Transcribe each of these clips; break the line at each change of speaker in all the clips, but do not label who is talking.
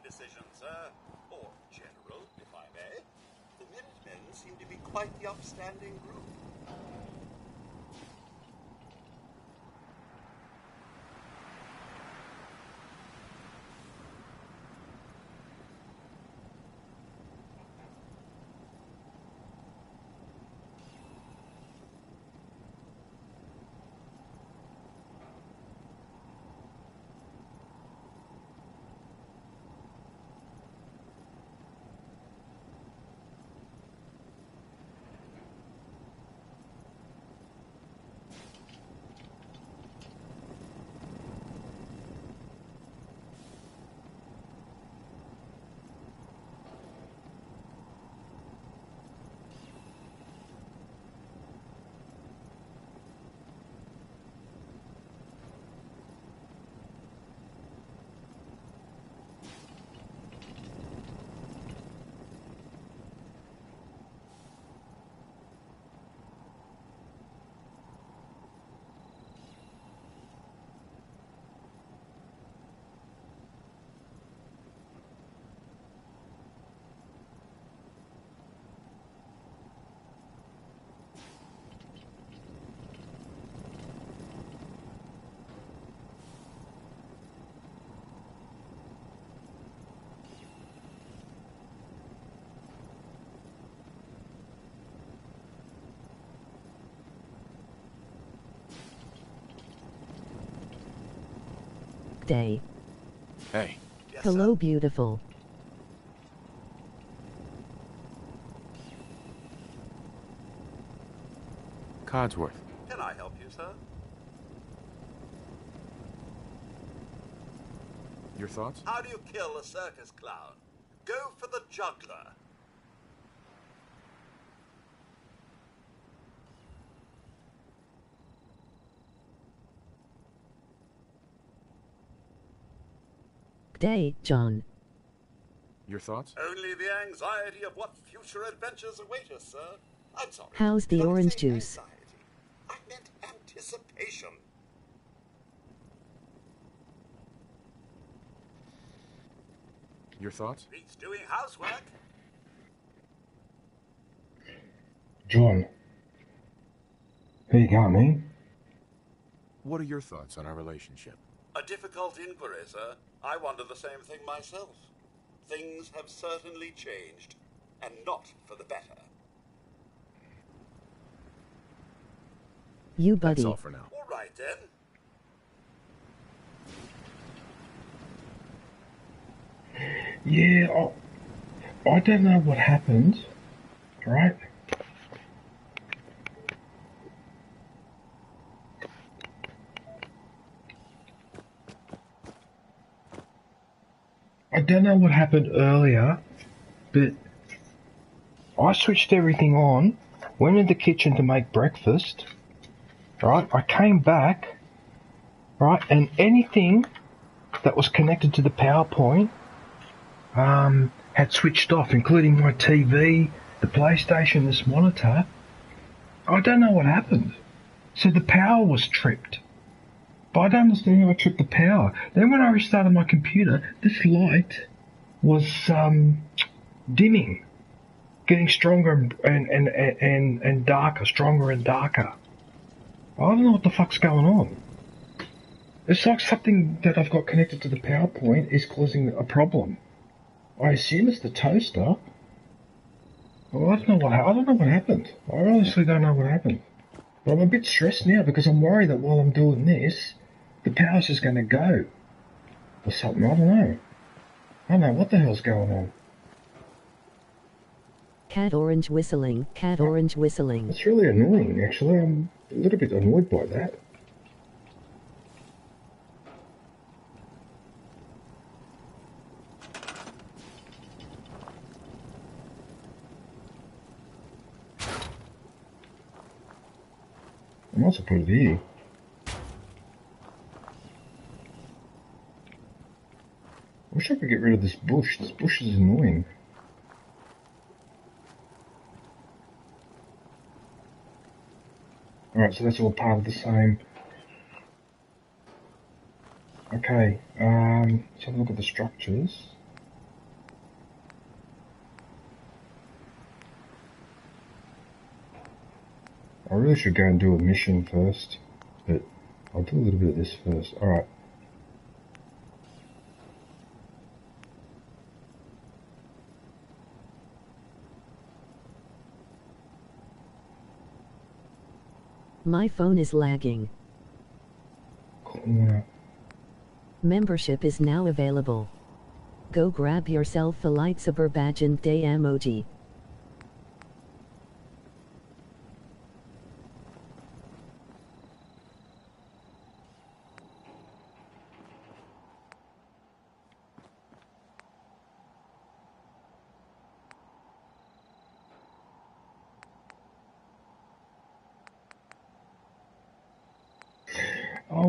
decision, sir. Or General, if I may. The Minutemen seem to be quite the upstanding group.
Day.
Hey.
Yes,
Hello,
sir.
beautiful.
Codsworth.
Can I help you, sir?
Your thoughts?
How do you kill a circus clown? Go for the juggler.
Day, John.
Your thoughts?
Only the anxiety of what future adventures await us, sir. I'm sorry.
How's the
Did I
orange
say
juice?
Anxiety? I meant anticipation.
Your thoughts?
Beats doing housework.
John. How you going, man?
What are your thoughts on our relationship?
A difficult inquiry, sir. I wonder the same thing myself. Things have certainly changed, and not for the better.
You buddy.
That's all for now.
All right, then.
Yeah, I don't know what happened, right? I don't know what happened earlier, but I switched everything on, went in the kitchen to make breakfast, right? I came back, right, and anything that was connected to the PowerPoint had switched off, including my TV, the PlayStation, this monitor. I don't know what happened. So the power was tripped. But I don't understand how I tripped the power. Then when I restarted my computer, this light was dimming, getting stronger and darker, stronger and darker. I don't know what the fuck's going on. It's like something that I've got connected to the PowerPoint is causing a problem. I assume it's the toaster. Well, I don't know what happened. I honestly don't know what happened. But I'm a bit stressed now because I'm worried that while I'm doing this, the power's just going to go. Or something, I don't know. I don't know what the hell's going on.
Cat orange whistling, cat orange whistling.
It's really annoying, actually. I'm a little bit annoyed by that. I might as well put it here. I wish I could get rid of this bush. This bush is annoying. Alright, so that's all part of the same. Okay, let's have a look at the structures. I really should go and do a mission first, but I'll do a little bit of this first. Alright.
My phone is lagging.
Corner.
Membership is now available. Go grab yourself a lightsaber badge and day emoji.
I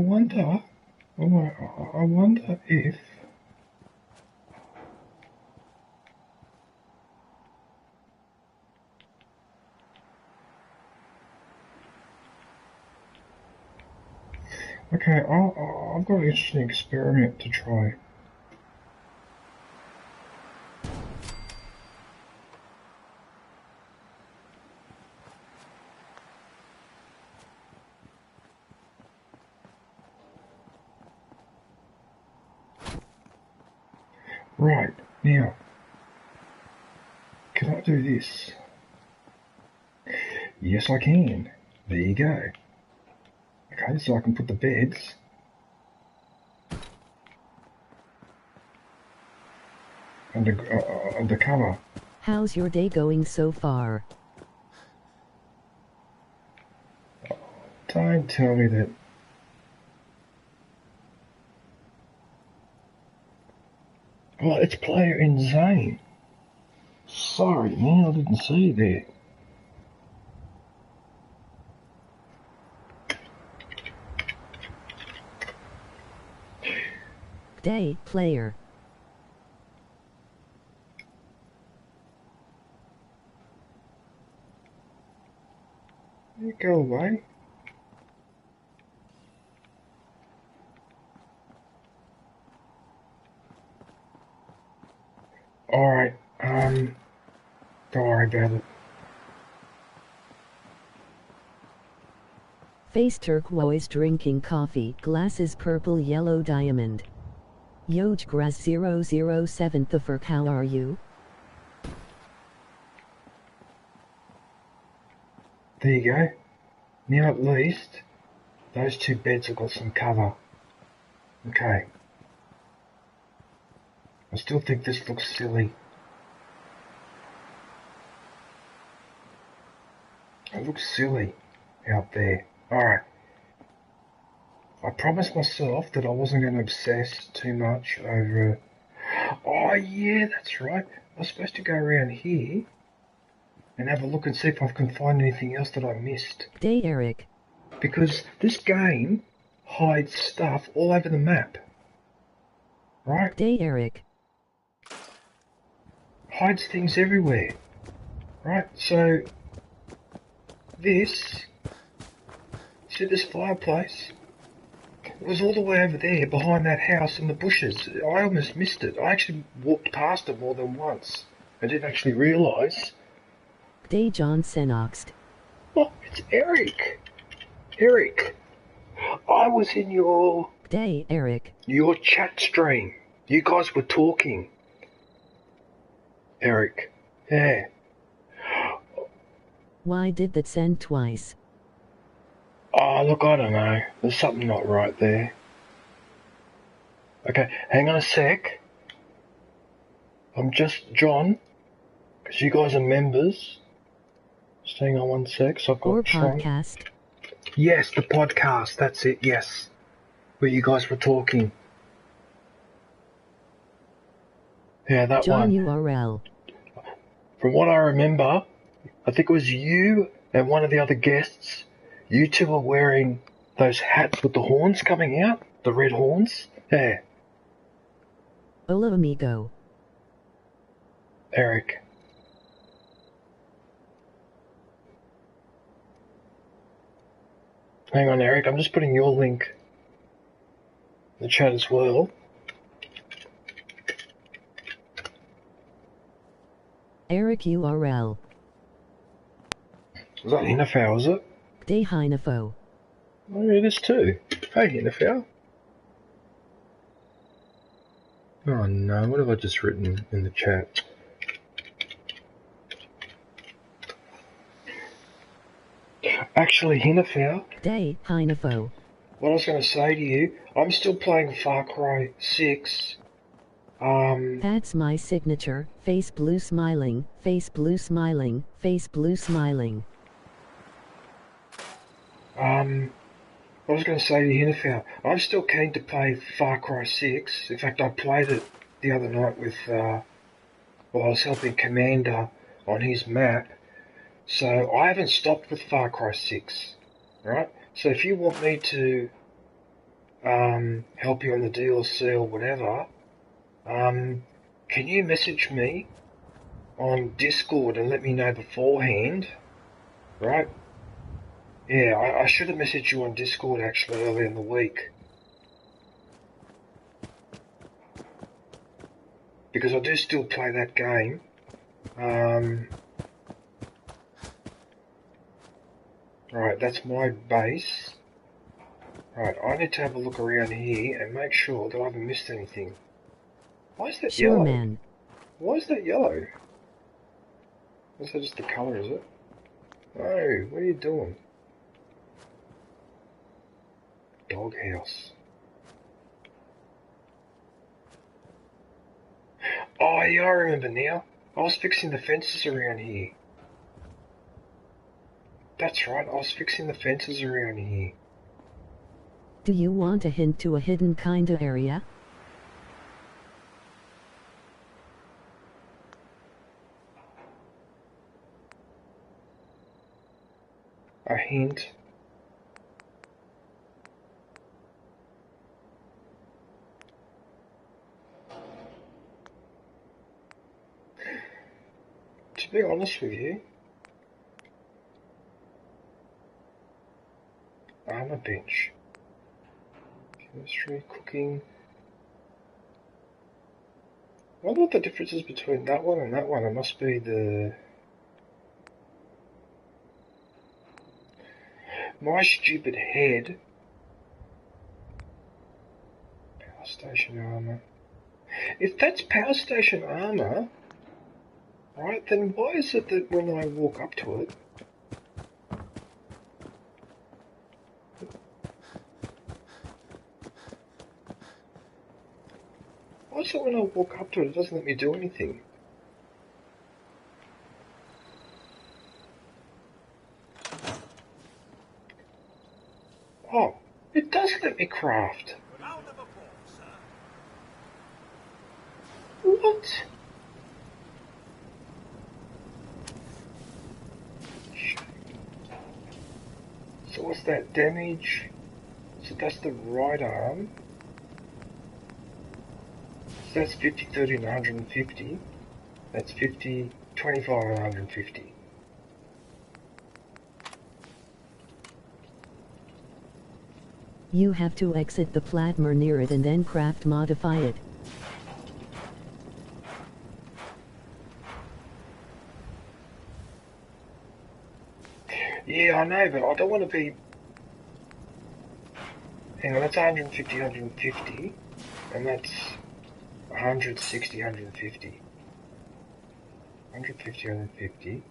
wonder if... Okay, I've got an interesting experiment to try. Right, now, can I do this? Yes, I can. There you go. Okay, so I can put the beds under cover.
How's your day going so far?
Don't tell me that. Oh, it's player insane. Sorry, man, I didn't see you there.
Day, player.
You go away. Alright, don't worry about it.
Face turquoise drinking coffee, glasses purple yellow diamond. Yojgraz 007 the Farc, how are you?
There you go. Now at least, those two beds have got some cover. Okay. I still think this looks silly. It looks silly out there. Alright. I promised myself that I wasn't going to obsess too much over... Oh yeah, that's right. I was supposed to go around here and have a look and see if I can find anything else that I missed.
Day, Eric.
Because this game hides stuff all over the map. Right?
Day, Eric.
Hides things everywhere. Right? So, this... See this fireplace? It was all the way over there behind that house in the bushes. I almost missed it. I actually walked past it more than once. I didn't actually realise.
Day, John Senoxt.
Oh, it's Eric. Eric, I was in your
Day, Eric.
chat stream. You guys were talking. Eric, yeah.
Why did that send twice?
Oh, look, I don't know. There's something not right there. Okay, hang on a sec. I'm just John, because you guys are members. Just hang on one sec. So I've got
Or
John.
podcast.
Yes, the podcast. That's it. Yes, where you guys were talking. Yeah, that
John
one.
URL.
From what I remember, I think it was you and one of the other guests. You two were wearing those hats with the horns coming out, the red horns. Yeah,
Hola amigo.
Eric. Hang on, Eric. I'm just putting your link in the chat as well.
Eric URL.
Is that Inafau, is it?
Day Heinefo.
Oh, it is too. Hey, NFL. Oh no, what have I just written in the chat? Actually, Hinterfell,
Day Heinefo.
what I was going to say to you, I'm still playing Far Cry 6.
That's my signature. Face blue smiling, face blue smiling, face blue smiling.
I was going to say to you, Hinterfell, I'm still keen to play Far Cry 6. In fact, I played it the other night with, I was helping Commander on his map. So I haven't stopped with Far Cry 6, right? So if you want me to help you on the DLC or whatever, can you message me on Discord and let me know beforehand, right? Yeah, I should have messaged you on Discord actually earlier in the week. Because I do still play that game. Right, that's my base. Right, I need to have a look around here and make sure that I haven't missed anything. Why is that
Sure,
yellow?
man.
Why is that yellow? Is that just the colour, is it? No, what are you doing? Doghouse. Oh yeah, I remember now. I was fixing the fences around here. That's right, I was fixing the fences around here.
Do you want a hint to a hidden kinda area?
A hint. To be honest with you, armor bench. Chemistry, cooking. I wonder what the difference is between that one and that one. It must be the... My stupid head. Power station armor. If that's power station armor, right, then why is it that when I walk up to it, why is it when I walk up to it, it doesn't let me do anything? Oh, it does let me craft. What? So what's that damage? So that's the right arm. So that's 50, 30 and 150. That's 50, 25 and 150.
You have to exit the platform near it and then craft modify it.
Yeah, I know, but I don't want to be... Hang on, that's 150, 150. And that's 160, 150. 150, 150.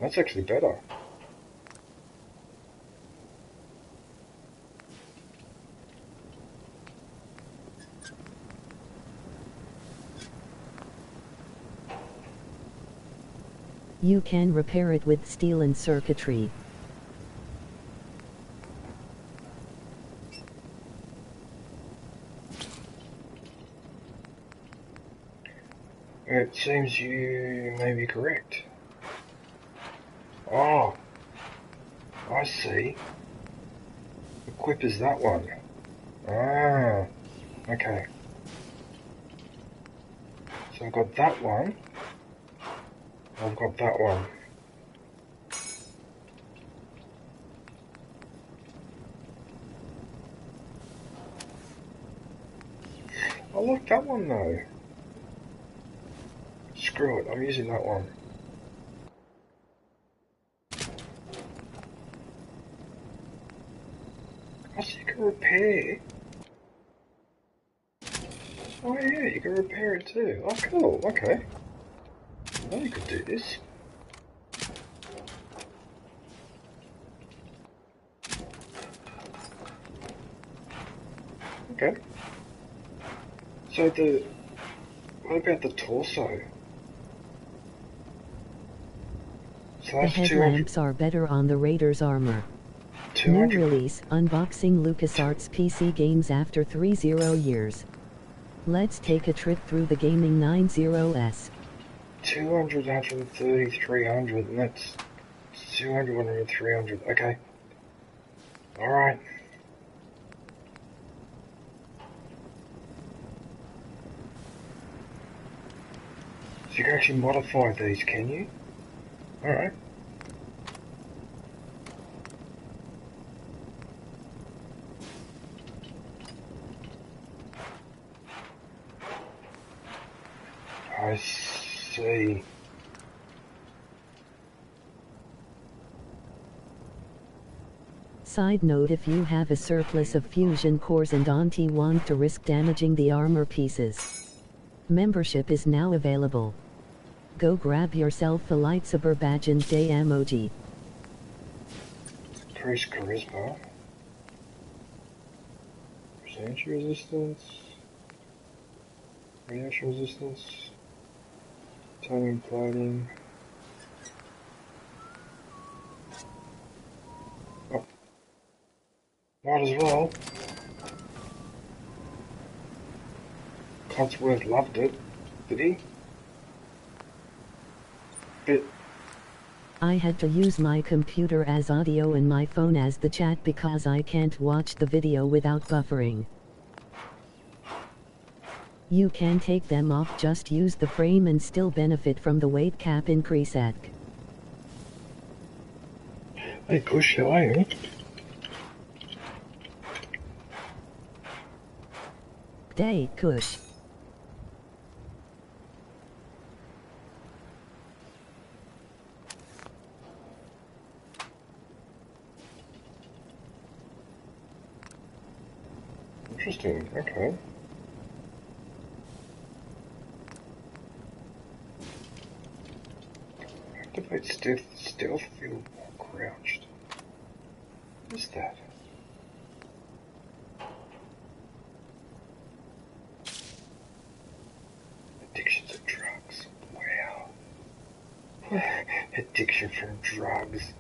That's actually better.
You can repair it with steel and circuitry.
It seems you may be correct. Oh, I see. Equip is that one. Ah, okay. So I've got that one. I've got that one. I like that one though. Screw it, I'm using that one. Oh, so you can repair. Oh yeah, you can repair it too. Oh cool, okay. I know you could do this. Okay. So what about the torso? So
The
that's
headlamps are better on the Raider's armor. New
200.
release, unboxing LucasArts PC games after 30 years. Let's take a trip through the gaming 90s.
200, 130, 300, and that's 200, 100, 300. Okay. Alright. So you can actually modify these, can you? Alright. I see.
Side note, if you have a surplus of fusion cores and don't want to risk damaging the armor pieces, membership is now available. Go grab yourself a lightsaber badge and day emoji.
Increase charisma. Percentage resistance. Radiation resistance. Titanium plating. Oh. Might as well. Codsworth loved it, did he? But
I had to use my computer as audio and my phone as the chat because I can't watch the video without buffering. You can take them off, just use the frame and still benefit from the weight cap increase at.
hey, Kush, how are you?
Day, Kush.
Interesting, okay. Activate stealth field while crouched. What's that? Addictions of drugs. Wow. Addiction from drugs.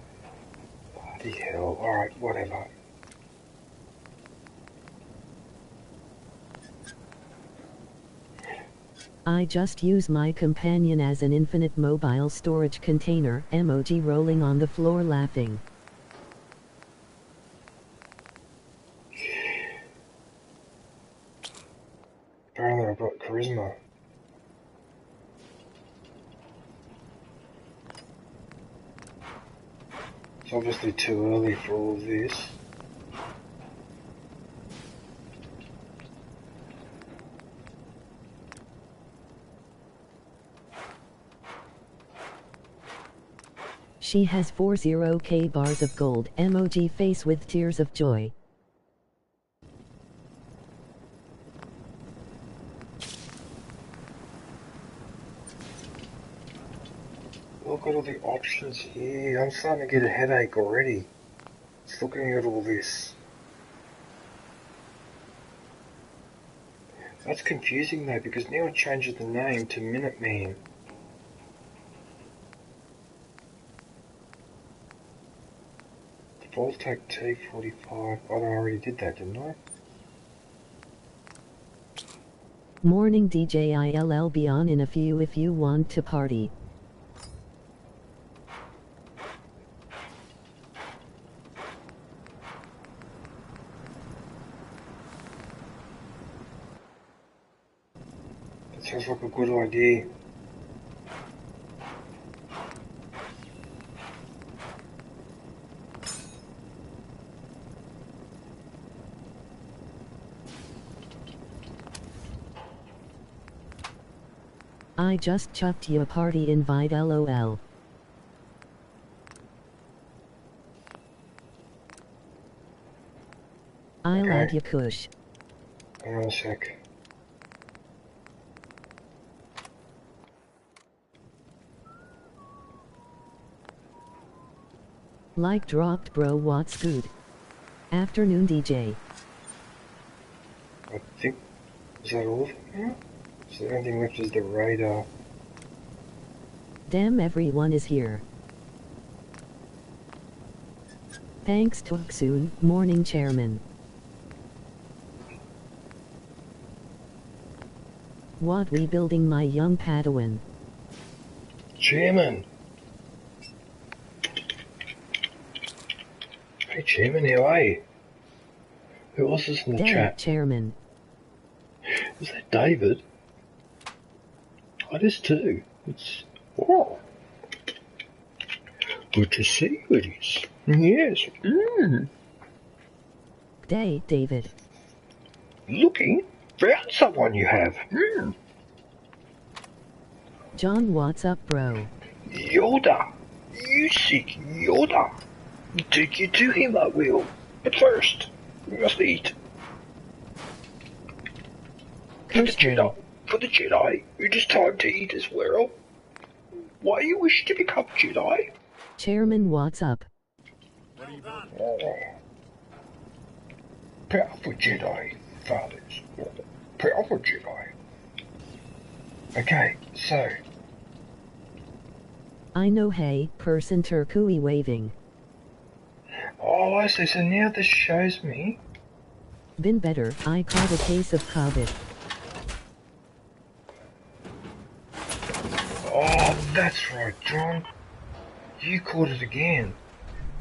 Bloody hell. Alright, whatever.
I just use my companion as an infinite mobile storage container, emoji rolling on the floor laughing.
Apparently I've got charisma. It's obviously too early for all of this.
She has 40k bars of gold, emoji face with tears of joy.
Look at all the options here. I'm starting to get a headache already. Just looking at all this. That's confusing though, because now it changes the name to Minuteman. Voltec T45. Oh, I already did that, didn't I?
Morning DJ, I'll be on in a few if you want to party.
That sounds like a good idea.
I just chucked you a party invite lol. I'll
Okay.
add you kush.
Hang on a sec.
Like dropped bro, what's good? Afternoon DJ.
I think... Is that all of them now? So the only thing left is the radar.
Damn, everyone is here. Thanks Tuksoon, morning chairman. What we building, my young Padawan?
Chairman! Hey Chairman, how are you? Who else is in the
Damn,
chat?
chairman.
Is that David? Oh, it is too. It's... Oh. Good to see you, it is. Yes.
Day, David.
Looking? Found someone you have.
John, what's up, bro?
Yoda. You seek Yoda. Take you to him, I will. But first, we must eat. For the Jedi, it is time to eat as well. Why you wish to become Jedi?
Chairman, what's up?
Oh. Powerful Jedi, fathers. Powerful Jedi. Okay, so...
I know, hey, person turkey waving.
Oh, I see, so now this shows me...
Been better, I caught a case of COVID.
Oh, that's right, John. You caught it again.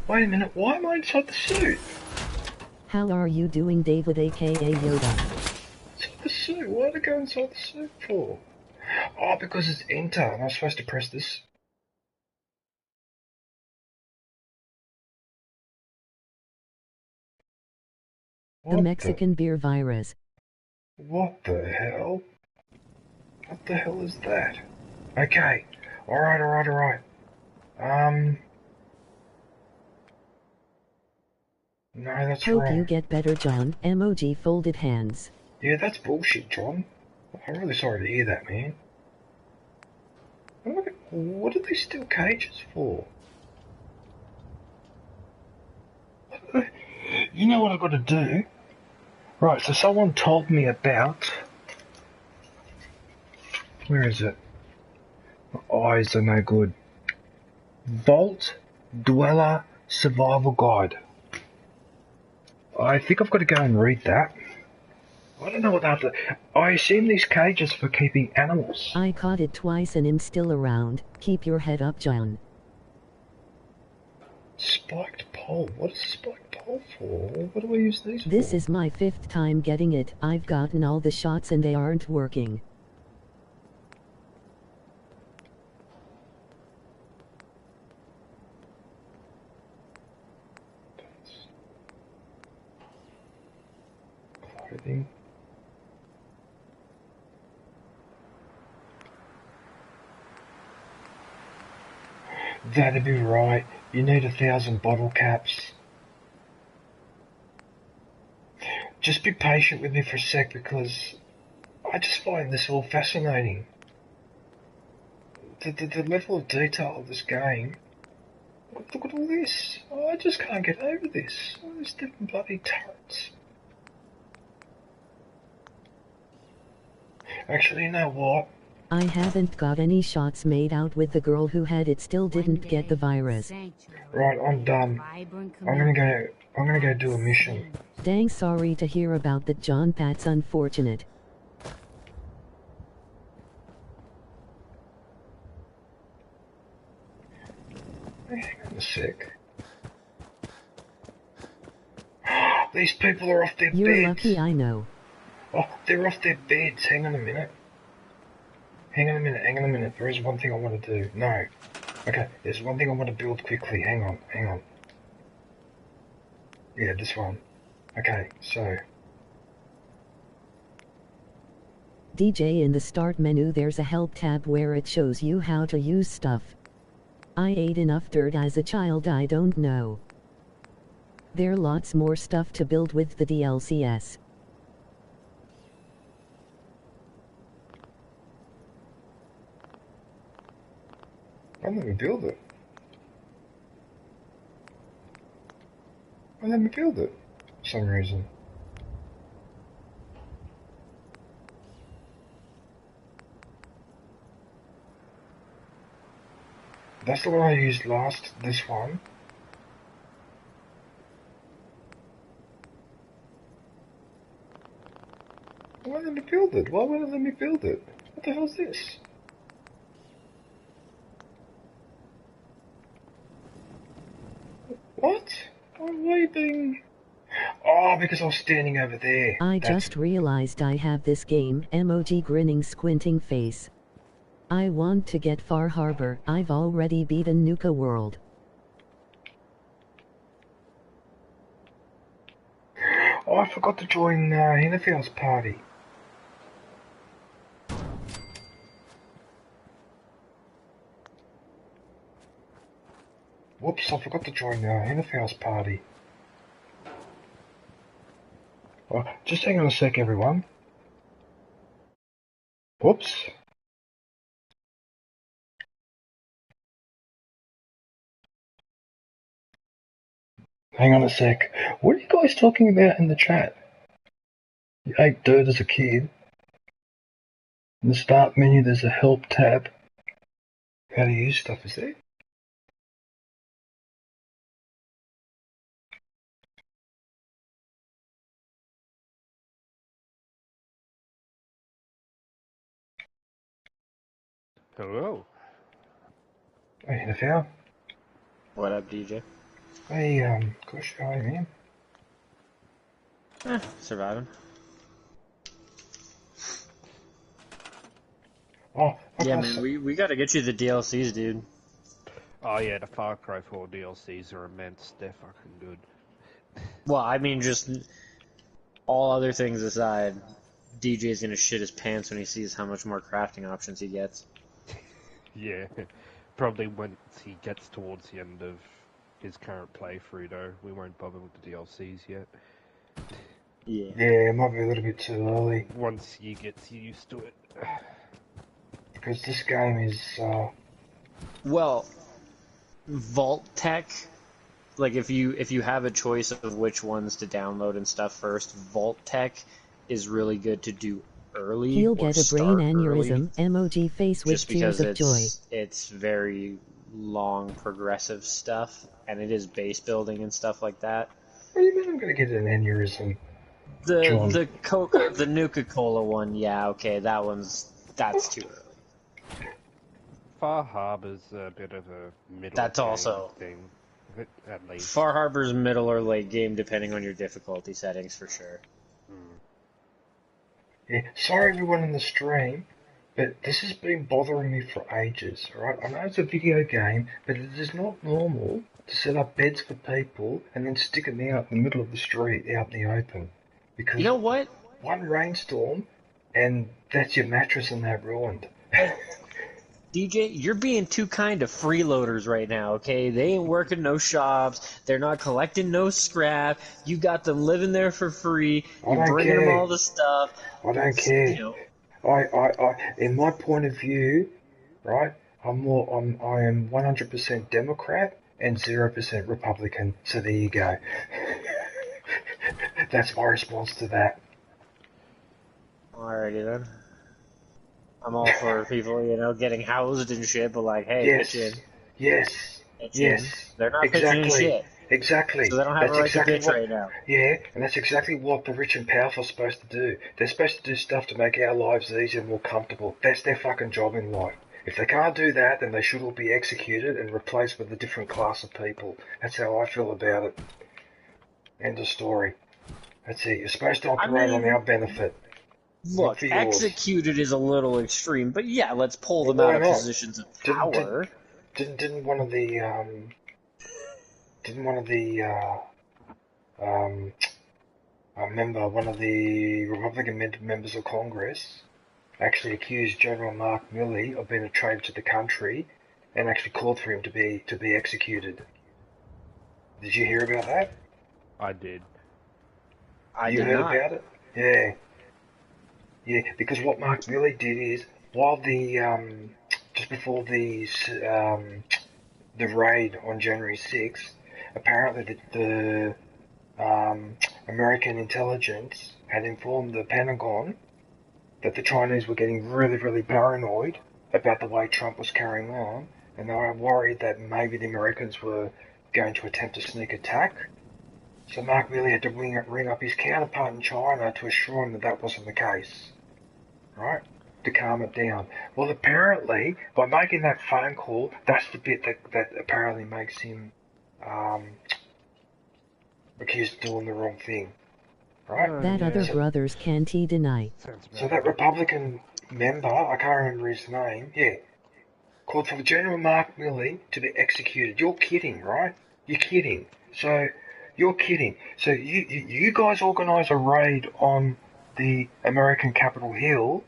Wait a minute, why am I inside the suit?
How are you doing, David aka Yoda?
Inside the suit? Why did I go inside the suit for? Oh, because it's enter, and I'm supposed to press this.
The Mexican beer virus.
What the hell? What the hell is that? Okay. Alright. No, that's
Hope
wrong.
you get better, John. Emoji folded hands.
Yeah, that's bullshit, John. I'm really sorry to hear that, man. What are they steal cages for? You know what I've got to do? Right, so someone told me about... Where is it? My eyes are no good. Vault Dweller Survival Guide. I think I've got to go and read that. I don't know what that... I assume these cages for keeping animals.
I caught it twice and am still around. Keep your head up, John.
Spiked pole? What is a spiked pole for? What do I use these for?
This is my 5th time getting it. I've gotten all the shots and they aren't working.
Clothing. That'd be right. You need 1,000 bottle caps. Just be patient with me for a sec because I just find this all fascinating. The level of detail of this game. Look at all this. Oh, I just can't get over this. All these different bloody turrets. Actually, you know what?
I haven't got any shots made out with the girl who had it, still didn't get the virus.
Right, I'm done. I'm gonna go do a mission.
Dang, sorry to hear about that, John. That's unfortunate.
Hang on a sec. These people are off their
You're
beds.
lucky, I know.
Oh, they're off their beds. Hang on a minute. Hang on a minute. There is one thing I want to do. No. Okay, there's one thing I want to build quickly. Hang on. Yeah, this one. Okay, so...
DJ, in the start menu there's a help tab where it shows you how to use stuff. I ate enough dirt as a child, I don't know. There lots more stuff to build with the DLCs.
Why let me build it? Why let me build it? For some reason. That's the one I used last, this one. Why let me build it? Why won't it let me build it? What the hell's this? What? Why are you being... Oh, because I was standing over there.
I just realized I have this game, emoji grinning squinting face. I want to get Far Harbor. I've already beaten Nuka World.
Oh, I forgot to join Hinterfield's party. Whoops, I forgot to join Hinterfield's party. Oh, just hang on a sec, everyone. Whoops. Hang on a sec. What are you guys talking about in the chat? You ate dirt as a kid. In the start menu there's a help tab. How to use stuff, is there?
Hello.
Hey, Hinterfield.
What up, DJ?
Hey, gosh, how are you, man?
Surviving.
Oh,
Yeah, man, we gotta get you the DLCs, dude.
Oh yeah, the Far Cry 4 DLCs are immense. They're fucking good.
Well, I mean, just all other things aside, DJ's gonna shit his pants when he sees how much more crafting options he gets.
Yeah, probably once he gets towards the end of his current playthrough, though, we won't bother with the DLCs yet.
Yeah.
Yeah, it might be a little bit too early.
Once he gets used to it.
Because this game is,
Well, Vault Tech, like if you have a choice of which ones to download and stuff first, Vault Tech is really good to do early.
He'll
or
get a brain
start
aneurysm,
early,
emoji face with
just
tears
because
of joy.
it's very long progressive stuff, and it is base building and stuff like that.
what do you mean I'm gonna get an aneurysm? John.
The Nuka-Cola one, yeah, okay, that's too early.
Far Harbor's a bit of a middle
That's
game
also
thing, at least.
Far Harbor's middle or late game, depending on your difficulty settings, for sure.
Yeah, sorry everyone in the stream, but this has been bothering me for ages, alright? I know it's a video game, but it is not normal to set up beds for people and then stick them out in the middle of the street, out in the open. Because
You know what?
one rainstorm, and that's your mattress and they're ruined.
DJ, you're being too kind to freeloaders right now, okay? They ain't working no shops. They're not collecting no scrap. You got them living there for free. You're bringing them all the stuff.
I don't care.
You know,
I, in my point of view, right, I am 100% Democrat and 0% Republican, so there you go. That's my response to that.
alrighty then. I'm all for people, getting housed and shit, but like, hey,
Yes,
pitch in.
yes,
Pitch
yes.
in. They're not pitching in shit.
Exactly.
So they don't have a right to pitch right now.
Yeah, and that's exactly what the rich and powerful are supposed to do. They're supposed to do stuff to make our lives easier and more comfortable. That's their fucking job in life. If they can't do that, then they should all be executed and replaced with a different class of people. That's how I feel about it. End of story. That's it. You're supposed to operate on our benefit.
Look, executed is a little extreme, but yeah, let's pull them out of positions of power.
Didn't one of the one of the Republican members of Congress, actually accused General Mark Milley of being a traitor to the country, and actually called for him to be executed. Did you hear about that?
I did.
I
You
did
heard
not.
about it? Yeah. Yeah, because what Mark Milley did is, while just before the raid on January 6th, apparently the American intelligence had informed the Pentagon that the Chinese were getting really, really paranoid about the way Trump was carrying on, and they were worried that maybe the Americans were going to attempt a sneak attack. So Mark Milley had to ring up his counterpart in China to assure him that that wasn't the case, right? To calm it down. Well, apparently, by making that phone call, that's the bit that apparently makes him accused of doing the wrong thing, right?
That other brothers can't he deny.
So that Republican member, I can't remember his name, called for General Mark Milley to be executed. You're kidding, right? You're kidding. So, you're kidding. So you guys organise a raid on the American Capitol Hill,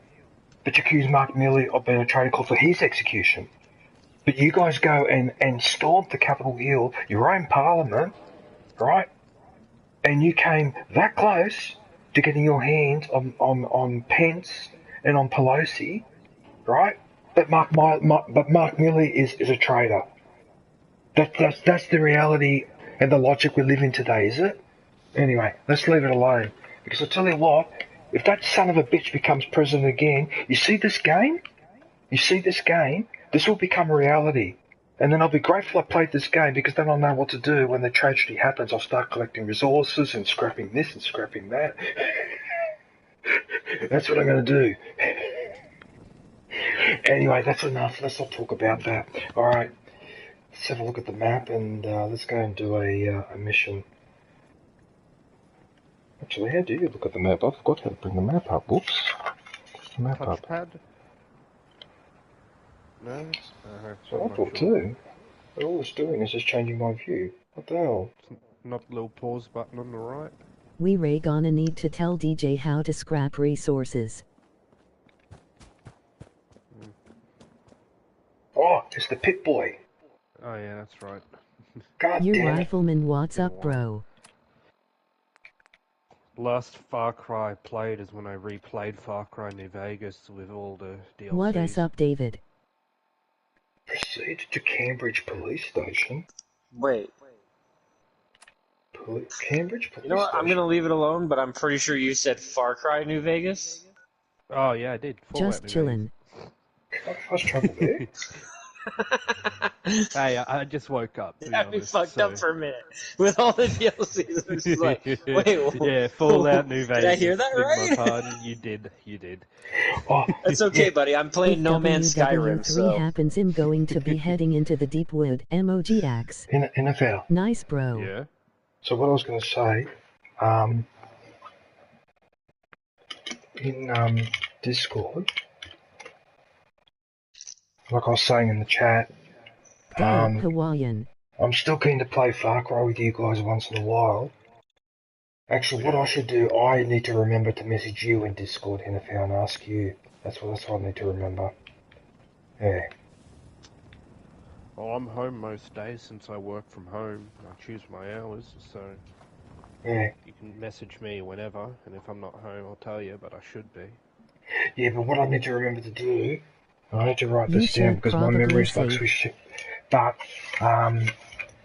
but you accuse Mark Milley of being a traitor, called for his execution. But you guys go and stormed the Capitol Hill, your own parliament, right? And you came that close to getting your hands on Pence and on Pelosi, right? But Mark Milley is a traitor. That's the reality and the logic we live in today, is it? Anyway, let's leave it alone. Because I tell you what, if that son of a bitch becomes president again, you see this game? This will become reality. And then I'll be grateful I played this game, because then I'll know what to do when the tragedy happens. I'll start collecting resources and scrapping this and scrapping that. That's what I'm going to do. Anyway, that's enough. Let's not talk about that. Alright, let's have a look at the map and let's go and do a mission. Actually, how do you look at the map? I forgot how to bring the map up. Whoops. The map up.
Touchpad? No?
So I thought too. But all it's doing is just changing my view. What the hell?
Not the little pause button on the right?
We gonna need to tell DJ how to scrap resources.
Oh, it's the Pit Boy.
Oh yeah, that's right.
God
You
damn it.
rifleman, what's up, bro?
Last Far Cry played is when I replayed Far Cry New Vegas with all the DLCs.
What's up, David?
Proceed to Cambridge Police Station.
Wait.
Cambridge Police
You know what?
Station?
I'm gonna leave it alone, but I'm pretty sure you said Far Cry New Vegas.
Oh yeah, I did.
Just chillin'.
I was trouble there.
Hey, I just woke up. To be
I'd be
honest,
fucked
so...
up for a minute with all the DLCs. I'm just like, wait,
yeah, Fallout New Vegas.
Did I hear that
beg
right?
my pardon. You did.
Oh,
That's okay, buddy. I'm playing No Man's Skyrim,
WW3
so...
happens, I'm going to be heading into the deep wood. MOGX.
NFL.
Nice, bro.
Yeah.
So what I was going to say, in Discord, like I was saying in the chat,
Damn, Hawaiian.
I'm still keen to play Far Cry with you guys once in a while. Actually, what I should do, I need to remember to message you in Discord, NFL, and ask you. That's what I need to remember. Yeah.
Well, I'm home most days since I work from home. I choose my hours, so
Yeah.
you can message me whenever, and if I'm not home, I'll tell you, but I should be.
Yeah, but what I need to remember to do, I need to write
You
this down
should
because my
probably
memory's like
say-
swish. But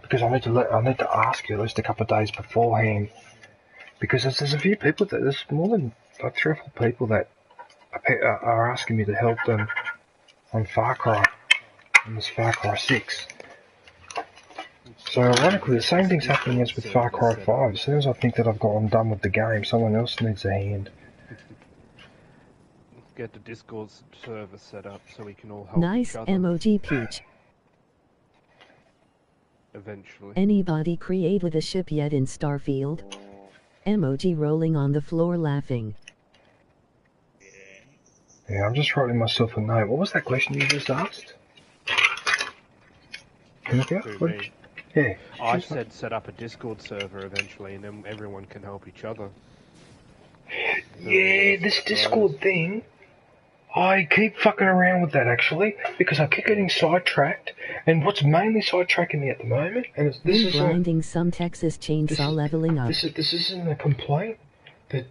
because I need to ask you at least a couple of days beforehand, because there's a few people there's more than like 3 or 4 people that are asking me to help them on Far Cry, on this Far Cry 6. So ironically, the same thing's happening as with Far Cry 5. As soon as I think that I'm done with the game, someone else needs a hand.
Get the Discord server set up so we can all help
Nice
each other
emoji peach.
eventually.
Anybody created a ship yet in Starfield? Emoji rolling on the floor laughing.
Yeah, I'm just writing myself a note. What was that question you just asked?
Who, me?
Yeah.
I said set up a Discord server eventually, and then everyone can help each other.
Yeah, this Discord thing. I keep fucking around with that actually, because I keep getting sidetracked, and what's mainly sidetracking me at the moment, and this is
grinding some Texas chainsaw leveling up.
This isn't a complaint, but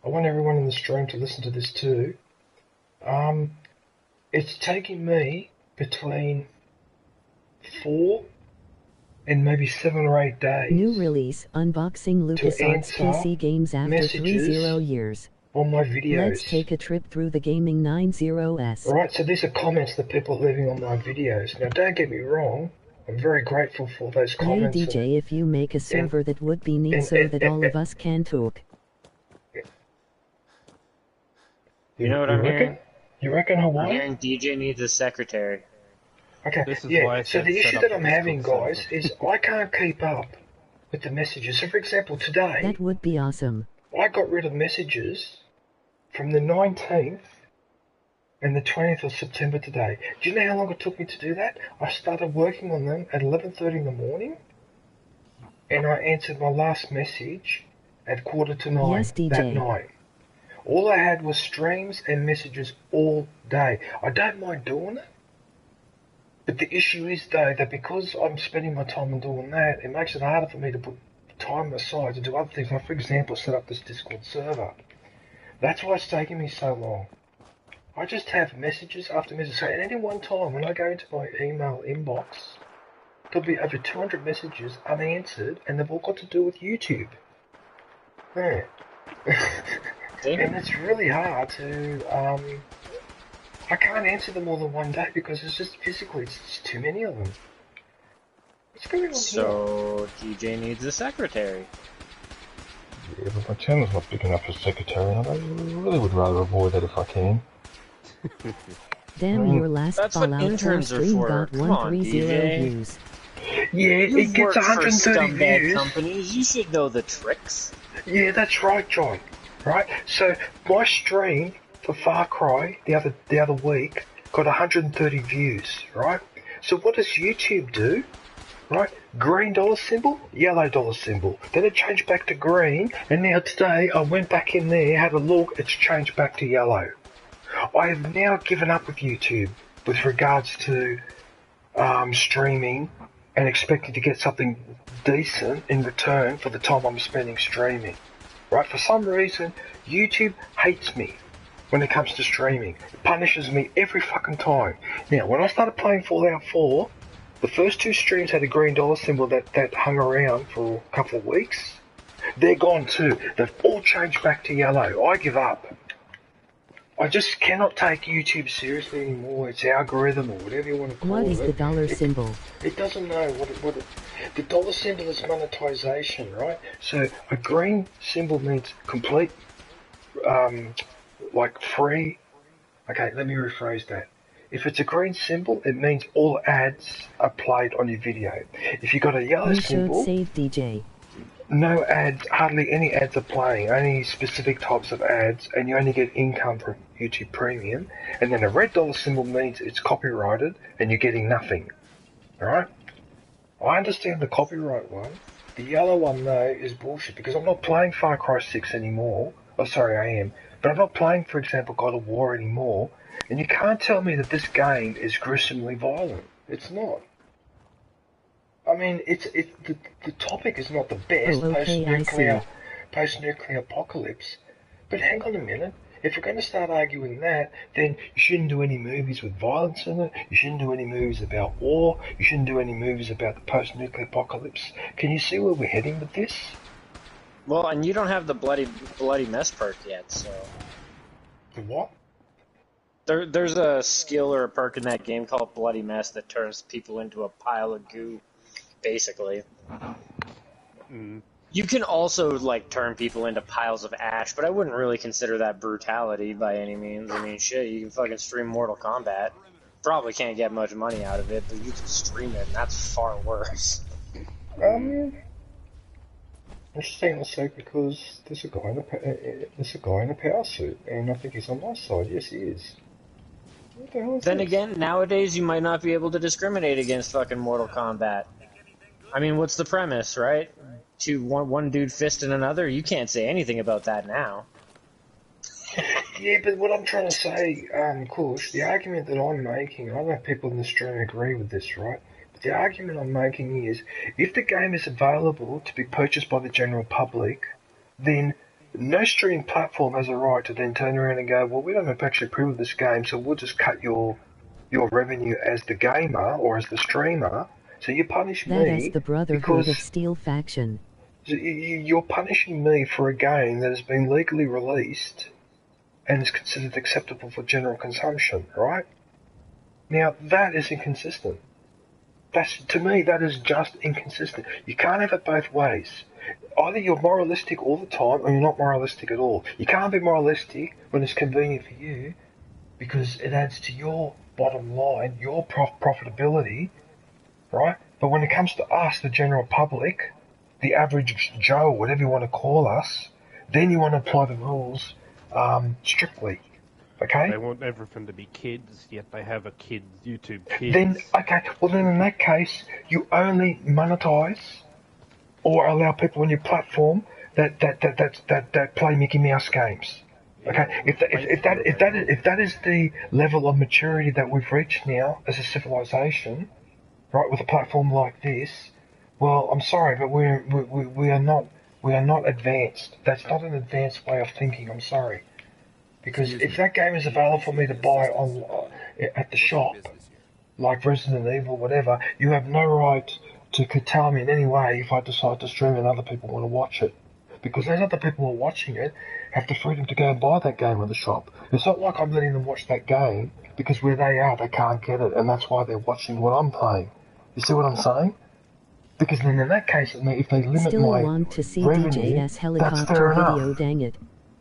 I want everyone in the stream to listen to this too. It's taking me between 4 and maybe 7 or 8 days.
New release, unboxing LucasArts PC games after 30 years.
On my videos.
Let's take a trip through the gaming 90s.
Alright, so these are comments that people are leaving on my videos. Now don't get me wrong, I'm very grateful for those comments.
Hey DJ, if you make a server that would be neat so that all of us can talk.
You know what I'm hearing?
You reckon Hawaii?
I'm hearing DJ needs a secretary.
Okay, so the issue that I'm having, guys, is I can't keep up with the messages. So for example, today...
That would be awesome.
I got rid of messages from the 19th and the 20th of September today. Do you know how long it took me to do that? I started working on them at 11:30 in the morning, and I answered my last message at 8:45 that night. All I had was streams and messages all day. I don't mind doing it, but the issue is, though, that because I'm spending my time on doing that, it makes it harder for me to put time aside to do other things, like, for example, set up this Discord server. That's why it's taking me so long. I just have messages after messages. So at any one time, when I go into my email inbox, there'll be over 200 messages unanswered, and they've all got to do with YouTube. Yeah. And it's really hard to, I can't answer them all in one day because it's just physically, it's just too many of them. What's going on
So, DJ needs a secretary.
Yeah, but my channel's not big enough for secretary, and I really would rather avoid that if I can.
Damn, your last
That's what
Fallout 4
interns are
stream
for.
got
Come on,
130
DJ.
views.
Yeah, it gets 130 views.
Companies, you should know the tricks.
Yeah, that's right, John. Right? So my stream for Farcry the other week got 130 views, right? So what does YouTube do? Right? Green dollar symbol, yellow dollar symbol. Then it changed back to green, and now today I went back in there, had a look, it's changed back to yellow. I have now given up with YouTube with regards to streaming and expecting to get something decent in return for the time I'm spending streaming. Right? For some reason, YouTube hates me when it comes to streaming. It punishes me every fucking time. Now, when I started playing Fallout 4, the first 2 streams had a green dollar symbol that hung around for a couple of weeks. They're gone too. They've all changed back to yellow. I give up. I just cannot take YouTube seriously anymore. Its algorithm or whatever you want to call it.
What is the dollar symbol?
It doesn't know what it... The dollar symbol is monetization, right? So a green symbol means complete, like free. Okay, let me rephrase that. If it's a green symbol, it means all ads are played on your video. If you got a yellow symbol,
save DJ.
No ads, hardly any ads are playing, only specific types of ads, and you only get income from YouTube Premium. And then a red dollar symbol means it's copyrighted and you're getting nothing. Alright? I understand the copyright one. The yellow one, though, is bullshit, because I'm not playing Far Cry 6 anymore. Oh, sorry, I am. But I'm not playing, for example, God of War anymore. And you can't tell me that this game is gruesomely violent. It's not. I mean, the topic is not the best, post-nuclear apocalypse. But hang on a minute. If you're going to start arguing that, then you shouldn't do any movies with violence in it. You shouldn't do any movies about war. You shouldn't do any movies about the post-nuclear apocalypse. Can you see where we're heading with this?
Well, and you don't have the bloody mess perk yet, so...
The what?
There's a skill or a perk in that game called Bloody Mess that turns people into a pile of goo, basically. You can also, like, turn people into piles of ash, but I wouldn't really consider that brutality by any means. I mean, shit, you can fucking stream Mortal Kombat. Probably can't get much money out of it, but you can stream it, and that's far worse.
I'm just saying also because there's a guy in a power suit, and I think he's on my side. Yes, he is. What the hell is
Then
this?
again, nowadays you might not be able to discriminate against fucking Mortal Kombat. I mean, what's the premise, right? One dude fisting another? You can't say anything about that now.
Yeah, but what I'm trying to say, Kush, the argument that I'm making, I don't know if people in the stream agree with this, right? But the argument I'm making is, if the game is available to be purchased by the general public, then no streaming platform has a right to then turn around and go, well, we don't actually approve of this game, so we'll just cut your revenue as the gamer or as the streamer. So you punish
That
me
is the Brotherhood
because
of Steel faction.
you're punishing me for a game that has been legally released and is considered acceptable for general consumption, right? Now, that is inconsistent. To me, that is just inconsistent. You can't have it both ways. Either you're moralistic all the time, or you're not moralistic at all. You can't be moralistic when it's convenient for you, because it adds to your bottom line, your profitability, right? But when it comes to us, the general public, the average Joe, whatever you want to call us, then you want to apply the rules strictly. Okay?
They want everything to be kids, yet they have a kids YouTube kids.
Then in that case, you only monetize or allow people on your platform that play Mickey Mouse games. Okay, if that is the level of maturity that we've reached now as a civilization, right, with a platform like this, well, I'm sorry, but we are not advanced. That's not an advanced way of thinking. I'm sorry, because if that game is available for me to buy on at the shop, like Resident Evil, whatever, you have no right to curtail me in any way if I decide to stream and other people want to watch it. Because those other people who are watching it have the freedom to go and buy that game at the shop. It's not like I'm letting them watch that game because where they are, they can't get it, and that's why they're watching what I'm playing. You see what I'm saying? Because then in that case, if they limit
Still
my
want to see
revenue,
DJ's
that's
helicopter
fair enough.
video, dang it.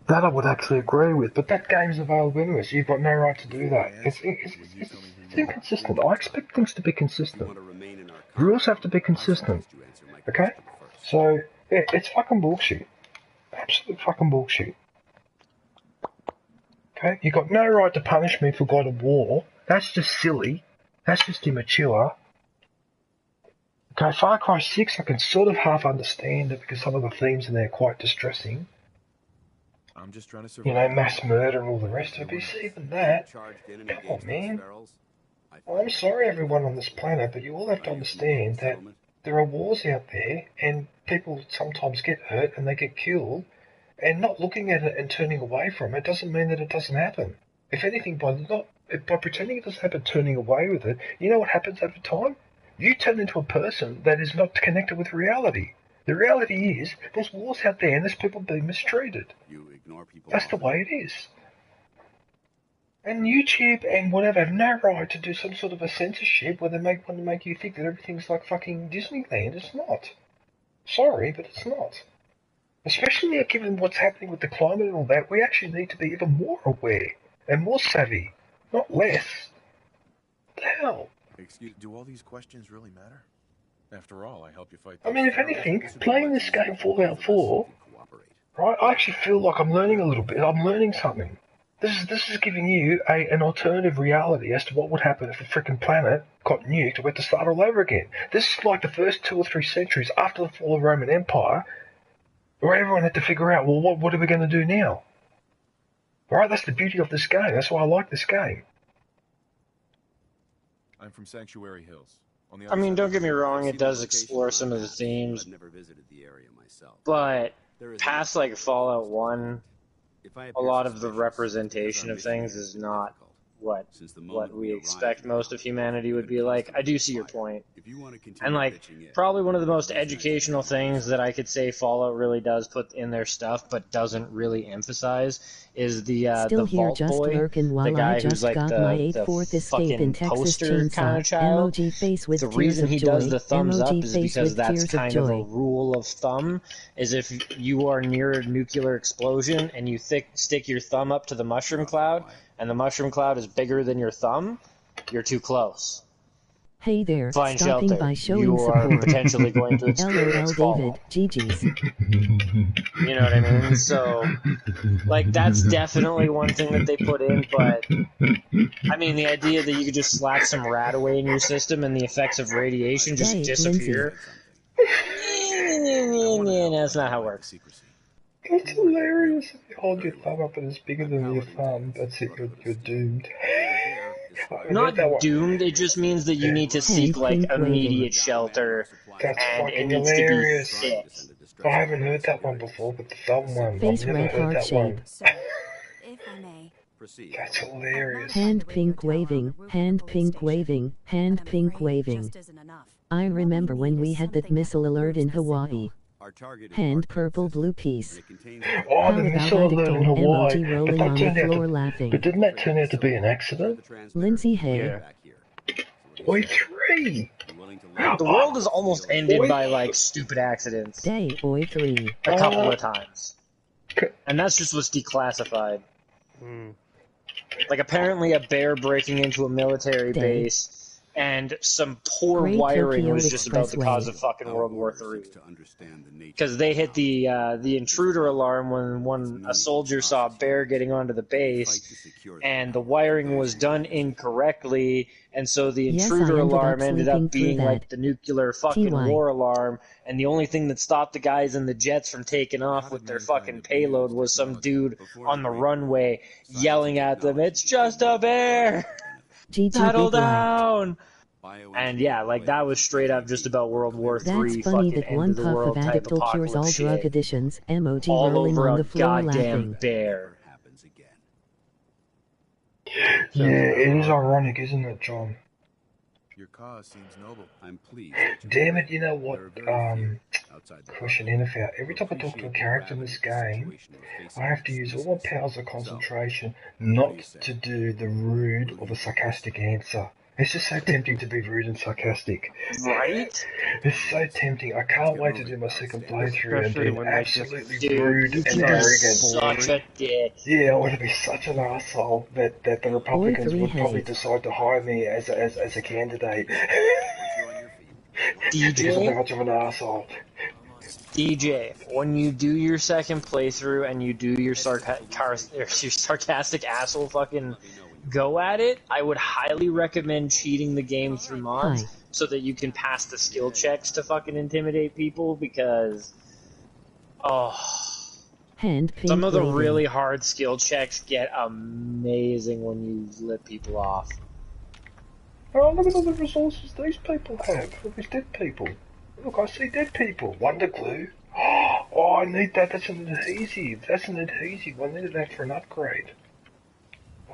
That I would actually agree with, but that game's available anyway, so you've got no right to do that. It's inconsistent. I expect things to be consistent. Rules have to be consistent. Okay? So, yeah, it's fucking bullshit. Absolute fucking bullshit. Okay? You got no right to punish me for God of War. That's just silly. That's just immature. Okay, Far Cry 6, I can sort of half understand it because some of the themes in there are quite distressing.
I'm just trying to survive.
You know, mass murder and all the rest of it. But you see, even that, come on, man. I'm sorry, everyone on this planet, but you all have to understand that there are wars out there, and people sometimes get hurt and they get killed, and not looking at it and turning away from it doesn't mean that it doesn't happen. If anything, by pretending it doesn't happen, turning away with it, you know what happens over time? You turn into a person that is not connected with reality. The reality is, there's wars out there and there's people being mistreated. That's the way it is. And YouTube and whatever have no right to do some sort of a censorship where they want to make you think that everything's like fucking Disneyland. It's not. Sorry, but it's not. Especially now, given what's happening with the climate and all that, we actually need to be even more aware and more savvy, not less. What the hell?
Do all these questions really matter? After all, I help you fight.
I mean, if anything, playing this game Fallout 4, right, I actually feel like I'm learning a little bit. I'm learning something. This is giving you an alternative reality as to what would happen if a freaking planet got nuked and we had to start all over again. This is like the first 2 or 3 centuries after the fall of the Roman Empire, where everyone had to figure out, well, what are we going to do now? Right, that's the beauty of this game. That's why I like this game.
I'm from Sanctuary Hills.
I mean, don't get me wrong, it does explore some of the themes, but past like Fallout 1, a lot of the representation of things is not what we expect most of humanity would be like. I do see your point. And like, probably one of the most educational things that I could say Fallout really does put in their stuff, but doesn't really emphasize, is the Vault Boy, the guy who's like the fucking poster kind of child. The reason he does the thumbs up is because that's kind of a rule of thumb, is if you are near a nuclear explosion and you stick your thumb up to the mushroom cloud, and the mushroom cloud is bigger than your thumb, you're too close.
Hey there,
Find
stopping
shelter.
by showing
You are
support.
potentially going to experience
LOL
fallout.
David, GG's.
You know what I mean? So, like, that's definitely one thing that they put in, but, I mean, the idea that you could just slap some rat away in your system and the effects of radiation just disappear, that's not how it works.
That's hilarious. If you hold your thumb up and it's bigger than your thumb, that's it, you're doomed.
Not doomed, it just means that you need to seek, like, immediate shelter,
That's
and it
fucking
needs
hilarious.
to be fixed.
I haven't heard that one before, but the thumb one,
Face
I've never
red
heard
heart
that
shape.
one.
So, if I may,
That's hilarious.
Hand pink waving, hand pink waving, hand pink waving. I remember when we had that missile alert in Hawaii. Hand purple blue piece.
Oh,
How
the
about
missile
I
alert in
declare
Hawaii,
emoji
but
rolling
that
on the
turned out
floor
to,
laughing.
but didn't that turn out to be an accident?
Lindsay Hay.
Yeah.
Oi, 3!
The world has almost ended by, like, stupid accidents.
Day Oi 3.
A couple of times. And that's just what's declassified. Like, apparently a bear breaking into a military base and some poor
Great
wiring
Tokyo
was just about the cause
Expressway.
of fucking World War III. Because they hit the intruder alarm when a soldier saw a bear getting onto the base, and the wiring was done incorrectly, and so the
Yes, I
intruder
ended up
alarm ended
sleeping
up being
through
like
that.
the nuclear fucking
TY.
war alarm, and the only thing that stopped the guys in the jets from taking off with their fucking payload was some dude on the runway yelling at them, "It's just a bear!
GG
Settle
Big Light.
down!" And yeah, like that was straight up just about World War
That's
III,
funny
fucking
that
end
one
of the
puff of
world type
Addictal cures all
apocalypse
drug
shit.
additions. Emoji
All
rolling
over
on
a
the floor
goddamn
laughing.
bear.
Yeah, it is ironic, isn't it, John?
Your cause seems noble.
I'm pleased.
Damn it, you know what, question Interfair, every time I talk to a character in this game, I have to use all my powers of concentration not to do the rude or the sarcastic answer. It's just so tempting to be rude and sarcastic.
Right?
It's so tempting. I can't wait to do my second playthrough and
Especially
be
when they just-
absolutely rude
You
and
can be
arrogant.
such a dick.
Yeah, I want to be such an asshole that the Republicans would probably decide to hire me as a candidate. Because I'm that
DJ,
much of an asshole.
DJ, when you do your second playthrough and you do your sarcastic asshole fucking go at it, I would highly recommend cheating the game through mods
Hi.
so that you can pass the skill checks to fucking intimidate people, because
Hand pink
some of the
waving.
really hard skill checks get amazing when you let people off.
Oh, look at all the resources these people have. Look, these dead people. Look, I see dead people. Wonder glue. Oh, I need that. That's an adhesive. That's an adhesive. I needed that for an upgrade.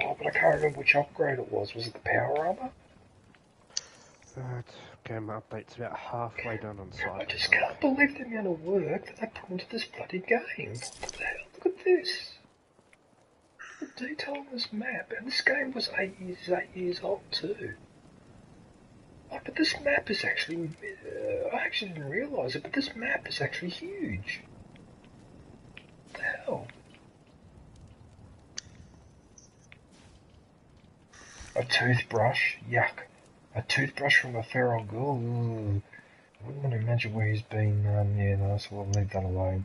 Oh, but I can't remember which upgrade it was. Was it the power armor?
Game update's about halfway done on
I
site.
just can't believe the amount of work that they put into this bloody game. What the hell? Look at this. The detail on this map. And this game was 8 years old too. Oh, but this map is actually... I actually didn't realise it, but this map is actually huge. What the hell? A toothbrush? Yuck. A toothbrush from a feral ghoul? Ooh. I wouldn't want to imagine where he's been. Yeah, no, so we'll leave that alone.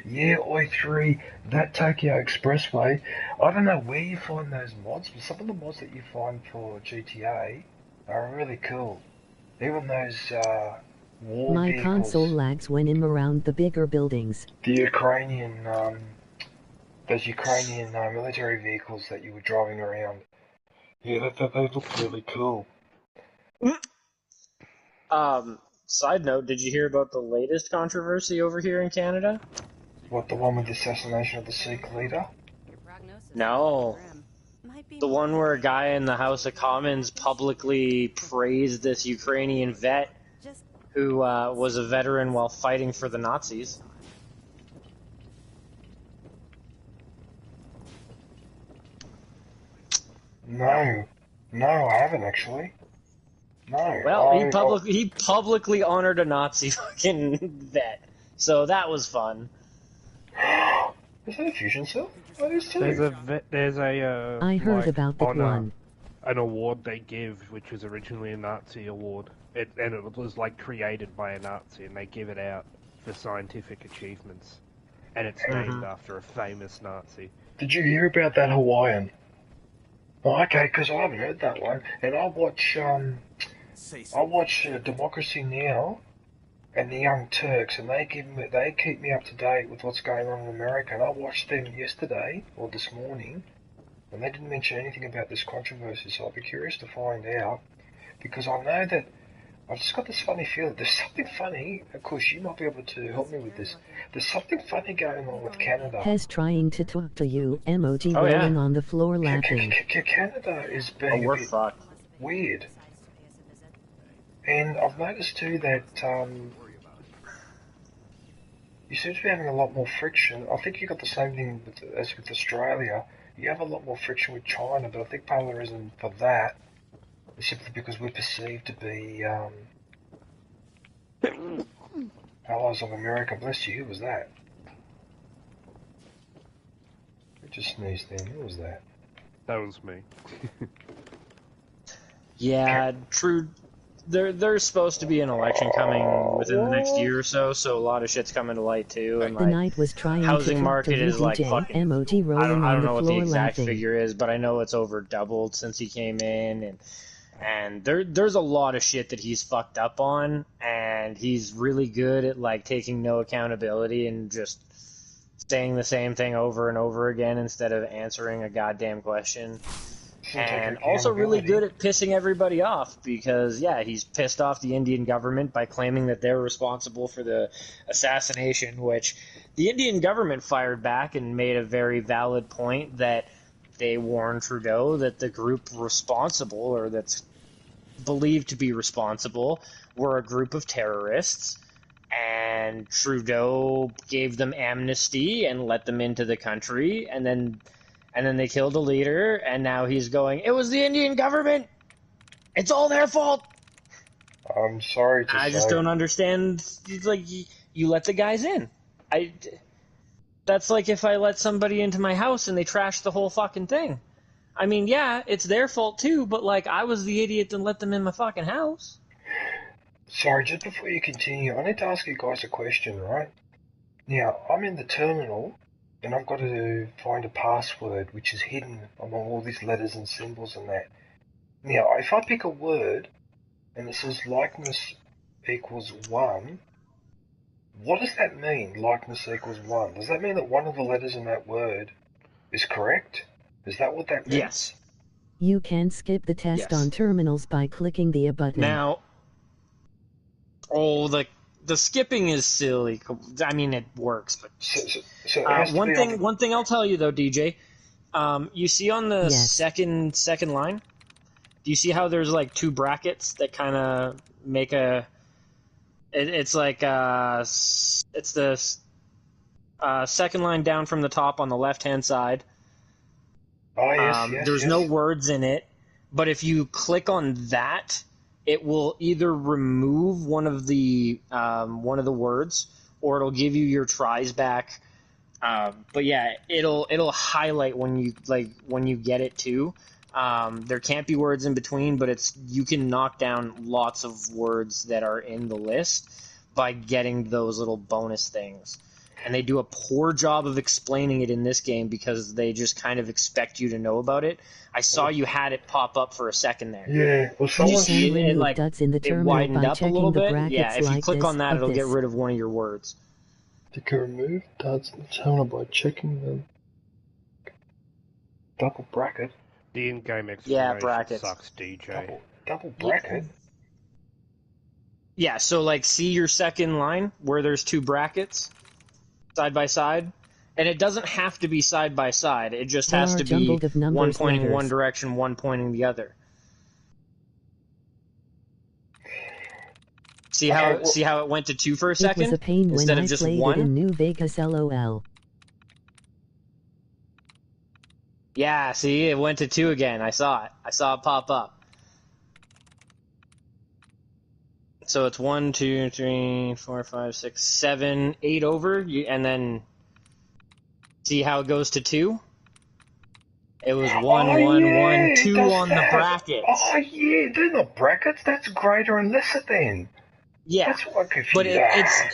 Yeah, Oi3, that Tokyo Expressway. I don't know where you find those mods, but some of the mods that you find for GTA are really cool. Even those war
My
vehicles.
console lags when I'm around the bigger buildings.
The Ukrainian, those Ukrainian military vehicles that you were driving around. Yeah, they look really cool.
Side note, did you hear about the latest controversy over here in Canada?
What, the one with the assassination of the Sikh leader?
No. The one where a guy in the House of Commons publicly praised this Ukrainian vet who was a veteran while fighting for the Nazis.
No, I haven't actually. No.
Well, he publicly honored a Nazi fucking vet, so that was fun.
Is that a fusion cell? That is too.
There's a
I heard
like,
about that
honor,
one.
an award they give, which was originally a Nazi award, and it was like created by a Nazi, and they give it out for scientific achievements, and it's named after a famous Nazi.
Did you hear about that Hawaiian? Oh, okay, because I haven't heard that one, and I watch Democracy Now, and the Young Turks, and they keep me up to date with what's going on in America. And I watched them yesterday or this morning, and they didn't mention anything about this controversy. So I'll be curious to find out, because I know that I've just got this funny feeling. There's something funny. Of course, you might be able to help me with this. There's something funny going on with Canada.
Hez trying to talk to you. Emoji rolling on the floor laughing.
Canada is being a bit weird. And I've noticed too that you seem to be having a lot more friction. I think you got the same thing as with Australia. You have a lot more friction with China, but I think part of the reason for that is simply because we're perceived to be allies of America. Bless you, who was that? Who just sneezed then? Who was that?
That was me.
Yeah, true. There's supposed to be an election coming within the next year or so, so a lot of shit's coming to light too. And
The Knight was trying
housing
to
market is like
DJ.
fucking.
Emoji
I
rolling
don't
on
know
the
what the
floor
exact
laughing.
figure is, but I know it's over doubled since he came in, and there's a lot of shit that he's fucked up on, and he's really good at like taking no accountability and just saying the same thing over and over again instead of answering a goddamn question. And also really good at pissing everybody off because, yeah, he's pissed off the Indian government by claiming that they're responsible for the assassination, which the Indian government fired back and made a very valid point that they warned Trudeau that the group responsible, or that's believed to be responsible, were a group of terrorists, and Trudeau gave them amnesty and let them into the country, and then they killed a leader, and now he's going, it was the Indian government! It's all their fault!
I'm sorry to say.
I just don't understand. It's like, you let the guys in. That's like if I let somebody into my house and they trash the whole fucking thing. I mean, yeah, it's their fault too, but like, I was the idiot that let them in my fucking house.
Sorry, just before you continue, I need to ask you guys a question, right? Now, I'm in the terminal, and I've got to find a password which is hidden among all these letters and symbols and that. Now, if I pick a word and it says likeness equals 1, what does that mean, likeness equals 1? Does that mean that one of the letters in that word is correct? Is that what that means?
Yes.
You can skip the test on terminals by clicking the A button.
Now, the skipping is silly. I mean, it works, but one thing I'll tell you though, DJ, you see on the second line, do you see how there's like two brackets that kind of make a? It's like it's the second line down from the top on the left hand side.
Oh yes,
there's no words in it, but if you click on that, it will either remove one of the words, or it'll give you your tries back. But yeah, it'll highlight when you get it too. There can't be words in between, but you can knock down lots of words that are in the list by getting those little bonus things. And they do a poor job of explaining it in this game because they just kind of expect you to know about it. I saw you had it pop up for a second there.
Yeah, well,
you can remove duds in the terminal
widened
by
up a
checking
little
the
bit.
brackets
Yeah, if you
like
click
this
on that, it'll
of
get
this.
rid of one of your words.
You can remove duds in the terminal by checking the double bracket.
The in-game explanation
brackets.
sucks, DJ.
Double bracket?
Yeah, so like see your second line where there's two brackets side by side? And it doesn't have to be side by side. It just
There
has
are
to be
jumbled of
one
numbers
pointing
letters.
one direction, one pointing the other. See how it went to 2 for a second
It was a pain
instead
when
of
I
just
played
1?
it in New Vegas, LOL.
Yeah, see, it went to 2 again. I saw it. I saw it pop up. So it's 1, 2, 3, 4, 5, 6, 7, 8 over, and then see how it goes to 2? It was 1, 1, 1, 2 on the brackets.
Oh yeah, they're not brackets. That's greater and lesser than.
Yeah,
that's what confused.
But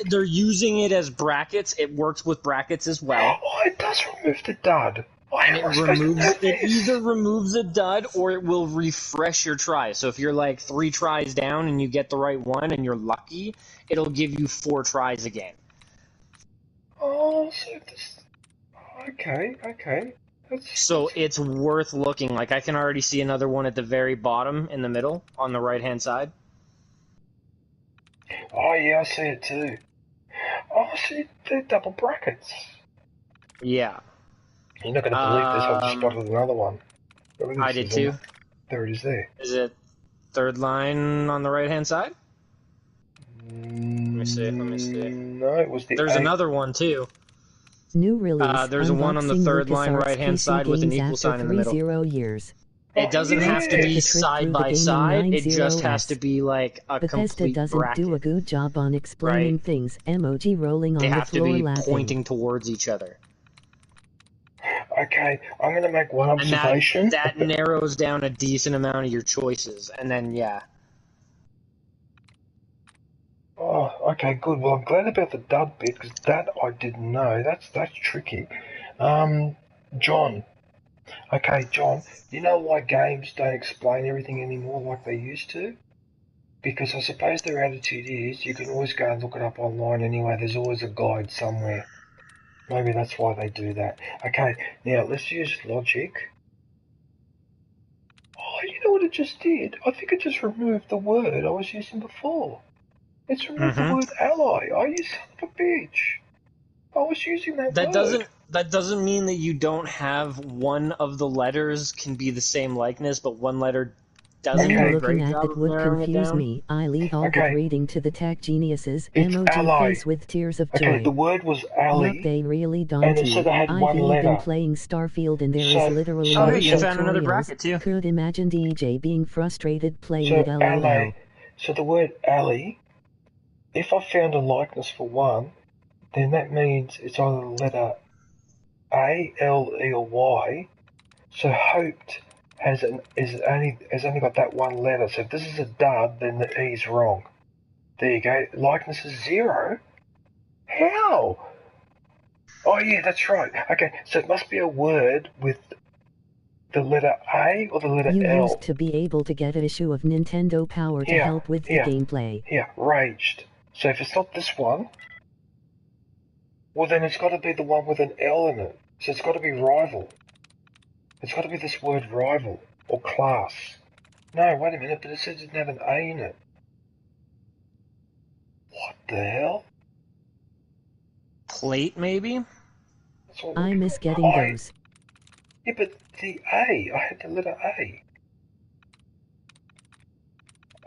they're using it as brackets. It works with brackets as well.
Oh, it does remove the dud.
And it either removes a dud or it will refresh your try. So if you're like 3 tries down and you get the right one and you're lucky, it'll give you 4 tries again.
Oh, so this... Okay.
So it's worth looking. Like, I can already see another one at the very bottom in the middle on the right-hand side.
Oh, yeah, I see it too. Oh, see, they're double brackets.
Yeah.
You're not going to believe this, I've just spotted another one.
I did too.
There it is there.
Is it third line on the right-hand side? Let me see.
No, it was the
There's another one too.
New release.
There's one on the third line right-hand side with an equal sign in the middle.
0 years.
It doesn't have to be side by side. It just has to be like a
Bethesda
complete
doesn't
bracket.
do a good job on explaining things. Emoji rolling
They
on the
have to
floor
be
laughing.
pointing towards each other.
Okay, I'm going to make one observation.
And that narrows down a decent amount of your choices. And then, yeah.
Oh, okay, good. Well, I'm glad about the dud bit, because that I didn't know. That's tricky. John. Okay, John, you know why games don't explain everything anymore like they used to? Because I suppose their attitude is you can always go and look it up online anyway. There's always a guide somewhere. Maybe that's why they do that. Okay, now let's use logic. Oh, you know what it just did? I think it just removed the word I was using before. It's removed the word ally. Oh, you son of a bitch. I was using that word.
That doesn't mean that you don't have one of the letters can be the same likeness, but one letter doesn't do a great job
that
of
would
narrowing it
confuse
down.
me. I leave all good reading to the tech geniuses.
It's
Emoji
ally.
face with tears of joy.
Okay, the word was ally.
Yup, they really don't.
And it said I had one
I've
letter.
been playing Starfield and there is literally
Oh,
no
you found another
tutorials.
bracket too.
Could imagine DJ being frustrated playing it LOL.
ally. So the word ally, if I found a likeness for one, then that means it's either the letter A, L, E, or Y. So hoped has only got that one letter. So if this is a dud, then the E is wrong. There you go. Likeness is 0. How? Oh yeah, that's right. Okay, so it must be a word with the letter A or the letter
You
L.
used to be able to get an issue of Nintendo Power to help with the gameplay.
Yeah, raged. So if it's not this one, well then it's got to be the one with an L in it. So it's got to be rival. It's got to be this word rival or class. No, wait a minute, but it said it didn't have an A in it. What the hell?
Plate, maybe?
I miss getting those.
Yeah, but the A, I had the letter A.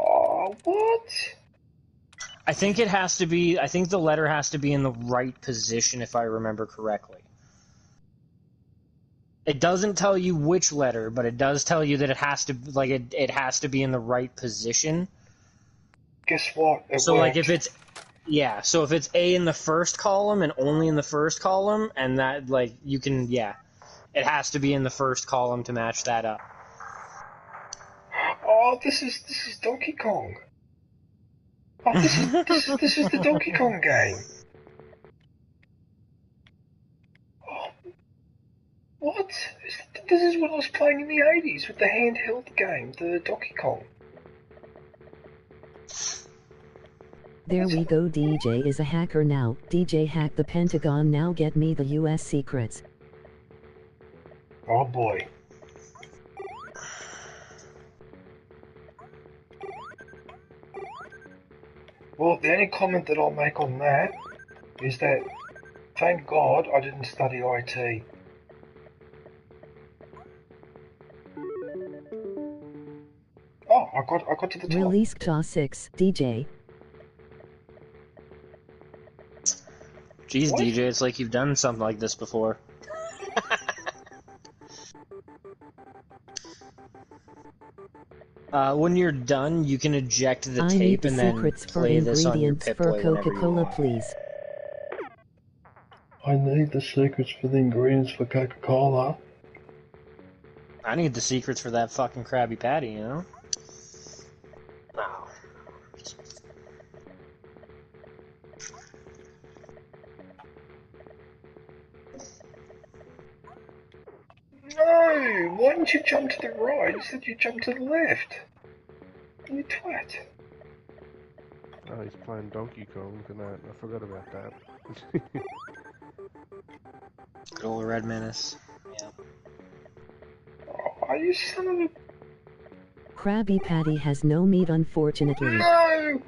Oh, what?
I think the letter has to be in the right position, if I remember correctly. It doesn't tell you which letter, but it does tell you that it has to, like, it has to be in the right position.
Guess what?
So, like, if it's A in the first column and only in the first column, and that, like, you can, it has to be in the first column to match that up.
Oh, this is Donkey Kong. Oh, this is the Donkey Kong game. Oh, what? This is what I was playing in the 80s with the handheld game, the Donkey Kong.
There we go. DJ is a hacker now. DJ hacked the Pentagon, now get me the US secrets.
Oh boy. Well, the only comment that I'll make on that is that thank God I didn't study IT. Oh, I got to the top.
Release CHA 6, DJ.
Jeez, what? DJ, it's like you've done something like this before. When you're done, you can eject the tape and then play this on your Pip-Boy whenever you want.
Please.
I need the secrets for the ingredients for Coca-Cola.
I need the secrets for that fucking Krabby Patty, you know? No.
why didn't you jump to the right? You said you jumped to the left. You twat.
Oh, he's playing Donkey Kong tonight. I forgot about that.
Good old Red Menace. Yeah.
Oh, you son of a...
Krabby Patty has no meat, unfortunately.
No!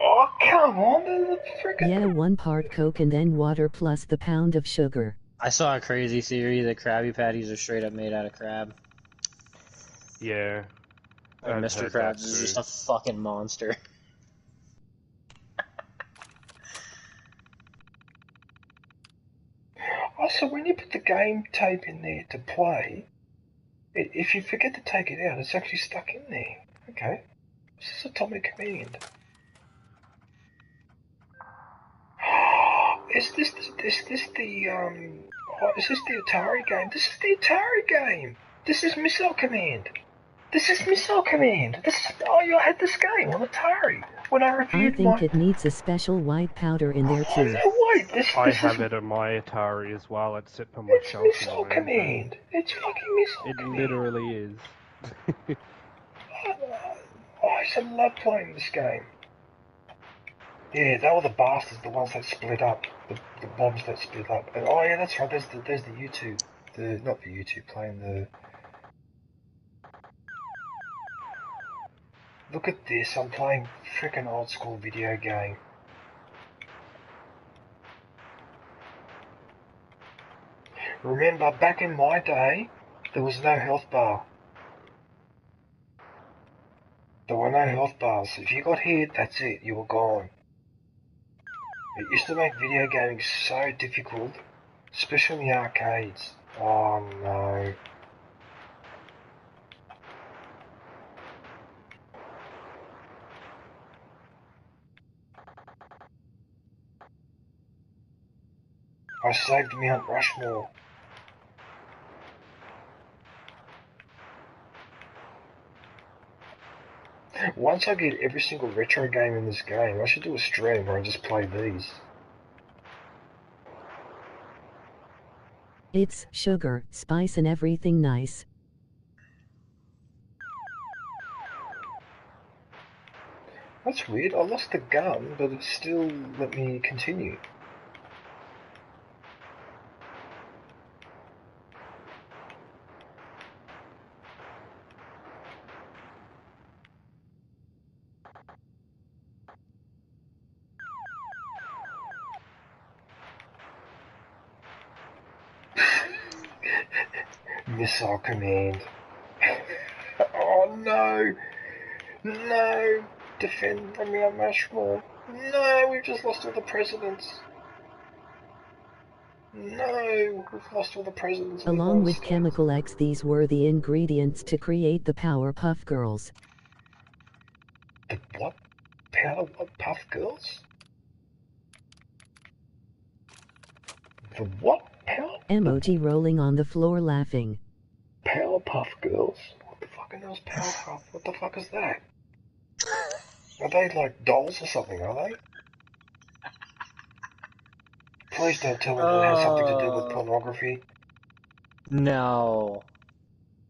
Oh, come on, there's a frickin'...
Yeah, 1 part Coke and then water plus the pound of sugar.
I saw a crazy theory that Krabby Patties are straight up made out of crab.
Yeah.
And Mr. Krabs is just a fucking monster.
Also, when you put the game tape in there to play, if you forget to take it out, it's actually stuck in there. Okay. This is Atomic Command. Is this the Atari game? This is the Atari game! This is Missile Command! This is Missile Command! Oh, you had this game on Atari when I reviewed
I think it needs a special white powder in there too.
I have it on my Atari as well. It's sitting on my shelf.
It's Missile Command! It's fucking Missile Command!
It literally is.
I used to love playing this game. Yeah, they were the bastards, the ones that split up, the bombs that split up. And, oh yeah, that's right. There's the YouTube, not the YouTube playing the. Look at this. I'm playing frickin' old school video game. Remember, back in my day, there was no health bar. There were no health bars. If you got hit, that's it. You were gone. It used to make video gaming so difficult, especially in the arcades. Oh no. I saved Mount Rushmore. Once I get every single retro game in this game, I should do a stream where I just play these.
It's sugar, spice and everything nice.
That's weird. I lost the gun, but it still let me continue. Missile Command. Oh no! No! Defend from Mount Rushmore. No! We've just lost all the presidents. No! We've lost all the presidents.
Along with Chemical X, these were the ingredients to create the Powerpuff Girls.
The what? Powerpuff Girls? The what?
Emoji rolling on the floor laughing.
Powerpuff Girls? What the fucking hell's Powerpuff? What the fuck is that? Are they like dolls or something, are they? Please don't tell me that it has something to do with pornography.
No.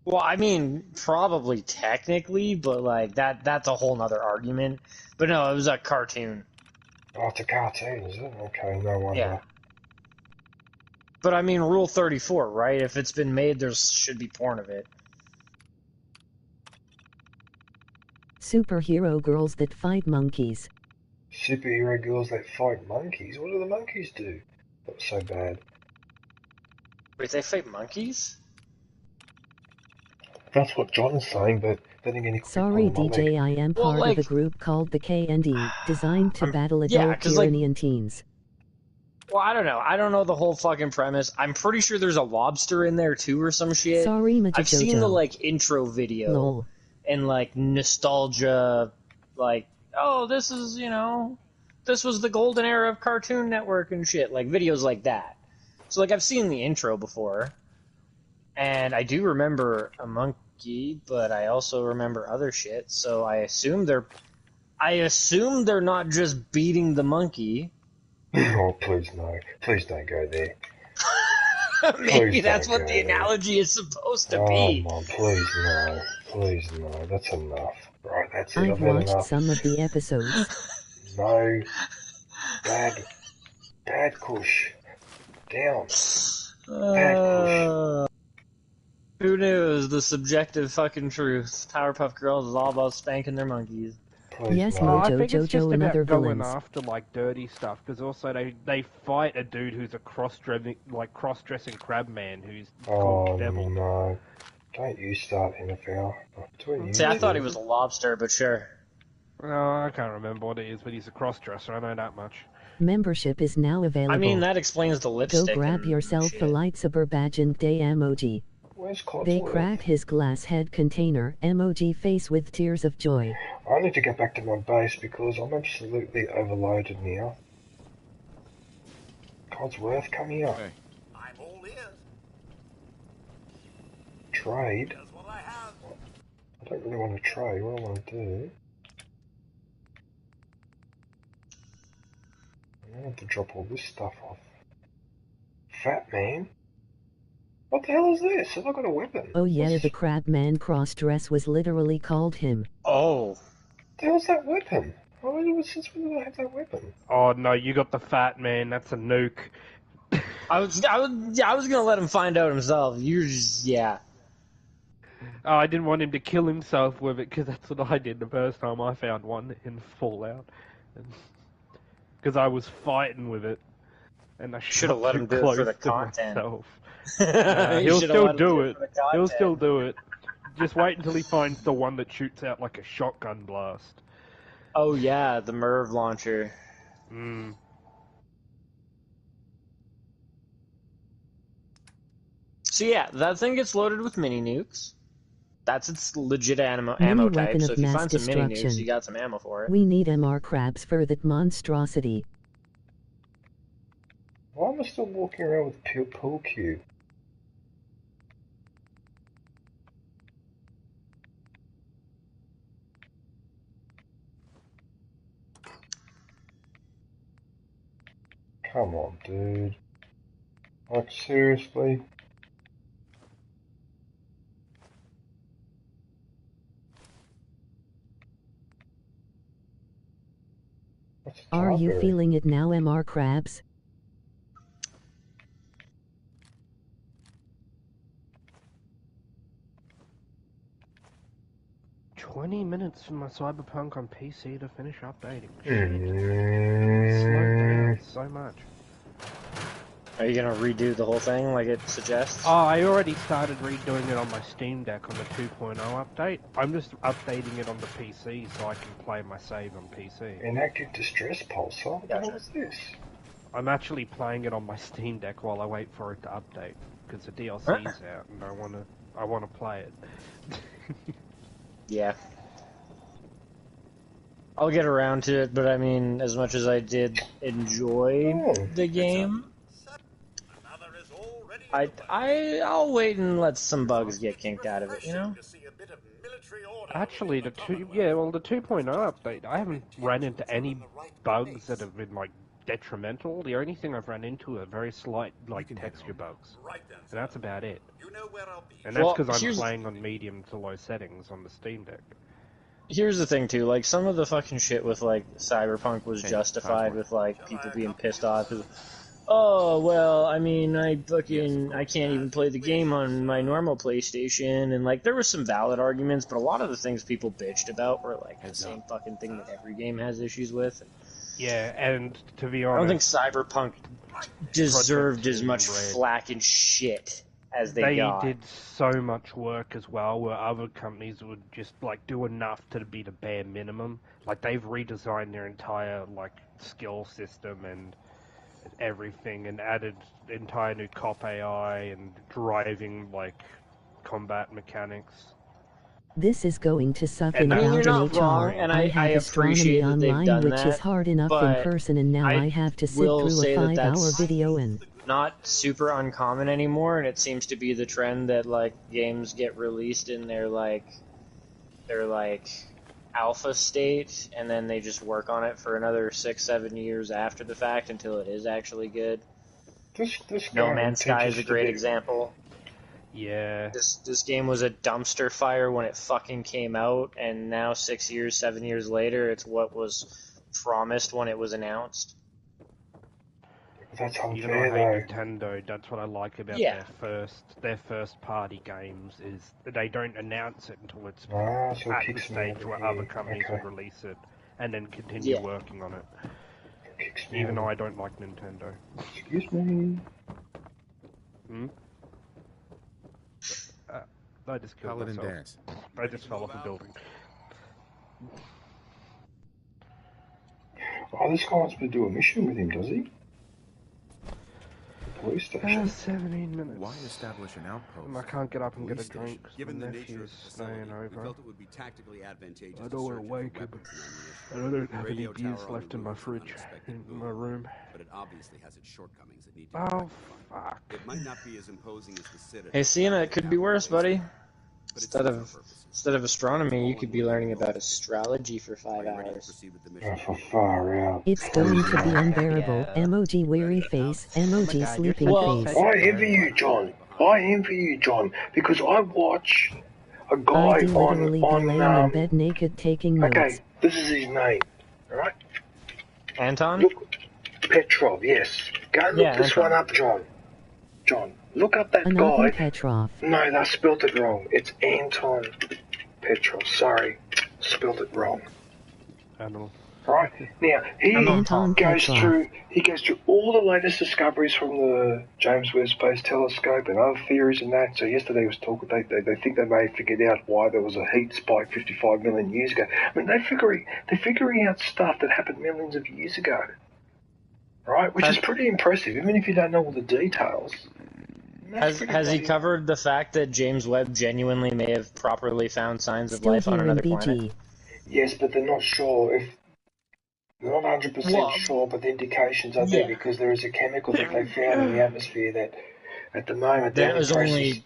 Well, I mean, probably technically, but like that's a whole nother argument. But no, it was a cartoon.
Oh, it's a cartoon, is it? Okay, no wonder.
Yeah. But I mean, Rule 34, right? If it's been made, there should be porn of it.
Superhero girls that fight monkeys.
Superhero girls that fight monkeys? What do the monkeys do? That was so bad.
Wait, they fight monkeys?
That's what John is saying, but then again, he could
Sorry, DJ, I am part of a group called the KND, designed to battle adult Iranian teens.
Well, I don't know. I don't know the whole fucking premise. I'm pretty sure there's a lobster in there too or some shit.
Sorry,
I've seen the like intro video.
Lol.
And like nostalgia, like, oh, this is, you know, this was the golden era of Cartoon Network and shit. Like videos like that. So like I've seen the intro before. And I do remember a monkey, but I also remember other shit. So I assume they're not just beating the monkey.
Oh, please no. Please don't go there.
Maybe
Please
that's
don't
what
go
the
there.
analogy is supposed to
Oh,
be.
Mom, please no. Please no. That's enough. Right, that's it. I've
I've
had
watched
enough.
some of the episodes.
No. Bad Kush. Down. Bad Kush.
Who knew it was the subjective fucking truth? Powerpuff Girls is all about spanking their monkeys.
Please
Yes,
no.
I
Mojo
think it's just
Jojo and
about
other
going
villains.
after like dirty stuff, because also they fight a dude who's a cross-dressing crab man who's called
Oh,
the Devil.
no. Don't you start, NFL. Between you
See, I
two.
thought he was a lobster, but sure.
No, I can't remember what it is, but he's a cross-dresser. I know that much.
Membership is now available.
I mean, that explains the
Go
lipstick.
grab
and
yourself
shit.
a lightsaber badge and day emoji.
Where's
They
Codsworth?
crack his glass head container emoji face with tears of joy.
I need to get back to my base because I'm absolutely overloaded now. Codsworth, come here.
Hey.
I'm all ears.
Trade?
Here's what I have.
I don't really want to trade. What I want to do... I want to drop all this stuff off. Fat man? What the hell is this? Have I got a weapon?
Oh yeah,
What's-
the crab man cross-dress was literally called him.
Oh.
What the hell's that weapon? Since when did I have that weapon?
Oh no, you got the fat man. That's a nuke.
I was gonna let him find out himself. You're just, yeah.
Oh, I didn't want him to kill himself with it, because that's what I did the first time I found one in Fallout. Because I was fighting with it, and I
Should have
shot
let
too
him do it
close
for the
to
content.
myself.
You
He'll
should've
still
let him
do
it
it.
for the
He'll
content.
still do it. Just wait until he finds the one that shoots out like a shotgun blast.
Oh yeah, the Merv launcher.
Mm.
So yeah, that thing gets loaded with mini nukes. That's its legit ammo
Mini
type.
weapon
So
of
if you
mass
find some mini nukes,
destruction.
you got some ammo for it.
We need MR crabs for that monstrosity.
Why am I still walking around with a pool cue? Come on, dude. Like, seriously? What's a
Are you
tarberry?
feeling it now, MR crabs?
"20 minutes for my Cyberpunk on PC to finish updating." Shit.
Mm.
Slowed down so much.
Are you gonna redo the whole thing like it suggests?
Oh, I already started redoing it on my Steam Deck on the 2.0 update. I'm just updating it on the PC so I can play my save on PC.
Inactive distress pulsar? What the hell
Gotcha.
is this?
I'm actually playing it on my Steam Deck while I wait for it to update, because the DLC's out and I wanna play it.
Yeah. I'll get around to it, but I mean, as much as I did enjoy the game,
Another is already
I'll wait and let some bugs get kinked out of it, you know?
to see a bit of military order.
Actually, the 2.0 update, I haven't run into any bugs that have been like detrimental. The only thing I've run into are very slight like texture bugs,
Right then,
and that's about it.
you know where I'll be.
And that's
Well,
because I'm
here's-
playing on medium to low settings on the Steam Deck.
Here's the thing, too. Like, some of the fucking shit with, like, Cyberpunk was
Hey,
justified
password.
with, like, people being pissed off. 'Cause, oh, well, I mean, I can't even play the game on my normal PlayStation. And, like, there were some valid arguments, but a lot of the things people bitched about were, like, the same fucking thing that every game has issues with.
Yeah, and to be
I don't think
honest,
Cyberpunk deserved as
Project
much
Red.
flack and shit as they
they
got.
did so much work as well, where other companies would just like do enough to be the bare minimum. Like they've redesigned their entire like skill system and everything, and added entire new cop AI and driving like combat mechanics.
This is going to suck
And
in
I mean,
about
you're
an
not
HR.
wrong, and I
have astronomy
appreciate that they've
online,
done
which is
that,
hard enough in
but
person, and now I have to sit
will
through
say
a
that
5-hour
that's
video and...
not super uncommon anymore, and it seems to be the trend that like games get released in their alpha state, and then they just work on it for another 6-7 years after the fact until it is actually good.
This
No
guy
Man's Sky is a
teaches to
great
be-
example.
Yeah.
This game was a dumpster fire when it fucking came out, and now 6 years, 7 years later, it's what was promised when it was announced.
That's
Even though
unfair,
I hate
though.
Nintendo, that's what I like about
Yeah.
their first party games is that they don't announce it until it's
Ah, so it
at the
kicks me
stage
over
where
here.
other companies
Okay.
would release it and then continue
Yeah.
working on it.
Kicks me
Even though
over.
I don't like Nintendo.
Excuse me.
I just killed
Paladin
myself.
dance.
I just fell off a building.
Oh, this guy wants me to do a mission with him, does he? The police station.
17 minutes.
Why establish an outpost?
And I can't get up and get a
Police
drink
station.
'cause
Given
my
the nature of
nephew's
the
staying
facility, we
over.
felt it would be tactically advantageous
I
to
don't want
search
to
it for
wake up.
weapons and ammunition.
And I don't have any
Radio
beers
tower
left in my
removed from
fridge
unexpected
in
boom,
my room.
But it obviously has its shortcomings that need to be
Oh,
rectified.
fuck.
It might not be as imposing as the Citadel.
Hey, Sienna, it could be worse, buddy.
But it's
Instead
for
of
purposes.
astronomy, you could be learning about astrology for 5
Are you ready to
hours.
proceed with the
Oh,
mission?
for far out.
It's going to be unbearable.
Yeah.
Emoji weary face. Emoji
God,
sleeping
you're
Well,
face.
I envy you, John. I envy you, John, because I watch a guy
I'd literally be laying in bed naked taking notes.
Okay, this is his name, right?
Anton?
Look, Petrov, yes. Go look
Yeah,
this
Anton.
one up, John. John, look up that
Anathan
guy.
Petrov.
No, they spelt it wrong. It's Anton Petrov. Sorry, spelt it wrong.
I know.
Right now, he
Anton
goes
Petrov.
through all the latest discoveries from the James Webb Space Telescope and other theories and that. So yesterday was talking. They think they may have figured out why there was a heat spike 55 million years ago. I mean, they're figuring out stuff that happened millions of years ago, right? Which is pretty impressive, even if you don't know all the details.
Has he covered the fact that James Webb genuinely may have properly found signs of
Still
life on
here in
another planet?
BG.
Yes, but they're not sure if. They're not 100%
Well,
sure, but the indications are there
yeah.
because there is a chemical that they found in the atmosphere that, at the moment,
That was only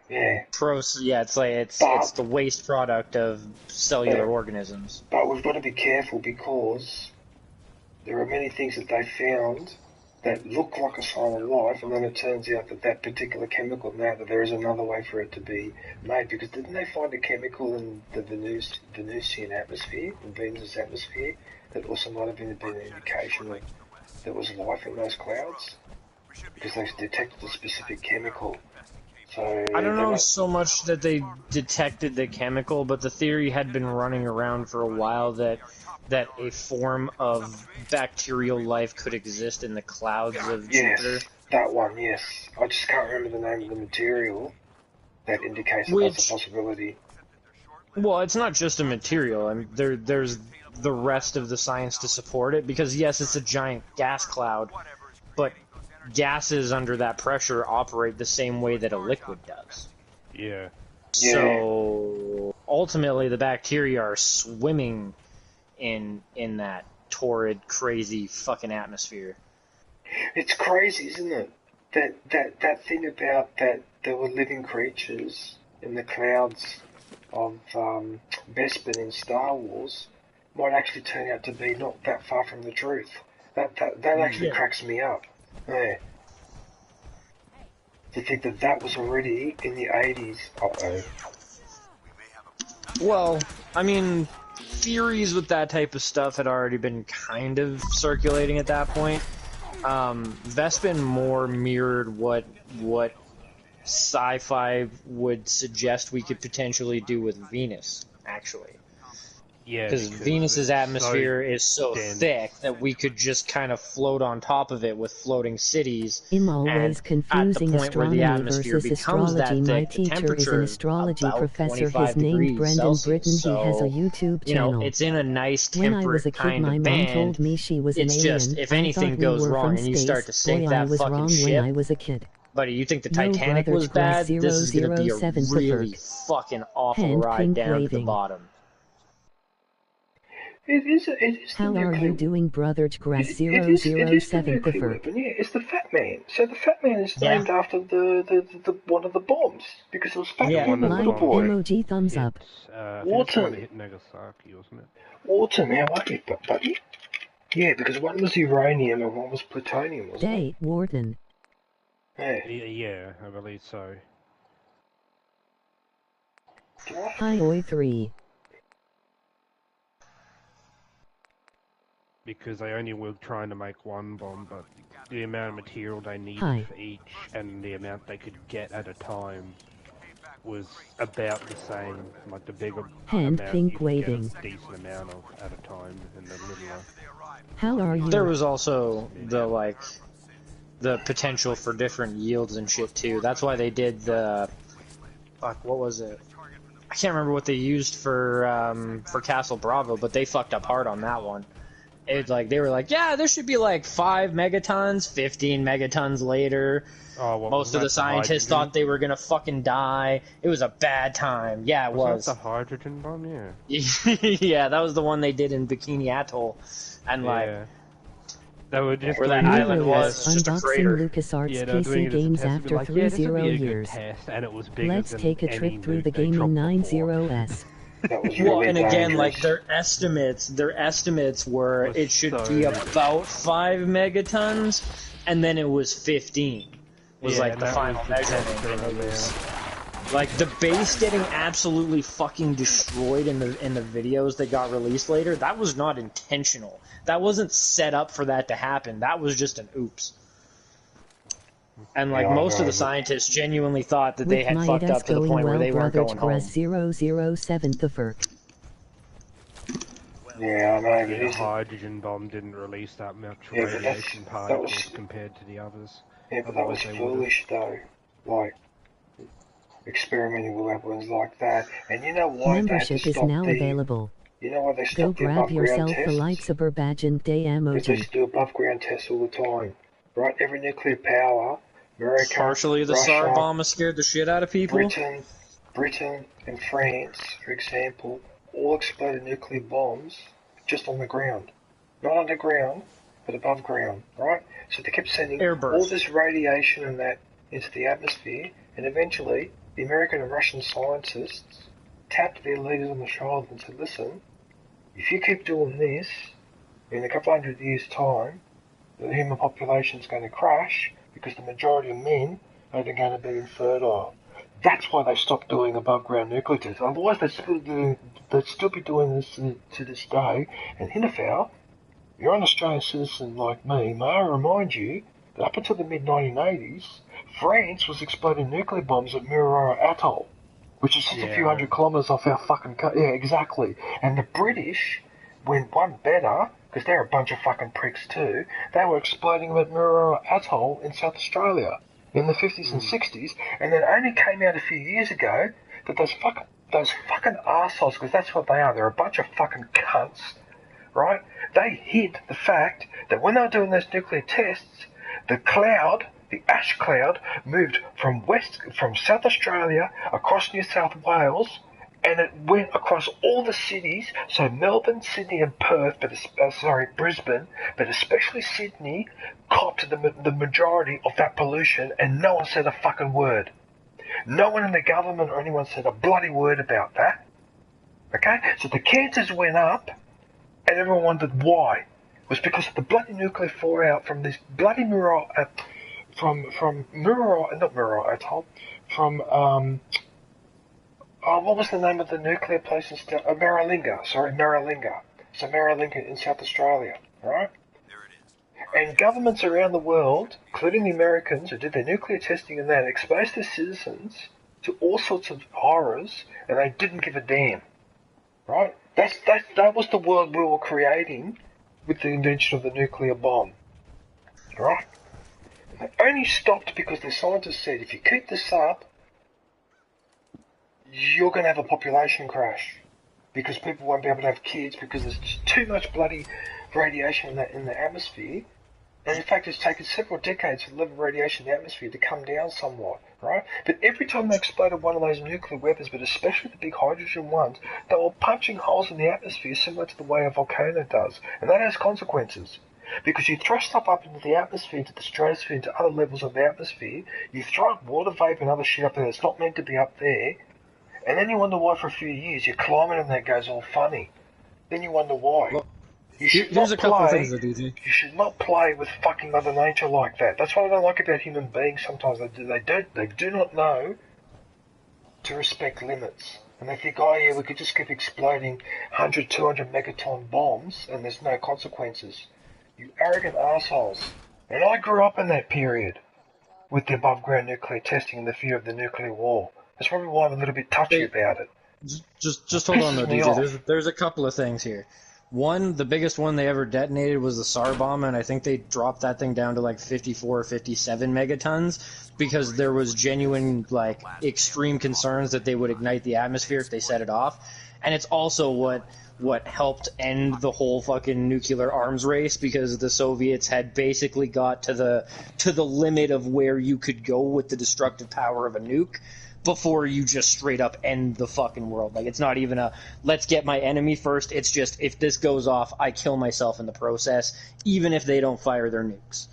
yeah.
it's the waste product of cellular organisms.
But we've got to be careful because there are many things that they found that look like a sign of life, and then it turns out that that particular chemical, now that there is another way for it to be made, because didn't they find a chemical in the Venusian atmosphere, in Venus' atmosphere, that also might have been an indication that there was life in those clouds? Because they detected a specific chemical. So
I don't know so much that they detected the chemical, but the theory had been running around for a while that a form of bacterial life could exist in the clouds of Jupiter.
Yes, that one, yes. I just can't remember the name of the material that indicates that that's a possibility.
Well, it's not just a material. I mean, there's the rest of the science to support it, because yes, it's a giant gas cloud, but gases under that pressure operate the same way that a liquid does.
Yeah.
So ultimately, the bacteria are swimming in that torrid, crazy fucking atmosphere.
It's crazy, isn't it? That thing about that there were living creatures in the clouds of Bespin in Star Wars might actually turn out to be not that far from the truth. That actually cracks me up. Yeah. To think that was already in the 80s. Uh-oh.
Well, I mean, theories with that type of stuff had already been kind of circulating at that point. Vespin more mirrored what sci-fi would suggest we could potentially do with Venus, actually.
Yeah,
because Venus's atmosphere is so thick that we could just kind of float on top of it with floating cities.
I'm always confusing astronomy versus astrology. My teacher is an astrology professor. His named Brendan Britton. He has a YouTube channel.
You know, it's in a nice
when I
temperate
was a kid,
kind
my
of
mom
band.
told me she was an
It's
alien.
just if
I
anything
thought
goes
we were
wrong
from
and you
space.
start to sink
Boy,
that
I was
fucking
wrong
ship.
when I was a kid.
Buddy, you think the
No
Titanic
brother
was bad? This is going to be a
007
really
Pervert.
fucking awful
Hand
ride
pink
down to the
waving.
bottom.
It is
How are you doing, brother? Grass
It is the
007
nuclear
Pervert.
weapon, yeah, it's the Fat Man. So the Fat Man is named after the one of the bombs, because it was Fat Man, the little
Like
boy.
emoji thumbs up.
I think it's the one that hit Nagasaki, wasn't it?
Water, now, are you, buddy? Yeah, because one was uranium and one was plutonium, wasn't it?
Date Warden.
Yeah.
Yeah, I believe so.
Hi Oi 3.
Because they only were trying to make one bomb, but the amount of material they needed
Hi.
for each and the amount they could get at a time was about the same. Like the bigger
Hand
amount
pink
you could
waving.
get a decent amount of at a time, and the littler.
How are you?
There was also the potential for different yields and shit too. That's why they did the what was it? I can't remember what they used for Castle Bravo, but they fucked up hard on that one. It's like they were like, yeah, there should be like 5 megatons. 15 megatons later,
Oh,
most of the scientists thought they were gonna fucking die. It was a bad time. Yeah, it was.
That the hydrogen bomb? Yeah.
Yeah, that was the one they did in Bikini Atoll, and
they were just
where that island was just a crater.
LucasArts PC games after 30 years.
And it was bigger
Let's
than
take a
any
trip through
nuke
the
they
gaming
dropped before.
90s.
Well, and again, like their estimates were it should be about 5 megatons, and then it was 15. Was like the final measurement, and it was like the base getting absolutely fucking destroyed in the videos that got released later. That was not intentional. That wasn't set up for that to happen. That was just an oops. And like most of the scientists genuinely thought that they had fucked up to the point where they weren't going home.
007 the Farc.
Yeah, I know.
The hydrogen bomb didn't release that much radiation particles compared to the others.
Yeah, but that was foolish though. Like, experimenting with weapons like that. And you know why
Membership is now available.
You know why they
Go
stopped the
grab
above ground
yourself
tests?
a lightsaber badge and day
Because they
emoji.
used to do above ground tests all the time. Right? Every nuclear power, America,
Partially the
Russia,
SAR bomb scared the shit out of people.
Britain and France, for example, all exploded nuclear bombs just on the ground. Not underground, but above ground, right? So they kept sending all this radiation and that into the atmosphere, and eventually the American and Russian scientists tapped their leaders on the shoulder and said, listen, if you keep doing this, in a couple hundred years' time, the human population is going to crash because the majority of men are going to be infertile. That's why they stopped doing above-ground nuclear tests. Otherwise, they'd still be doing this to this day. And Hinterfell, you're an Australian citizen like me. May I remind you that up until the mid-1980s, France was exploding nuclear bombs at Mururoa Atoll, which is just a few hundred kilometres off our fucking country. Yeah, exactly. And the British went one better, because they're a bunch of fucking pricks too. They were exploding them at Mururoa Atoll in South Australia in the 50s and 60s, and then only came out a few years ago that those fucking arseholes, because that's what they are, they're a bunch of fucking cunts, right? They hid the fact that when they were doing those nuclear tests, the ash cloud, moved from South Australia across New South Wales, and it went across all the cities, so Melbourne, Sydney and Perth, Brisbane, but especially Sydney, copped the majority of that pollution, and no one said a fucking word. No one in the government or anyone said a bloody word about that. Okay? So the cancers went up, and everyone wondered why. It was because of the bloody nuclear fallout from this bloody Mururoa Atoll, what was the name of the nuclear place in Maralinga. So Maralinga in South Australia, right?
There it is.
And governments around the world, including the Americans who did their nuclear testing and that, exposed their citizens to all sorts of horrors, and they didn't give a damn, right? That was the world we were creating with the invention of the nuclear bomb, right? And they only stopped because the scientists said, if you keep this up, you're going to have a population crash because people won't be able to have kids because there's just too much bloody radiation in the atmosphere. And in fact, it's taken several decades for the level of radiation in the atmosphere to come down somewhat, right? But every time they exploded one of those nuclear weapons, but especially the big hydrogen ones, they were punching holes in the atmosphere similar to the way a volcano does. And that has consequences. Because you throw stuff up into the atmosphere, into the stratosphere, into other levels of the atmosphere, you throw up water vapor and other shit up there that's not meant to be up there, and then you wonder why for a few years your climate and that goes all funny. Then you wonder why. You should
There's
not
a couple of
play.
things that DJ.
You should not play with fucking Mother Nature like that. That's what I don't like about human beings. Sometimes they do not know to respect limits, and they think, oh yeah, we could just keep exploding 100, 200 megaton bombs, and there's no consequences. You arrogant assholes. And I grew up in that period with the above ground nuclear testing and the fear of the nuclear war. That's probably why I'm a little bit touchy about it.
Just hold on though,
Pisses me
DJ.
off.
There's a couple of things here. One, the biggest one they ever detonated was the SAR bomb, and I think they dropped that thing down to like 54 or 57 megatons because there was genuine, like, extreme concerns that they would ignite the atmosphere if they set it off. And it's also what helped end the whole fucking nuclear arms race, because the Soviets had basically got to the limit of where you could go with the destructive power of a nuke before you just straight up end the fucking world. Like, it's not even a, let's get my enemy first, it's just, if this goes off, I kill myself in the process, even if they don't fire their nukes.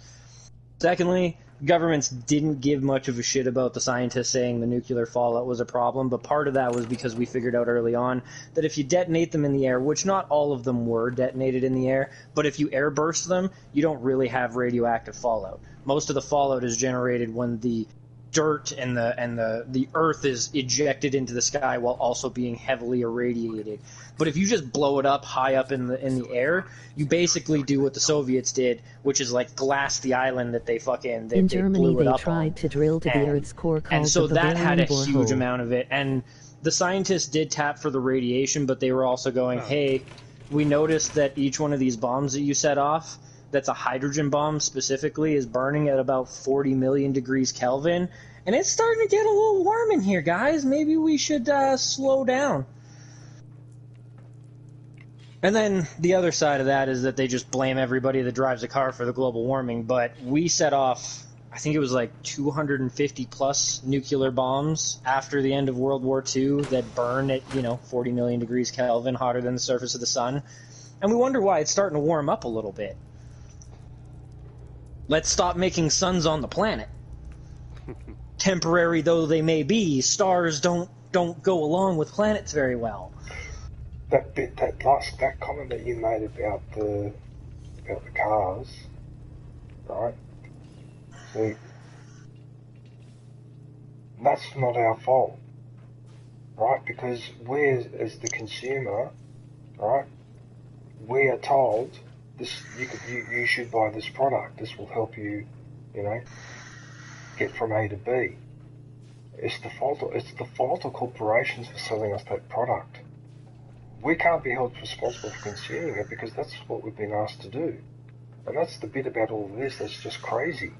Secondly, governments didn't give much of a shit about the scientists saying the nuclear fallout was a problem, but part of that was because we figured out early on that if you detonate them in the air, which not all of them were detonated in the air, but if you airburst them, you don't really have radioactive fallout. Most of the fallout is generated when the dirt and the earth is ejected into the sky while also being heavily irradiated. But if you just blow it up high up in the air, you basically do what the Soviets did, which is like glass the island that they fucking
In Germany,
blew it
they
up
tried
on.
to drill to the Earth's core called
And so
the
that had a
Bavarian
huge
borehole.
amount of it. And the scientists did tap for the radiation, but they were also going, hey, we noticed that each one of these bombs that you set off, that's a hydrogen bomb specifically, is burning at about 40 million degrees Kelvin. And it's starting to get a little warm in here, guys. Maybe we should slow down. And then the other side of that is that they just blame everybody that drives a car for the global warming. But we set off, I think it was like 250 plus nuclear bombs after the end of World War II that burn at, 40 million degrees Kelvin, hotter than the surface of the sun. And we wonder why it's starting to warm up a little bit. Let's stop making suns on the planet. Temporary though they may be, stars don't go along with planets very well.
That comment that you made about the cars, right? See, that's not our fault, right? Because we, as the consumer, right, we are told this. You should buy this product. This will help you, get from A to B. It's the fault of corporations for selling us that product. We can't be held responsible for consuming it because that's what we've been asked to do. And that's the bit about all of this that's just crazy.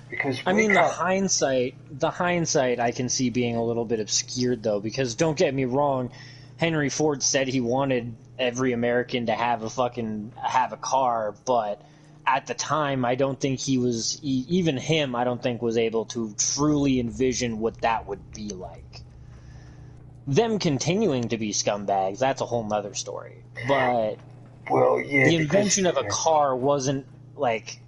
Because
the hindsight I can see being a little bit obscured though, because don't get me wrong, Henry Ford said he wanted every American to have a car, but at the time, I don't think he was, even him, I don't think was able to truly envision what that would be like. Them continuing to be scumbags, that's a whole nother story. But the invention of a car wasn't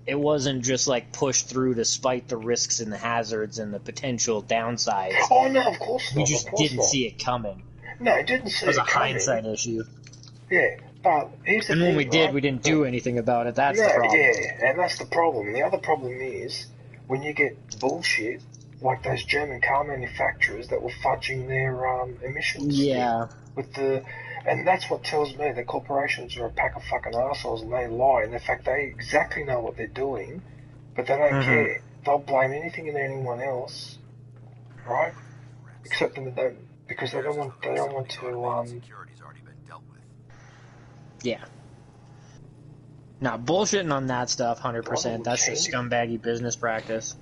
it wasn't just pushed through to spite the risks and the hazards and the potential downsides.
Oh no, of course not.
We just didn't see it coming.
No, it didn't see it coming.
It was a hindsight issue.
Yeah, but here's the thing,
when we did,
right?
we didn't do anything about it. That's the problem.
Yeah, and that's the problem. The other problem is when you get bullshit like those German car manufacturers that were fudging their emissions.
Yeah.
And that's what tells me that corporations are a pack of fucking assholes and they lie. And in fact, they exactly know what they're doing, but they don't care. They'll blame anything and anyone else, right? Except them, because they don't want to.
Yeah. Now, bullshitting on that stuff, 100%. That's just scumbaggy business practice.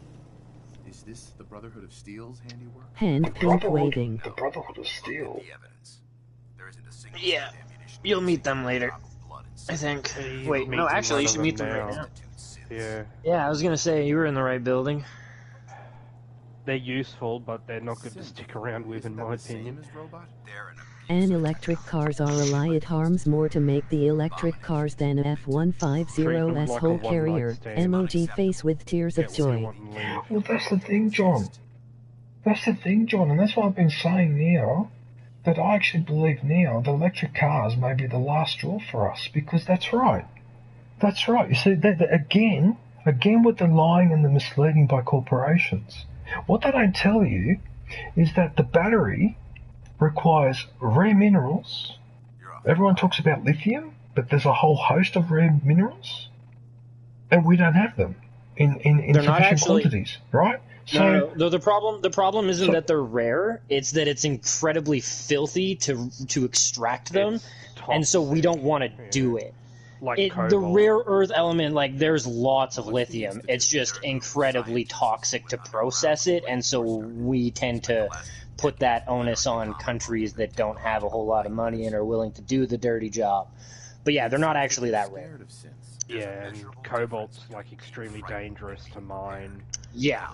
Is this the Brotherhood of Steel's handiwork?
Hand pink waving.
The Brotherhood of Steel.
Yeah. You'll meet them later, I think. Wait, no, actually, you should meet them right now.
Yeah.
Yeah, I was going to say, you were in the right building.
They're useful, but they're not good to stick around with, in my opinion.
And electric cars are a lie. It harms more to make the electric cars than F-150's whole carrier. Emoji face with tears of joy.
Well, that's the thing, John. And that's what I've been saying now. that I actually believe now that electric cars may be the last straw for us, because that's right. That's right. You see, again with the lying and the misleading by corporations. What they don't tell you is that the battery requires rare minerals. Everyone talks about lithium, but there's a whole host of rare minerals, and we don't have them in sufficient quantities, right?
No. The problem isn't that they're rare. It's that it's incredibly filthy to extract them, and so we don't want to do it. The rare earth element, like, there's lots of lithium. It's just incredibly toxic to process it, and so we tend to put that onus on countries that don't have a whole lot of money and are willing to do the dirty job. But yeah, they're not actually that rare.
Yeah, and cobalt's, like, extremely dangerous to mine.
Yeah.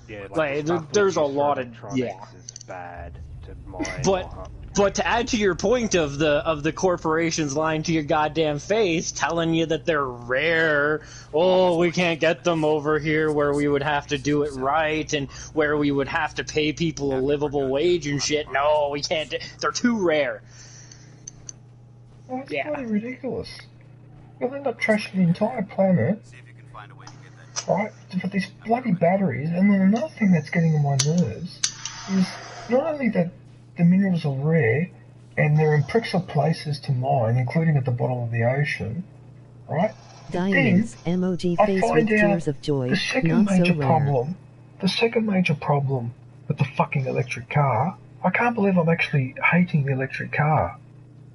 Yeah,
like there's a lot of
It's bad to mine.
But to add to your point of the corporations lying to your goddamn face, telling you that they're rare, we can't get them over here where we would have to do it right and where we would have to pay people a livable wage and shit. No, we can't. They're too rare.
Well, it's bloody ridiculous. You'll end up trashing the entire planet. Right, for these bloody batteries, and then another thing that's getting on my nerves is not only that the minerals are rare and they're in pricks of places to mine, including at the bottom of the ocean, right?
Diamonds, emoji face with tears of joy,
the second major problem with the fucking electric car, I can't believe I'm actually hating the electric car,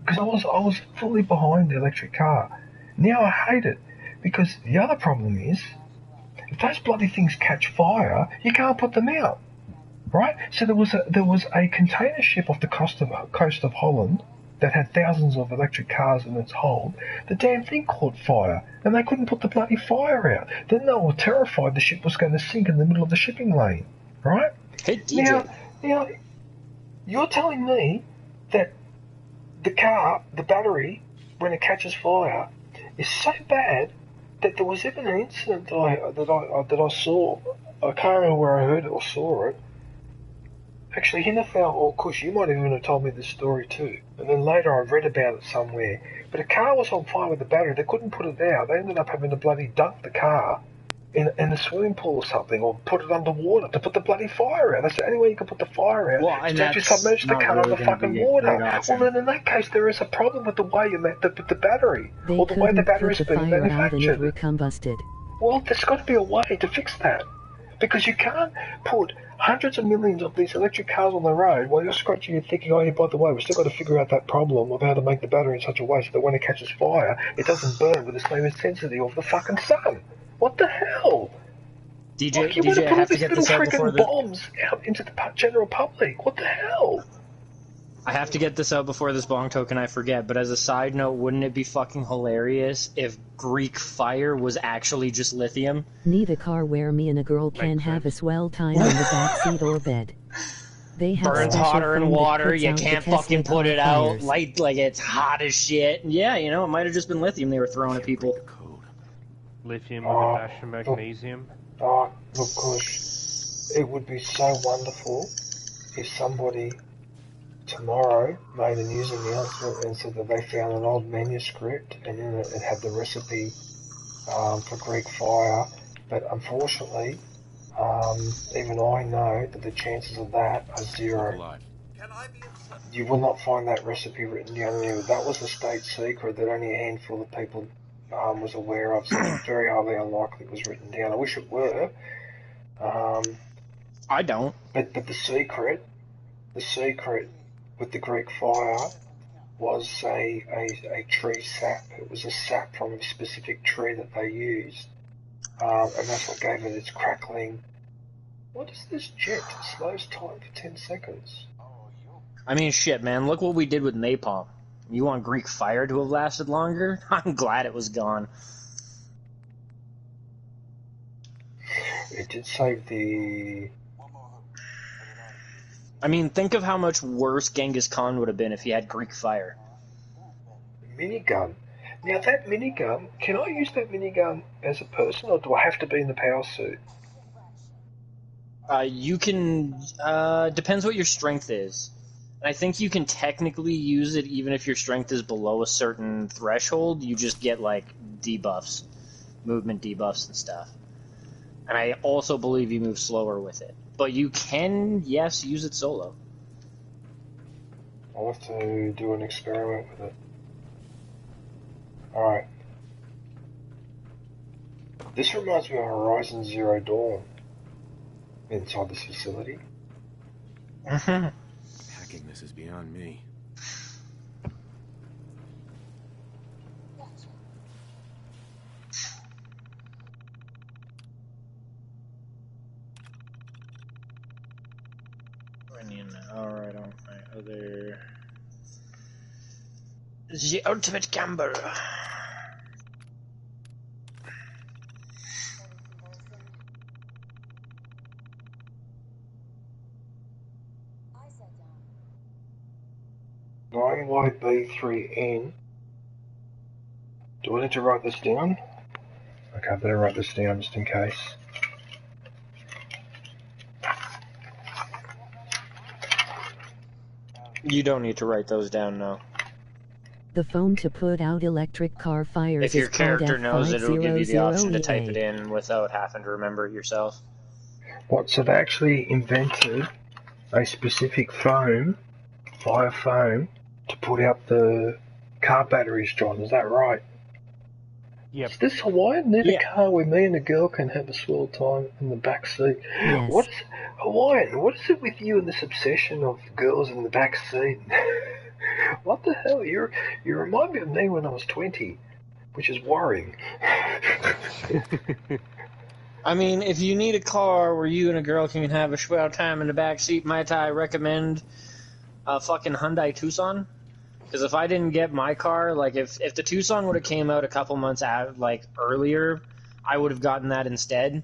because I was fully behind the electric car. Now I hate it, because the other problem is, if those bloody things catch fire, you can't put them out, right? So there was a container ship off the coast of Holland that had thousands of electric cars in its hold. The damn thing caught fire, and they couldn't put the bloody fire out. Then they were terrified the ship was going to sink in the middle of the shipping lane, right?
Hey, DJ.
Now, you're telling me that the battery, when it catches fire, is so bad that there was even an incident that I saw. I can't remember where I heard it or saw it. Actually, Hinafel or Kush, you might even have told me this story too. And then later I read about it somewhere. But a car was on fire with the battery. They couldn't put it out. They ended up having to bloody dunk the car in a swimming pool or something, or put it underwater to put the bloody fire out. That's the only way you can put the fire out.
Well, and
you submerge the car under fucking water. Well, then in that case, there is a problem with the way you make the battery, or the way the battery is being manufactured.
Recombusted.
Well, there's got to be a way to fix that, because you can't put hundreds of millions of these electric cars on the road while you're scratching and thinking, oh yeah, by the way, we've still got to figure out that problem of how to make the battery in such a way so that when it catches fire, it doesn't burn with the same intensity of the fucking sun. What the hell?
DJ, I have to get this out before the
bombs out into the general public. What the hell?
I have to get this out before this bong token I forget, but as a side note, wouldn't it be fucking hilarious if Greek fire was actually just lithium?
Need a car where me and a girl can have a swell time in the backseat or bed. They have
burns hotter in water, you can't fucking put it out, like it's hot as shit. Yeah, it might have just been lithium they were throwing at people.
Lithium with a dash of magnesium.
Look, Kush, it would be so wonderful if somebody tomorrow made a news announcement and said that they found an old manuscript and in it had the recipe for Greek fire, but unfortunately, even I know that the chances of that are zero. You will not find that recipe written down there. That was a state secret that only a handful of people was aware of, so it's very highly unlikely it was written down. I wish it were.
I don't.
But the secret with the Greek fire was a tree sap. It was a sap from a specific tree that they used, and that's what gave it its crackling. What is this jet? It slows time for 10 seconds.
I mean, shit, man. Look what we did with napalm. You want Greek fire to have lasted longer? I'm glad it was gone.
It did save the...
I mean, think of how much worse Genghis Khan would have been if he had Greek fire.
Minigun. Now, that minigun, can I use that minigun as a person, or do I have to be in the power suit?
You can... depends what your strength is. I think you can technically use it even if your strength is below a certain threshold. You just get, like, debuffs. Movement debuffs and stuff. And I also believe you move slower with it. But you can, yes, use it solo.
I'll have to do an experiment with it. Alright. This reminds me of Horizon Zero Dawn. Inside this facility.
Hacking this is beyond me.
Alright, on my other... The ultimate gamble.
YB3N. Do I need to write this down? Okay, I better write this down just in case.
You don't need to write those down, no.
The phone to put out electric car fires
If your
is called
character knows it, it'll give you the option to type
F500EA.
it in without having to remember it yourself.
What, so they actually invented a specific foam, fire foam, to put out the car batteries, John, is that right?
Yep.
Is this Hawaiian? Need
Yeah.
a car where me and a girl can have a swell time in the back seat.
Yes.
What is Hawaiian? What is it with you and this obsession of girls in the back seat? What the hell? You remind me of me when I was 20, which is worrying.
I mean, if you need a car where you and a girl can have a swell time in the back seat, might I recommend a fucking Hyundai Tucson? Because if I didn't get my car, like if the Tucson would have came out a couple months out, like earlier, I would have gotten that instead.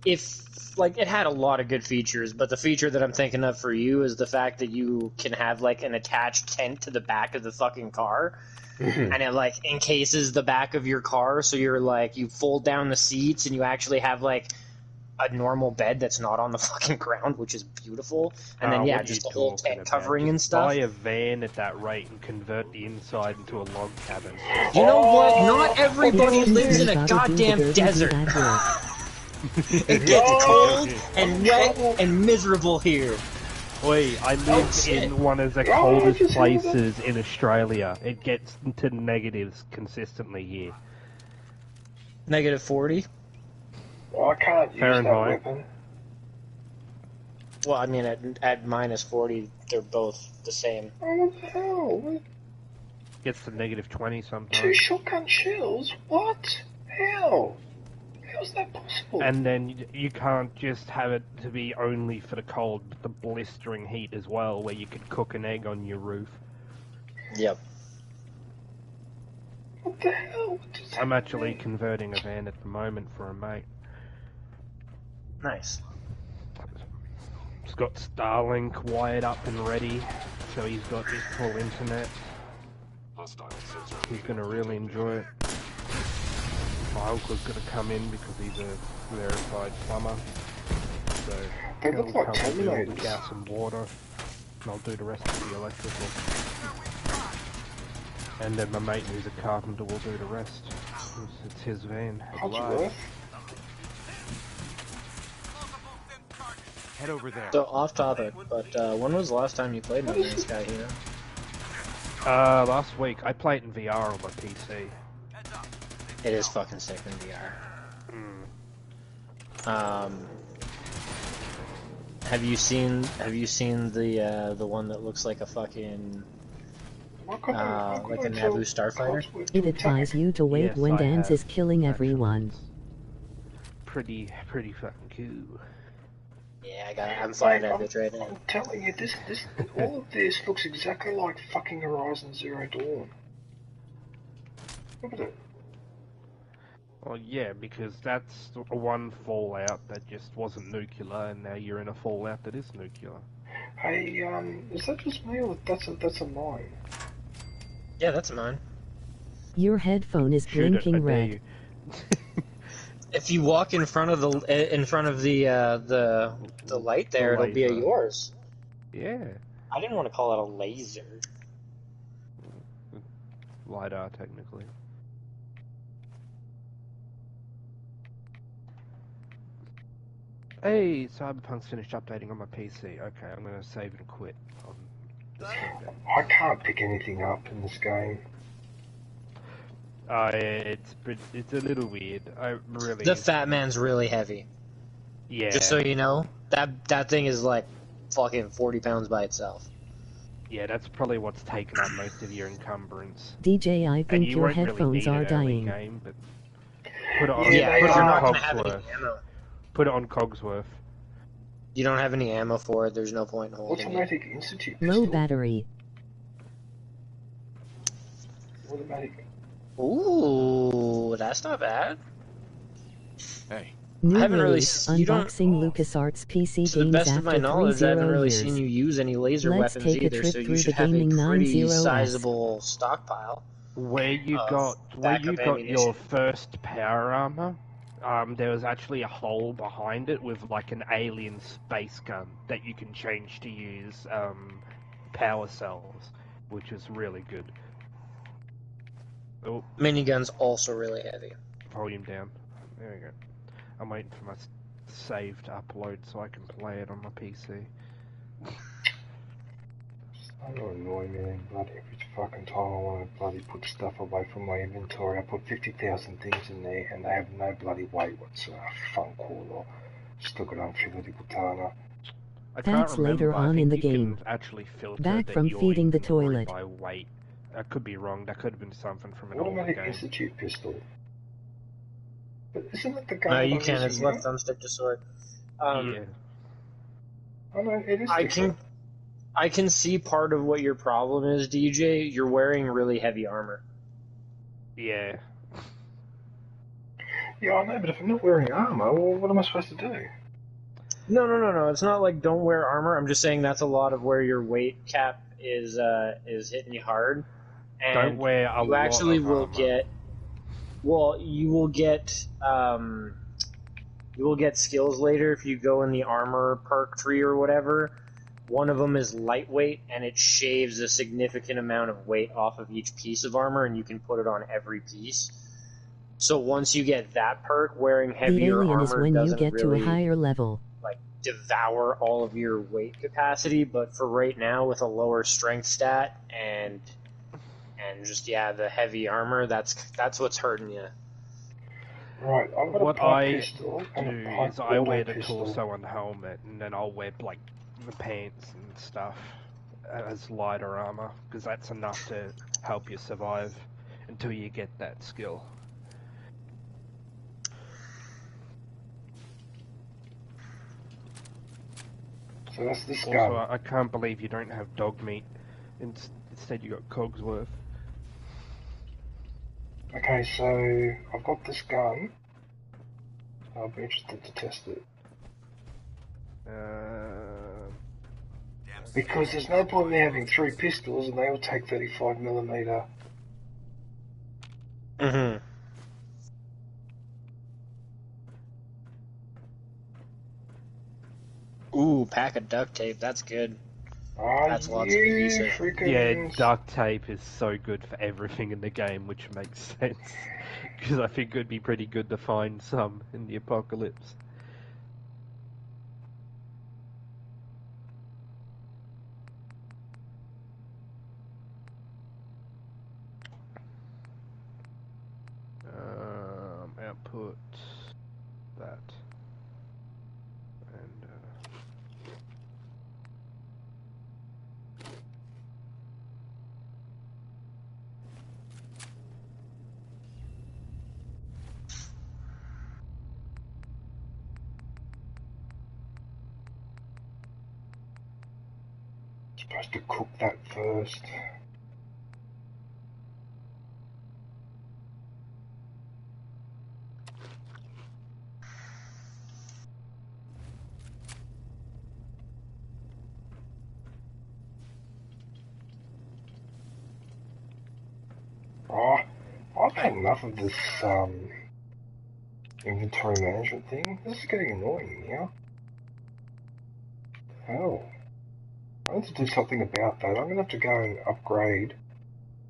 If like it had a lot of good features, but the feature that I'm thinking of for you is the fact that you can have like an attached tent to the back of the fucking car, and it like encases the back of your car, so you're like you fold down the seats and you actually have like a normal bed that's not on the fucking ground, which is beautiful. And then, yeah,
what are
just
you
the whole
talking
tent
about?
covering
Just
and stuff.
Buy a van at that rate and convert the inside into a log cabin.
You know what? Not everybody
It's
lives in a
gotta do the
goddamn
dirty
desert.
address.
It gets cold and wet and miserable here.
Oi, I live
shit.
in one of the
Oh,
coldest
just heard that.
places in Australia. It gets to negatives consistently here.
Negative 40?
Well, I can't use
Fahrenheit.
that weapon.
Well, I mean, at minus 40, they're both the same.
Oh, what the hell?
Gets to negative 20
Two
sometimes.
shotgun shells? What? How? How's that possible?
And then you can't just have it to be only for the cold, but the blistering heat as well, where you could cook an egg on your roof.
Yep.
What the hell? What does that
I'm actually
mean?
converting a van at the moment for a mate.
Nice.
He's got Starlink wired up and ready, so he's got his full internet. He's gonna really enjoy it. My uncle's gonna come in because he's a verified plumber, so
They
he'll
look like
come and do all the
Terminators.
gas and water, and I'll do the rest of the electrical. And then my mate who's a carpenter will do the rest. It's his van.
How's it
Live.
worth?
Head over there.
So, off topic, but when was the last time you played No Man's Sky Hero?
Last week. I played in VR on my PC.
It is fucking sick in VR. Have you seen the one that looks like a fucking like a Naboo starfighter?
It advises you to wait
Yes,
when
I
Dance
have,
is killing everyone.
Pretty fucking cool.
Yeah, I'm flying that bitch right now.
I'm telling you, all of this looks exactly like fucking Horizon Zero Dawn. Look at it.
Well, yeah, because that's one Fallout that just wasn't nuclear, and now you're in a Fallout that is nuclear.
Hey, is that just me or that's a mine?
Yeah, that's mine.
Your headphone is
Shoot it, I
blinking
dare
red.
you.
If you walk in front of the light there,
The
it'll be
laser.
yours.
Yeah.
I didn't want to call it a laser.
LiDAR, technically. Hey, Cyberpunk's finished updating on my PC. Okay, I'm gonna save and quit.
I can't pick anything up in this game.
It's a little weird. I really.
The Fat Man's really heavy.
Yeah.
Just so you know, that thing is like fucking 40 pounds by itself.
Yeah, that's probably what's taken up most of your encumbrance.
DJ, I
And
think
you
your
won't really
headphones
need
are
it early
dying.
game, but put it on,
Yeah,
put it
you're
on
not gonna have any
Cogsworth.
ammo.
Put it on Cogsworth.
You don't have any ammo for it. There's no point in holding it.
Automatic Institute
Low
pistol.
battery.
Automatic.
Ooh, that's not bad.
Hey.
New
I haven't really
release,
you don't-
unboxing LucasArts PC
To the
games
best of my
after
knowledge, I haven't
30
really
years.
seen you use any laser
Let's
weapons
take a
either,
trip
so you
through
should
the
have a
gaming
pretty
90s.
sizable stockpile.
Where you
Of
got
backup
your
ammunition.
first power armor, there was actually a hole behind it with like an alien space gun that you can change to use power cells, which is really good. Oh,
Minigun's also really heavy.
volume down. There we go. I'm waiting for my save to upload so I can play it on my PC.
I don't annoy me then, bloody every fucking time I want to bloody put stuff away from my inventory. I put 50,000 things in there and they have no bloody weight whatsoever. Fun call or stuck it on Fibody Butana.
I can't
That's
remember.
later
I
on
think
in the
you
game.
can actually filter
Back
that
from
your
feeding the
inventory
toilet.
by weight. I could be wrong. That could have been something from an older
Automatic
game.
Institute pistol. But isn't it the gun
No,
that
you
I'm
can't. It's
using
left
now?
thumbstick to sword.
Yeah.
Oh no, it is
I
different.
can see part of what your problem is, DJ. You're wearing really heavy armor.
Yeah.
Yeah, I know, but if I'm not wearing armor, well, what am I supposed to do?
No. It's not like don't wear armor. I'm just saying that's a lot of where your weight cap is hitting you hard. And
Don't wear a
you
lot
actually
of
will
armor.
get. Well, you will get skills later if you go in the armor perk tree or whatever. One of them is lightweight, and it shaves a significant amount of weight off of each piece of armor, and you can put it on every piece. So once you get that perk, wearing
The
heavier
alien is
armor
when you
doesn't
get to
really
a higher level.
like devour all of your weight capacity. But for right now, with a lower strength stat and just the heavy armor, that's what's hurting you.
Right, I've got
What
a pipe
I
pistol and
do
a pipe
is I wear the
pistol.
torso and helmet, and then I'll wear like the pants and stuff as lighter armor, because that's enough to help you survive until you get that skill.
So that's this
Also,
gun.
I can't believe you don't have dog meat. Instead, you got Cogsworth.
Okay, so I've got this gun. I'll be interested to test it. Because there's no point in me having 3 pistols and they all take 35mm.
Mm-hmm. Ooh, pack of duct tape. That's good. That's lots of adhesive.
Yeah, duct tape is so good for everything in the game, which makes sense. Because I think it would be pretty good to find some in the apocalypse. Output that. And
Supposed to cook that first. Oh, I've had enough of this inventory management thing. This is getting annoying now. Hell. I need to do something about that. I'm gonna have to go and upgrade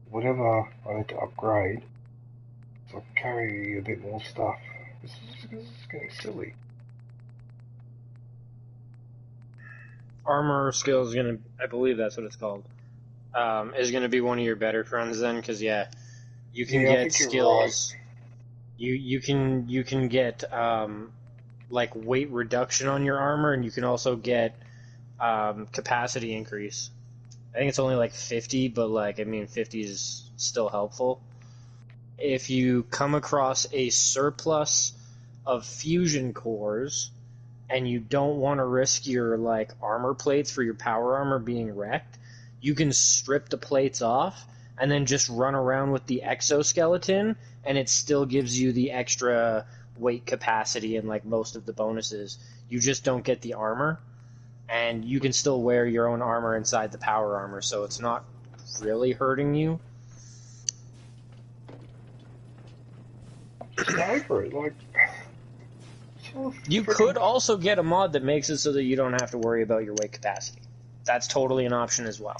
whatever I need to upgrade so I can carry a bit more stuff. This is getting silly.
Armor skill is gonna, I believe that's what it's called, is gonna be one of your better friends then, because yeah, you can get skills. Right. You can get like weight reduction on your armor, and you can also get capacity increase. I think it's only like 50, but like, I mean, 50 is still helpful. If you come across a surplus of fusion cores and you don't want to risk your like armor plates for your power armor being wrecked, you can strip the plates off and then just run around with the exoskeleton, and it still gives you the extra weight capacity and like most of the bonuses. You just don't get the armor, and you can still wear your own armor inside the power armor, so it's not really hurting you.
Just go for it, like...
You could also get a mod that makes it so that you don't have to worry about your weight capacity. That's totally an option as well.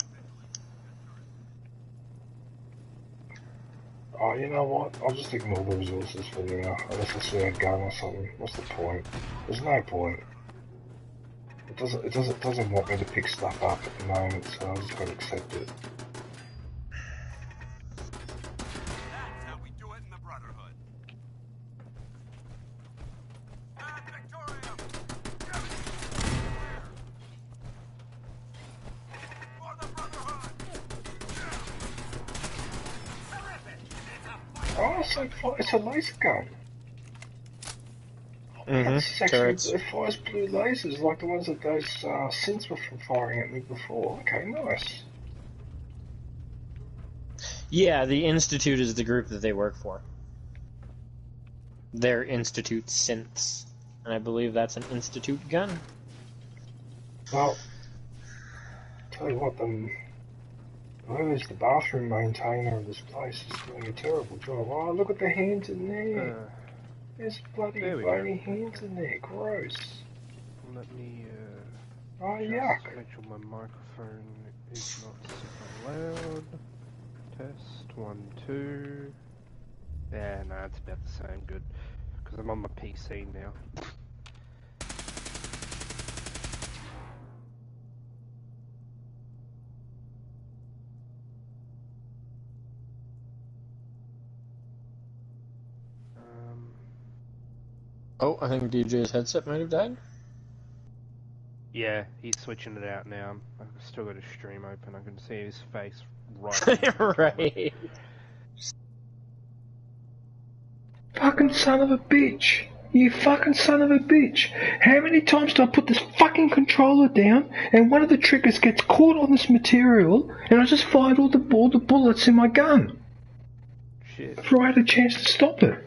Oh, you know what? I'll just ignore the resources for now, unless I see a gun or something. What's the point? There's no point. It doesn't want me to pick stuff up at the moment, so I just gotta accept it.
That's how we do it in the Brotherhood.
Oh, it's a laser gun. This is actually, it fires blue lasers like the ones that those synths were firing at me before. Okay, nice.
Yeah, the Institute is the group that they work for. They're Institute synths, and I believe that's an Institute gun.
Well, tell you what, whoever's the bathroom maintainer of this place is doing a terrible job. Oh, look at the hands in there. There's bloody hands in there. Gross.
Let me
yuck.
make sure my microphone is not super loud. Test 1, 2. Yeah, no, it's about the same. Good, because I'm on my PC now.
Oh, I think DJ's headset might have died.
Yeah, he's switching it out now. I've still got his stream open. I can see his face right.
Right.
Fucking son of a bitch! You fucking son of a bitch! How many times do I put this fucking controller down and one of the triggers gets caught on this material and I just fired all the bullets in my gun?
Shit.
Before I had a chance to stop it.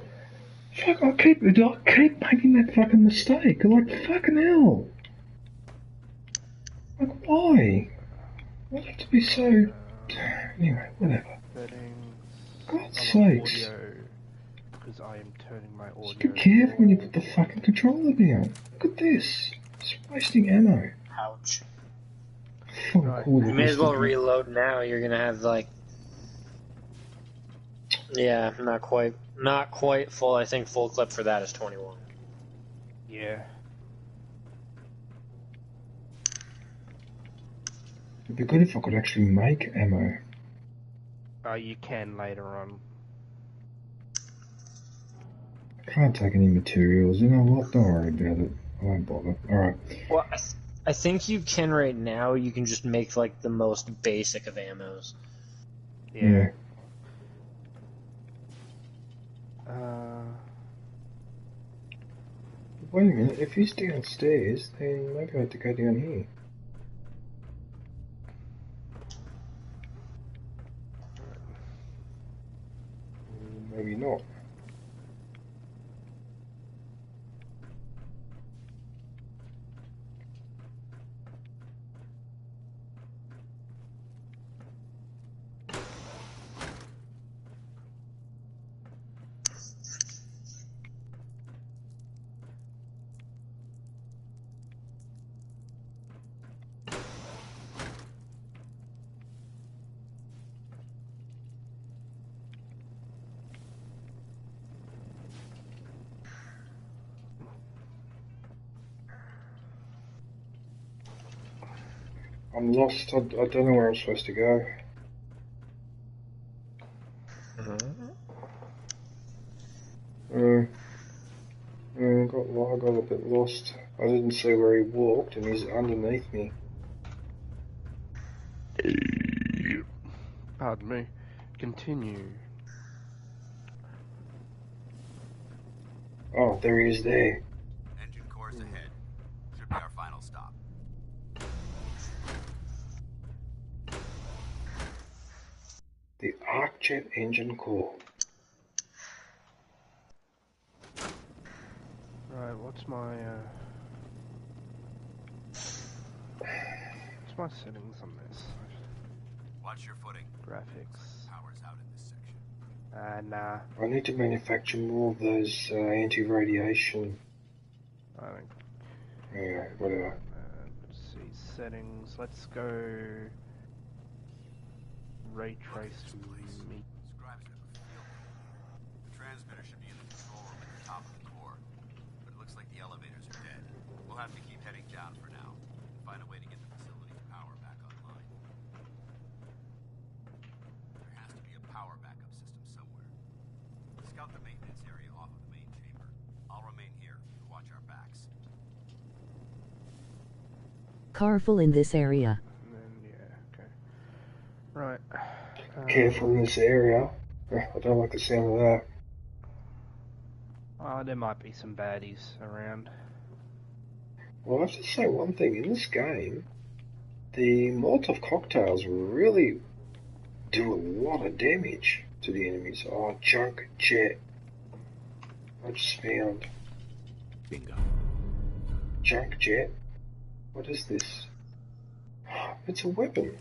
Fuck, I keep making that fucking mistake. Like, fucking hell. Like, why? Why do you have to be so... Anyway, whatever.
Settings.
God's sakes.
Because I am turning my audio.
Just be careful when you put the fucking controller down. Look at this. It's wasting ammo.
Ouch.
Right.
You may as well reload now. You're gonna have, like... Yeah, not quite full. I think full clip for that is 21.
Yeah.
It'd be good if I could actually make ammo.
You can later on.
I can't take any materials. You know what? Don't worry about it. I won't bother. Alright.
Well, I think you can right now. You can just make, like, the most basic of ammos.
Yeah. Wait a minute, if he's downstairs, then maybe I have to go down here. Maybe not. I'm lost. I don't know where I'm supposed to go. I got a bit lost. I didn't see where he walked, and he's underneath me.
Pardon me. Continue.
Oh, there he is there.
Engine cores ahead. Should be our final stop.
The ArcJet engine core.
Right, what's my settings on this?
Watch your footing.
Graphics.
Power's out in this section.
Nah.
I need to manufacture more of those anti-radiation.
I think.
Yeah, whatever.
Let's see, settings. Let's go. Ray traced meat.
Scribes have a field. The transmitter should be in the control room at the top of the core, but it looks like the elevators are dead. We'll have to keep heading down for now and find a way to get the facility's power back online. There has to be a power backup system somewhere. Scout the maintenance area off of the main chamber. I'll remain here to watch our backs.
Careful in this area.
Right.
Careful in this area. I don't like the sound of that.
Oh, there might be some baddies around.
Well, I have to say one thing. In this game, the Molotov cocktails really do a lot of damage to the enemies. Oh, junk jet. I just found.
Bingo.
Junk jet? What is this? It's a weapon.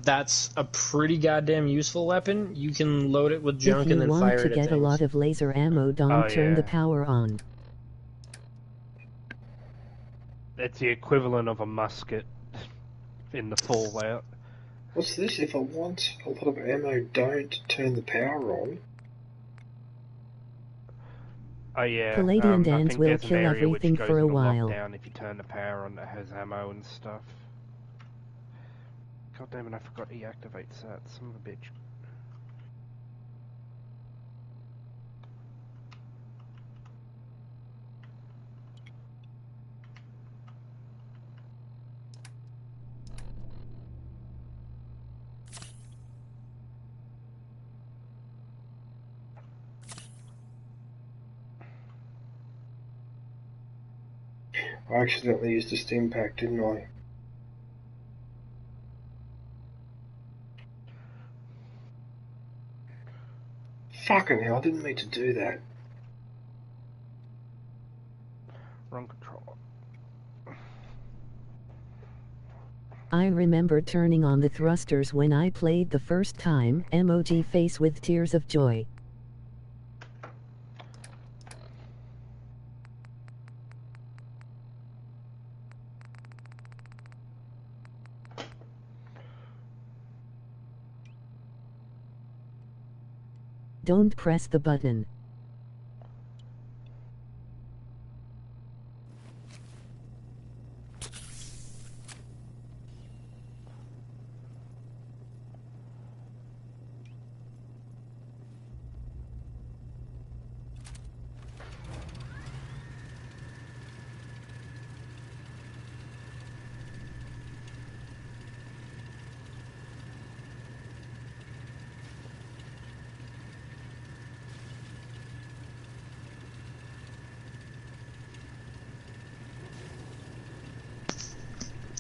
That's a pretty goddamn useful weapon. You can load it with junk
If
and
you
then fire
want
it
to
at
get a
things.
lot of laser ammo, don't turn the power on.
It's the equivalent of a musket in the Fallout.
What's this? If I want a lot of ammo, don't turn the power on.
Oh yeah.
Palladium
I
Dance
think
will
there's an
kill
area
everything
which goes
for a
into
while.
lockdown if you turn the power on that has ammo and stuff. God damn it! I forgot he activates that. Son of a bitch.
I accidentally used a stim pack, didn't I? Fucking hell, I didn't mean to do that.
Wrong control.
I remember turning on the thrusters when I played the first time. Emoji face with tears of joy. Don't press the button.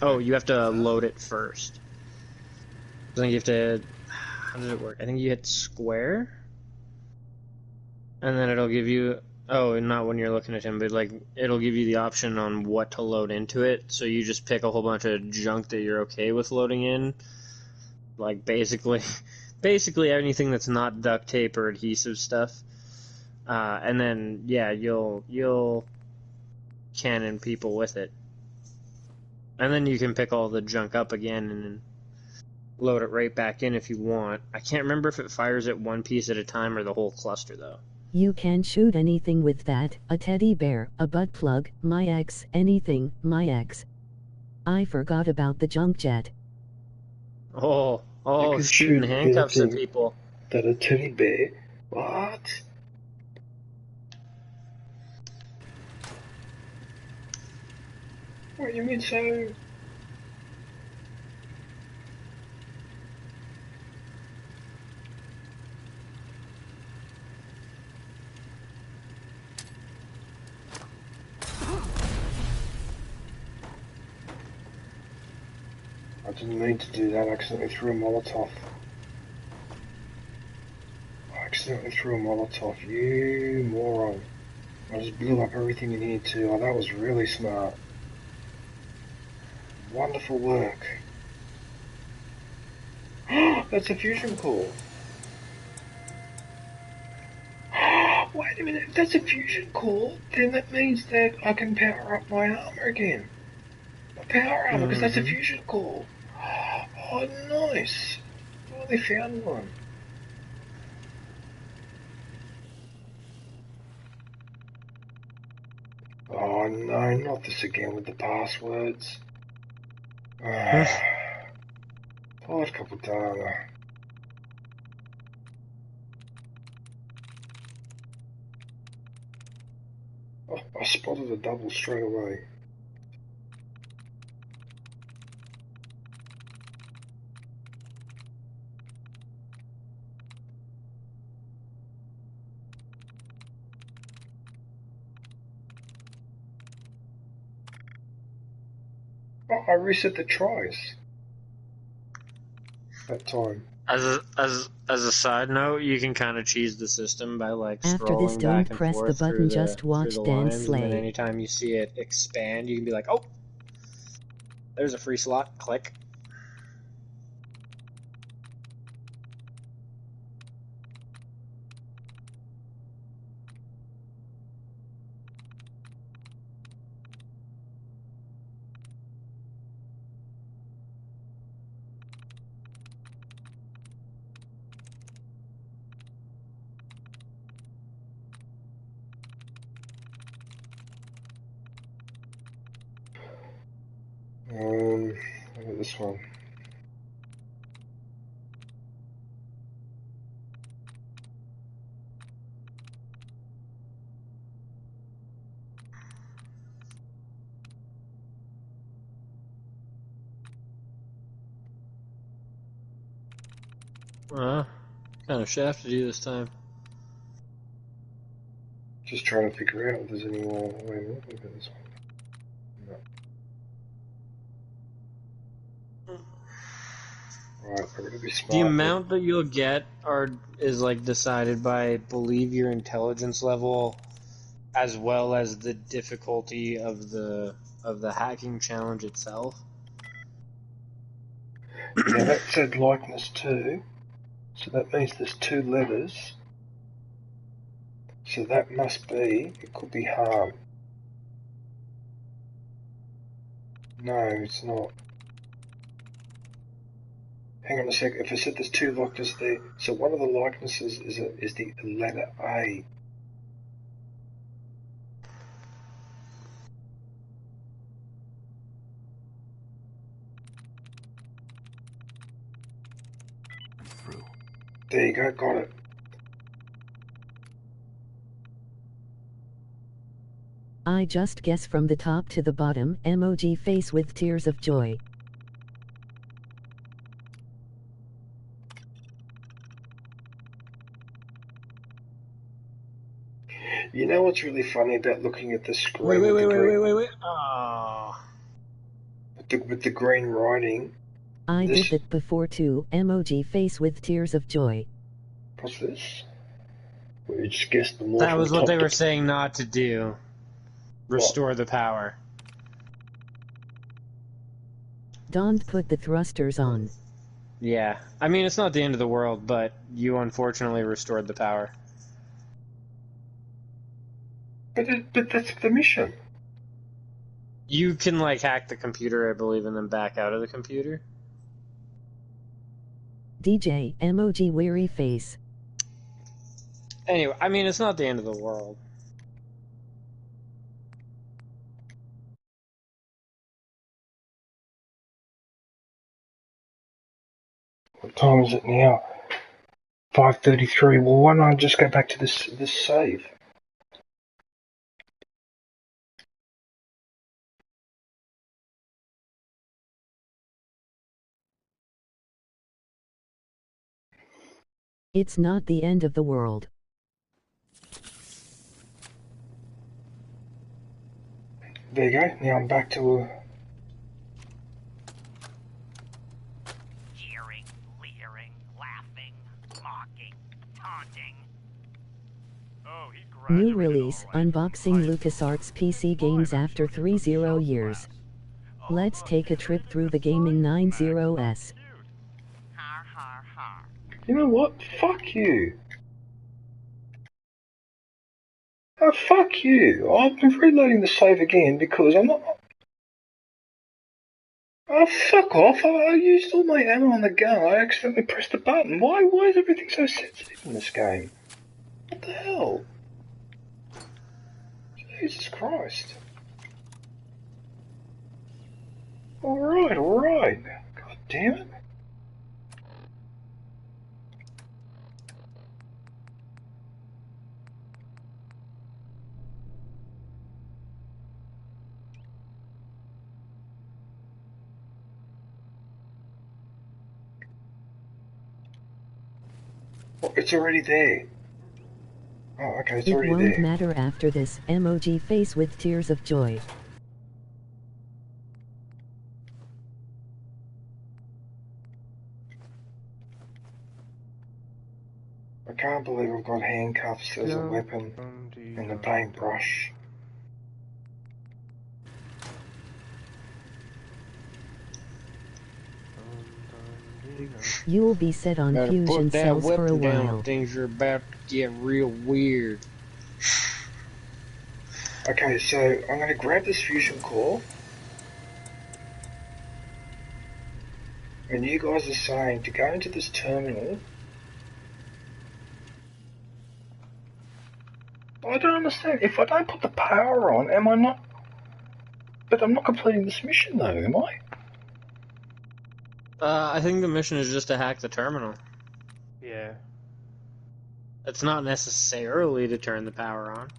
Oh, you have to load it first. I think you have to... How does it work? I think you hit square, and then it'll give you... Oh, not when you're looking at him, but like it'll give you the option on what to load into it. So you just pick a whole bunch of junk that you're okay with loading in. Like basically anything that's not duct tape or adhesive stuff. And then, yeah, you'll cannon people with it. And then you can pick all the junk up again and load it right back in if you want. I can't remember if it fires it one piece at a time or the whole cluster, though.
You can shoot anything with that, a teddy bear, a butt plug, my ex, anything, my ex. I forgot about the jump jet.
Oh,
You can
shooting
shoot
handcuffs at
anything
people.
that a teddy bear. What? What do you mean so? I didn't mean to do that, I accidentally threw a Molotov. I accidentally threw a Molotov, you moron. I just blew up everything in here too. Oh, that was really smart. Wonderful work. That's a fusion core. Wait a minute, if that's a fusion core, then that means that I can power up my armor again. My power armor, because that's a fusion core. Oh, nice. Oh, they found one. Oh no, not this again with the passwords. Five couple data. Oh, I spotted a double straight away. Oh, I reset the tries. That time.
As a side note, you can kind of cheese the system by like
After this,
scrolling
don't
back and
press the
forth through
button,
the
just watch Dan
lines, and then
slay.
anytime you see it expand, you can be like, "Oh, there's a free slot." Click.
Look at this one.
Kind of shafted you this time.
Just trying to figure out if there's any more. Wait a minute, look at this one. No. Right, I'm gonna be smart.
The amount that you'll get is like decided by, I believe, your intelligence level, as well as the difficulty of the hacking challenge itself.
Yeah, that said likeness too. So that means there's two letters. So that must be, it could be harm. No, it's not. Hang on a sec, if I said there's two likenesses there, so one of the likenesses is the letter A.
Through.
There you go, got it.
I just guess from the top to the bottom, emoji face with tears of joy.
You know what's really funny about looking at the screen
Wait.
with
Oh.
the green writing?
I
This-
did that before too, emoji face with tears of joy.
What's this? Well, you just guessed the more
That
from
was what
top
they
to-
were saying not to do. Restore the power.
Don't put the thrusters on.
Yeah. I mean, it's not the end of the world, but you unfortunately restored the power.
But that's the mission.
You can, like, hack the computer, I believe, and then back out of the computer.
DJ, emoji weary face.
Anyway, I mean, it's not the end of the world.
What time is it now? 5:33. Well, why don't I just go back to this save?
It's not the end of the world.
There you go. Now I'm back to
Jeering, leering, laughing, mocking, taunting. Oh, he
New
graduated
release,
all right.
unboxing LucasArts PC games after 30 years. Let's take a trip through the gaming 90s.
Har har har.
You know what? Fuck you. Oh, fuck you. I've been reloading the save again because I'm not... Oh, fuck off. I used all my ammo on the gun. I accidentally pressed the button. Why is everything so sensitive in this game? What the hell? Jesus Christ. Alright. God damn it. Oh, it's already there. Oh, okay, it's
It
already
won't
there.
matter after this. Emoji face with tears of joy.
I can't believe I've got handcuffs as a weapon and a paintbrush.
You'll be set on
Better
fusion
put that
cells for a
weapon down.
while.
Things are about to get real weird.
Okay, so I'm going to grab this fusion core. And you guys are saying to go into this terminal. I don't understand. If I don't put the power on, am I not... But I'm not completing this mission though, am I?
I think the mission is just to hack the terminal.
Yeah.
It's not necessarily to turn the power on.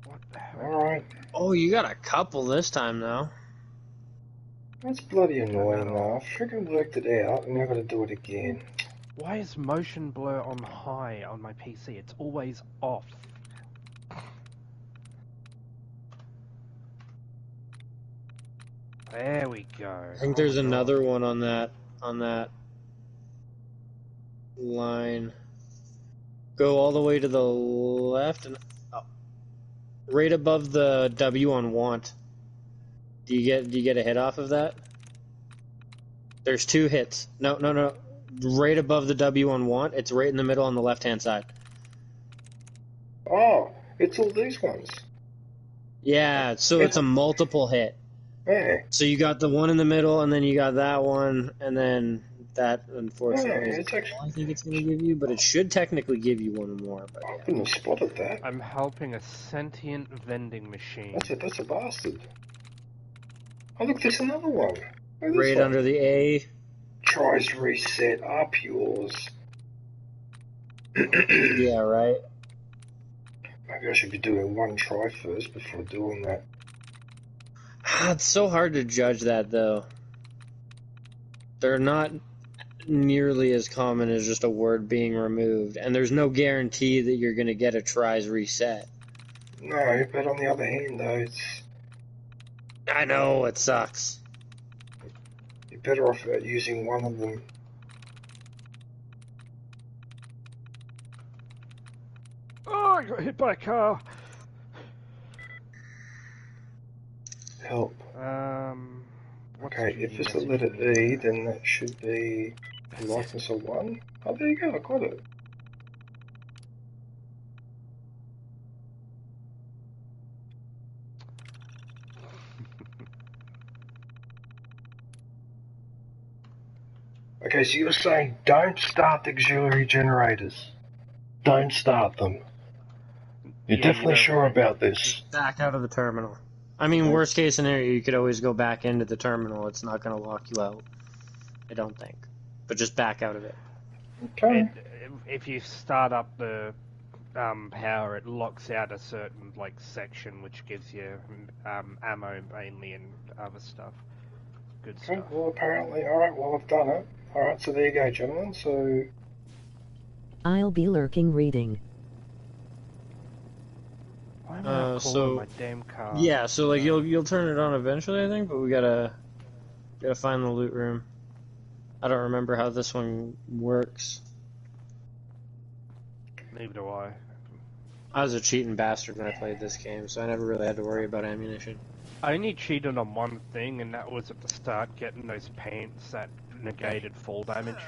What the hell?
Alright.
Oh, you got a couple this time, though.
That's bloody annoying though. I freaking worked it out and I've got to do it again.
Why is motion blur on high on my PC? It's always off. There we go.
I think there's another one on that line. Go all the way to the left and right above the W on want. Do you get a hit off of that? There's 2 hits. No. Right above the W on want. It's right in the middle on the left-hand side.
Oh, it's all these ones.
Yeah, so it's a multiple hit.
Yeah.
So you got the one in the middle, and then you got that one, and then that, unfortunately,
Yeah,
is
it's actually...
all I think it's going to give you, but it should technically give you one more. But
I wouldn't have spotted that.
I'm helping a sentient vending machine.
That's a bastard. Oh look, there's another one. Oh,
right
one.
under the A.
Tries reset up yours.
Yeah, right.
Maybe I should be doing one try first before doing that.
It's so hard to judge that, though. They're not nearly as common as just a word being removed, and there's no guarantee that you're going to get a tries reset.
No, but on the other hand, though, it's...
I know, it sucks.
You're better off using one of them.
Oh, I got hit by a car.
Help. Okay, if it's a letter E, then that should be a license of 1. Oh, there you go, I got it. Okay, so you're saying don't start the auxiliary generators. Don't start them. You're definitely sure about this.
Back out of the terminal. I mean, worst case scenario, you could always go back into the terminal. It's not going to lock you out. I don't think. but just back out of it.
Okay.
If you start up the power, it locks out a certain like section, which gives you ammo mainly and other stuff. Good
Okay,
stuff.
well apparently, alright, well I've done it. Alright, so there you go, gentlemen, so...
I'll be lurking reading.
Why am I not calling my damn car?
Yeah, so like you'll turn it on eventually, I think, but we gotta find the loot room. I don't remember how this one works.
Neither do I.
I was a cheating bastard when I played this game, so I never really had to worry about ammunition.
I only cheated on one thing, and that was at the start getting those pants that negated fall damage.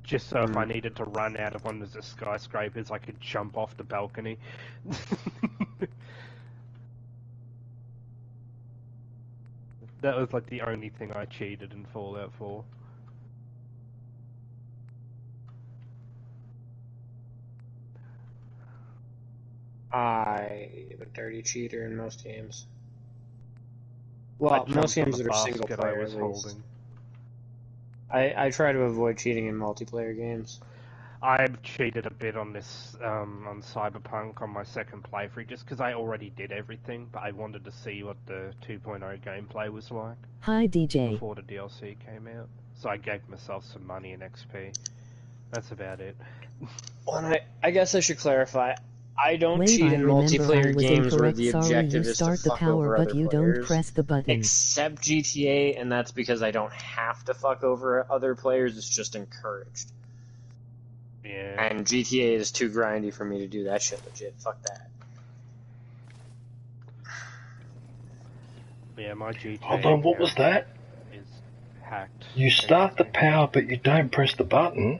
Just so if I needed to run out of one of the skyscrapers, I could jump off the balcony. That was like the only thing I cheated in Fallout 4.
I am a dirty cheater in most games. Well, most games that are single player, at least. I try to avoid cheating in multiplayer games.
I've cheated a bit on this, on Cyberpunk on my second playthrough, just because I already did everything, but I wanted to see what the 2.0 gameplay was like.
Hi, DJ.
Before the DLC came out. So I gave myself some money and XP. That's about it.
Well, I guess I should clarify. I don't
Wait,
cheat
I
in
remember
multiplayer
I was
games where
incorrect.
the
Sorry,
objective
you
is to
start the
fuck
power,
over
but
other
you
players.
don't press the button.
Except GTA, and that's because I don't have to fuck over other players, it's just encouraged.
Yeah.
And GTA is too grindy for me to do that shit legit. Fuck that.
Yeah, my GTA
Hold on, what was that?
is hacked.
You start the power, but you don't press the button?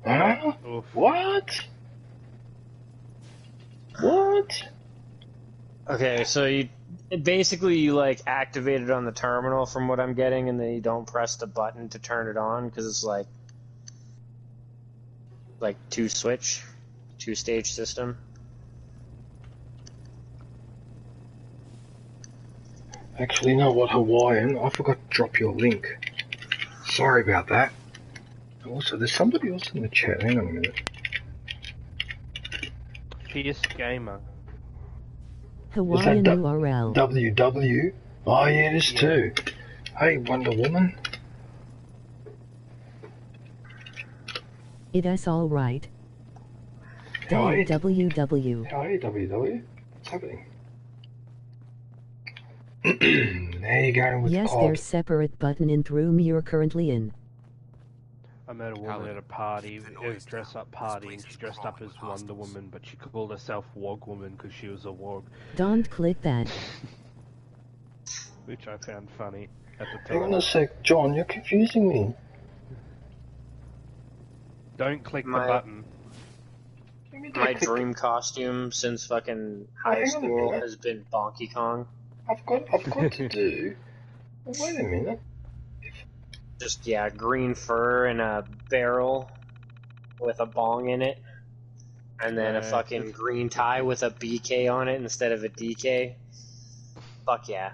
Huh?
Oof.
What? What?
Okay, so you like activate it on the terminal from what I'm getting, and then you don't press the button to turn it on because it's like two-stage system.
Actually, you know what, Hawaiian? I forgot to drop your link. Sorry about that. Also, there's somebody else in the chat. Hang on a minute.
Fierce Gamer.
Hawaiian URL.
WW? Oh, yeah, it is too. Hey, Wonder Woman.
It is alright. WW.
How are you, WW? What's happening? There you go with
Yes,
Pod.
there's separate button in the room you're currently in.
I met a woman at a party, a dress-up party, and she dressed up as Wonder Woman, but she called herself Wog Woman because she was a wog.
Don't click that.
Which I found funny at the
Hang
time.
on a sec, John, you're confusing me.
Don't click the button.
My dream costume since fucking high school has been Bonky Kong.
I've got to do... Well, wait a minute.
Just, yeah, green fur and a barrel with a bong in it. And then a fucking green tie with a BK on it instead of a DK. Fuck yeah.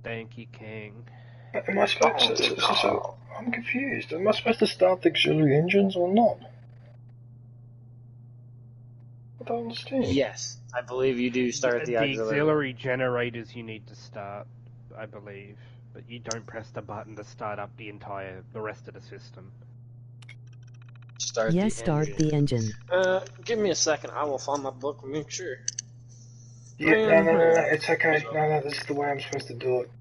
Thank you, King.
Am I supposed to... So, I'm confused. Am I supposed to start the auxiliary engines or not? I don't understand.
Yes, I believe you do start the
auxiliary generators you need to start, I believe. But you don't press the button to start up the rest of the system.
Start
the engine.
Give me a second. I will find my book and make sure.
Yeah, no, it's okay. No, this is the way I'm supposed to do it.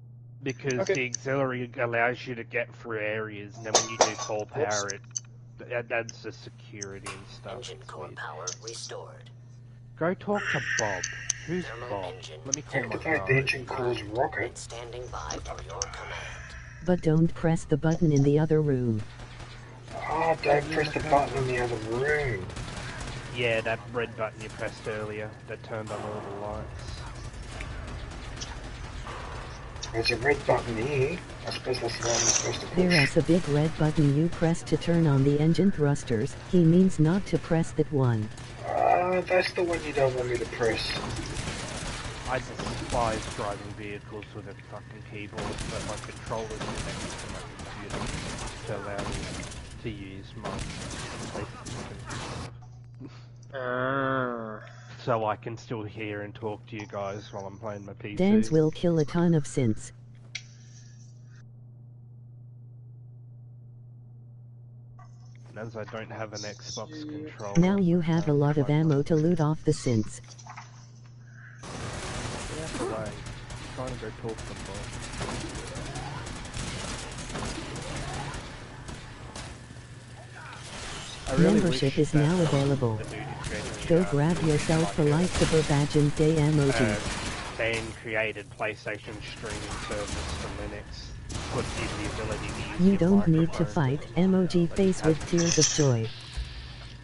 Because the auxiliary allows you to get through areas, and then when you do full power, it adds the security and stuff.
Engine core power restored.
Go talk to Bob. Who's Bob? Let me call my guy.
The engine calls Rocket.
Standing by for your command.
But don't press the button in the other room.
Oh, don't press the button in the other room.
Yeah, that red button you pressed earlier that turned on all the lights.
There's a red button here. I suppose that's the one I'm supposed to push.
There is a big red button you press to turn on the engine thrusters. He means not to press that one.
That's the one you don't want me to press.
I despise driving vehicles with a fucking keyboard, but my controller's connected to my computer to allow me to use my PlayStation. So I can still hear and talk to you guys while I'm playing my PC.
Dance will kill a ton of synths.
And as I don't have an Xbox controller...
Now you have a lot of ammo to loot off the synths.
Away. I'm trying to go talk to them more.
Membership is now available. Go grab yourself a lightsaber badge and day emoji.
Ben created PlayStation streaming service for Linux. Puts you the ability to use
You don't need to fight. Emoji face with tears of joy.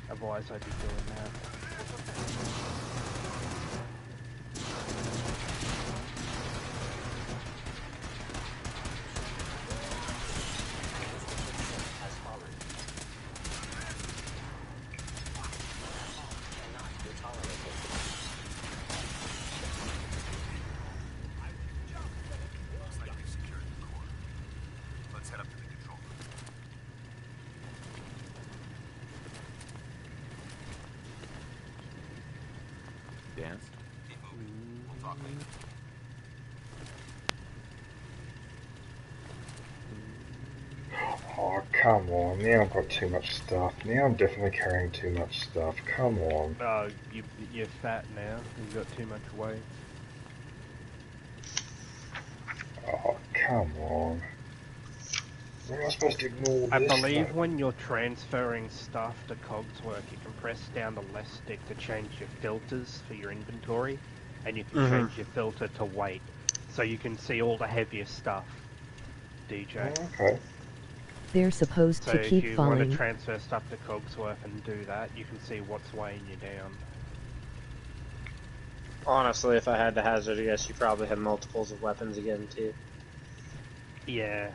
Otherwise I'd be doing that.
Dance? Keep moving. We'll talk later.
Oh, come on. Now I've got too much stuff. Now I'm definitely carrying too much stuff. Come on.
Oh, you're fat now. You've got too much weight.
Oh, come on. Am I supposed to ignore this?
I believe when you're transferring stuff to Cogsworth, you can press down the left stick to change your filters for your inventory, and you can change your filter to weight, so you can see all the heavier stuff, DJ.
Oh, okay.
They're supposed
So
to keep
if you
falling.
want to transfer stuff to Cogsworth and do that, you can see what's weighing you down.
Honestly, if I had to hazard a guess, you probably have multiples of weapons again, too.
Yeah.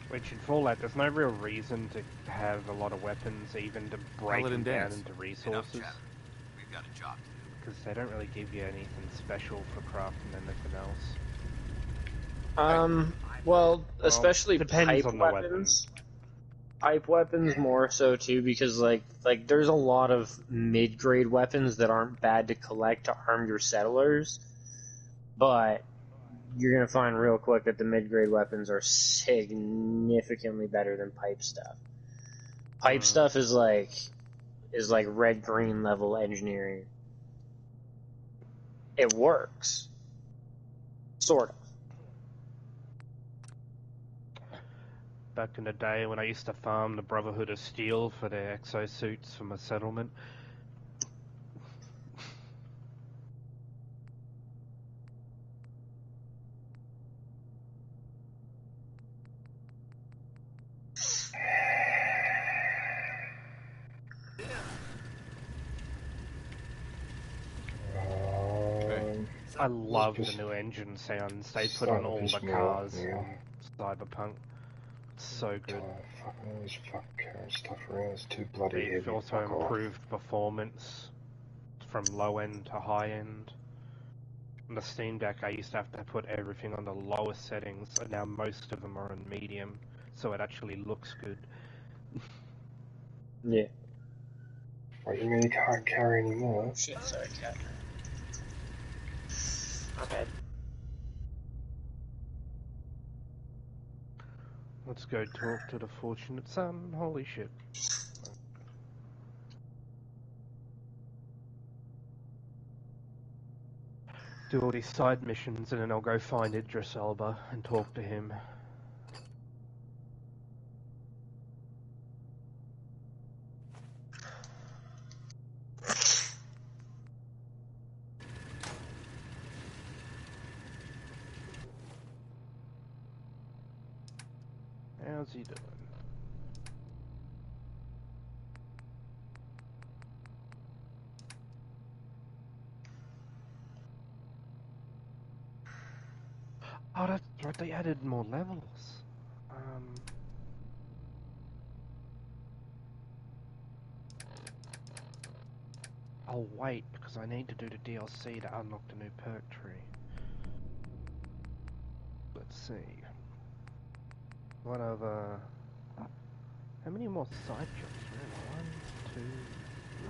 Which in Fallout, there's no real reason to have a lot of weapons, even to break them down into resources.
We've got a job to do.
Because they don't really give you anything special for crafting anything else.
Well, especially
depends
pipe
on the
weapons. Pipe weapons more so too, because like there's a lot of mid-grade weapons that aren't bad to collect to arm your settlers, but you're gonna find real quick that the mid-grade weapons are significantly better than pipe stuff. Pipe stuff is like red-green level engineering. It works, sort of.
Back in the day when I used to farm the Brotherhood of Steel for their exosuits for my settlement. I love the new engine sounds they put on all the cars in Cyberpunk. It's so good.
Fucking all this fucking stuff around. It's too bloody heavy.
They've also improved performance from low end to high end. On the Steam Deck, I used to have to put everything on the lowest settings, and now most of them are on medium, so it actually looks good.
Yeah.
What, you mean you can't carry any more?
Shit, sorry, cat. Okay.
Let's go talk to the Fortunate Son. Holy shit. Do all these side missions and then I'll go find Idris Elba and talk to him. How's he doing? Oh, that's right, they added more levels. I'll wait because I need to do the DLC to unlock the new perk tree. Let's see. What other... How many more side jobs? One, two,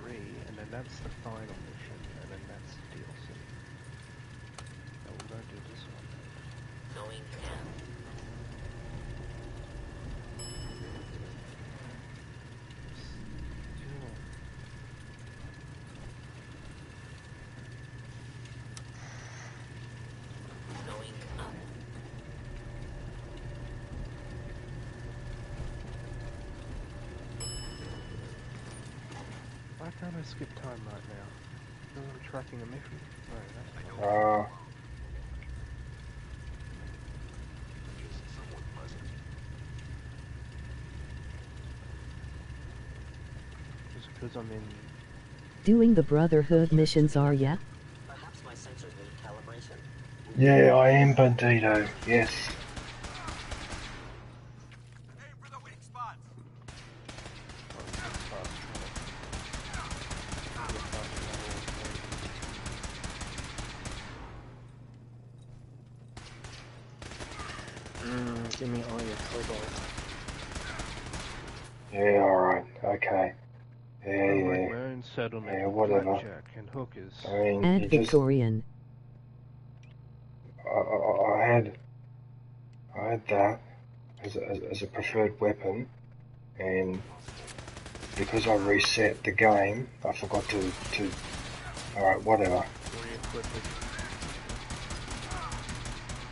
three, and then that's the final mission, and then that's the DLC. So we'll go do this one then.
Going camp. Going up.
Why can't I skip time right now? Because I'm tracking a mission. Sorry, that's not just because I'm in...
Doing the Brotherhood missions, are ya?
Perhaps my sensors need calibration.
Yeah, I am Bandito, yes.
Aim for the weak spots.
Give me all your cobalt.
Yeah, alright, okay. Yeah,
I like
yeah.
my own settlement
Yeah,
with
whatever.
blackjack and hookers.
I mean,
Add
you just...
Victorian.
I had that as a preferred weapon, and because I reset the game, I forgot to alright, whatever.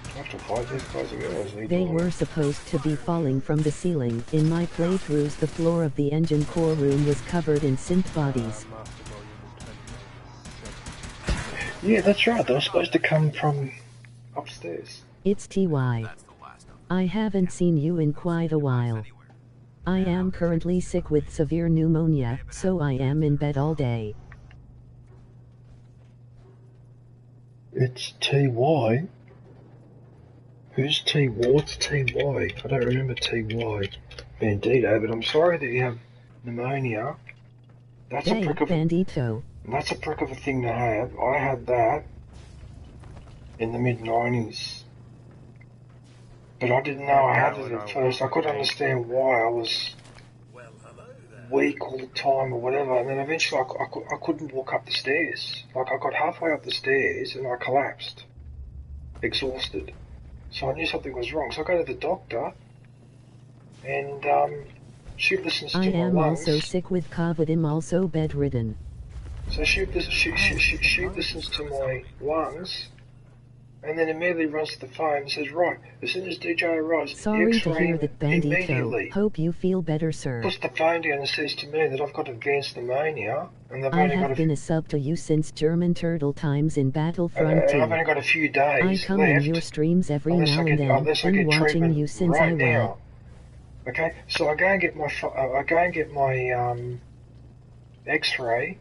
I have to fight these guys again, or is he
They
doing
were
it?
supposed to be falling from the ceiling. In my playthroughs, the floor of the engine core room was covered in synth bodies.
Yeah, that's right, they were supposed to come from upstairs.
It's TY. I haven't seen you in quite a while. I am currently sick with severe pneumonia, so I am in bed all day.
It's TY? Who's TY? What's TY? I don't remember TY. Bandito, but I'm sorry that you have pneumonia. That's a
Hey,
prick of
Bandito.
that's a prick of a thing to have. I had that in the mid-90s. But I didn't know I had it at first. I couldn't understand why I was weak all the time or whatever. And then eventually I couldn't walk up the stairs. Like I got halfway up the stairs and I collapsed. Exhausted. So I knew something was wrong. So I go to the doctor and she listens to
I
my
am
lungs.
also sick with COVID. I'm also bedridden.
So she listens to my lungs and then immediately runs to the phone and says, right, as soon as DJ arrives,
Sorry to hear that, Bandito.
immediately.
Hope you feel better, sir.
Puts the phone down and says to me that I've got advanced pneumonia and
I have been a sub to you since German Turtle times in Battlefront 2.
I've only got a few days
I come
left,
in your streams every now and then,
unless I
been
get
watching
treatment
you since
right
I
now.
went.
Okay, so I go and get my X-ray,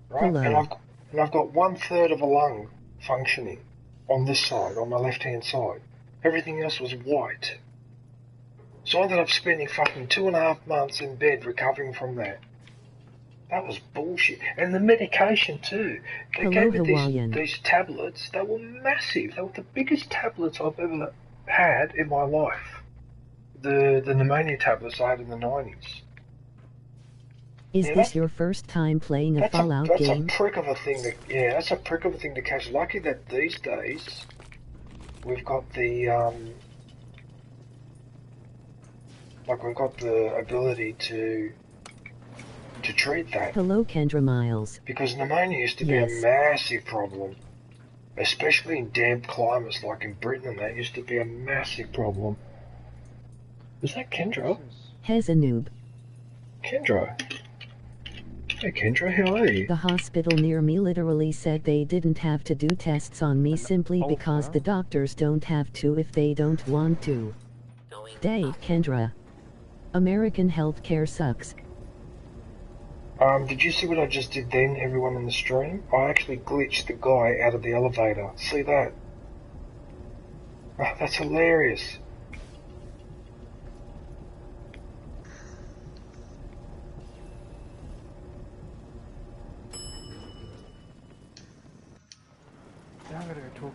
right?
Hello.
And I've got 1/3 of a lung functioning on this side, on my left-hand side. Everything else was white. So I ended up spending fucking 2.5 months in bed recovering from that. That was bullshit. And the medication too. They
Hello,
gave me
Hawaiian.
these tablets. They were massive. They were the biggest tablets I've ever had in my life. The pneumonia tablets I had in the 90s.
Is this your first time playing a Fallout game?
That's a prick of a thing that's a prick of a thing to catch. Lucky that these days we've got the we've got the ability to treat that.
Hello, Kendra Miles.
Because pneumonia used to be a massive problem. Especially in damp climates like in Britain, and that used to be a massive problem. Is that Kendra?
Hez a noob.
Kendra? Hey Kendra, how are you?
The hospital near me literally said they didn't have to do tests on me simply because the doctors don't have to if they don't want to. Day, Kendra. American healthcare sucks.
Did you see what I just did then, everyone in the stream? I actually glitched the guy out of the elevator. See that? Oh, that's hilarious.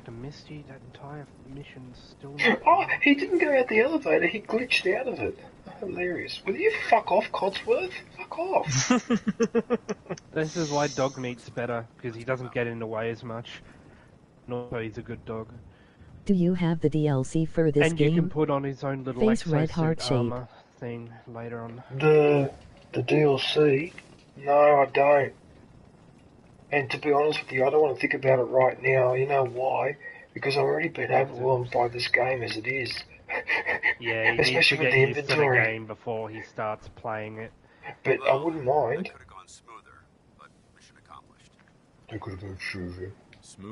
Dr. Misty, that entire mission's still not...
Oh, he didn't go out the elevator, he glitched out of it. Hilarious. Will you fuck off, Codsworth? Fuck off.
This is why dog meat's better, because he doesn't get in the way as much. And also he's a good dog.
Do you have the DLC for this
and
game?
And you can put on his own little
Face red heart shape
armor thing later on.
The DLC? No, I don't. And to be honest with you, I don't want to think about it right now. You know why? Because I've already been overwhelmed by this game as it is.
Yeah, he needs to get used to the game before he starts playing it.
But I wouldn't mind.
Could have gone smoother, but mission accomplished.
It could have been smoother.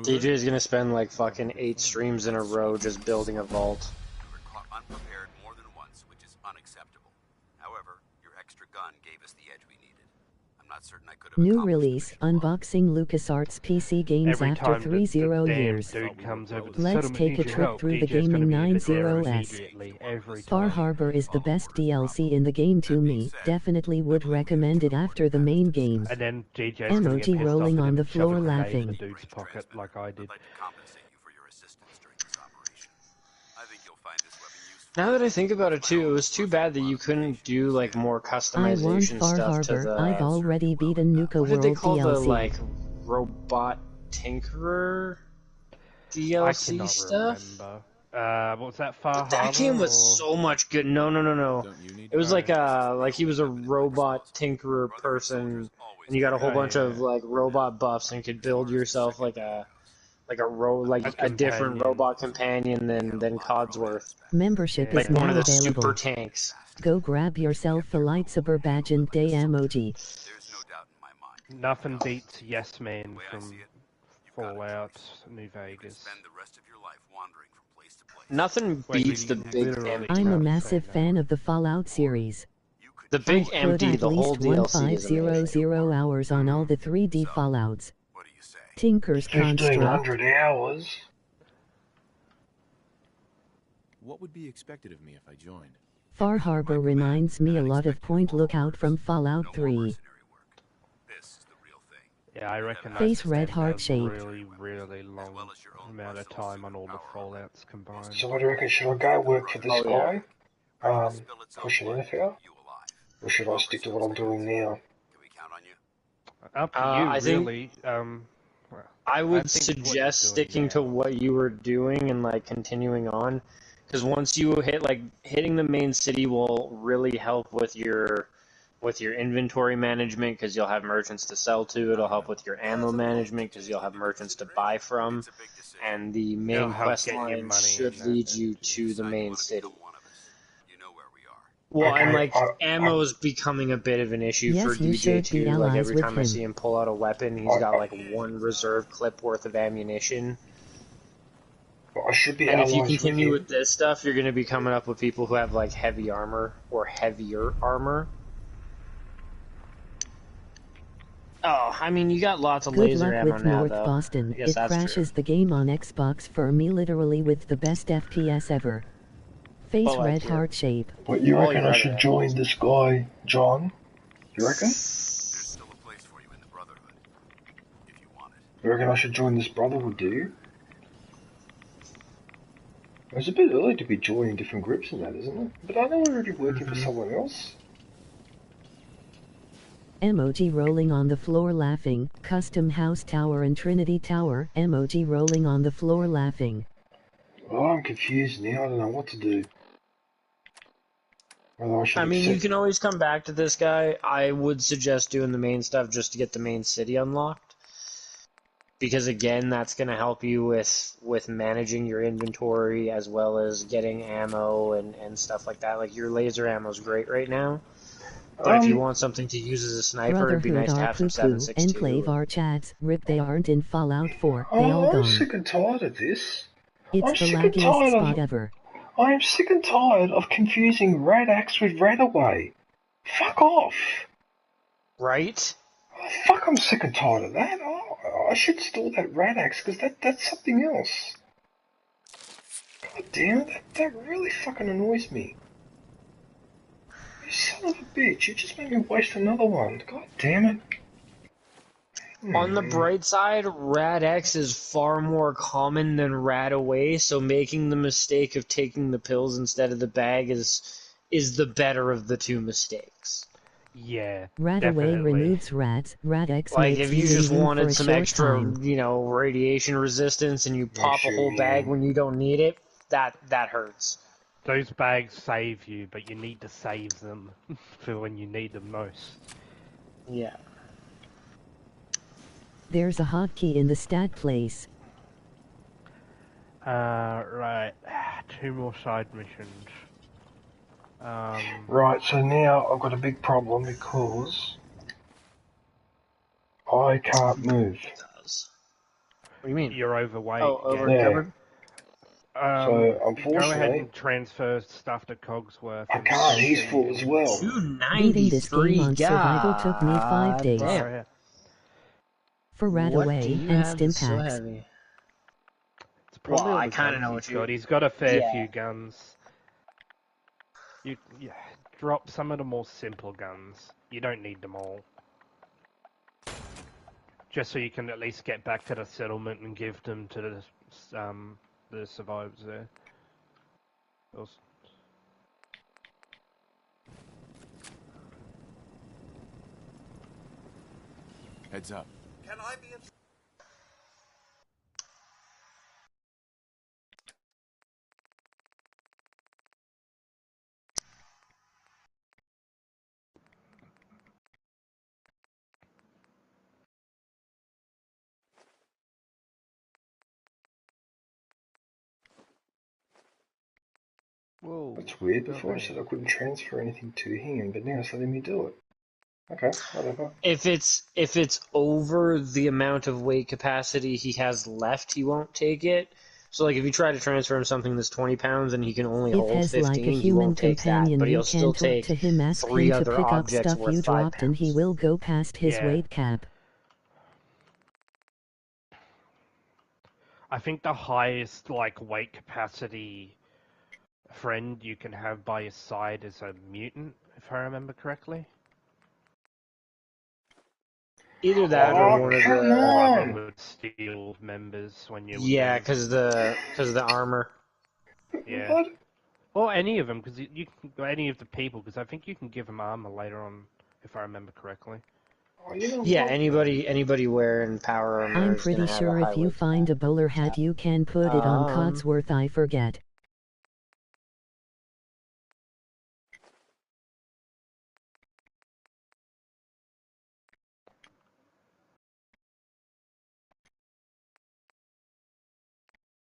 DJ's gonna spend like fucking 8 streams in a row just building a vault.
We were caught unprepared more than once, which is unacceptable. However, your extra gun gave us the edge we needed. I'm not certain I could have
New release, unboxing LucasArts PC games after 30 years. Let's take a trip through the gaming 90s. Far Harbor is the best DLC in the game to me, definitely would recommend it after the main games.
And then DJ's
emoji rolling on the floor laughing.
In the dude's pocket like I did.
Now that I think about it too, it was too bad that you couldn't do like more customization
Far
stuff
Harbor.
to the...
I've already beaten Nuka
what
World
did they call
DLC.
the like robot tinkerer DLC stuff?
What's that Far
That
Harbor,
game was
or...
so much good. No. It was like he was a robot tinkerer person, and you got a whole bunch of like robot buffs, and could build yourself like a different robot companion than Codsworth.
Membership
like
is
one
now
of the
available.
super tanks.
Go grab yourself a lightsaber badge and day emoji.
Nothing beats Yes Man from Fallout New Vegas.
Nothing beats the big empty.
I'm a massive fan of the Fallout series.
The big empty, the whole DLC is amazing.
1500 hours on all the 3D Fallouts. Tinker's Construct.
1500 hours?
What would be expected of me if I joined?
Far Harbor reminds me a lot of Point Lookout from Fallout 3.
Yeah, I reckon
Face red heart shape.
Really long amount of time on all the Fallouts combined.
So what do you reckon? Should I go work for this guy? Push an NFL? Or should I stick to what I'm doing now?
Up to you, really.
I would suggest sticking to what you were doing and like continuing on, because once you hitting the main city will really help with your inventory management, because you'll have merchants to sell to. It'll help with your ammo management, because you'll have merchants to buy from, and the main quest line should lead you to the main city. Well, and like ammo is becoming a bit of an issue for DJ too. Like every time I see him pull out a weapon, he's got like 1 reserve clip worth of ammunition.
I should be.
And if you continue with this stuff, you're going to be coming up with people who have like heavy armor or heavier armor. Oh, I mean, you got lots of laser ammo now, though.
Good luck with North Boston. It crashes the game on Xbox for me literally with the best FPS ever. Face red heart shape.
What, you reckon I should join this guy, John? You reckon?
There's still a place for you in the Brotherhood, if you want it.
You reckon I should join this Brotherhood, do you? It's a bit early to be joining different groups and that, isn't it? But I know we're already working for someone else.
Emoji rolling on the floor laughing. Custom House Tower and Trinity Tower. Emoji rolling on the floor laughing.
Oh, I'm confused now. I don't know what to do.
I mean, you can always come back to this guy. I would suggest doing the main stuff just to get the main city unlocked. Because again, that's going to help you with managing your inventory as well as getting ammo and stuff like that. Like, your laser ammo is great right now. But if you want something to use as a sniper, it'd be nice to have some 7.62.
Enclave our chats. Rip, they aren't in Fallout 4. They all gone.
I'm sick and tired of this.
It's the laggiest spot ever.
I am sick and tired of confusing Radax with Radaway. Fuck off.
Right?
Oh, fuck, I'm sick and tired of that. Oh, I should store that Radax, because that's something else. God damn it, that really fucking annoys me. You son of a bitch, you just made me waste another one. God damn it.
On the bright side, Rad X is far more common than Rad Away, so making the mistake of taking the pills instead of the bag is the better of the two mistakes.
Yeah,
Rad Away removes rats. Rad X
Like,
makes
if you
you
just
immune for
wanted
a
some
short
extra,
time.
radiation resistance and you pop a whole bag when you don't need it, that hurts.
Those bags save you, but you need to save them for when you need them most.
Yeah.
There's a hotkey in the stat place.
Right. 2 more side missions.
Right, so now I've got a big problem because I can't move.
What do you mean?
You're overweight.
Oh, overcovered?
So, unfortunately...
Go ahead and transfer stuff to Cogsworth.
I can't, he's full as well.
293,
Beating this game on survival took me 5 days.
Damn.
For Rad
What
Away
do you
and
have
stim
that's so
packs.
heavy?
It's probably
Well,
all
I
the
kind of
guns
know what
he's got. He's got a fair few guns. You drop some of the more simple guns. You don't need them all. Just so you can at least get back to the settlement and give them to the survivors there.
Heads up.
Can I be of...
Whoa.
That's weird. Before I said I couldn't transfer anything to him, but now it's letting me do it. Okay, whatever.
If it's over the amount of weight capacity he has left, he won't take it. So, like, if you try to transfer him something that's 20 pounds and he can only hold 15,
like a
he
human
won't take that.
companion,
But
you
he'll
can
still
talk
take
to him, ask
3
him to
other
pick up
objects
stuff
worth
you
5
dropped, and he
pounds.
will go past his
Yeah.
weight cap.
I think the highest, like, weight capacity friend you can have by your side is a mutant, if I remember correctly.
Either that or one of the...
With steel members when you...
Yeah, because the armor.
Yeah.
What?
Or any of them, because you can... Any of the people, because I think you can give them armor later on, if I remember correctly.
Oh, you know
Yeah,
what?
anybody wearing power armor
I'm
is gonna
pretty
have
sure
a high
if you
weight
find a bowler hat, you can put it on Codsworth. I forget.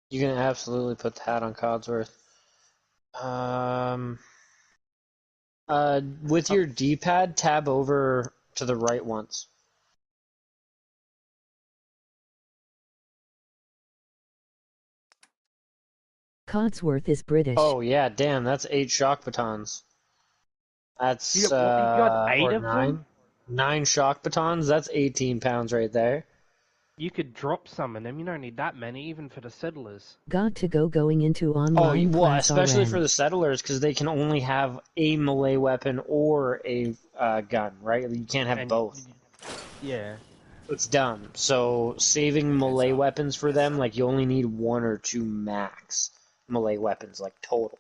You can absolutely put the hat on Codsworth. With your D-pad, tab over to the right once.
Codsworth is British.
Oh yeah, damn, that's 8 shock batons. That's
You got 8
or
of
9.
them?
9 shock batons. That's 18 pounds right there.
You could drop some of them. You don't need that many, even for the settlers.
Got to going into online
well,
class
especially
RN.
for the settlers, because they can only have a melee weapon or a gun, right? You can't have both.
Yeah.
It's dumb. So saving melee weapons for them, like, you only need 1 or 2 max melee weapons, like, total.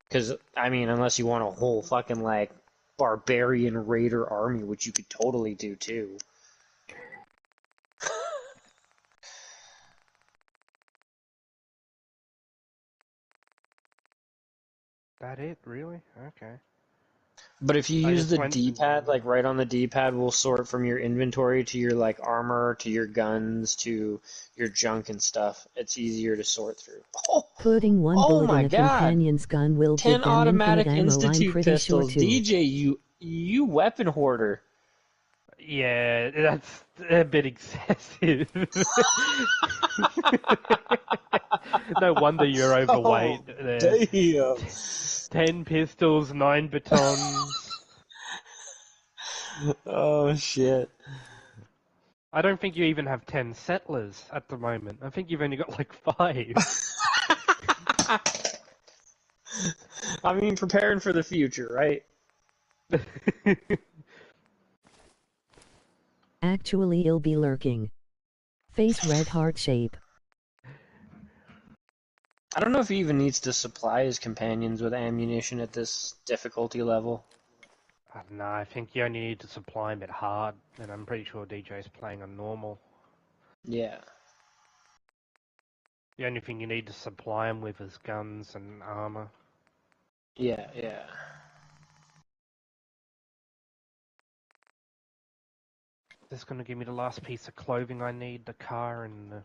Because, I mean, unless you want a whole fucking, like, barbarian raider army, which you could totally do, too.
That it, really? Okay.
But if you use the D-pad, like, right on the D-pad will sort from your inventory to your, like, armor, to your guns, to your junk and stuff. It's easier to sort through.
Putting one bullet in a companion's gun will
10
give them
automatic
infinite ammo. I'm
institute
pretty
pistols.
sure too.
DJ, you weapon hoarder.
Yeah, that's a bit excessive. No wonder you're overweight.
Damn.
10 pistols, 9 batons.
Oh, shit.
I don't think you even have 10 settlers at the moment. I think you've only got like 5.
I mean, preparing for the future, right?
Actually, he'll be lurking. Face red heart shape.
I don't know if he even needs to supply his companions with ammunition at this difficulty level.
I don't know, I think you only need to supply him at hard, and I'm pretty sure DJ's playing on normal.
Yeah.
The only thing you need to supply him with is guns and armor.
Yeah, yeah.
This is going to give me the last piece of clothing I need, the car and the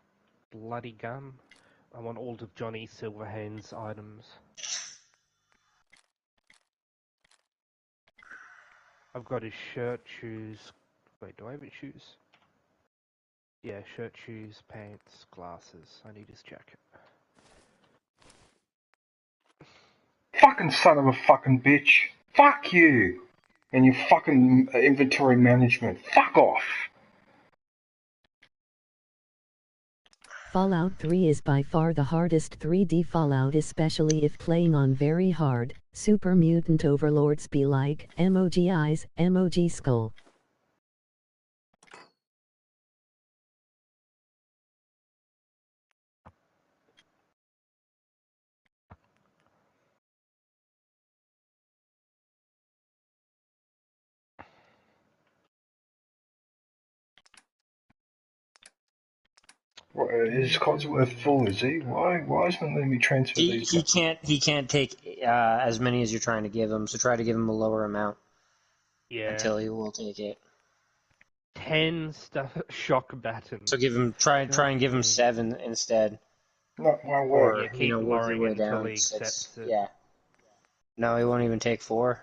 bloody gun. I want all of Johnny Silverhand's items. I've got his shirt, shoes... Wait, do I have his shoes? Yeah, shirt, shoes, pants, glasses. I need his jacket.
Fucking son of a fucking bitch. Fuck you. And your fucking inventory management. Fuck off.
Fallout 3 is by far the hardest 3D Fallout, especially if playing on very hard. Super mutant overlords be like, emoji eyes, emoji skull.
His Codsworth full, is he? Why isn't it letting me transfer these?
He can't take as many as you're trying to give him, so try to give him a lower amount.
Yeah.
Until he will take it.
10 shock battens.
So try and give him 7 instead.
Not one
Or
word.
Yeah, keep
work your
lowering
way
it until
down.
he accepts it.
Yeah. No, he won't even take 4.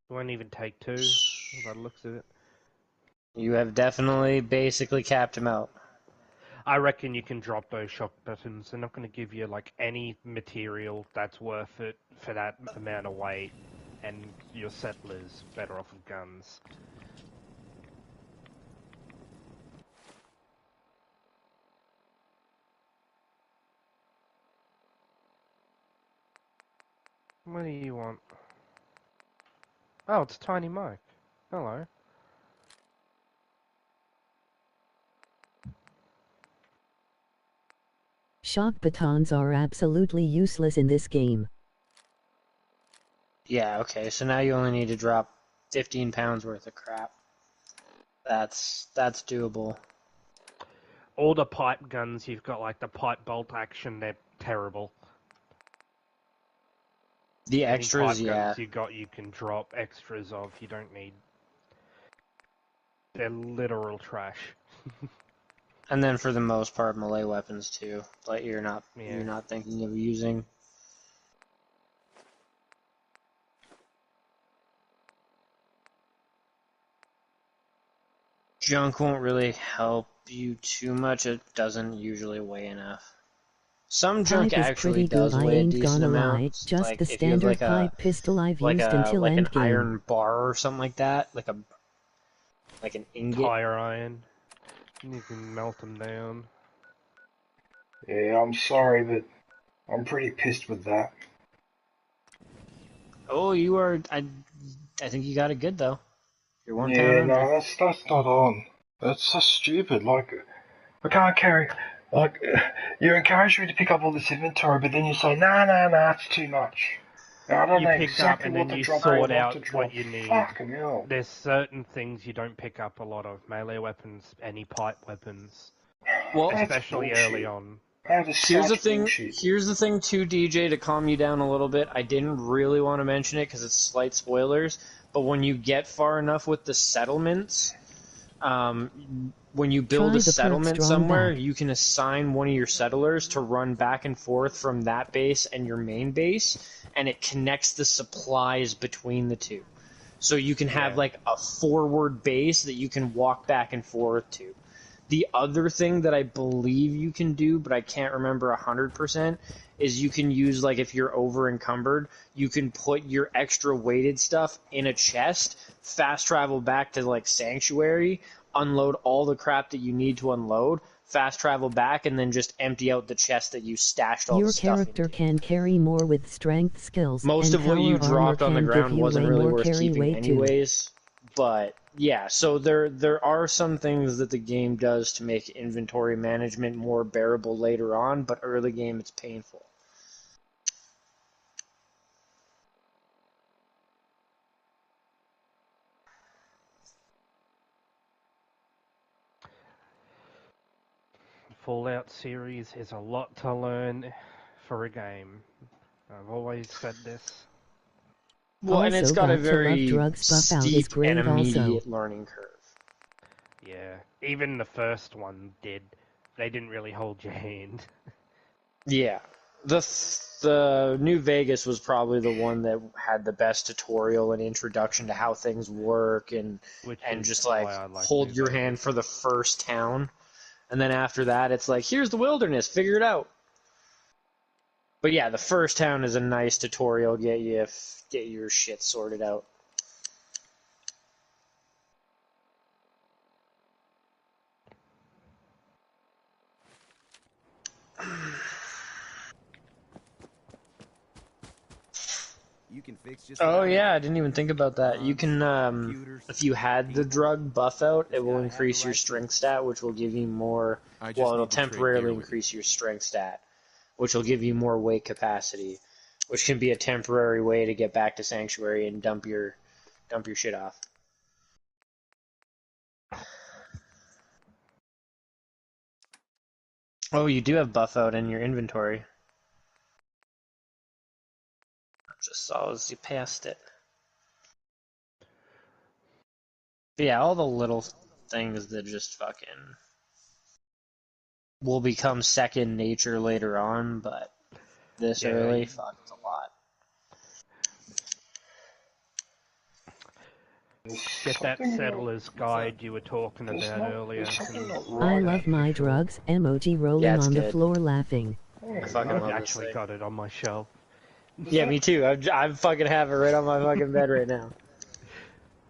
He won't even take 2, by the looks of it.
You have definitely basically capped him out.
I reckon you can drop those shock buttons. They're not going to give you like any material that's worth it for that amount of weight, and your settler's better off with guns. What do you want? Oh, it's Tiny Mike. Hello.
Shock batons are absolutely useless in this game.
Yeah, okay, so now you only need to drop 15 pounds worth of crap. That's doable.
All the pipe guns you've got, like the pipe bolt action, they're terrible.
The
Any
extras,
pipe
yeah.
guns you can drop extras of. You don't need. They're literal trash.
And then for the most part, melee weapons too. Like you're not
Yeah.
thinking of using. Junk won't really help you too much. It doesn't usually weigh enough. Some junk
Pipe is
actually
pretty
does
good, I
weigh a
ain't
decent
gonna
amount.
lie. Just
Like
the
if you have
standard
like
pipe pistol I've
like
used until
an
endgame.
iron bar or something like that, like an ingot.
Tire iron. You can melt them down.
Yeah, I'm sorry, but I'm pretty pissed with that.
Oh, you are. I think you got it good though. You're 1 pound
Yeah,
under.
no, that's not on. That's so stupid. Like, I can't carry. Like, you encourage me to pick up all this inventory, but then you say, nah, it's too much. I don't
You
know
pick
exactly
up and
what
then
to
you
drop,
sort
what
out
to drop.
what you need.
Fucking hell.
There's certain things you don't pick up a lot of. Melee weapons, any pipe weapons.
Well,
especially early on.
Here's the thing too, DJ, to calm you down a little bit. I didn't really want to mention it because it's slight spoilers, but when you get far enough with the settlements, when you build a settlement somewhere, you can assign one of your settlers to run back and forth from that base and your main base, and it connects the supplies between the two. So you can have like a forward base that you can walk back and forth to. The other thing that I believe you can do, but I can't remember 100%, is you can use, like, if you're over encumbered, you can put your extra weighted stuff in a chest, fast travel back to, like, Sanctuary, unload all the crap that you need to unload, fast travel back, and then just empty out the chest that you stashed all
Your
the stuff in.
character can carry more with strength skills.
Most
and
of what you
power armor
dropped on the
can
ground
give you
wasn't
way
really
more
worth
carry
keeping
weight too.
anyways. But yeah, so there are some things that the game does to make inventory management more bearable later on, but early game it's painful.
Fallout series is a lot to learn for a game. I've always said this.
Well, and it's
Also
got a
got to love
very
drugs buff out is
steep
great
and
also.
immediate learning curve.
Yeah, even the first one did. They didn't really hold your hand.
Yeah, the New Vegas was probably the one that had the best tutorial and introduction to how things work, and just like hold your hand for the first town, and then after that it's like, here's the wilderness, figure it out. But yeah, the first town is a nice tutorial, get your shit sorted out.
You can fix just
Oh yeah, I didn't even think about that. You can, if you had the drug buff out, it will increase your strength stat, which will give you more, well, it'll temporarily increase your strength stat, which will give you more weight capacity, which can be a temporary way to get back to Sanctuary and dump your shit off. Oh, you do have buff out in your inventory. I just saw as you passed it. But yeah, all the little things that just fucking will become second nature later on, but this early, fuck, it's a lot.
Get that settler's guide you were talking about earlier.
I love my drugs. Emoji rolling
Yeah, it's
on the
good.
floor laughing.
I fucking love
I've
this
actually
thing.
got it on my shelf.
Yeah, me too. I fucking have it right on my fucking bed right now.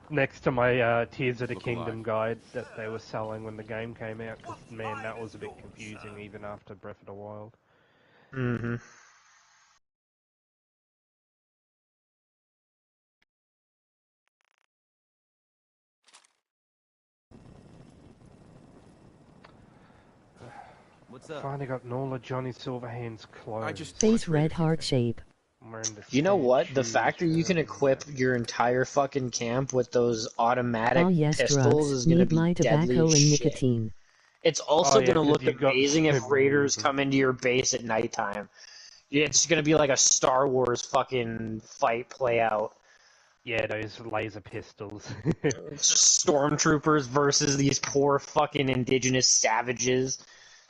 Next to my Tears of the Kingdom guide that they were selling when the game came out, because, man, that was a bit confusing even after Breath of the Wild.
Mm-hmm.
What's up?
Finally got all of Johnny Silverhand's clothes.
Face red heart shape.
You know what? The fact that you can equip your entire fucking camp with those automatic
Oh yes,
pistols
drugs.
is gonna
Need
be
my
deadly
tobacco
as
and
shit.
nicotine.
It's also
yeah,
gonna
'cause
look
you got
amazing if
so
raiders
many.
come into your base at nighttime. It's gonna be like a Star Wars fucking fight play out.
Yeah, those laser pistols.
It's just stormtroopers versus these poor fucking indigenous savages.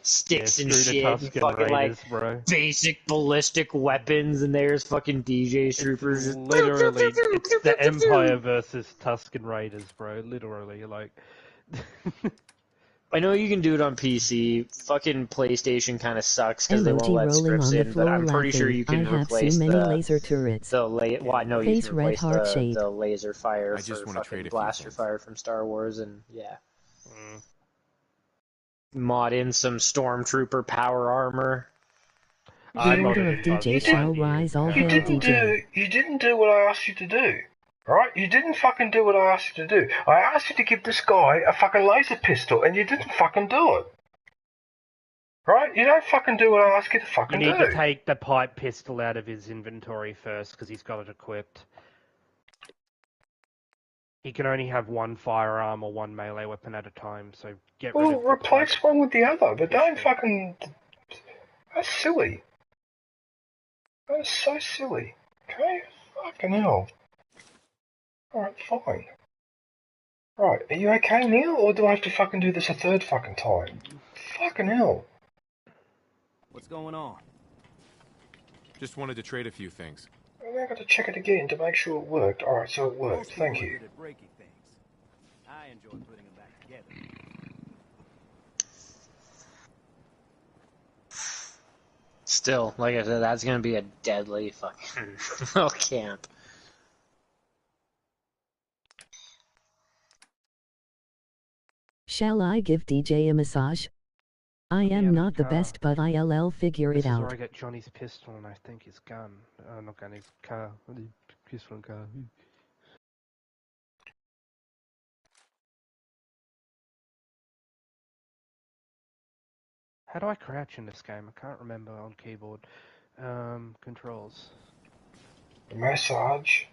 Sticks and
screw the
shit, and
Tusken
fucking
Raiders,
like
bro.
basic ballistic weapons, and there's fucking DJ troopers. Just
Literally, it's the Empire versus Tusken Raiders, bro. Literally, like.
I know you can do it on PC. Fucking PlayStation kind of sucks because they won't
Emoji
let
rolling
scripts
on the
in, but
floor
I'm pretty sure
laughing.
you can
I have
replace
seen many laser turrets.
Well, no, you
Face
can
red
replace
heart shape.
the laser fire
I just
for
wanna trade
fucking
a few
blaster
things.
fire from Star Wars, and yeah. Mod in some stormtrooper power armor.
I modded it
DJ shall rise, all hail DJ.
You didn't do what I asked you to do. Right? You didn't fucking do what I asked you to do. I asked you to give this guy a fucking laser pistol, and you didn't fucking do it. Right? You don't fucking do what I ask you to
You
fucking
need
do.
to take the pipe pistol out of his inventory first, because he's got it equipped. He can only have one firearm or one melee weapon at a time, so get rid
Well,
of the
replace
pipe.
one with the other, but don't fucking... That's silly. That's so silly. Okay? Fucking hell. Alright, fine. Right, are you okay now, or do I have to fucking do this a third fucking time? Fucking hell.
What's going on?
Just wanted to trade a few things.
I got to check it again to make sure it worked. Alright, so it worked.
Most people
Thank
are
you.
good at breaking things. I enjoy putting them back together.
Still, like I said, that's gonna be a deadly fucking little camp.
Shall I give DJ a massage? I am not the best, but I'll figure it
This is
out.
where I get Johnny's pistol and I think his gun. Not gun, his car. Pistol and car. How do I crouch in this game? I can't remember on keyboard. Controls.
Massage.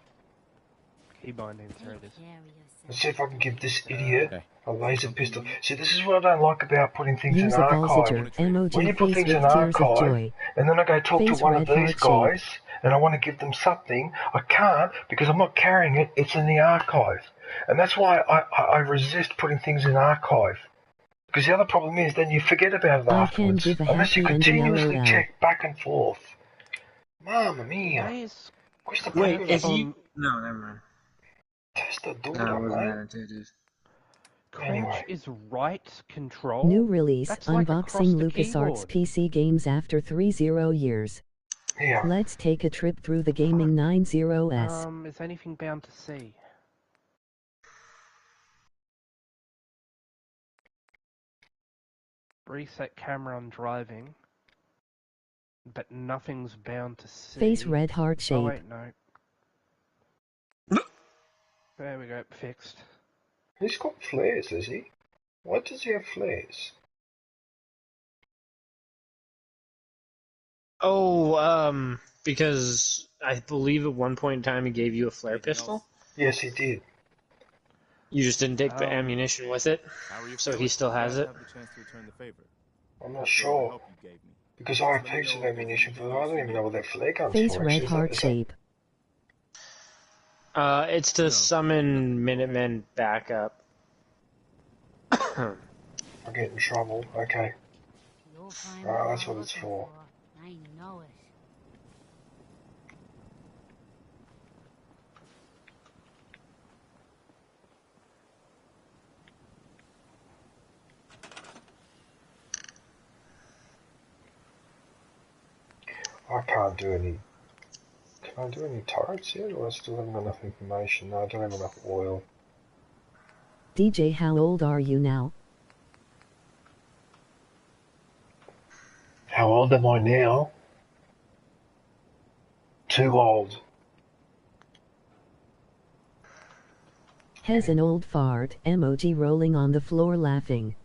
Key bindings, there it is.
Let's see if I can give this idiot
Okay.
a laser pistol. See, this is what I don't like about putting things
Use
in
a
archive.
Balsiger, emoji
When you put
face
things
with
in
tears of
archive,
joy.
and then I go talk to
Face
one of
red
these
heart
guys, and I want to give them something, I can't because I'm not carrying it. It's in the archive, and that's why I resist putting things in archive. Because the other problem is then you forget about it
I
afterwards,
can give a
unless you
happy ending
continuously
LOL.
check back and forth. Mamma mia! Questa
Wait,
proprio
if
la
you... No, never mind.
testa
No,
dura,
it wasn't
mate.
that intuitive.
Crouch
Anyway.
is right control?
New release
That's like across
unboxing
the
LucasArts
keyboard.
PC games after 30 years.
Yeah.
Let's take a trip through the gaming 90s.
Is anything bound to see? Reset camera on driving, but nothing's bound to see.
Face red heart
Oh
shape.
wait, no. There we go, fixed.
He's got flares, has he? Why does he have flares?
Oh, because I believe at one point in time he gave you a flare pistol.
Yes, he did.
You just didn't take the ammunition with it, so he still has it.
I'm not sure. Because I have heaps of ammunition for it. I don't even know what that flare gun's
Face
for.
red heart shape.
It's to summon Minutemen back up.
I get in trouble. Okay. That's what it's for.
I know it.
I can't do any... Can I do any turrets yet, or I still haven't got enough information? No, I don't have enough oil.
DJ, how old are you now?
How old am I now? Too old.
Has an old fart, emoji rolling on the floor laughing.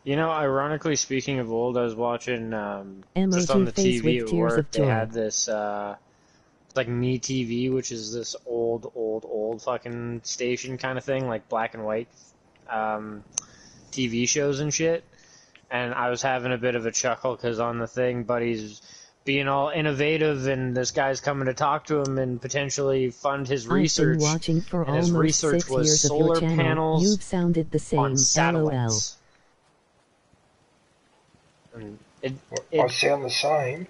You know, ironically speaking of old, I was watching just on the
face
TV
with
at
tears
work.
of
They
joy.
had this like Me TV, which is this old fucking station kind of thing, like black and white TV shows and shit. And I was having a bit of a chuckle because on the thing, Buddy's being all innovative, and this guy's coming to talk to him and potentially fund his research.
I've been watching for
and his
almost
research
6
was
years of
solar
your channel.
panels
You've sounded the same,
on
LOL.
satellites. And
I sound the same.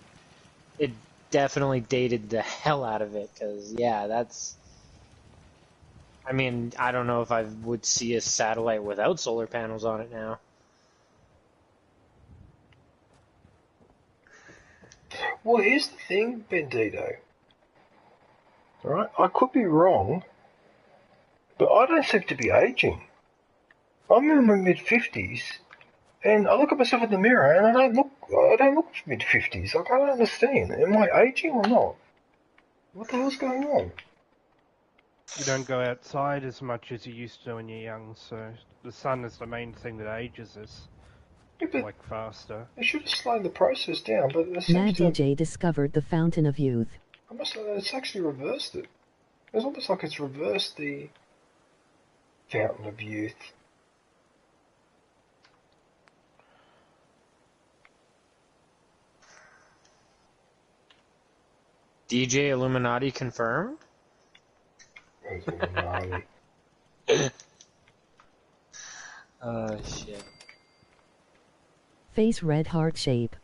It definitely dated the hell out of it, because, yeah, that's... I mean, I don't know if I would see a satellite without solar panels on it now.
Well, here's the thing, Bendito. Alright, I could be wrong, but I don't seem to be aging. I'm in my mid-50s, and I look at myself in the mirror, and I don't look mid-50s. Like, I don't understand. Am I aging or not? What the hell's going on?
You don't go outside as much as you used to when you're young, so the sun is the main thing that ages us.
Yeah, but
like faster.
they should have slowed the process down, but it
Mad
seems to...
DJ discovered the fountain of youth.
It's actually reversed it. It's almost like it's reversed the fountain of youth.
DJ Illuminati confirmed?
Illuminati.
Oh, shit.
Face red heart shape.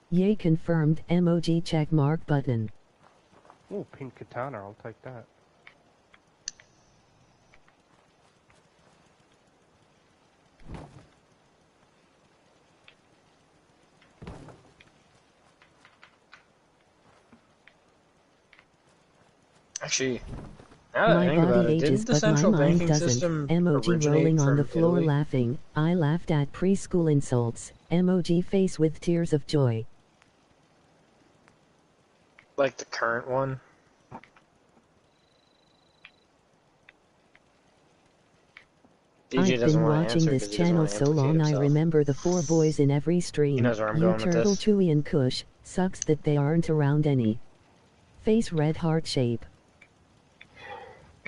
Yay, confirmed. Emoji check mark button.
Oh, pink katana, I'll take that.
Actually, now that I
My
think about
body
it,
ages,
didn't the
but my
central
mind
banking
doesn't.
system
Emoji
originate
rolling on
from
the floor
Italy?
laughing. I laughed at preschool insults. Emoji face with tears of joy.
Like the current one? DJ
I've
doesn't
been
want to
watching
answer
this
'cause he doesn't
channel
want to
so
implicate
long I
himself.
remember the 4 boys in every stream.
He knows where I'm
you
going with
Turtle,
this.
Chewie and Kush. Sucks that they aren't around any. Face red heart shape.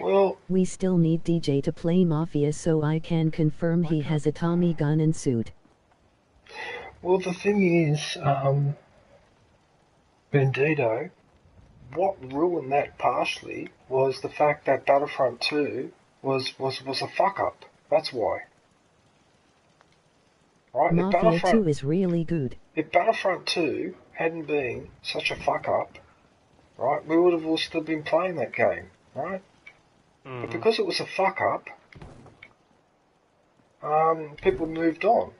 Well,
we still need DJ to play Mafia so I can confirm he has a Tommy gun and suit.
Well, the thing is, Bandito, what ruined that partially was the fact that Battlefront 2 was a fuck up. That's why. Right?
Mafia 2 is really good.
If Battlefront 2 hadn't been such a fuck up, right, we would have all still been playing that game, right? But because it was a fuck up, people moved on.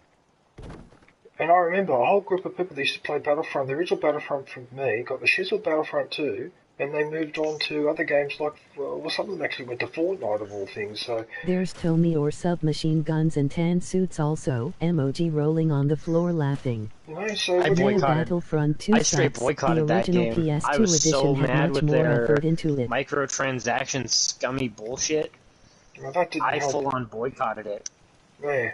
And I remember a whole group of people that used to play Battlefront, the original Battlefront from me, got the shiz with Battlefront 2, and they moved on to other games like, well, some of them actually went to Fortnite of all things, so...
There's Tommy or submachine guns and tan suits also, emoji rolling on the floor laughing.
You know, so...
I boycotted.
Battlefront 2
I straight boycotted
the original
that game.
PS2
I was
edition
so
had
mad
much
with
more
their
effort into it.
microtransaction scummy bullshit.
Well, that didn't help.
full-on boycotted it.
Yeah.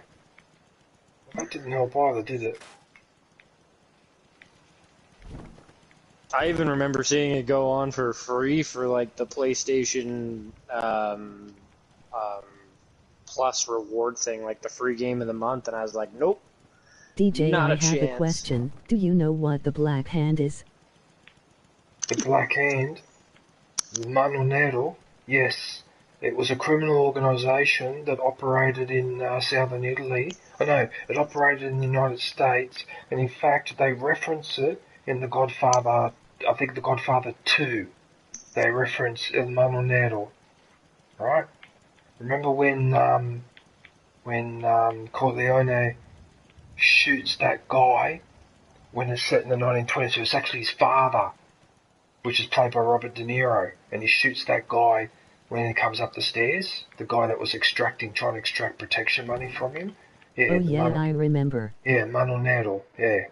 That didn't help either, did it?
I even remember seeing it go on for free for like the PlayStation Plus reward thing, like the free game of the month, and I was like, nope.
DJ,
not
I
a
have
chance.
a question. Do you know what the Black Hand is?
The Black Hand? Mano Nero? Yes. It was a criminal organisation that operated in southern Italy. Oh no, it operated in the United States, and in fact they reference it in The Godfather, I think The Godfather 2. They reference Il Mano Nero. Right? Remember when Corleone shoots that guy when it's set in the 1920s? It was actually his father, which is played by Robert De Niro, and he shoots that guy when he comes up the stairs, the guy that was trying to extract protection money from him. Yeah,
oh yeah, I remember.
Yeah, Mano Nero, yeah.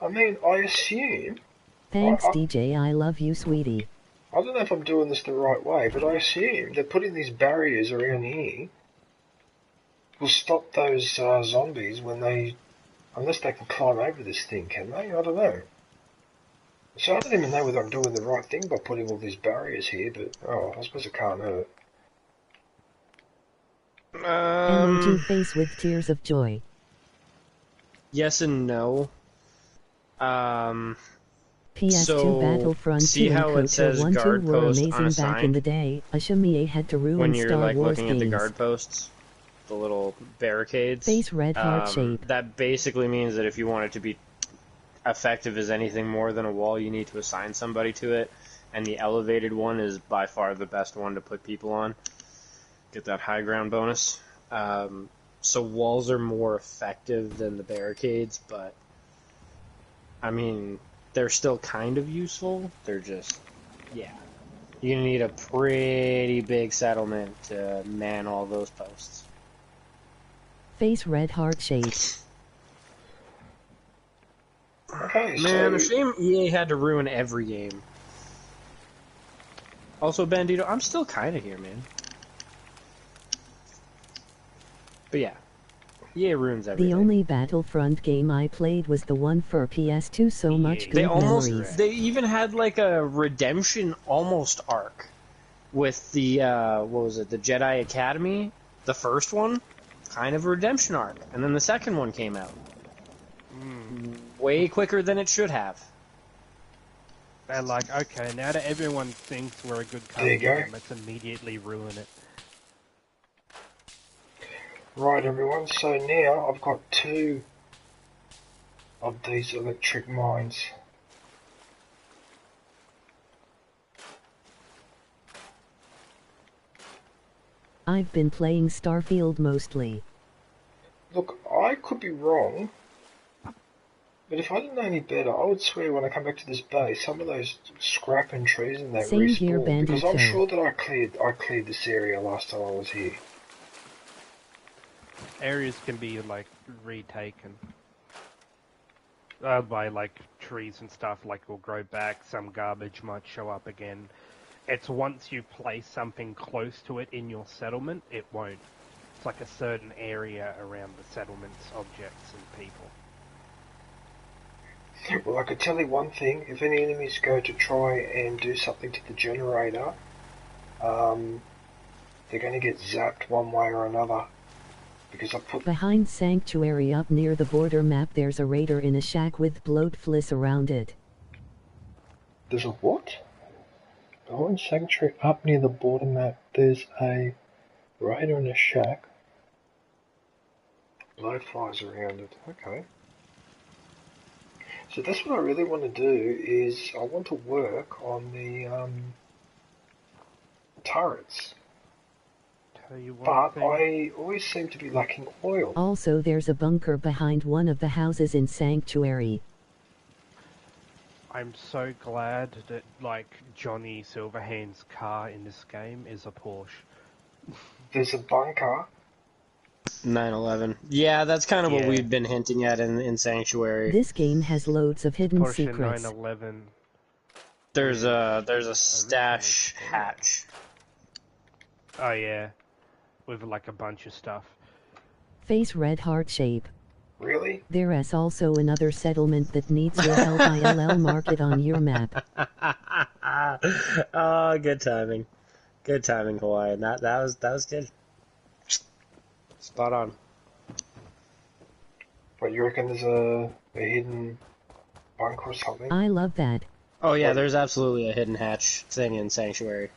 I mean, I assume...
Thanks, DJ, I love you, sweetie.
I don't know if I'm doing this the right way, but I assume that putting these barriers around here will stop those zombies when they... Unless they can climb over this thing, can they? I don't know. So I don't even know whether I'm doing the right thing by putting all these barriers here, but, oh, I suppose it can't hurt.
Emoji face with tears of joy.
Yes and no.
PS2
so
Battlefront 2
see
and
how it
KOTOR
says
1 2
guard
were
post
amazing back in the day. Ashimiye had to ruin
when you're
Star
like
Wars
looking
games.
at the guard posts, the little barricades.
Face red heart shape.
That basically means that if you want it to be effective as anything more than a wall, you need to assign somebody to it, and the elevated one is by far the best one to put people on. Get that high ground bonus. So walls are more effective than the barricades, but I mean, they're still kind of useful. They're just, yeah. You need a pretty big settlement to man all those posts.
Face red heart shape.
Okay,
Man, a shame EA had to ruin every game. Also, Bandito, I'm still kind of here, man. But yeah, EA ruins everything.
The only Battlefront game I played was the one for PS2, so much good memories.
They even had like a redemption almost arc with the, what was it, the Jedi Academy? The first one? Kind of a redemption arc. And then the second one came out. Way quicker than it should have.
They're like, okay, now that everyone thinks we're a good
There you
company,
go.
let's immediately ruin it.
Right, everyone, so now I've got 2 of these electric mines.
I've been playing Starfield mostly.
Look, I could be wrong, But if I didn't know any better, I would swear when I come back to this base, some of those scrap and trees in that
Same here,
respawn. Because I'm
Bandito.
sure that I cleared this area last time I was here.
Areas can be like retaken by like trees and stuff. Like will grow back. Some garbage might show up again. It's once you place something close to it in your settlement, it won't. It's like a certain area around the settlements, objects, and people.
Well, I could tell you one thing. If any enemies go to try and do something to the generator, they're going to get zapped one way or another. Because I put...
Behind Sanctuary up near the border map there's a raider in a shack with bloatfliss around it.
There's a what? Behind Sanctuary up near the border map there's a raider in a shack. Blowflies around it. Okay. So that's what I really want to do, is I want to work on the turrets.
Tell you
But
one thing.
I always seem to be lacking oil.
Also there's a bunker behind one of the houses in Sanctuary.
I'm so glad that like Johnny Silverhand's car in this game is a Porsche.
There's a bunker.
9/11. Yeah, that's kind of what
Yeah.
we've been hinting at in Sanctuary.
This game has loads of hidden
Porsche
secrets.
911.
There's a stash hatch.
Oh yeah, with like a bunch of stuff.
Face red heart shape.
Really?
There's also another settlement that needs your help. ILL mark it on your map.
Oh, good timing. Good timing, Hawaiian. That was good. Spot on.
But you reckon there's a hidden bunker or something?
I love that.
Oh yeah, there's absolutely a hidden hatch thing in Sanctuary.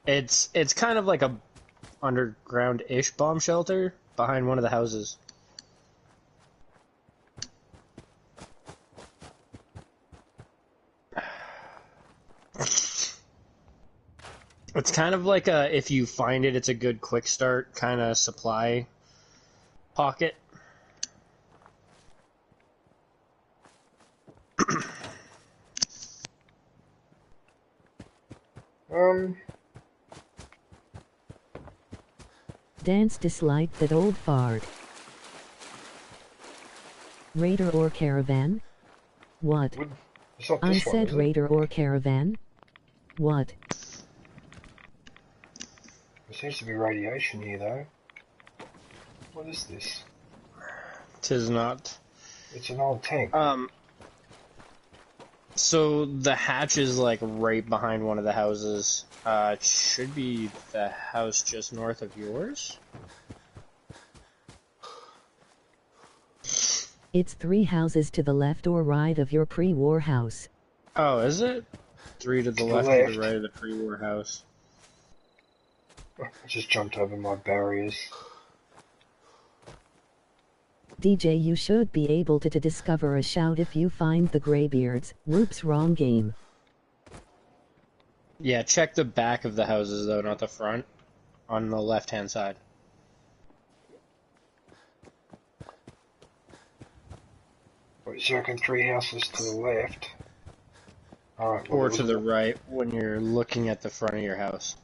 It's kind of like a underground-ish bomb shelter behind one of the houses. It's kind of like a, if you find it, it's a good quick start kind of supply pocket.
Dance disliked that old fart. Raider or caravan? What?
It's not
I
this one,
said
is it?
raider or caravan? What?
There seems to be radiation here, though. What is this?
'Tis not.
It's an old tank.
So the hatch is like right behind one of the houses. It should be the house just north of yours.
It's 3 houses to the left or right of your pre-war house.
Oh, is it? 3 to the left or the right of the pre-war house.
I just jumped over my barriers.
DJ, you should be able to discover a shout if you find the graybeards. Whoops, wrong game.
Yeah, check the back of the houses though, not the front. On the left-hand side.
Wait, so I reckon 3 houses to the left. Alright, well,
Or to the right when you're looking at the front of your house.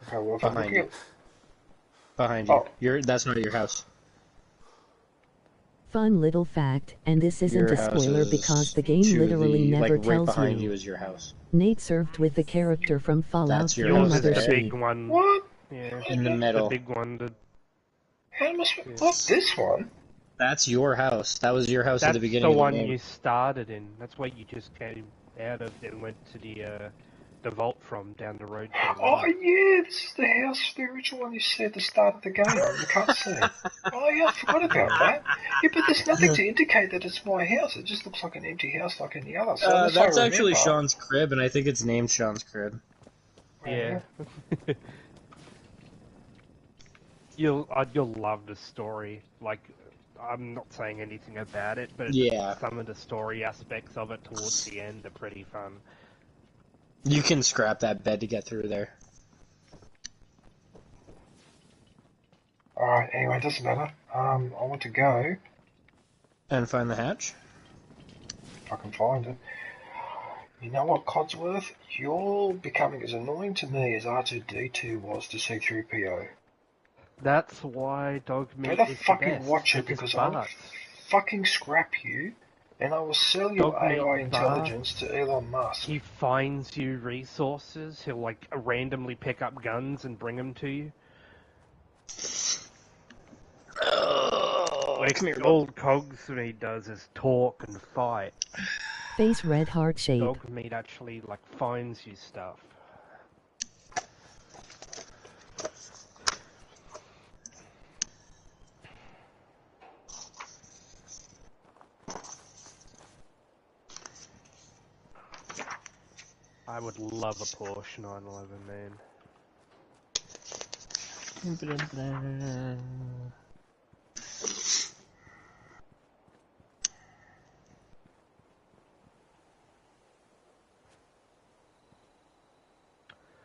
Okay, well, if I'm
Behind
looking
you.
at...
Behind
Oh.
you. That's not your house.
Fun little fact, and this isn't
Your
a spoiler
house is
because the game
to
literally
the,
never
like, right
tells
behind
you.
you is your house.
Nate served with the character from Fallout
That's your
3
house
Yours is
Mother
the
there.
big
She.
one.
What?
Yeah.
In the middle.
The big one.
How am I supposed... What's this one?
That's your house. That was your house at
That's
the
the
beginning of the
one
game.
you started in. That's where you just came out of and went to the vault from down the road. To the
Oh
right.
yeah, this is the house, the original one you said at the start of the game, the cutscene. Oh yeah, I forgot about that. Yeah, but there's nothing to indicate that it's my house. It just looks like an empty house like any other. So this
That's
I
actually
remember.
Sean's crib, and I think it's named Sean's crib.
Yeah. You'll love the story. Like, I'm not saying anything about it, but
Yeah.
some of the story aspects of it towards the end are pretty fun.
You can scrap that bed to get through there.
Alright, anyway, it doesn't matter. I want to go.
And find the hatch?
If I can find it. You know what, Codsworth? You're becoming as annoying to me as R2-D2 was to C-3PO.
That's why dog meat
Better
is the
fucking
best.
watch it
It just
because I'll
farts.
fucking scrap you and I will sell your
Dog meat
AI
farts.
intelligence to Elon Musk.
He finds you resources. He'll like randomly pick up guns and bring them to you. Like,
come here,
all Cogs meat does is talk and fight.
Face red heart shape.
Dog meat actually like finds you stuff. I would love a Porsche 911, man.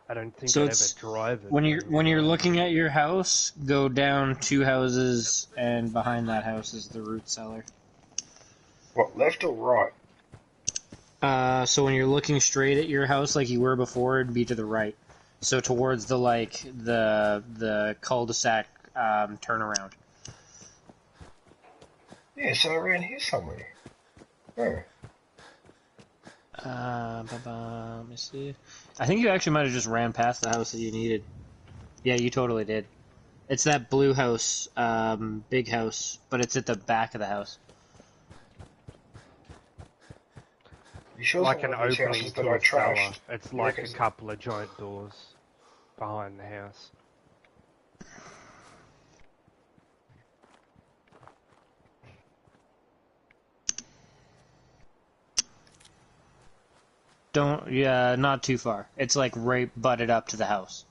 I don't think
So
I'd
it's
ever drive it.
when you're looking at your house, go down 2 houses, and behind that house is the root cellar.
What, left or right?
So when you're looking straight at your house like you were before, it'd be to the right. So towards the the cul-de-sac turnaround.
Yeah, so around here somewhere. Oh.
Let me see. I think you actually might have just ran past the house that you needed. Yeah, you totally did. It's that blue house, big house, but it's at the back of the house.
You sure
like
it's
an
one of these
opening
houses that
to
I
a cellar.
trashed?
It's like a
Because-
couple of giant doors behind the house.
Not too far. It's like right butted up to the house.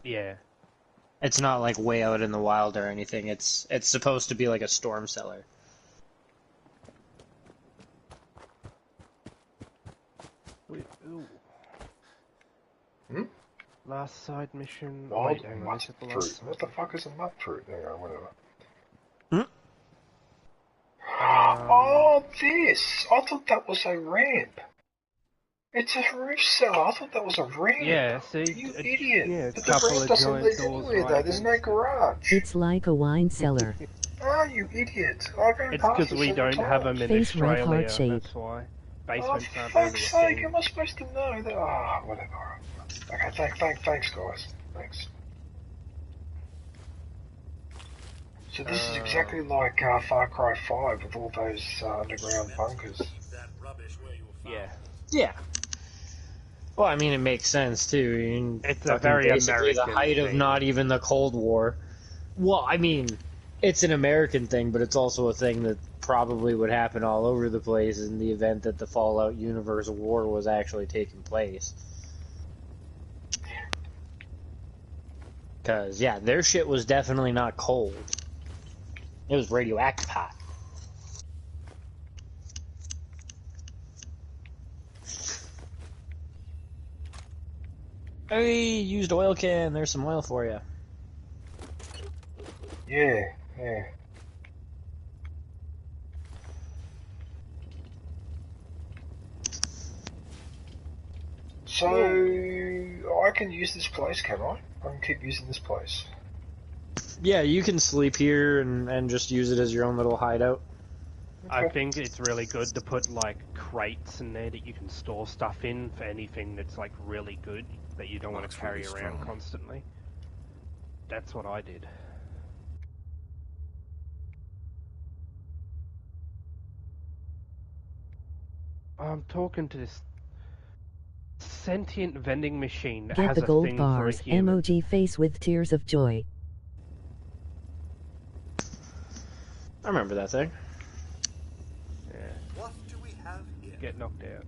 Yeah.
It's not like way out in the wild or anything. It's supposed to be like a storm cellar.
Ooh.
Hmm?
Last side mission.
Wild
Wait, hang on.
mud
Is it the
fruit.
last
What the fuck is a mud fruit? There, whatever.
Um,
Oh, this! I thought that was a ramp. It's a roof cellar. I thought that was a ramp.
Yeah, see?
You
It's-
idiot.
yeah, it's
But
a
the
couple
ramp
of
doesn't
giant
lead
doors
anywhere,
right
though. There's no
against-
garage.
It's like a wine cellar.
Oh, you idiot. I go
It's
past
because
this
we
every
don't have
time.
them in
Face red
Australia,
heart shape.
that's why.
Oh,
Basements
for
aren't
fuck's
really a
sake,
thing.
am I supposed to know that? Ah, whatever. Okay, thanks, guys. Thanks. So this is exactly like Far Cry 5 with all those underground bunkers.
That rubbish where you were found.
Yeah.
Yeah. Well, I mean, it makes sense too. I mean,
It's a
fucking
very
basically
American
the height of
thing.
not even the Cold War. Well, I mean, it's an American thing, but it's also a thing that probably would happen all over the place in the event that the Fallout universe war was actually taking place. Because, yeah, their shit was definitely not cold. It was radioactive hot. Hey, used oil can. There's some oil for you.
Yeah. So, I can use this place, can I? I can keep using this place.
Yeah, you can sleep here and just use it as your own little hideout.
I think it's really good to put like crates in there that you can store stuff in for anything that's like really good that you don't want
Looks
to carry
really
around
strong.
constantly. That's what I did. I'm talking to this sentient vending machine that
Get
has
the
a
gold
thing
bars,
for a human.
emoji face with tears of joy.
I remember that thing.
Yeah.
What do we have here?
Get knocked out.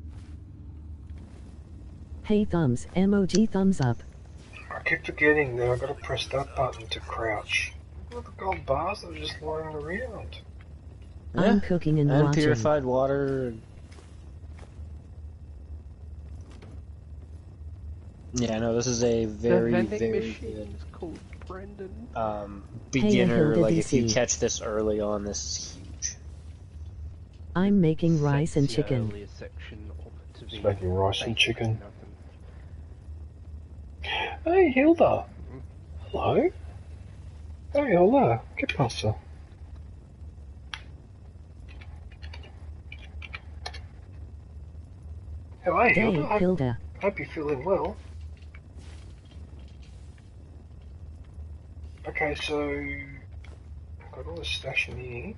Hey thumbs, emoji thumbs up.
I keep forgetting that I've got to press that button to crouch. What are the gold bars that are just lying around?
I'm cooking and watching.
Purified water. Yeah, no, this is a
The
very,
vending
very
machine
good
is called Brendan.
beginner.
Hilda
Like, if you
DC.
catch this early on, this is huge.
I'm making rice and
Sets your
chicken.
earlier section up to
Just
be
making rice and
basically
chicken.
nothing.
Hey, Hilda. Hello. Hey, Hilda. ¿Qué pasa? Hey,
Day,
Hilda.
Hilda.
Hope you're feeling well. Okay, so I've got all this stash in here.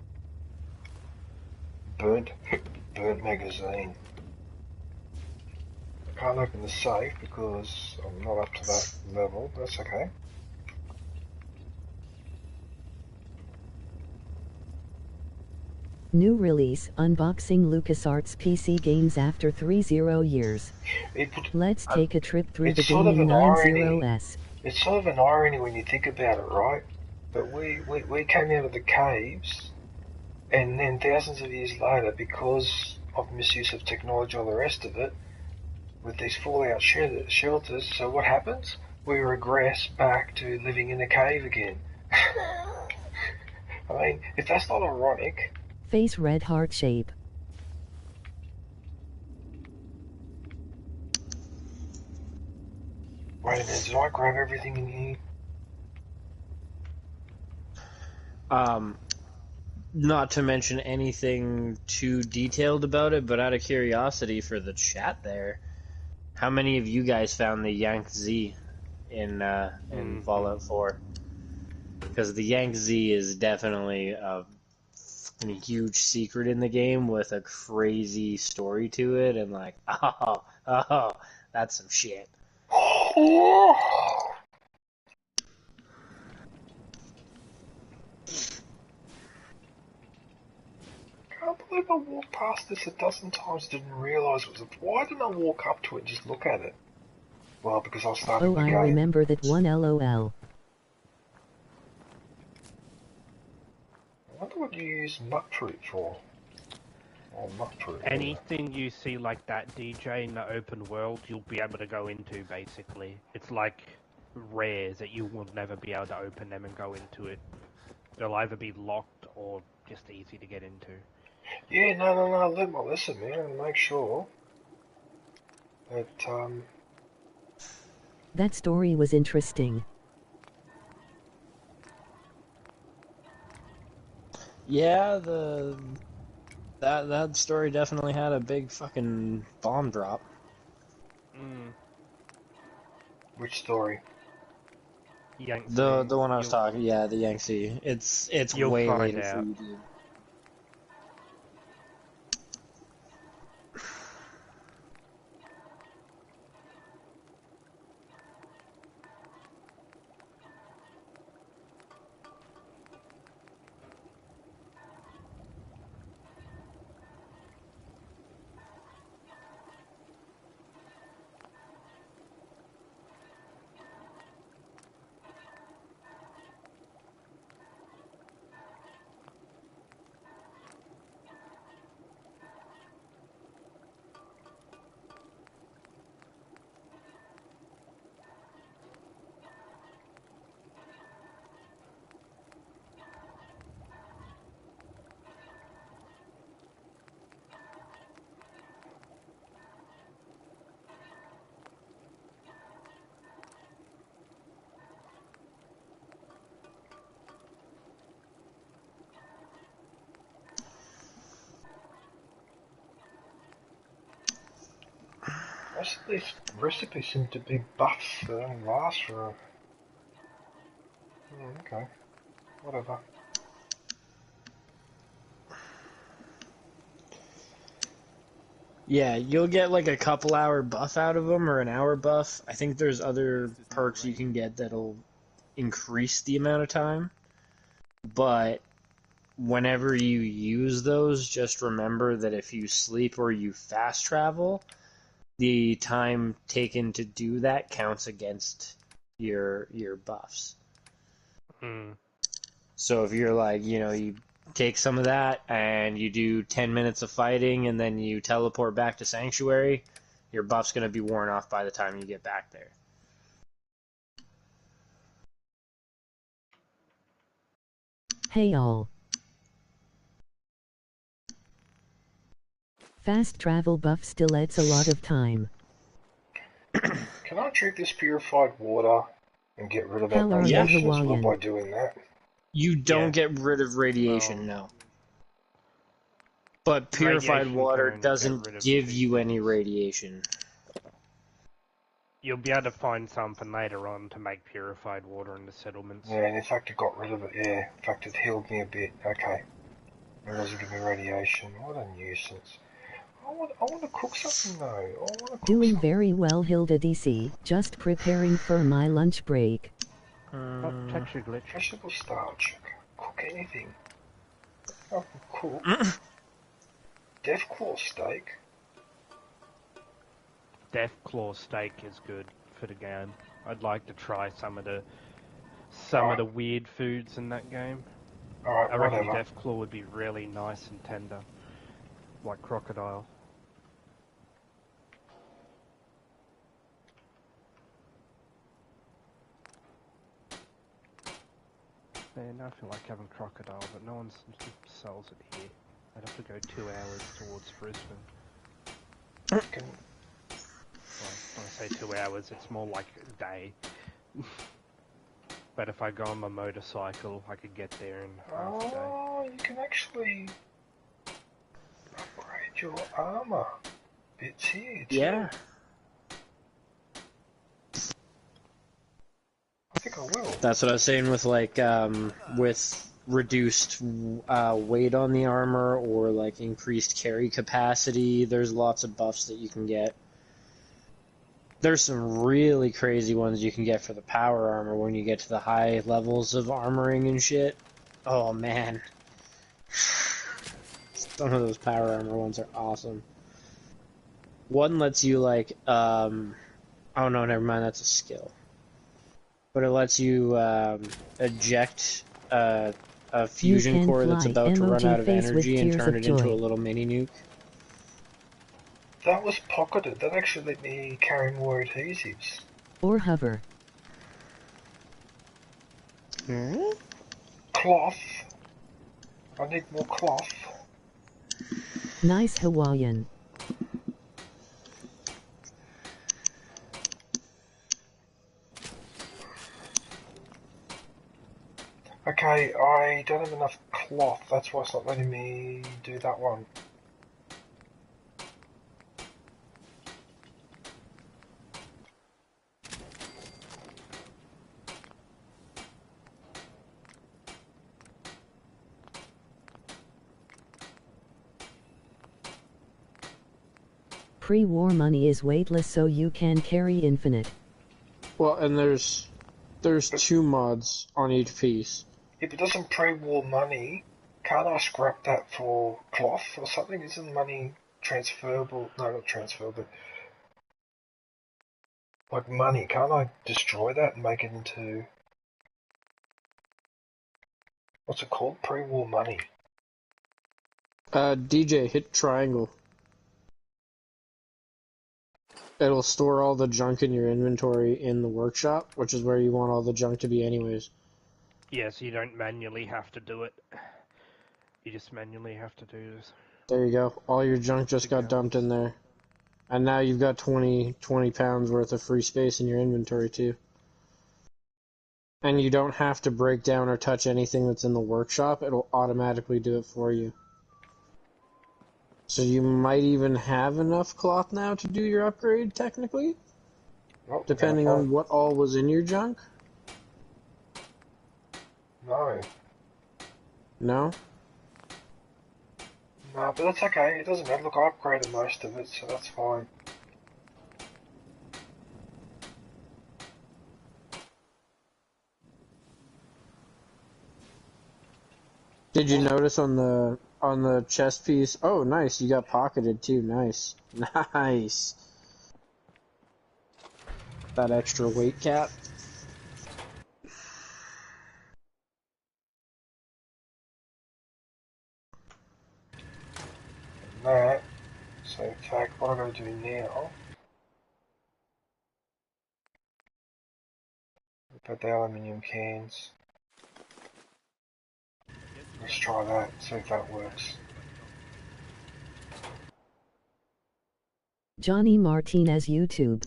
Burnt magazine. I can't open the safe because I'm not up to that level. That's okay.
New release, unboxing LucasArts PC games after 30 years. Let's take a trip through the
It's sort of
gaming
an irony.
90s.
It's sort of an irony when you think about it, right? But we came out of the caves, and then thousands of years later, because of misuse of technology and all the rest of it, with these fallout shelters, so what happens? We regress back to living in a cave again. I mean, if that's not ironic...
Face red heart shape.
Wait a minute, did I grab everything in here?
Not to mention anything too detailed about it, but out of curiosity for the chat there, how many of you guys found the Yank Z in Fallout 4? Because the Yank Z is definitely a huge secret in the game with a crazy story to it, and like, oh, that's some shit.
I can't believe I walked past this a dozen times, didn't realise it was why didn't I walk up to it and just look at it? Well, because I was starting the
Oh, I
game.
remember that one, lol.
I wonder what you use mutt fruit for. Oh, mutt fruit.
Anything you see like that, DJ, in the open world, you'll be able to go into, basically. It's like rares that you will never be able to open them and go into it. They'll either be locked or just easy to get into.
Yeah, no, learn my lesson, man, and make sure that,
That story was interesting.
Yeah, that story definitely had a big fucking bomb drop.
Which story?
Yangtze.
The one I was talking, yeah, the Yangtze. It's
You'll
way
find
later
out.
for you, dude.
Most of these recipes seem to be buffs that don't last for okay. Whatever.
Yeah, you'll get like a couple hour buff out of them, or an hour buff. I think there's other perks you can get that'll increase the amount of time. But whenever you use those, just remember that if you sleep or you fast travel, the time taken to do that counts against your buffs. So if you're like, you take some of that and you do 10 minutes of fighting and then you teleport back to Sanctuary, your buff's going to be worn off by the time you get back there.
Hey all. Fast travel buff still adds a lot of time.
Can I drink this purified water and get rid of that
How are
you,
radiation as well
Hawaiian?
by doing that?
You don't get rid of radiation, no. But purified
Radiation
water
can get
doesn't
rid of
give
two
you any
things.
radiation.
You'll be able to find something later on to make purified water in the settlements.
Yeah, and in fact it got rid of it, yeah. In fact it healed me a bit. Okay. It doesn't give me radiation. What a nuisance. I want to cook something though. I want to cook
Doing
something.
very well, Hilda DC. Just preparing for my lunch break.
Oh, texture glitch.
Vegetable starch. Cook anything. I can cook. Deathclaw steak.
Deathclaw steak is good for the game. I'd like to try some of the weird foods in that game.
Alright,
I reckon
whatever.
Deathclaw would be really nice and tender, like crocodile. Man, I feel like having crocodile, but no one sells it here. I'd have to go 2 hours towards Brisbane. Well, when I say 2 hours, it's more like a day. But if I go on my motorcycle, I could get there in half a day.
Oh, you can actually upgrade your armor bits here too.
Yeah.
I think I will.
That's what I was saying with like with reduced weight on the armor or like increased carry capacity. There's lots of buffs that you can get. There's some really crazy ones you can get for the power armor when you get to the high levels of armoring and shit. Oh man. Some of those power armor ones are awesome. One lets you like oh no, never mind, that's a skill. But it lets you eject a fusion core that's about to run out of energy and turn it into a little mini nuke.
That was pocketed. That actually let me carry more adhesives.
Or hover.
Cloth. I need more cloth.
Nice Hawaiian.
Okay, I don't have enough cloth. That's why it's not letting me do that one.
Pre-war money is weightless, so you can carry infinite.
Well, and there's 2 mods on each piece.
If it doesn't pre-war money, can't I scrap that for cloth or something? Isn't money transferable? No, not transferable. Like money, can't I destroy that and make it into... What's it called? Pre-war money.
DJ, hit triangle. It'll store all the junk in your inventory in the workshop, which is where you want all the junk to be anyways.
Yeah, so you don't manually have to do it. You just manually have to do this.
There you go. All your junk just got dumped in there. And now you've got 20 pounds worth of free space in your inventory too. And you don't have to break down or touch anything that's in the workshop. It'll automatically do it for you. So you might even have enough cloth now to do your upgrade, technically?
Oh,
depending on what all was in your junk?
No.
No?
No, but that's okay. It doesn't matter. Look, I upgraded most of it, so that's fine.
Did you notice on the chest piece? Oh, nice. You got pocketed too. Nice. Nice. That extra weight cap.
That. So in fact, what I'm going to do now... Put the aluminium cans. Let's try that, see if that works.
Johnny Martinez YouTube.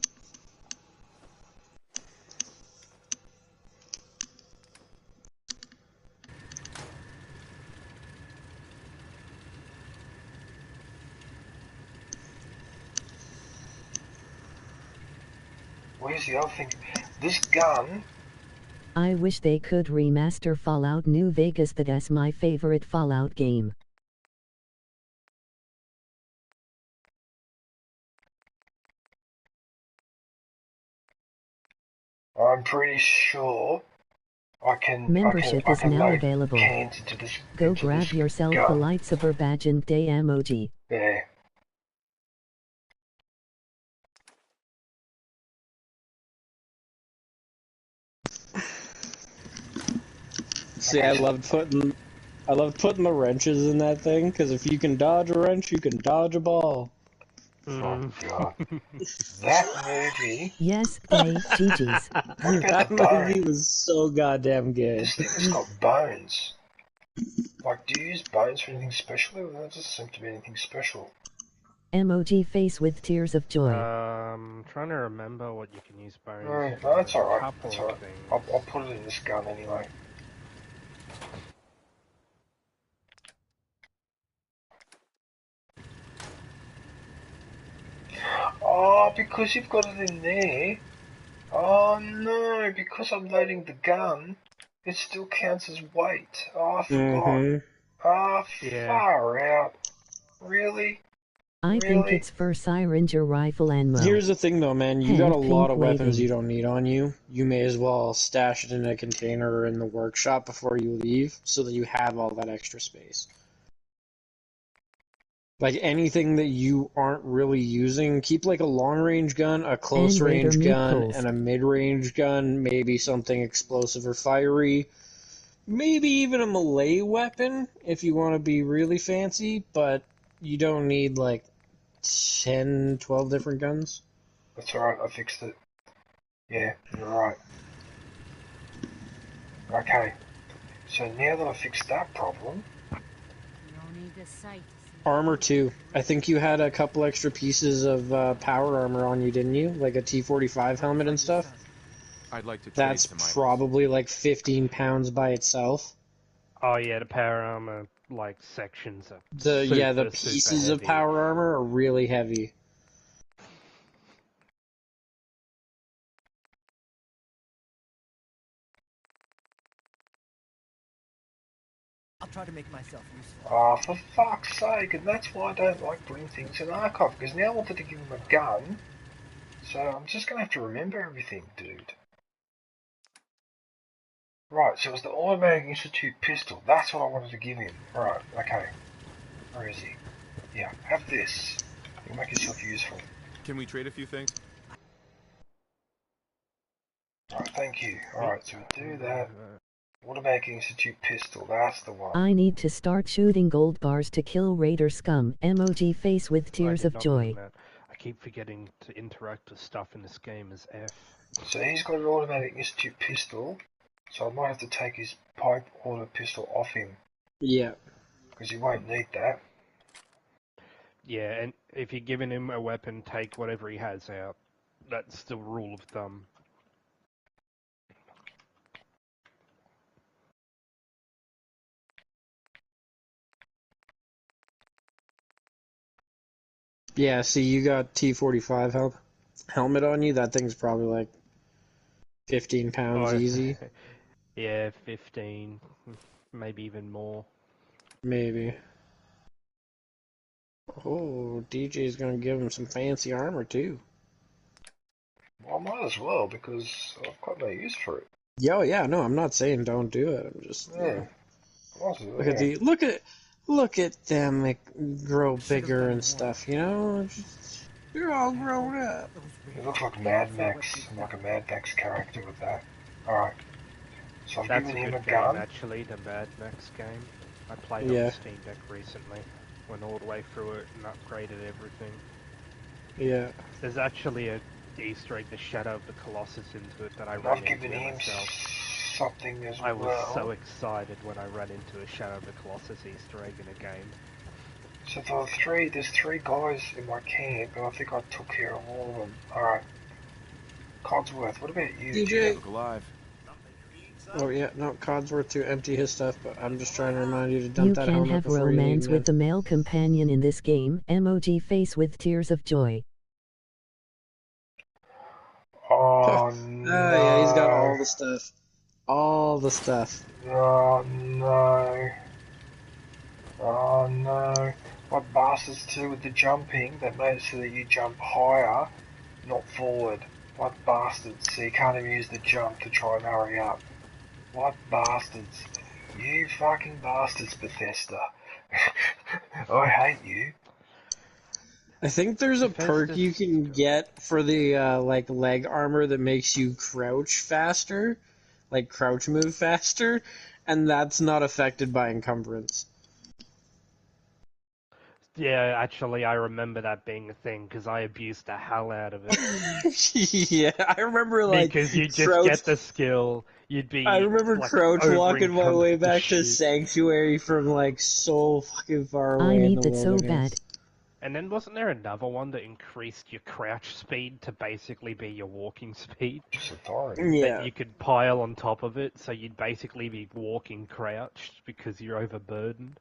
Where's the other thing? This gun...
I wish they could remaster Fallout New Vegas. That's my favorite Fallout game.
I'm pretty sure I can.
Membership is now available.
Cans into this,
Go
into
grab
this
yourself
gun.
a lightsaber badge and day emoji.
Yeah.
See, I loved putting the wrenches in that thing, because if you can dodge a wrench, you can dodge a ball.
Oh god. That movie...
Yes, GG's.
That movie was so goddamn good.
This thing's got bones. Like, do you use bones for anything special? Or that doesn't seem to be anything special.
Emoji face with tears of joy.
Trying to remember what you can use bones.
No, that's alright.
That's
Alright. I'll put it in this gun anyway. Oh, because you've got it in there. Oh no, because I'm loading the gun, it still counts as weight. Oh, I forgot. Oh, far out. Really?
I think it's for Syringer rifle ammo.
Here's the thing though, man, you got a lot of weapons
waving.
you don't need on you. You may as well stash it in a container or in the workshop before you leave, so that you have all that extra space. Like, anything that you aren't really using, keep like a long-range gun, a close-range gun, and a mid-range gun, maybe something explosive or fiery. Maybe even a melee weapon, if you want to be really fancy, but you don't need like 10, 12 different guns.
That's alright, I fixed it. Yeah, you're right. Okay, so now that I fixed that problem...
Armor 2. I think you had a couple extra pieces of power armor on you, didn't you? Like a T-45 helmet and stuff?
I'd like to trade
That's probably like 15 pounds by itself.
Oh yeah, the power armor, like, sections are
the pieces of power armor are really heavy.
I'll try to make myself useful.
Oh, for fuck's sake, and that's why I don't like putting things in archive, because now I wanted to give him a gun, so I'm just going to have to remember everything, dude. Right, so it was the Automatic Institute pistol, that's what I wanted to give him. Right, okay. Where is he? Yeah, have this. You'll make yourself useful.
Can we trade a few things?
Right, thank you. Alright, so we do that. Automatic Institute pistol, that's the one.
I need to start shooting gold bars to kill raider scum. Emoji face with tears of joy.
I keep forgetting to interact with stuff in this game as F.
So he's got an Automatic Institute pistol, so I might have to take his pipe auto pistol off him.
Yeah.
Because he won't need that.
Yeah, and if you're giving him a weapon, take whatever he has out. That's the rule of thumb.
Yeah, see, you got T-45 helmet on you. That thing's probably like 15 pounds easy.
Yeah, 15, maybe even more.
Maybe. Oh, DJ's gonna give him some fancy armor too.
Well, I might as well, because I've got no use for it.
Yeah, no, I'm not saying don't do it. I'm just look at them grow bigger and stuff. You know, they're all grown up.
You look like Mad Max, like a Mad Max character with that. All right. So I've given him a gun.
Actually, the Mad Max game. I played on the Steam Deck recently. Went all the way through it and upgraded everything.
Yeah.
There's actually a Easter egg, the Shadow of the Colossus into it that I
I've
ran
given
into
him
myself.
something as
I was
well.
so excited when I ran into a Shadow of the Colossus Easter egg in a game.
So there's three guys in my camp, and I think I took care of all of them. Alright. Codsworth, what about you?
DJ?
Look alive.
Oh yeah, no, Codsworth to empty his stuff, but I'm just trying to remind you to dump
You
that
can
helmet
have
before you leave,
romance
man.
with the male companion in this game. Emoji face with tears of joy.
Oh no.
Oh yeah, he's got all the stuff. All the stuff.
Oh no. Oh no. What bastards too with the jumping that made it so that you jump higher, not forward. What bastards. So you can't even use the jump to try and hurry up. What bastards. You fucking bastards, Bethesda. I hate you.
I think there's a perk you can get for the like leg armor that makes you crouch faster, like crouch move faster, and that's not affected by encumbrance.
Yeah, actually, I remember that being a thing because I abused the hell out of it.
Yeah, I remember like
because you just
crouch.
get the skill, you'd be.
I remember
like,
crouch walking my way back to
shit.
Sanctuary from like so fucking far away.
I
in
need
the
that so
wilderness.
bad.
And then wasn't there another one that increased your crouch speed to basically be your walking speed?
Yeah.
That you could pile on top of it, so you'd basically be walking crouched because you're overburdened.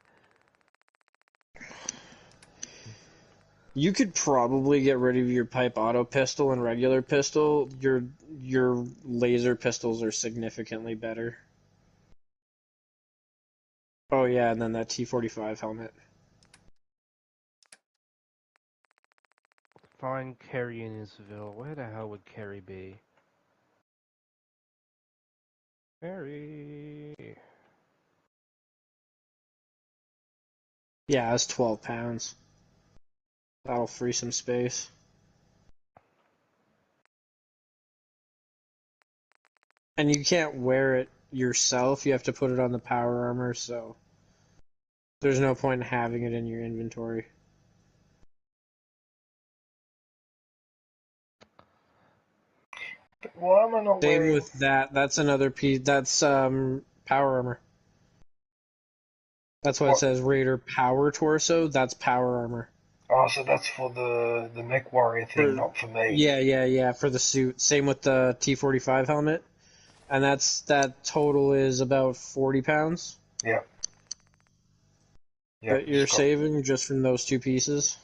You could probably get rid of your pipe auto pistol and regular pistol. Your laser pistols are significantly better. Oh yeah, and then that T-45 helmet.
Find Kerry in Isville. Where the hell would Kerry be? Kerry.
Yeah, that's 12 pounds. That'll free some space. And you can't wear it yourself, you have to put it on the power armor, so there's no point in having it in your inventory.
Why am I not
Same
wearing...
with that. That's another piece. That's power armor. That's why it says Raider Power Torso. That's power armor.
Oh, so that's for the mech warrior thing, not for me.
Yeah, for the suit. Same with the T-45 helmet. And that total is about 40 pounds.
Yeah.
That you're saving just from those two pieces.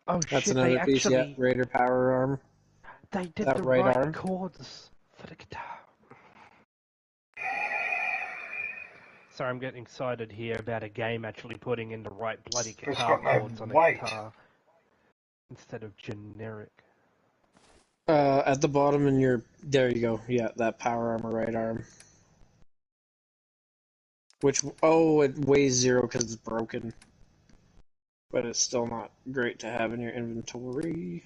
Oh
That's
shit,
another
they
piece,
actually...
yeah. Raider Power Arm.
They did
that
the
right
right
arm.
chords for the guitar. Sorry, I'm getting excited here about a game actually putting in the right bloody
It's
guitar
got no
chords on a
weight.
guitar instead of generic.
At the bottom in your... There you go. Yeah, that Power Armor right arm. Which... Oh, it weighs 0 because it's broken. But it's still not great to have in your inventory.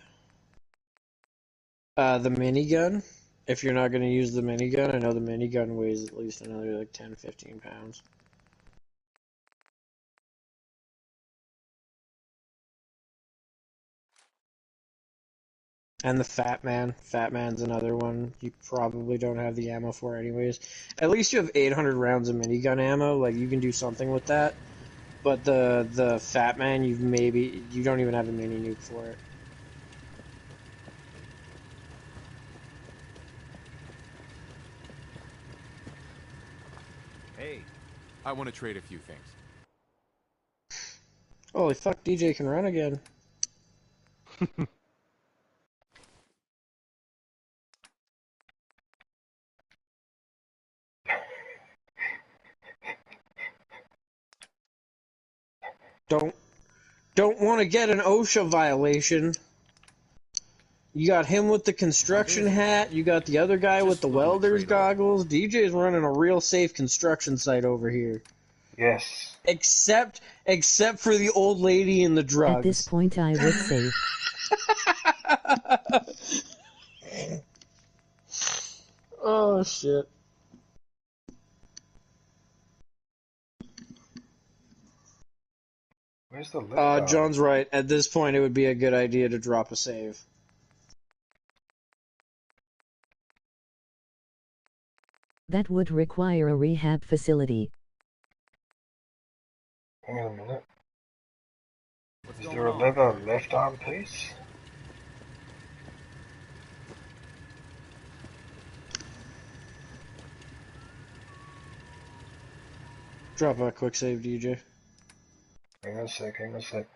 The minigun. If you're not going to use the minigun, I know the minigun weighs at least another like 10-15 pounds. And the Fat Man. Fat Man's another one you probably don't have the ammo for anyways. At least you have 800 rounds of minigun ammo, like you can do something with that. But the Fat Man, you don't even have a mini nuke for it.
Hey, I want to trade a few things.
Holy fuck, DJ can run again. Don't want to get an OSHA violation. You got him with the construction hat, you got the other guy with the welder's goggles. DJ's running a real safe construction site over here.
Yes.
Except for the old lady and the drugs.
At this point I would say...
Oh, shit.
Where's the left
John's right. At this point, it would be a good idea to drop a save.
That would require a rehab facility.
Hang on a minute. Is there a leather left arm piece?
Drop a quick save, DJ.
Hang on a sec.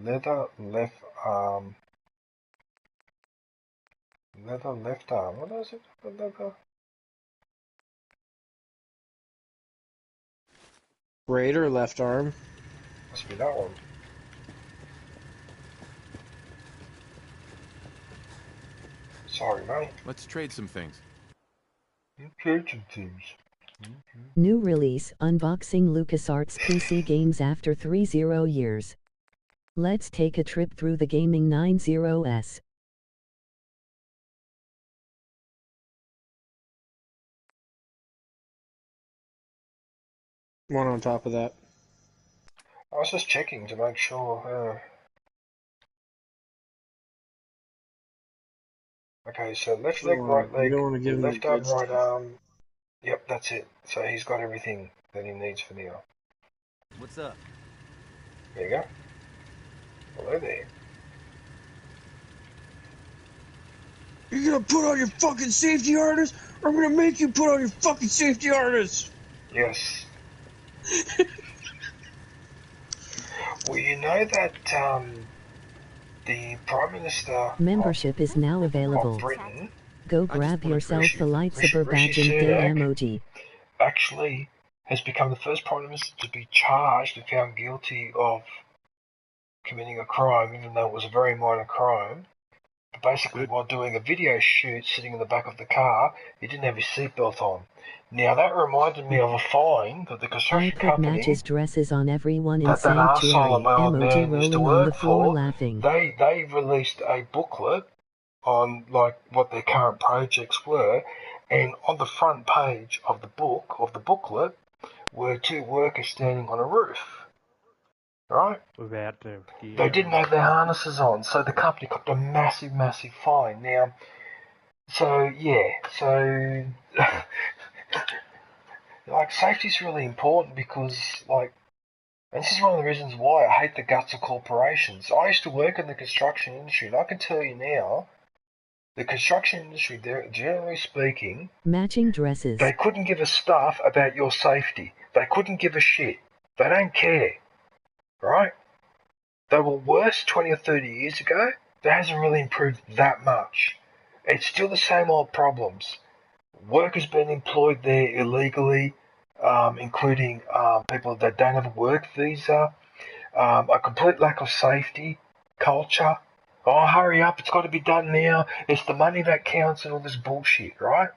Leather left arm. Leather left arm. What is it? Leather.
Right or left arm?
Must be that one. Sorry, mate.
Let's trade some things.
Trade some things.
New release, unboxing LucasArts PC games after 30 years. Let's take a trip through the gaming 90s.
One on top of that.
I was just checking to make sure. Okay, so left leg, right leg,
You don't want to give him
left
the
arm,
good
right
stuff.
arm. Yep, that's it. So he's got everything that he needs for now.
What's up?
There you go. Hello there.
You're gonna put on your fucking safety harness, or I'm gonna make you put on your fucking safety harness!
Yes. Well, you know that the Prime Minister
Membership is now
of
available.
Britain
Go grab yourself a lightsaber badge
Rishi
and day
Sunak
emoji.
actually has become the first Prime Minister to be charged and found guilty of committing a crime, even though it was a very minor crime. But basically, while doing a video shoot sitting in the back of the car, he didn't have his seatbelt on. Now, that reminded me of a fine that the
I
construction
put
company
matches dresses on everyone in
that
Sanctuary.
arsehole of our
Emoji
man used to
rolling on the
work
floor
for,
laughing.
they released a booklet on like what their current projects were, and on the front page of the booklet were two workers standing on a roof, right?
Without the gear.
They didn't have their harnesses on, so the company copped a massive fine. Now, so like safety's really important because like, and this is one of the reasons why I hate the guts of corporations. I used to work in the construction industry, and I can tell you now, the construction industry, generally speaking,
Matching dresses.
they couldn't give a stuff about your safety. They couldn't give a shit. They don't care, right? They were worse 20 or 30 years ago. That hasn't really improved that much. It's still the same old problems. Workers being employed there illegally, including people that don't have a work visa, a complete lack of safety, culture. Oh, hurry up, it's got to be done now. It's the money that counts and all this bullshit, right?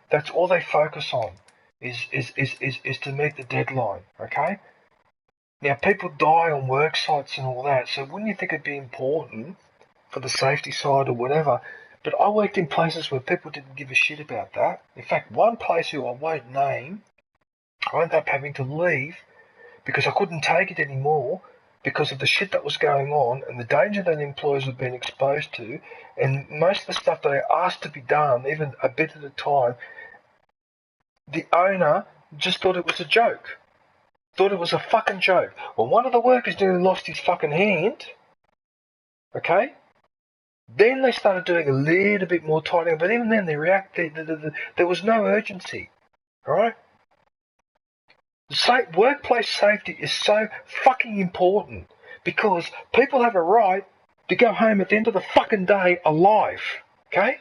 That's all they focus on, is to meet the deadline, okay? Now, people die on work sites and all that, so wouldn't you think it'd be important for the safety side or whatever? But I worked in places where people didn't give a shit about that. In fact, one place who I won't name, I ended up having to leave because I couldn't take it anymore because of the shit that was going on and the danger that employees were being exposed to, and most of the stuff that I asked to be done, even a bit at a time, the owner just thought it was a joke. Thought it was a fucking joke. Well, one of the workers nearly lost his fucking hand, okay? Then they started doing a little bit more tightening, but even then they reacted. There was no urgency, alright? Workplace safety is so fucking important because people have a right to go home at the end of the fucking day alive, okay?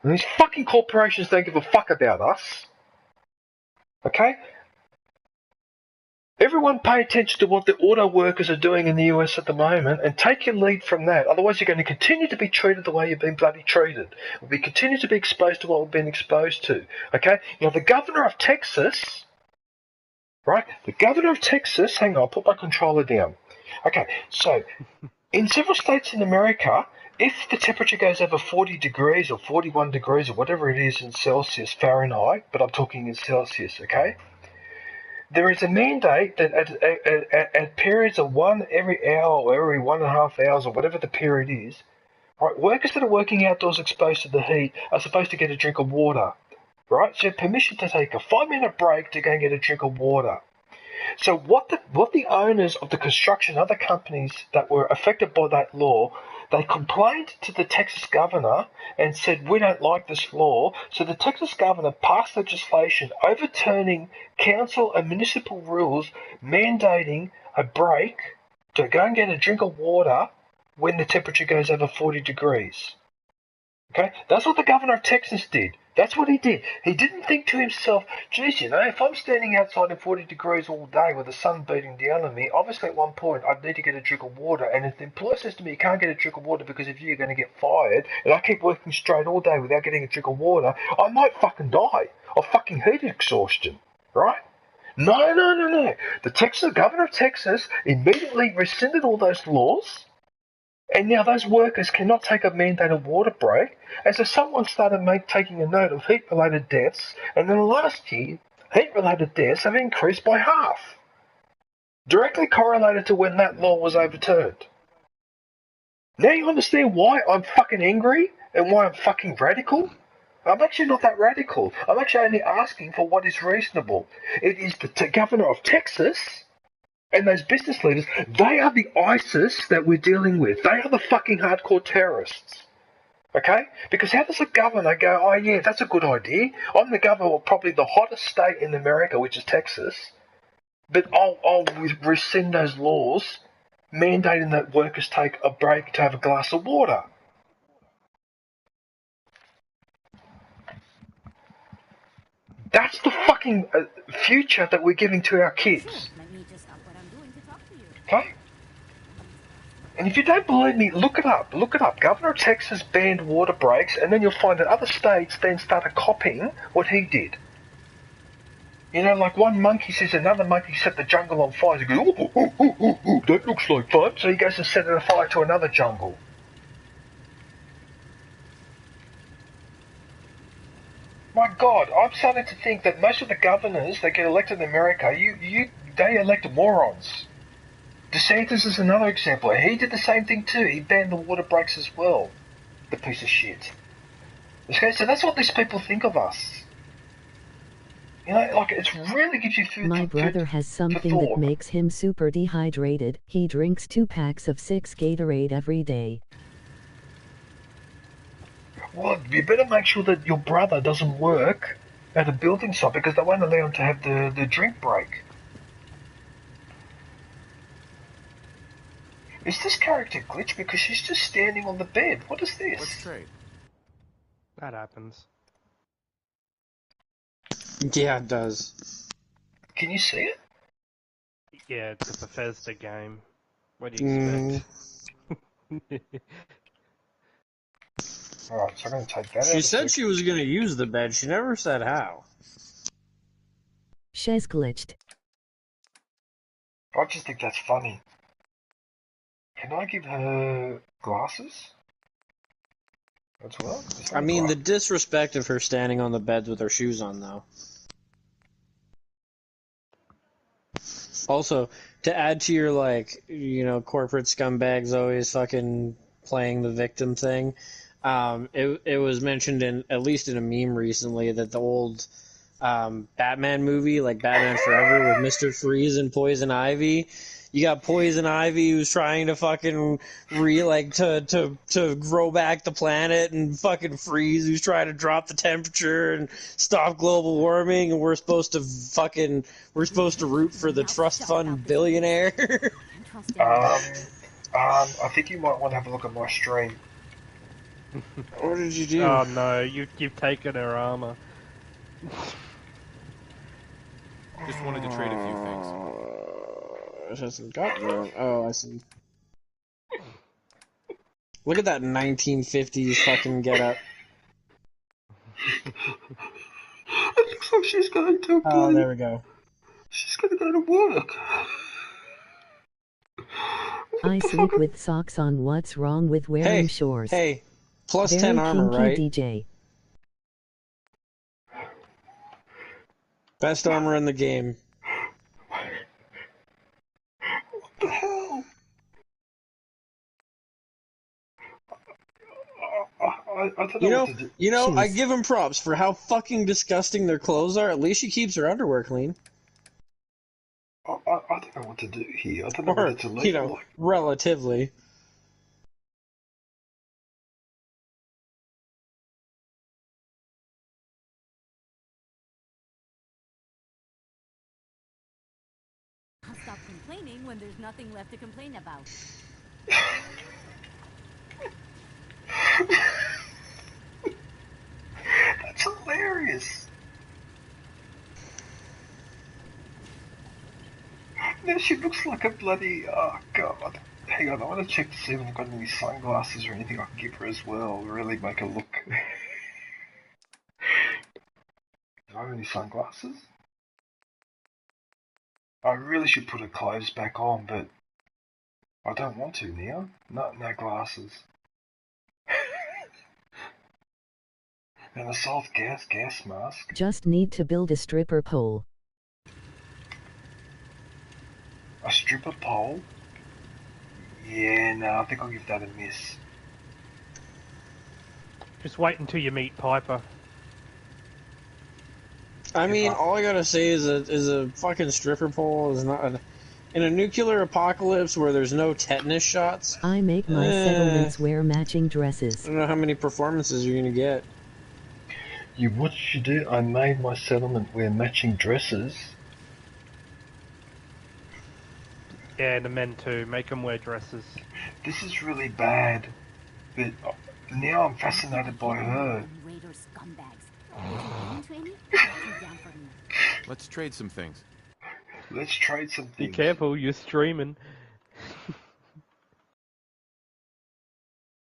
And these fucking corporations don't give a fuck about us, okay? Everyone pay attention to what the auto workers are doing in the US at the moment and take your lead from that. Otherwise you're going to continue to be treated the way you've been bloody treated. We'll continue to be exposed to what we've been exposed to. Okay? Now the governor of Texas, right? The governor of Texas, hang on, I'll put my controller down. Okay, so in several states in America, if the temperature goes over 40 degrees or 41 degrees or whatever it is in Celsius, Fahrenheit, but I'm talking in Celsius, okay? There is a mandate that at periods of one every hour or every 1.5 hours or whatever the period is, right, workers that are working outdoors exposed to the heat are supposed to get a drink of water, right? So you have permission to take a 5-minute break to go and get a drink of water. So what the owners of the construction, other companies that were affected by that law, they complained to the Texas governor and said, we don't like this law. So the Texas governor passed legislation overturning council and municipal rules mandating a break to go and get a drink of water when the temperature goes over 40 degrees. Okay, that's what the governor of Texas did. That's what he did. He didn't think to himself, geez, you know, if I'm standing outside in 40 degrees all day with the sun beating down on me, obviously at one point I'd need to get a drink of water. And if the employer says to me, you can't get a drink of water because if you're going to get fired, and I keep working straight all day without getting a drink of water, I might fucking die of fucking heat exhaustion, right? No. The governor of Texas immediately rescinded all those laws. And now those workers cannot take a mandated water break, and so someone started taking a note of heat-related deaths, and in the last year, heat-related deaths have increased by half, directly correlated to when that law was overturned. Now you understand why I'm fucking angry and why I'm fucking radical? I'm actually not that radical. I'm actually only asking for what is reasonable. It is the governor of Texas and those business leaders, they are the ISIS that we're dealing with. They are the fucking hardcore terrorists. Okay? Because how does a governor go, oh yeah, that's a good idea. I'm the governor of probably the hottest state in America, which is Texas, but I'll rescind those laws mandating that workers take a break to have a glass of water. That's the fucking future that we're giving to our kids. Okay? And if you don't believe me, look it up. Look it up. Governor of Texas banned water breaks, and then you'll find that other states then started copying what he did. You know, like one monkey says another monkey set the jungle on fire. He goes, oh, that looks like fun. So he goes and set a fire to another jungle. My God, I'm starting to think that most of the governors that get elected in America, they elect morons. DeSantis is another example. He did the same thing too. He banned the water breaks as well. The piece of shit. Okay, so that's what these people think of us. You know, like, it really gives you food.
My brother has something that makes him super dehydrated. He drinks 2 packs of 6 Gatorade every day.
Well, you better make sure that your brother doesn't work at a building site because they won't allow him to have the drink break. Is this character glitch? Because she's just standing on the bed. What is this?
Let's trade.
That happens.
Yeah, it does.
Can you see it?
Yeah, it's a Bethesda game. What do you expect?
Alright, so I'm going to take that out.
She said she was going to use the bed. She never said how.
She's glitched.
I just think that's funny. Can I give her glasses as well?
I mean, the disrespect of her standing on the bed with her shoes on, though. Also, to add to your, like, you know, corporate scumbags always fucking playing the victim thing, it was mentioned at least in a meme recently that the old Batman movie, like Batman Forever with Mr. Freeze and Poison Ivy, you got Poison Ivy who's trying to fucking to grow back the planet, and fucking Freeze who's trying to drop the temperature and stop global warming, and we're supposed to root for the trust fund billionaire.
I think you might want to have a look at my stream.
What did you do?
Oh no, you've taken her armor.
Just wanted to trade a few things.
It hasn't got there. Oh, I see. Look at that 1950s fucking getup.
It looks like she's going to.
Oh, there we go.
She's going to go to work.
I sleep with socks on. What's wrong with wearing shorts?
Hey, plus
Very
10 armor,
kinky,
right?
DJ.
Best armor in the game.
What the hell? I don't know what to do.
You know, I
Shoes.
give him props for how fucking disgusting their clothes are. At least she keeps her underwear clean.
I don't know what to do here. I don't know
Or,
whether to leave.
relatively.
I'll stop complaining when there's nothing left to complain about.
That's hilarious. Now she looks like a bloody... Oh, God. Hang on, I want to check to see if I've got any sunglasses or anything I can give her as well. Really make her look... Do I have any sunglasses? I really should put her clothes back on, but... I don't want to now. No glasses. And a soft gas mask.
Just need to build a stripper pole.
A stripper pole? Yeah, no, I think I'll give that a miss.
Just wait until you meet Piper.
I mean, all I gotta say is a fucking stripper pole is not... In a nuclear apocalypse where there's no tetanus shots...
I make my settlements wear matching dresses.
I don't know how many performances you're gonna get.
What did you do? I made my settlement wear matching dresses.
Yeah, the men too. Make them wear dresses.
This is really bad, but now I'm fascinated by her.
Let's trade some things.
Let's trade some things.
Be careful, you're streaming.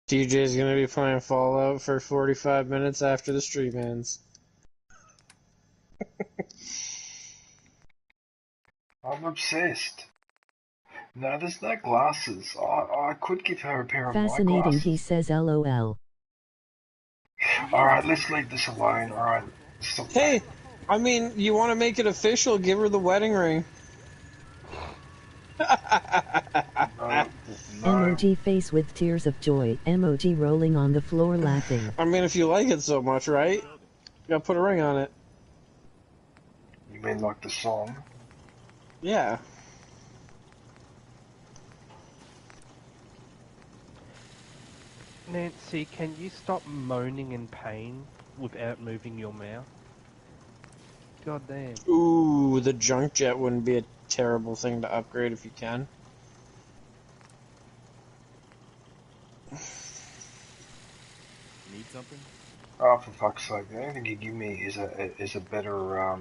DJ's gonna be playing Fallout for 45 minutes after the stream ends.
I'm obsessed. No, there's no glasses. I could give her a pair of my
Fascinating,
glasses.
he says LOL.
Alright, let's leave this alone. Alright.
Hey, I mean, you want to make it official, give her the wedding ring.
No.
Emoji face with tears of joy. Emoji rolling on the floor laughing.
I mean, if you like it so much, right? You gotta put a ring on it.
You mean like the song?
Yeah.
Nancy, can you stop moaning in pain without moving your mouth? God damn.
Ooh, the junk jet wouldn't be a terrible thing to upgrade if you can.
Need something?
Oh, for fuck's sake! The only thing you give me is a better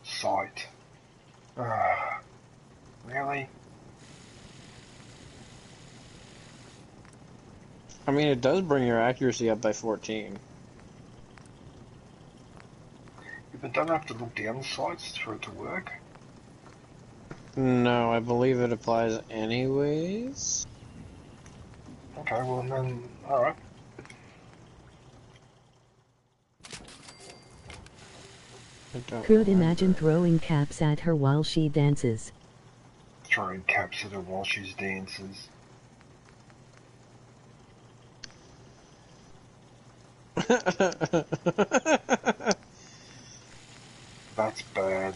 sight. Really?
I mean, it does bring your accuracy up by 14.
But don't have to look down the sights for it to work.
No, I believe it applies anyways.
Okay, well then, alright.
Could imagine throwing caps at her while she dances.
Throwing caps at her while she dances. That's bad.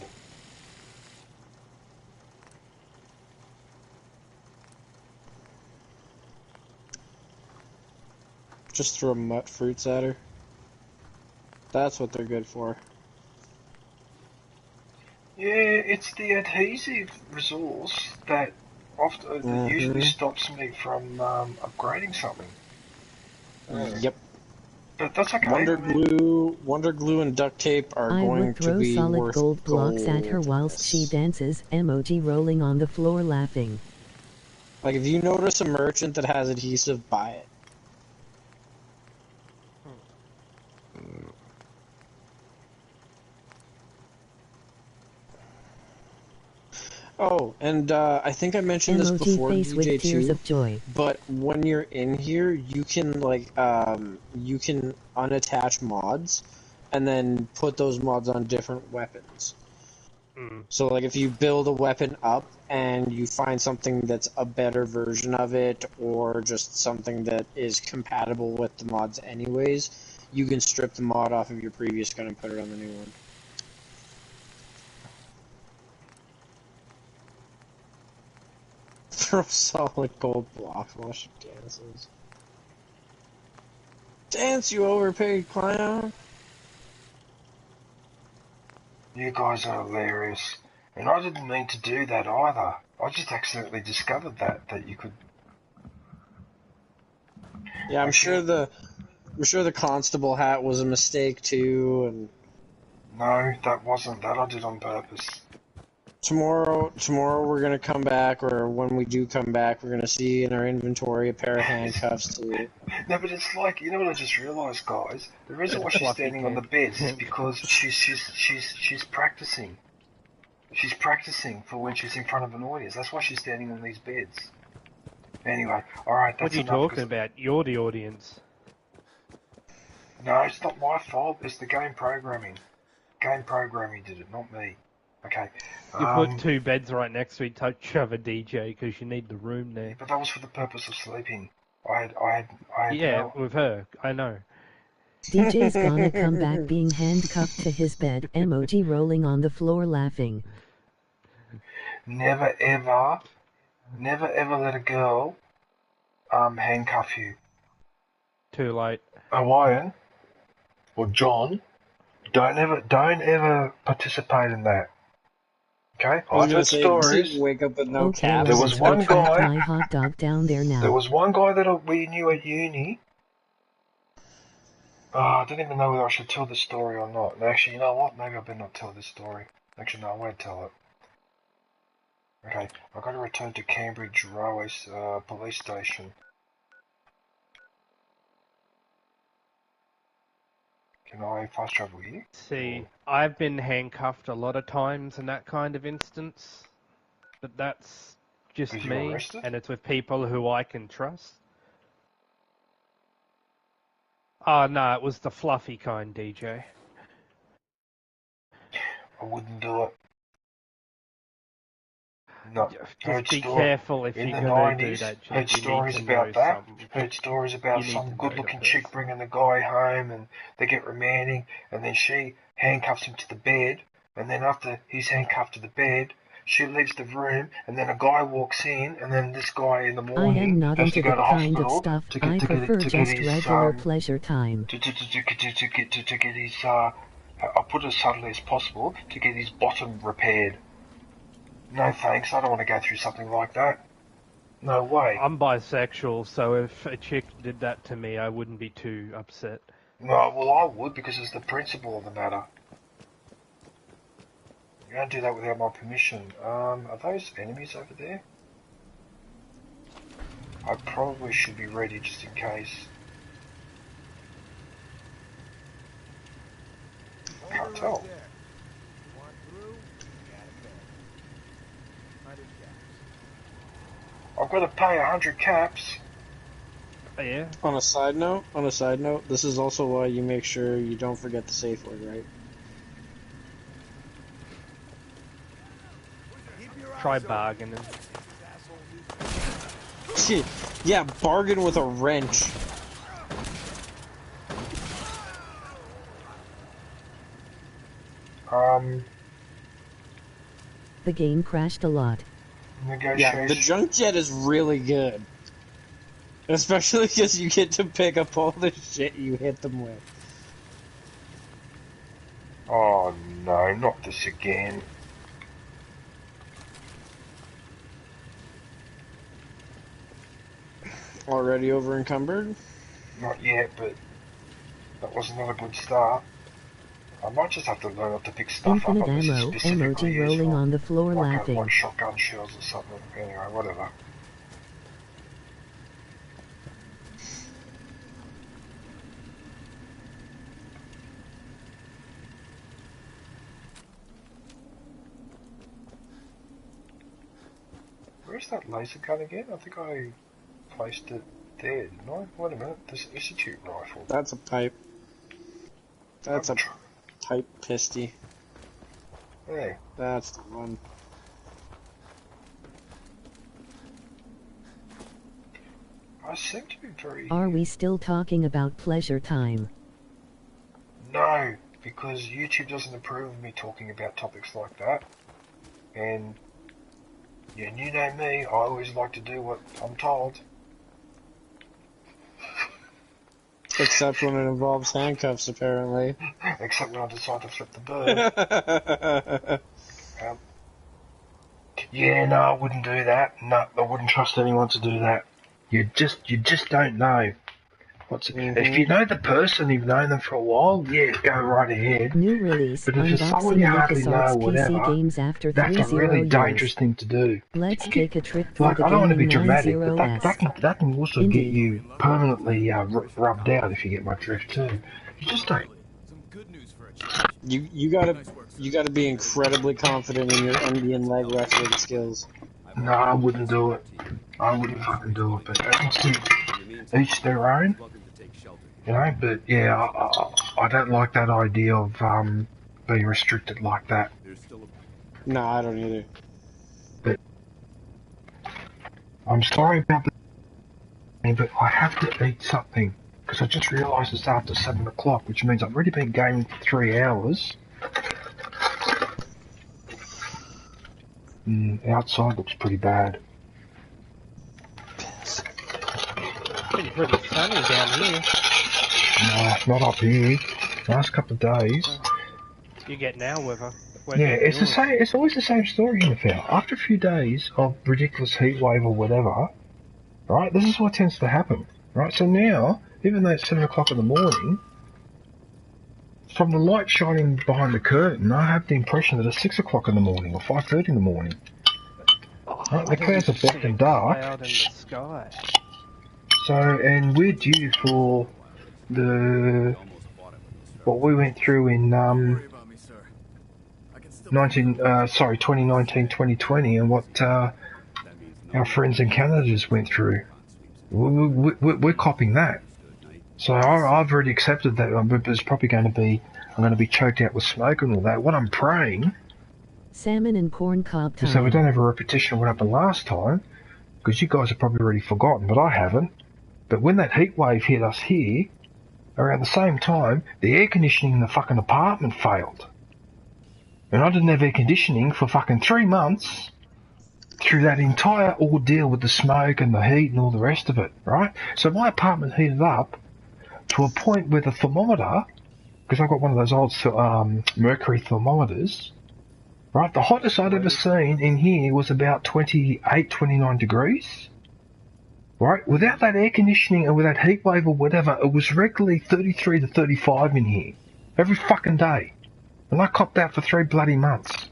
Just throw mutt fruits at her. That's what they're good for.
Yeah, it's the adhesive resource that often that usually stops me from upgrading something.
Yep.
But that's okay.
Wonder glue, and duct tape are
I
going
would
to
throw
be
solid
worth
gold blocks at her
gold.
whilst she dances. Emoji rolling on the floor laughing.
Like, if you notice a merchant that has adhesive, buy it. Oh, and I think I mentioned this
Emoji
before,
face with
DJ
tears
too.
of joy.
But when you're in here, you can you can unattach mods, and then put those mods on different weapons. So like if you build a weapon up and you find something that's a better version of it, or just something that is compatible with the mods anyways, you can strip the mod off of your previous gun and put it on the new one. Throw solid gold blocks while she dances. Dance, you overpaid clown!
You guys are hilarious. And I didn't mean to do that either. I just accidentally discovered that you could...
Yeah, I'm sure the constable hat was a mistake too, and...
No, that wasn't. That I did on purpose.
Tomorrow we're gonna come back, or when we do come back, we're gonna see in our inventory a pair of handcuffs too.
No, but it's like, you know what I just realised, guys? The reason why she's standing on the beds is because she's practicing. She's practicing for when she's in front of an audience. That's why she's standing on these beds. Anyway, alright, that's enough.
What are you talking about? You're the audience.
No, it's not my fault. It's the game programming. Game programming did it, not me. Okay.
You put two beds right next to each other, DJ, because you need the room there.
But that was for the purpose of sleeping. I had
Yeah, with her. I know.
DJ's gonna come back being handcuffed to his bed. Emoji rolling on the floor laughing.
Never ever let a girl handcuff you.
Too late.
Hawaiian or John, don't ever participate in that. Okay, I've heard stories.
Wake up with no
Okay,
caps.
There was one guy.
My hot dog down there now.
There was one guy that we knew at uni. I don't even know whether I should tell this story or not. And actually, you know what? Maybe I better not tell this story. Actually, no, I won't tell it. Okay, I've got to return to Cambridge Railway Police Station. Can I fast travel here?
See, I've been handcuffed a lot of times in that kind of instance, but that's just me, and it's with people who I can trust. Oh, no, it was the fluffy kind, DJ.
I wouldn't do it. No,
just be careful if you're going to do that.
Heard stories about that. Heard stories about some good-looking chick bringing the guy home, and they get romantic, and then she handcuffs him to the bed, and then after he's handcuffed to the bed, she leaves the room, and then a guy walks in, and then this guy in the morning
I am not
has
into
to go
that
to
kind of
hospital
stuff.
to get
I prefer just
his
regular pleasure time.
to get his I'll put it as subtly as possible, to get his bottom repaired. No thanks, I don't want to go through something like that. No way.
I'm bisexual, so if a chick did that to me, I wouldn't be too upset.
No, well I would, because it's the principle of the matter. You don't do that without my permission. Are those enemies over there? I probably should be ready just in case. Can't tell. I've got to pay 100 caps.
Yeah.
On a side note, this is also why you make sure you don't forget the safe word, right?
Try bargaining.
Yeah, bargain with a wrench.
The game crashed a lot.
Yeah, the junk jet is really good. Especially because you get to pick up all the shit you hit them with.
Oh no, not this again.
Already over encumbered?
Not yet, but that was not a good start. I might just have to learn not to pick stuff
Infinite
up.
ammo, emoji rolling on the floor laughing.
Like shotgun shells or something. Anyway, whatever. is that laser gun again? I think I placed it there, didn't I? Wait a minute, this institute rifle.
That's a pipe. That's a pipe pisty.
Hey.
That's the one.
I seem to be very...
Are we still talking about pleasure time?
No, because YouTube doesn't approve of me talking about topics like that. And you know me, I always like to do what I'm told.
Except when it involves handcuffs, apparently.
Except when I decide to flip the bird. Yeah, no, I wouldn't do that. No, I wouldn't trust anyone to do that. You just don't know. If you know the person, you've known them for a while, yeah, go right ahead.
New release.
But if it's someone you hardly know, whatever,
games after
that's a really dangerous thing to do.
Let's take a trip through
Like,
the
I don't want to be
gaming
dramatic, but
90s.
that can also get you permanently rubbed out if you get my drift too. You just don't.
You gotta be incredibly confident in your Indian leg wrestling skills.
No, I wouldn't do it. I wouldn't fucking do it. But each their own. You know, but yeah, I don't like that idea of being restricted like that.
No, I don't either.
But I'm sorry about the but I have to eat something because I just realised it's after 7 o'clock, which means I've already been gaming for 3 hours. Outside looks pretty bad.
It's been pretty sunny down here.
No, not up here. Last couple of days.
You get now weather.
Yeah, it's the same. It's always the same story in the field. After a few days of ridiculous heat wave or whatever, right? This is what tends to happen, right? So now, even though it's 7 o'clock in the morning, from the light shining behind the curtain, I have the impression that it's 6 o'clock in the morning or 5:30 in the morning. Right? The clouds are black and dark.
Cloud in the sky.
So, and we're due for what we went through in 2019-2020 and what our friends in Canada just went through. We're copying that. So I've already accepted that there's probably going to be, I'm going to be choked out with smoke and all that. What I'm praying,
salmon and corn cob time.
so we don't have a repetition of what happened last time, because you guys have probably already forgotten, but I haven't. But when that heat wave hit us here, around the same time, the air conditioning in the fucking apartment failed. And I didn't have air conditioning for fucking 3 months through that entire ordeal with the smoke and the heat and all the rest of it, right? So my apartment heated up to a point where the thermometer, because I've got one of those old mercury thermometers, right, the hottest I'd ever seen in here was about 28, 29 degrees. Right, without that air conditioning and with that heat wave or whatever, it was regularly 33 to 35 in here. Every fucking day. And I copped that for 3 bloody months.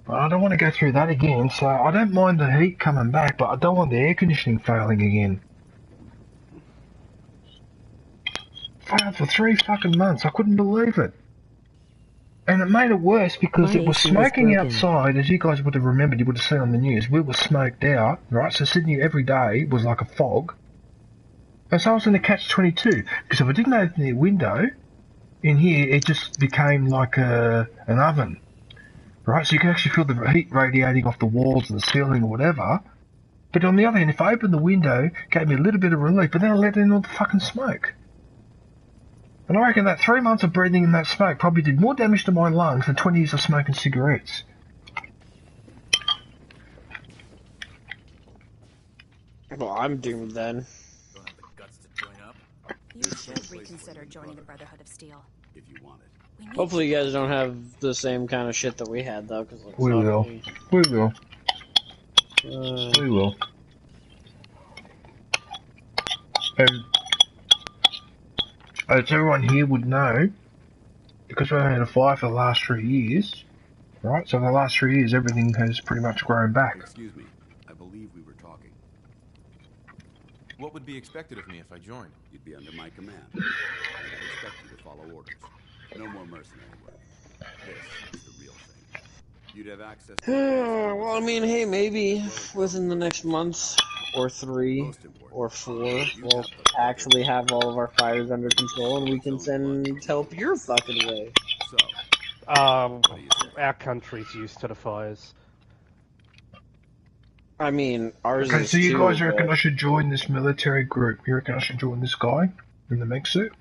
But I don't want to go through that again, so I don't mind the heat coming back, but I don't want the air conditioning failing again. Failed for 3 fucking months, I couldn't believe it. And it made it worse because it was smoking outside, as you guys would have remembered, you would have seen on the news. We were smoked out, right? So Sydney every day was like a fog. And so I was in a catch-22, because if I didn't open the window, in here it just became like an oven. Right? So you can actually feel the heat radiating off the walls and the ceiling or whatever. But on the other hand, if I opened the window, it gave me a little bit of relief, but then I let in all the fucking smoke. And I reckon that 3 months of breathing in that smoke probably did more damage to my lungs than 20 years of smoking cigarettes.
Well, I'm doomed then.
You should reconsider joining the Brotherhood of Steel.
If you want it.
Hopefully you guys don't have the same kind of shit that we had, though. Cause
we will. We will. We will. And as everyone here would know, because we've had a fire for the last 3 years, right? So in the last 3 years, everything has pretty much grown back.
Excuse me. I believe we were talking.
What would be expected of me if I joined?
You'd be under my command. I'd expect you to follow orders. No more mercenary work. This is the real thing. You'd have access
Well, I mean, hey, maybe within the next month or 3 or 4, we'll actually have all of our fires under control and we can send help your fucking way.
So,
Our country's used to the fires.
I mean, ours
Okay,
is
so you
too,
guys reckon
but-
I should join this military group? You reckon I should join this guy in the mech suit?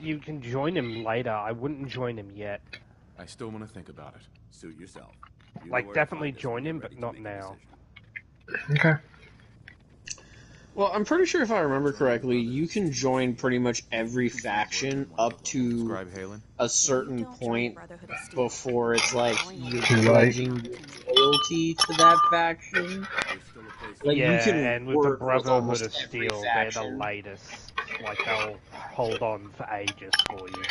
You can join him later. I wouldn't join him yet.
I still want to think about it.
Suit yourself. You know
Like,
where to
definitely
find us
join
when
him,
you're
but
ready to
not
make a
now.
decision.
Okay.
Well, I'm pretty sure if I remember correctly, you can join pretty much every faction up to a certain point before it's like you're
Too late.
pledging your loyalty to that faction. Like,
Yeah,
you can
and with the
work with
Brotherhood
almost
of
every
Steel, they're the
faction.
latest. Like, they'll hold on for ages for you.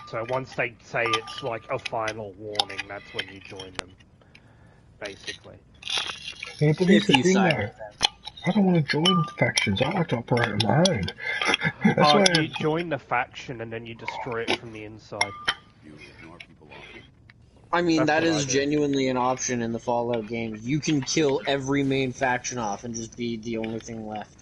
So once they say it's like a final warning, that's when you join them, basically.
Yeah, but here's
If
the
you
thing
side
though.
with them.
I don't want to join factions. I like to operate on my own. That's why
You join the faction and then you destroy it from the inside.
You ignore people off.
I mean,
That's
that
what I
is
do.
genuinely an option in the Fallout games. You can kill every main faction off and just be the only thing left.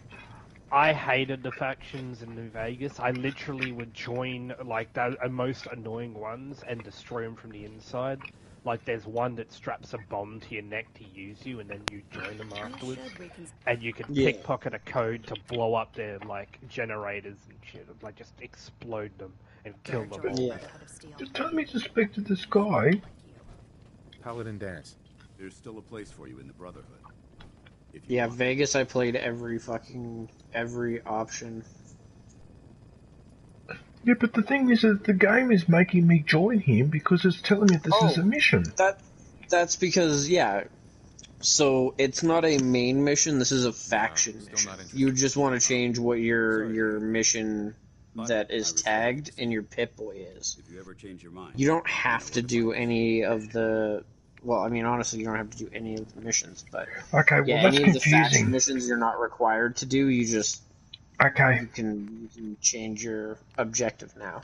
I hated the factions in New Vegas. I literally would join, like, the most annoying ones and destroy them from the inside. Like, there's one that straps a bomb to your neck to use you, and then you join them afterwards. And you can
Yeah.
pickpocket a code to blow up their, like, generators and shit. Like, just explode them and kill them all.
Yeah.
Just tell me to speak to this guy.
Paladin dance.
There's still a place for you in the Brotherhood. If you
Yeah,
want.
Vegas, I played every option.
Yeah, but the thing is that the game is making me join him because it's telling me this is a mission.
That's because, yeah. So it's not a main mission. This is a faction mission. You just want to change what your mission that is tagged in your Pip-Boy is.
If you ever change your mind.
You don't have to do any of the. Well, I mean, honestly, you don't have to do any of the missions, but
Okay, well
yeah,
that's
any of the faction
confusing.
missions you're not required to do. You just
Okay,
you can change your objective now.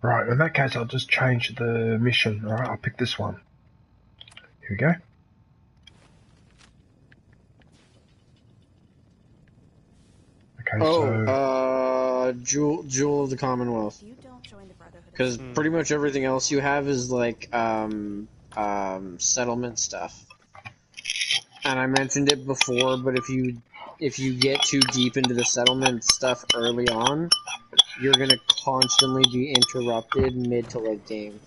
right. In that case, I'll just change the mission. All right, I'll pick this one. Here we go. Okay,
Jewel of the Commonwealth. Because pretty much everything else you have is like settlement stuff. And I mentioned it before, but if you get too deep into the settlement stuff early on, you're gonna constantly be interrupted mid to late game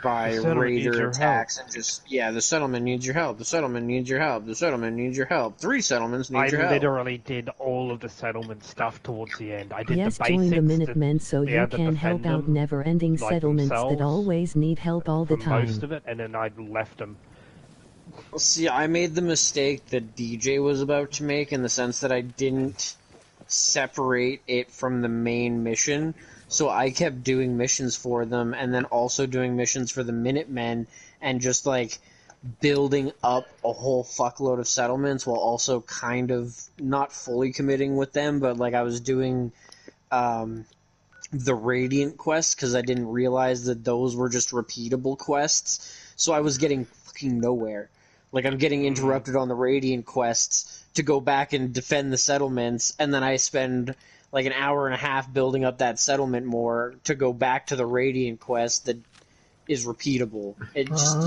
by raider attacks and just the settlement needs your help. The settlement needs your help. The settlement needs your help. 3 settlements need your help.
I literally did all of the settlement stuff towards the end. I did
Yes,
the basics.
join the Minutemen so you
to
can help
defend
out
them,
never-ending
like
settlements that
themselves
always need help all the
for
time.
most of it, and then I left them.
See, I made the mistake that DJ was about to make in the sense that I didn't separate it from the main mission. So I kept doing missions for them and then also doing missions for the Minutemen and just like building up a whole fuckload of settlements while also kind of not fully committing with them, but like I was doing the Radiant quest because I didn't realize that those were just repeatable quests. So I was getting fucking nowhere. Like I'm getting interrupted on the Radiant quests to go back and defend the settlements, and then I spend like an hour and a half building up that settlement more to go back to the Radiant quest that is repeatable. It just,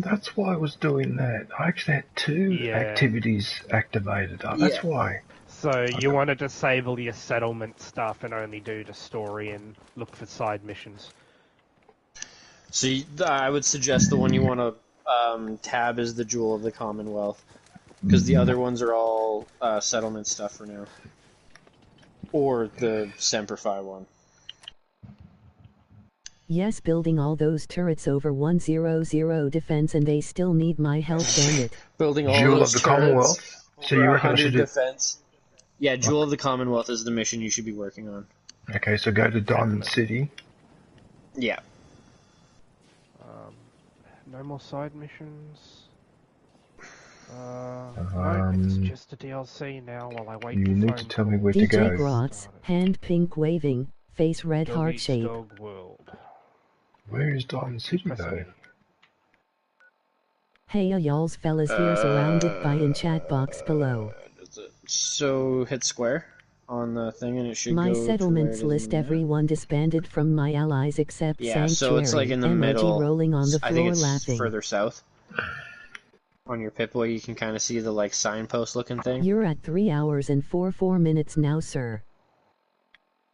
that's why I was doing that. I actually had 2 activities activated. That's why.
So you want to disable your settlement stuff and only do the story and look for side missions.
So I would suggest the one you want to tab is the Jewel of the Commonwealth, because the other ones are all settlement stuff for now. Or the Semper Fi one.
Yes, building all those turrets over 100 defense and they still need my help, damn it.
Building all
Jewel
those
of the
turrets
Commonwealth. So you
over
reckon I
100
should do?
defense. Yeah, Jewel of the Commonwealth is the mission you should be working on.
Okay, so go to Diamond City.
Yeah.
No more side missions. No, it's just a DLC now while I wait
You
for
need
phone
to tell me
call.
where to
DJ
go.
Grotz, hand pink waving, face red
Dog
heart
Eats
shape.
Dog World.
Where is Diamond City though?
Hey y'alls fellas here surrounded by in chat box below.
So hit square on the thing and it should
My
go to where
settlements
it is
list
in the map.
everyone disbanded from my allies except
Yeah,
Sanctuary.
so it's like in the
emoji
middle.
rolling on the
I
floor
think it's
laughing.
further south. On your Pip-Boy, you can kind of see the like signpost looking thing.
You're at 3 hours and 4 minutes now, sir.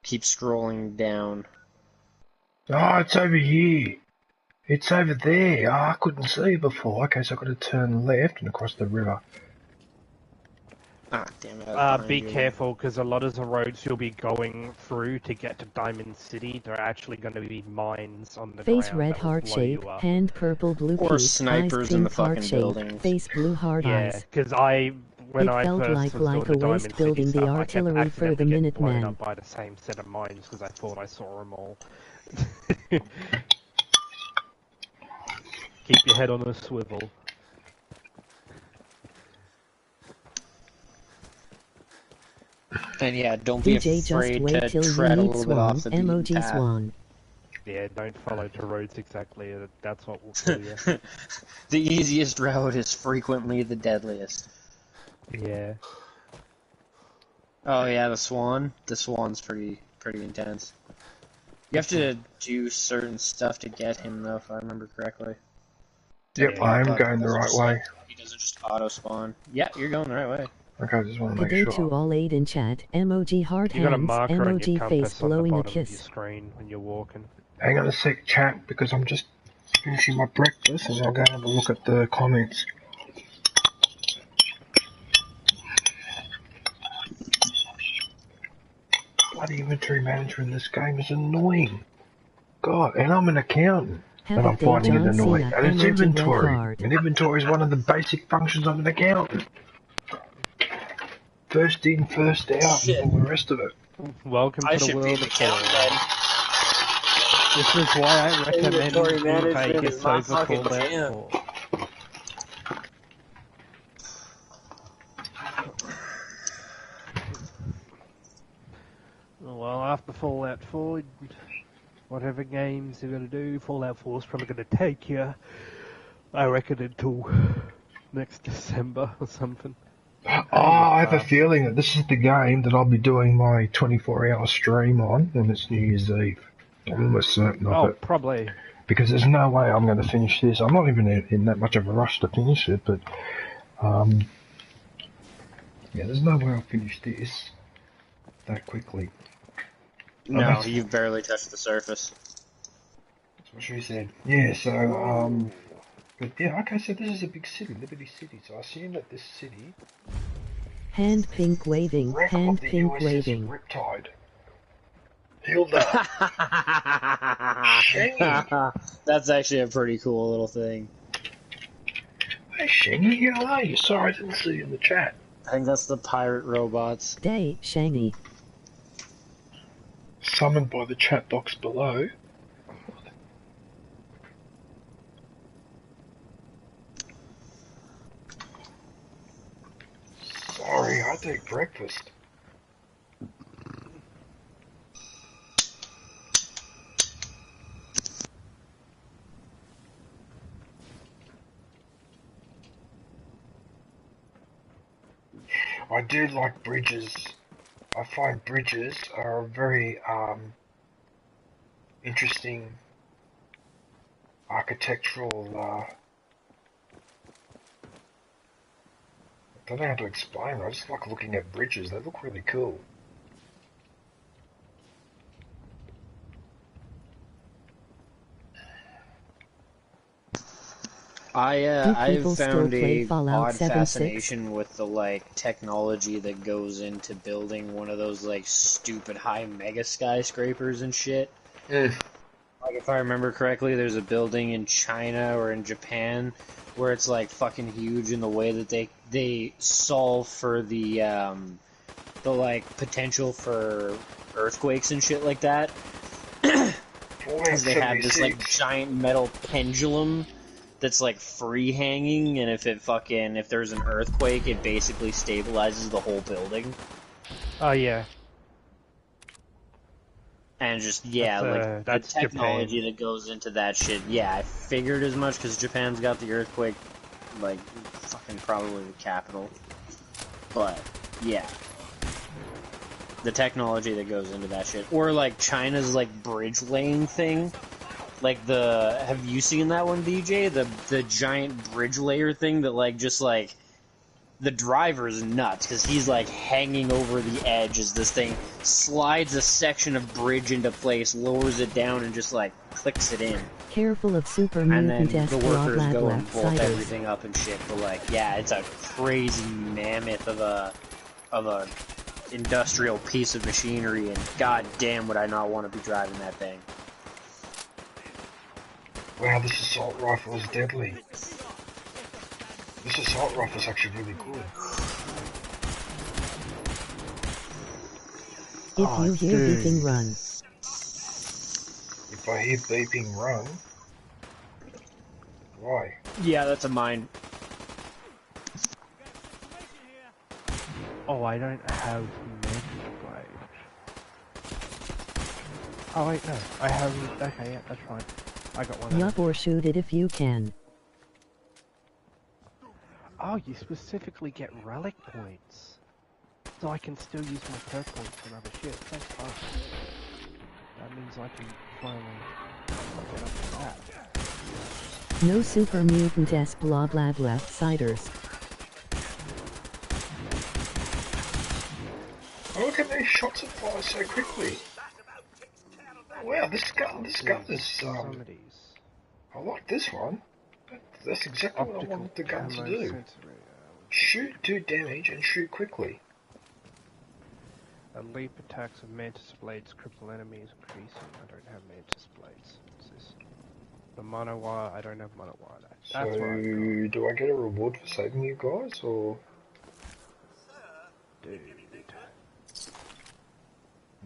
Keep scrolling down.
Oh, it's over here. It's over there. Oh, I couldn't see before. Okay, so I've got to turn left and across the river.
Ah, damn it.
Be careful, because a lot of the roads you'll be going through to get to Diamond City, they're actually going to be mines on the
Face
ground
red
that will
heart
blow
shape,
you up.
hand purple blue
Or
piece,
snipers
eyes
in the
pink heart
fucking
shape,
buildings.
face blue hard
Yeah,
eyes.
because when
It
I
felt
first
like
was doing
a
the Diamond
waste
City
building the
stuff, I kept
artillery for the
accidentally getting blown
Minutemen.
up by the same set of mines because I thought I saw them all. Keep your head on a swivel.
And yeah, don't be
DJ, just
afraid
wait
to
till you
tread a
meet
little bit
Swan,
off the beaten
emoji
path.
Swan.
Yeah, don't follow the roads exactly, that's what will kill you.
The easiest route is frequently the deadliest.
Yeah.
Oh yeah, the Swan. The Swan's pretty intense. You have to do certain stuff to get him though, if I remember correctly.
Yep, I am going the right way.
He doesn't just auto spawn. Yeah, you're going the right way.
Okay, I just want to
Good
make
day
sure.
to all 8 in chat, emoji heart
You got a
hands,
marker on your
emoji face
compass on the
blowing a
bottom of your
kiss.
screen when you're walking.
Hang on a sec, chat, because I'm just finishing my breakfast and I'll go and have a look at the comments. Bloody inventory management in this game is annoying. God, and I'm an accountant.
Have
And
a
I'm
day,
finding it
John
annoying.
Cena,
And it's
emoji red
inventory.
heart.
And inventory is one of the basic functions of an accountant. First in, first out,
Shit.
and all the rest of it.
Welcome
I
to the
should be
world
an
of
accountant
Fallout.
then.
This is why I recommend
Inventory
New
management
Vegas
is my
over
fucking
Fallout
jam.
4. Well, after Fallout 4, whatever games you're going to do, Fallout 4 is probably going to take you, I reckon, until next December or something.
I have a feeling that this is the game that I'll be doing my 24-hour stream on when it's New Year's Eve. I'm almost certain of it.
Probably.
Because there's no way I'm going to finish this. I'm not even in that much of a rush to finish it, but yeah, there's no way I'll finish this that quickly.
No, you've barely touched the surface.
That's what she said. Yeah, so, but yeah, okay, so this is a big city, Liberty City, so I assume that this city...
Hand pink waving, hand pink waving.
Riptide. Hilda.
That's actually a pretty cool little thing.
Hey, Shangy, how are you? Sorry, I didn't see you in the chat.
I think that's the pirate robots.
Day, Shangy.
Summoned by the chat box below. Sorry, I take breakfast. I do like bridges. I find bridges are a very interesting architectural I don't know how to explain it. I just like looking at bridges. They look really cool.
I've found a odd
76?
fascination with the like technology that goes into building one of those like stupid high mega skyscrapers and shit. Like if I remember correctly, there's a building in China or in Japan where it's like fucking huge in the way that they solve for the like potential for earthquakes and shit like that. Because they have this like giant metal pendulum that's like free hanging, and if there's an earthquake, it basically stabilizes the whole building.
Oh yeah.
And just, yeah, like, the technology that goes into that shit. Yeah, I figured as much, because Japan's got the earthquake, like, fucking probably the capital. But, yeah. The technology that goes into that shit. Or, like, China's, like, bridge laying thing. Like, have you seen that one, DJ? The giant bridge layer thing that, like, just, like, the driver's nuts, because he's, like, hanging over the edge as this thing slides a section of bridge into place, lowers it down, and just, like, clicks it in.
Careful of super
And then
mutant
the workers go and bolt
outsiders.
everything up and shit, but, like, yeah, it's a crazy mammoth of a industrial piece of machinery, and god damn would I not want to be driving that thing.
Wow, this assault rifle is deadly. This assault rifle is actually really good.
If you hear beeping, run.
If I hear beeping, run? Why?
Yeah, that's a mine.
Oh, I don't have mantis blade. Oh wait, no, I have. Okay, yeah, that's fine. I got one.
Yup, or shoot it if you can.
Oh, you specifically get relic points. So I can still use my perk points for other shit. Thanks, fuck. That means I can finally get up to that.
No super mutant-esque blah blah blah outsiders.
Oh, look at these shots that fire so quickly. Wow, this gun is, I like this one. That's exactly what I wanted the gun to do. Shoot, do damage, and shoot quickly.
A leap attacks of mantis blades cripple enemies increasing. I don't have mantis blades. What's this? The mono wire, I don't have mono wire. That's what I've got.
Do I get a reward for saving you guys, or?
Dude.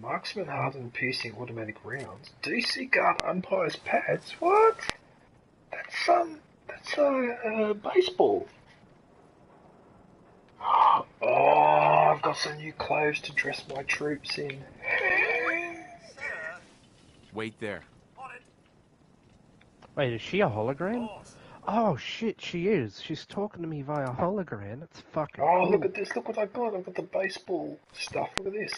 Marksman hardened piercing automatic rounds. DC guard umpires pads. What? That's a baseball. Oh, I've got some new clothes to dress my troops in.
Wait there.
Wait, is she a hologram? Oh shit, she is. She's talking to me via hologram. That's fucking
Oh,
cool.
look at this. Look what I got. I've got the baseball stuff. Look at this.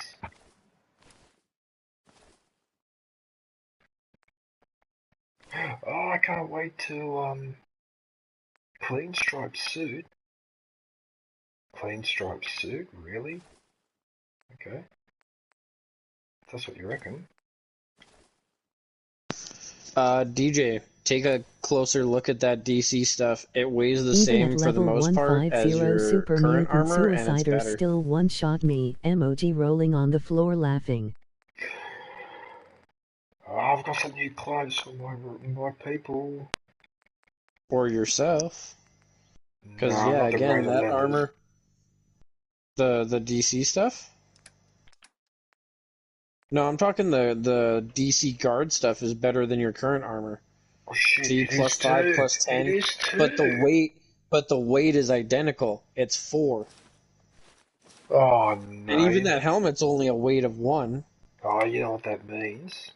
Oh, I can't wait to, clean striped suit. Clean striped suit? Really? Okay. That's what you reckon.
DJ, take a closer look at that DC stuff. It weighs the
Even
same
at
for the
level
most part as
150,
your
super
current
mutant
armor, and it's
suiciders
better.
still one-shot me. Emoji rolling on the floor laughing.
Oh, I've got some new clothes for my people.
Or yourself. Because,
No,
yeah,
not the
again,
greater
that
levels.
armor... The DC stuff? No, I'm talking the DC guard stuff is better than your current armor.
Oh shit,
See, plus 5, plus 10.
It is too.
But the weight is identical. It's 4.
Oh no.
And even that helmet's only a weight of 1.
Oh, you know what that means?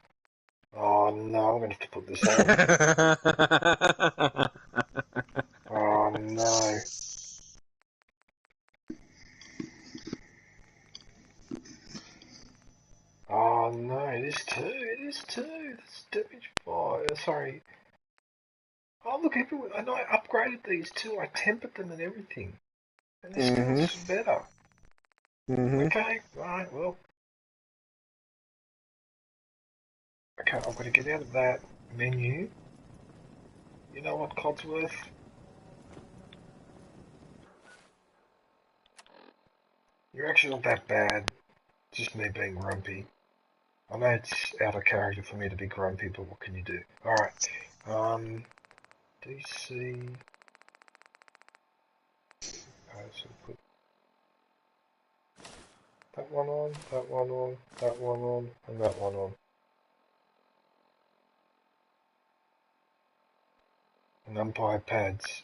Oh no, I'm gonna have to put this on. Oh no. Oh no, it is 2. It is 2. That's damage 5. Sorry. Oh look, everyone, and I upgraded these too. I tempered them and everything. And this gun's better. Okay, right, well. Okay, I'm gonna get out of that menu. You know what, Codsworth? You're actually not that bad. Just me being grumpy. I know it's out of character for me to be grumpy, but what can you do? Alright. DC. Okay, so put that one on, that one on, that one on, and that one on. And umpire pads.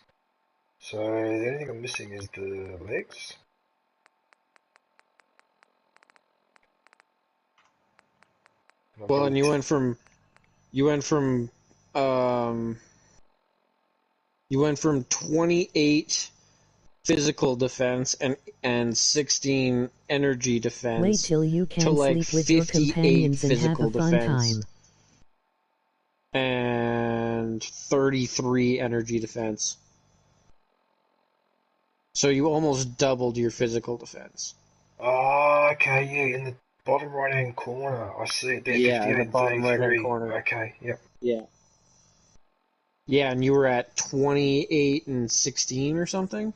So the only thing I'm missing is the legs.
Well, and you went from 28 physical defense and 16 energy defense
Wait till you
to
can
like
sleep with your
58
companions and have
physical
a fun
defense
time.
and 33 energy defense. So you almost doubled your physical defense.
Oh, okay, yeah, in the bottom right-hand corner. I see it there,
Yeah,
58
in the
and
bottom right-hand
33.
corner.
Okay, yep.
Yeah. Yeah, and you were at 28 and 16 or something?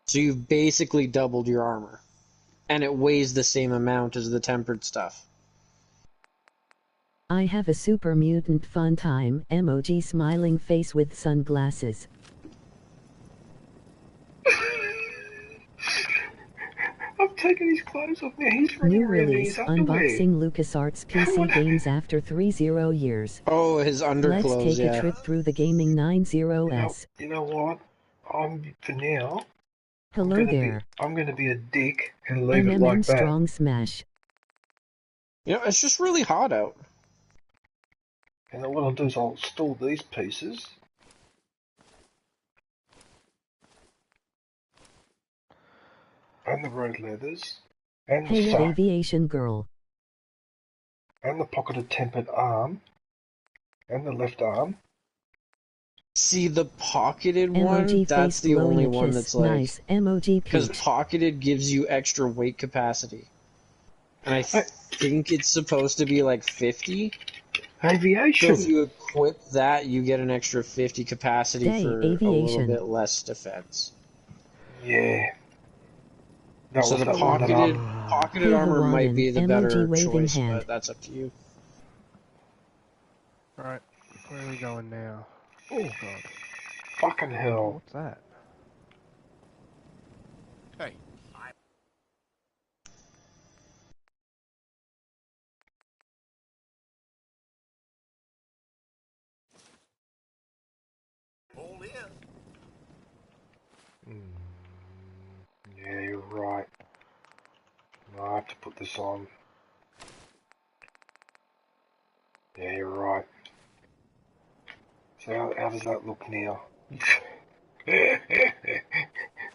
So you've basically doubled your armor. And it weighs the same amount as the tempered stuff.
I have a super mutant fun time, emoji smiling face with sunglasses.
I've taken his clothes off now. He's running
New
around in
release,
his underwear.
unboxing LucasArts PC games after 30 years.
Oh, his underclothes,
Let's take
yeah.
a trip through the gaming 90s.
You know what? For now,
Hello there.
I'm gonna be a dick and leave it like
MMM
that.
strong smash.
You know, it's just really hot out.
And then what I'll do is I'll store these pieces. And the road leathers. And the
Hey
sock.
aviation girl.
And the pocketed tempered arm. And the left arm.
See, the pocketed
Emoji
one,
face
that's the
blowing
only
a
one
kiss.
that's like...
Nice. Emoji
Because
peach.
pocketed gives you extra weight capacity. And I think it's supposed to be like 50.
Aviation.
So if you equip that, you get an extra 50 capacity for a little bit less defense.
Yeah.
So the pocketed armor might be the better choice, but that's up to you.
Alright, where are we going now?
Oh, God. Fucking hell.
What's that?
Hey.
All ears.
Yeah, you're right. I have to put this on. Yeah, you're right. So how does that look now?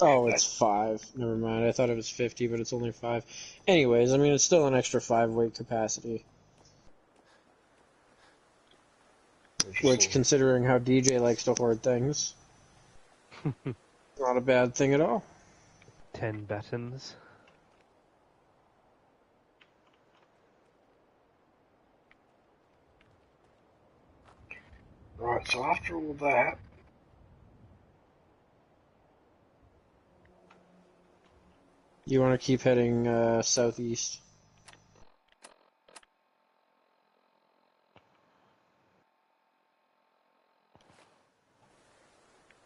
Oh, it's 5. Never mind. I thought it was 50, but it's only 5. Anyways, I mean, it's still an extra 5 weight capacity. Which, considering how DJ likes to hoard things, not a bad thing at all.
10 buttons.
Right, so after all that...
You want to keep heading southeast.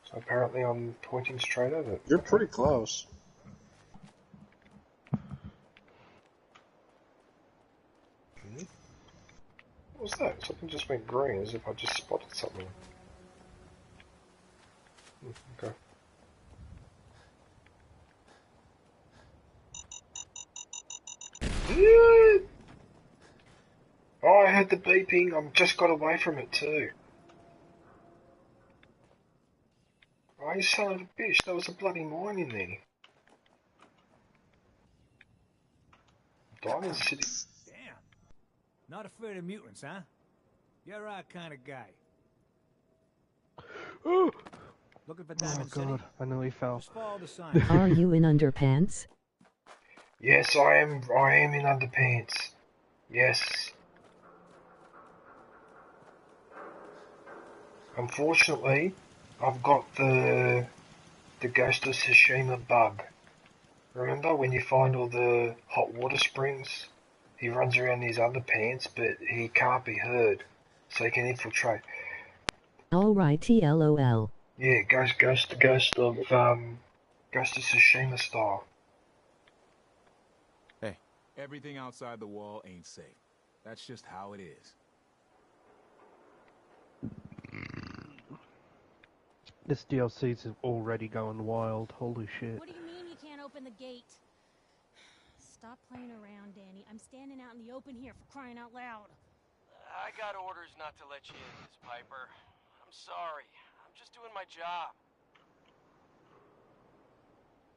So apparently I'm pointing straight at it.
You're pretty close.
What was that? Something just went green, as if I just spotted something. Okay. Oh, I heard the beeping. I just got away from it too. Oh, you son of a bitch. There was a bloody mine in there. Diamond City.
Damn. Not afraid of mutants, huh? You're our kind of guy. Looking for Diamond City?
Oh god, I nearly fell.
Just follow the sign.
Are you in underpants?
Yes, I am in underpants. Yes. Unfortunately, I've got the Ghost of Tsushima bug. Remember when you find all the hot water springs? He runs around in his underpants, but he can't be heard, so he can infiltrate.
Alrighty, LOL.
Yeah, Ghost of Tsushima style.
Hey, everything outside the wall ain't safe. That's just how it is.
This DLC's already going wild. Holy shit.
What do you mean you can't open the gate? stop playing around, Danny. I'm standing out in the open here for crying out loud.
I got orders not to let you in, Miss Piper. I'm sorry. I'm just doing my job.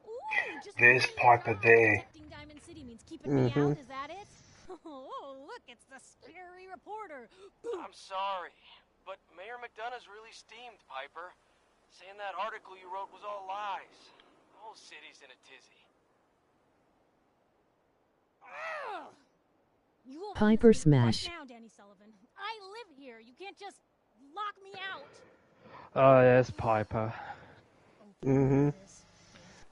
Ooh, just
There's Piper there.
protecting Diamond City means keeping me out, is that it? Oh, look, it's the scary reporter.
I'm sorry, but Mayor McDonough's really steamed, Piper. Saying that article you wrote was all lies. The whole city's in a tizzy.
You won't
Piper
leave this
smash.
right now, Danny Sullivan. I live here. You can't just lock me out.
Oh, there's Piper.
Mm-hmm.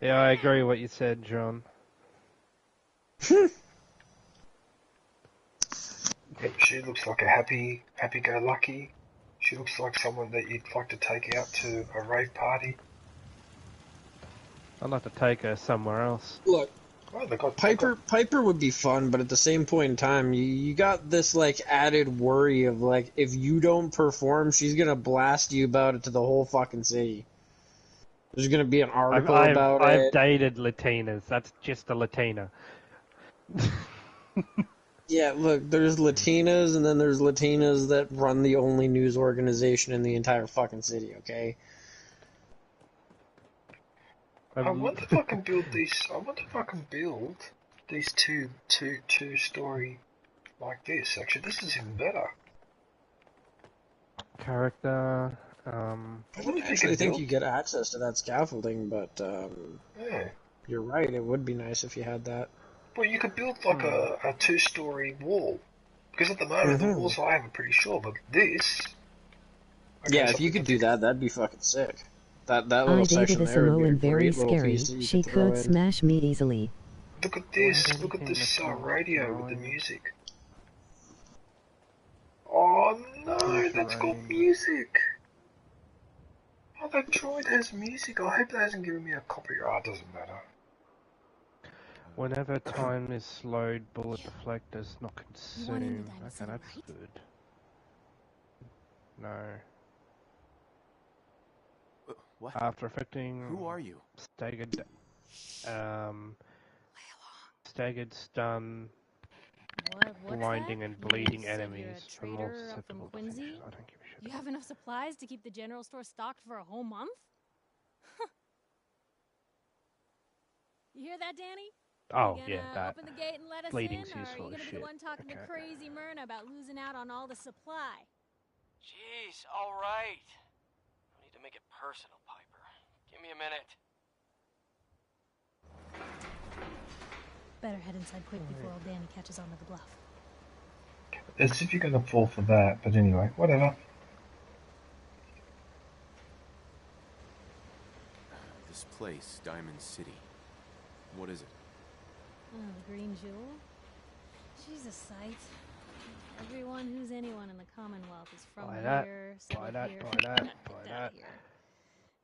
Yeah, I agree with what you said, John.
She looks like a happy-go-lucky. She looks like someone that you'd like to take out to a rave party.
I'd like to take her somewhere else.
Look,
oh, they got
Piper would be fun, but at the same point in time, you got this like added worry of like if you don't perform, she's gonna blast you about it to the whole fucking city. There's gonna be an article about it.
I've dated Latinas. That's just a Latina.
Yeah, look, there's Latinas, and then there's Latinas that run the only news organization in the entire fucking city, okay?
I want to fucking build these. I want to fucking build these two-story like this. Actually, this is even better.
Character.
I actually think you get access to that scaffolding, but
yeah,
you're right. It would be nice if you had that.
Well, you could build like a two-story wall, because at the moment the walls I have are pretty short, but this.
Yeah, if you could do that, that'd be fucking sick. That
I
little
dated
section
a
there would be a
Samoan very
great little
scary.
piece that you
She
could throw
could
in.
smash me easily.
Look at this. Look at this radio with the music. Oh no, that's got music. Oh, that droid has music. I hope that hasn't given me a copyright. Doesn't matter.
Whenever time is slowed, bullet deflectors not consumed. Okay, that's good. No.
What?
After affecting.
Who are you?
Staggered. Staggered, stun, blinding, and bleeding enemies for more susceptible to finish. I don't give a shit.
You have enough supplies to keep the general store stocked for a whole month? You hear that, Danny?
Oh,
you
yeah, that.
Open the gate and let us
Bleeding's
in, or
useful
are you
as
gonna be
shit.
the one talking to crazy Myrna about losing out on all the supply?
Jeez, all right. I need to make it personal, Piper. Give me a minute.
Better head inside quick before old Danny catches on to the bluff.
As if you're gonna fall for that, but anyway, whatever.
This place, Diamond City. What is it?
Oh, the Green Jewel? She's a sight. Everyone who's anyone in the Commonwealth is from
Buy that,
here,
buy that,
here,
buy that, buy that.
here.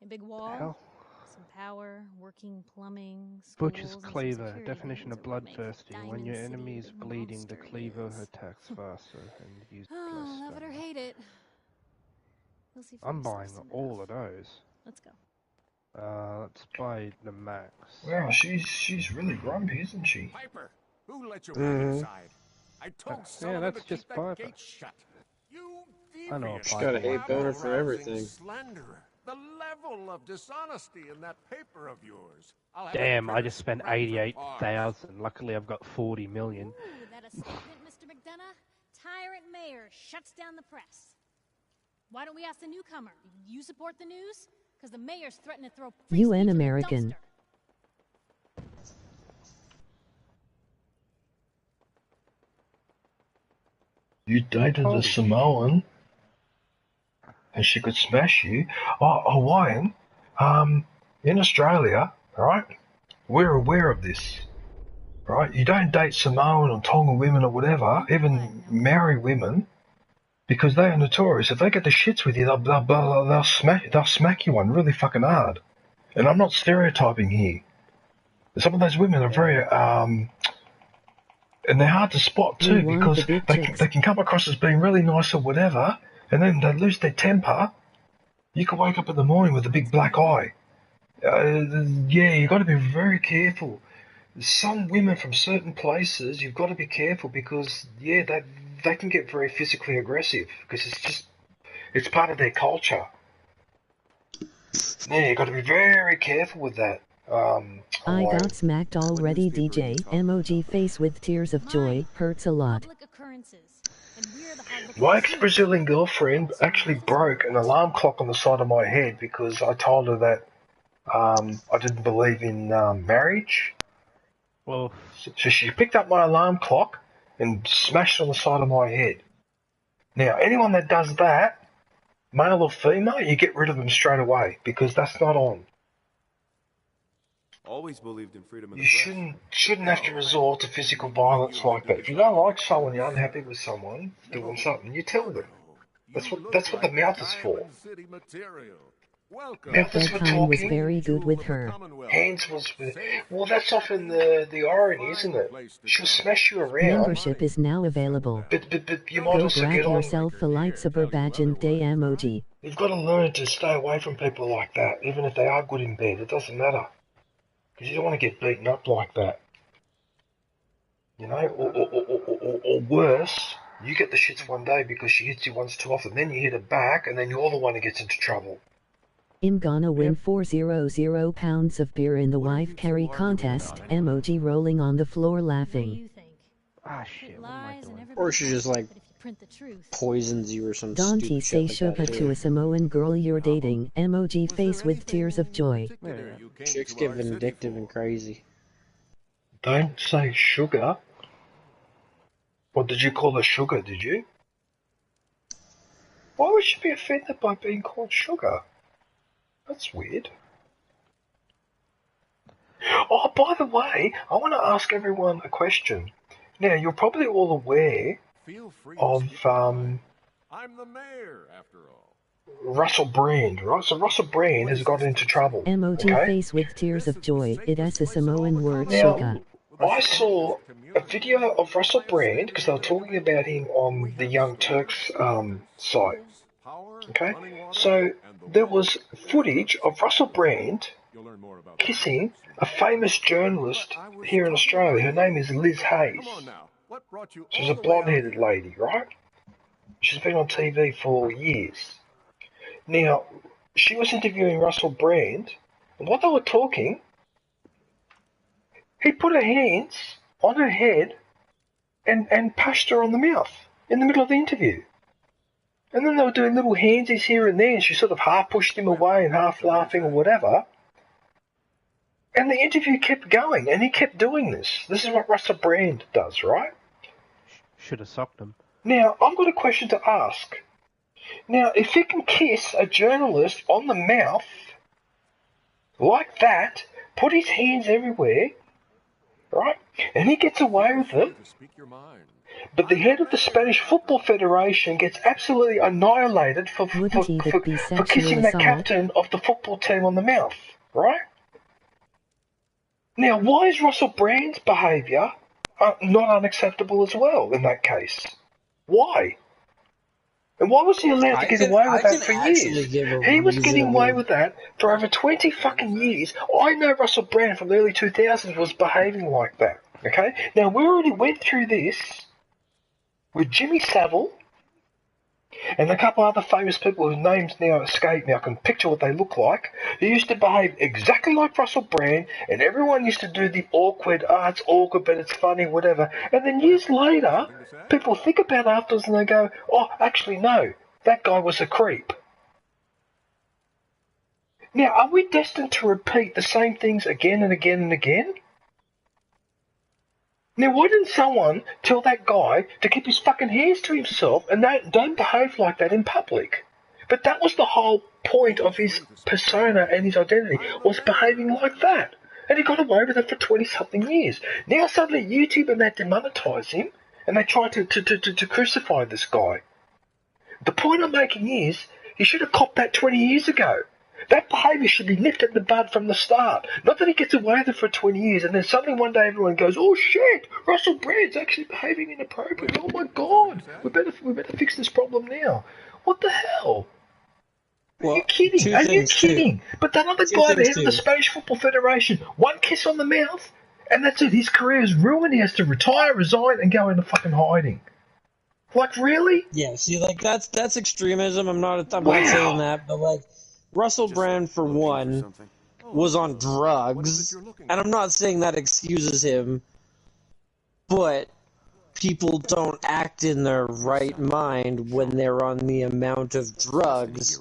A big wall,
hell?
some power, working plumbing,
Butcher's
schools, and some
Cleaver.
security
Definition
guards
of
are what make
bloodthirsty. When
Diamond
your
City
enemy is
the
bleeding, the
monster
cleaver
it is.
attacks faster and uses
Oh,
less
love it or
stamina.
hate it. We'll see for
I'm
yourself
buying
soon
all
enough.
of those.
Let's go.
Let's buy the max.
Wow, she's really grumpy, isn't she?
Piper, who let you back inside? I told Sullivan
that's
to keep
just
that
Piper.
gate shut. You
I know a
devious,
She's got a hate boner for
rabble-rousing
everything.
slanderer. The level of dishonesty in that paper of yours. I'll have
Damn,
it
I just spent
scrapped for
88,000. Luckily, I've got 40 million.
Ooh, that a statement, Mr. McDonough? Tyrant mayor shuts down the press. Why don't we ask the newcomer? You support the news? Because the mayor's threatened to throw free
UN
speech in the
American.
dumpster.
You dated a Samoan, and she could smash you. Oh, Hawaiian. In Australia, right? We're aware of this, right? You don't date Samoan or Tongan women or whatever, even Maori women, because they are notorious. If they get the shits with you, they'll smack you one really fucking hard. And I'm not stereotyping here. Some of those women are very and they're hard to spot too, because they can come across as being really nice or whatever, and then they lose their temper. You can wake up in the morning with a big black eye. Yeah, you got to be very careful. some women from certain places, you've got to be careful because, yeah, they can get very physically aggressive because it's part of their culture. Yeah, you've got to be very careful with that.
I got smacked already, DJ. Emoji face with tears of joy. Hurts a lot.
My ex-Brazilian girlfriend actually broke an alarm clock on the side of my head because I told her that I didn't believe in marriage.
Well,
so she picked up my alarm clock and smashed it on the side of my head. Now, anyone that does that, male or female, you get rid of them straight away because that's not on.
Always believed in freedom of
You
the press.
shouldn't have to resort to physical violence like that. If you don't like someone, you're unhappy with someone doing something, you tell them. That's what the mouth is for.
That time was very good with her.
Hands was well. That's often the irony, isn't it? She'll smash you around.
Membership is now available.
But you might
Go
also
grab
get on.
yourself a lightsaber badge and day emoji.
You've got to learn to stay away from people like that, even if they are good in bed. It doesn't matter. Because you don't want to get beaten up like that. You know, or worse, you get the shits one day because she hits you once too often. Then you hit her back, and then you're the one who gets into trouble.
I'm gonna win 400 pounds of beer in the wife carry contest. Emoji rolling on the floor laughing.
Ah shit, what am I doing?
Or she just like poisons you or some
Dante
stupid
say
shit like that.
sugar to a Samoan girl you're dating. Emoji face with tears of joy.
Chicks get vindictive and crazy.
Don't say sugar. What did you call her sugar, did you? Why would she be offended by being called sugar? That's weird. Oh, by the way, I want to ask everyone a question. Now, you're probably all aware of
I'm the mayor, after all.
Russell Brand, right? So Russell Brand has got into trouble.
Emoji
okay?
face with tears of joy. It is a Samoan word,
Now,
sugar.
I saw a video of Russell Brand because they were talking about him on the Young Turks site. Okay, so there was footage of Russell Brand kissing a famous journalist here in Australia. Her name is Liz Hayes. She's a blonde-headed lady, right? She's been on TV for years. Now, she was interviewing Russell Brand, and while they were talking, he put her hands on her head and pushed her on the mouth in the middle of the interview. And then they were doing little handsies here and there, and she sort of half pushed him away and half laughing or whatever. And the interview kept going, and he kept doing this. This is what Russell Brand does, right?
Should have socked him.
Now, I've got a question to ask. Now, if he can kiss a journalist on the mouth like that, put his hands everywhere, right, and he gets away with it, but the head of the Spanish Football Federation gets absolutely annihilated for kissing the captain of the football team on the mouth, right? Now, why is Russell Brand's behaviour not unacceptable as well in that case? Why? And why was he allowed to get away with that for years? He was getting away with that for over 20 fucking years. I know Russell Brand from the early 2000s was behaving like that, okay? Now, we already went through this with Jimmy Savile and a couple other famous people whose names now escape me. I can picture what they look like. He used to behave exactly like Russell Brand, and everyone used to do the awkward, it's awkward, but it's funny, whatever. And then years later, people think about it afterwards and they go, oh, actually, no, that guy was a creep. Now, are we destined to repeat the same things again and again and again? Now, why didn't someone tell that guy to keep his fucking hands to himself and don't behave like that in public? But that was the whole point of his persona and his identity, was behaving like that. And he got away with it for 20-something years. Now suddenly YouTube and that demonetise him, and they try to crucify this guy. The point I'm making is, he should have copped that 20 years ago. That behaviour should be nipped in the bud from the start. Not that he gets away with it for 20 years and then suddenly one day everyone goes, oh shit, Russell Brand's actually behaving inappropriately. Oh my god, we better fix this problem now. What the hell? Are you kidding? Are you kidding? But that other guy, the head of the Spanish Football Federation, one kiss on the mouth And that's it. His career is ruined. He has to retire, resign, and go into fucking hiding. Like, really?
Yeah, see, like, that's extremism. I'm not saying that, but, like, Russell Brand, for one, was on drugs, and I'm not saying that excuses him, but people don't act in their right mind when they're on the amount of drugs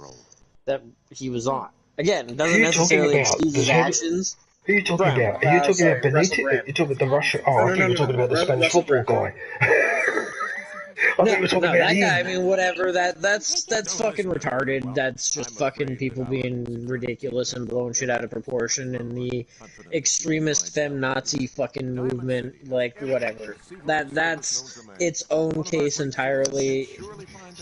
that he was on. Again, it doesn't necessarily excuse his actions.
Who are you talking about? Are you talking about Benitez? You're talking about the Russian... Oh, I think you're talking about the Spanish football guy.
No, that guy, I mean, whatever, that's fucking retarded. That's just fucking people being ridiculous and blowing shit out of proportion, and the extremist fem-Nazi fucking movement, like, whatever. That's its own case entirely.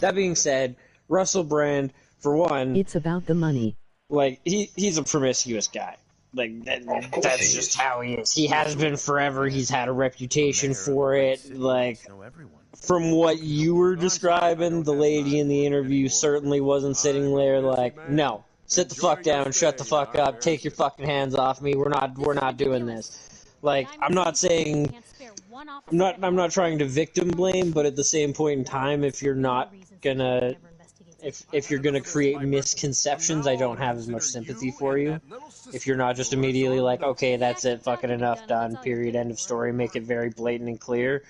That being said, Russell Brand, for one...
It's about the money.
Like, he's a promiscuous guy. Like, that's just how he is. He has been forever. He's had a reputation for it. Like, from what you were describing, the lady in the interview certainly wasn't sitting there like, no, sit the fuck down, shut the fuck up, take your fucking hands off me. We're not doing this. Like, I'm not saying, I'm not trying to victim blame, but at the same point in time, if you're not gonna, if you're gonna create misconceptions, I don't have as much sympathy for you. If you're not just immediately like, okay, that's it, fucking enough, done, period, end of story, make it very blatant and clear,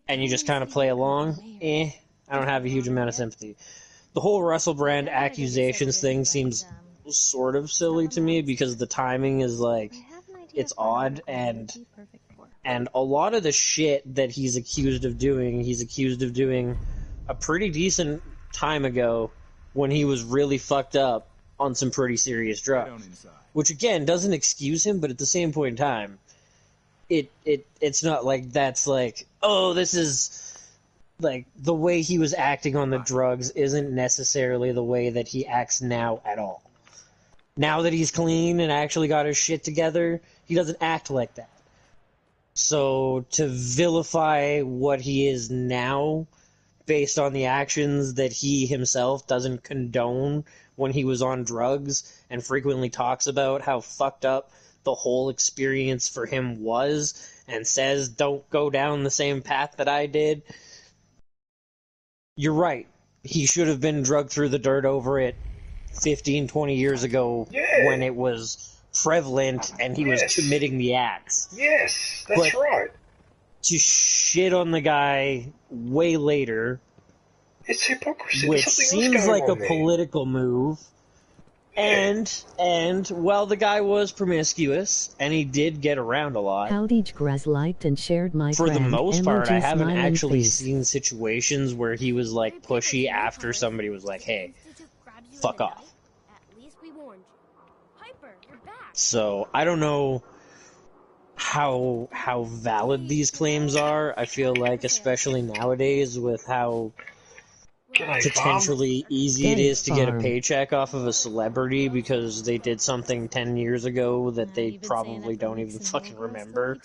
and you just kind of play along, I don't have a huge amount of sympathy. The whole Russell Brand accusations thing seems sort of silly to me because the timing is like, it's odd, and a lot of the shit that he's accused of doing a pretty decent time ago when he was really fucked up on some pretty serious drugs. Which again doesn't excuse him, but at the same point in time, it's not like that's like, oh, this is like the way he was acting on the drugs isn't necessarily the way that he acts now at all. Now that he's clean and actually got his shit together, he doesn't act like that. So to vilify what he is now based on the actions that he himself doesn't condone when he was on drugs and frequently talks about how fucked up the whole experience for him was and says, don't go down the same path that I did. You're right. He should have been drugged through the dirt over it 15, 20 years ago when it was prevalent and he was committing the acts.
Yes, that's right.
To shit on the guy way later...
It's hypocrisy.
Which seems like a political move. And, well, the guy was promiscuous, and he did get around a lot.
Howdy, liked and shared my
For the most part, I haven't actually
face.
seen situations where he was, like, pushy after somebody was like, hey, fuck off. So, I don't know how valid these claims are. I feel like, especially nowadays, with how potentially easy it is to get a paycheck off of a celebrity because they did something 10 years ago that they probably don't even fucking remember.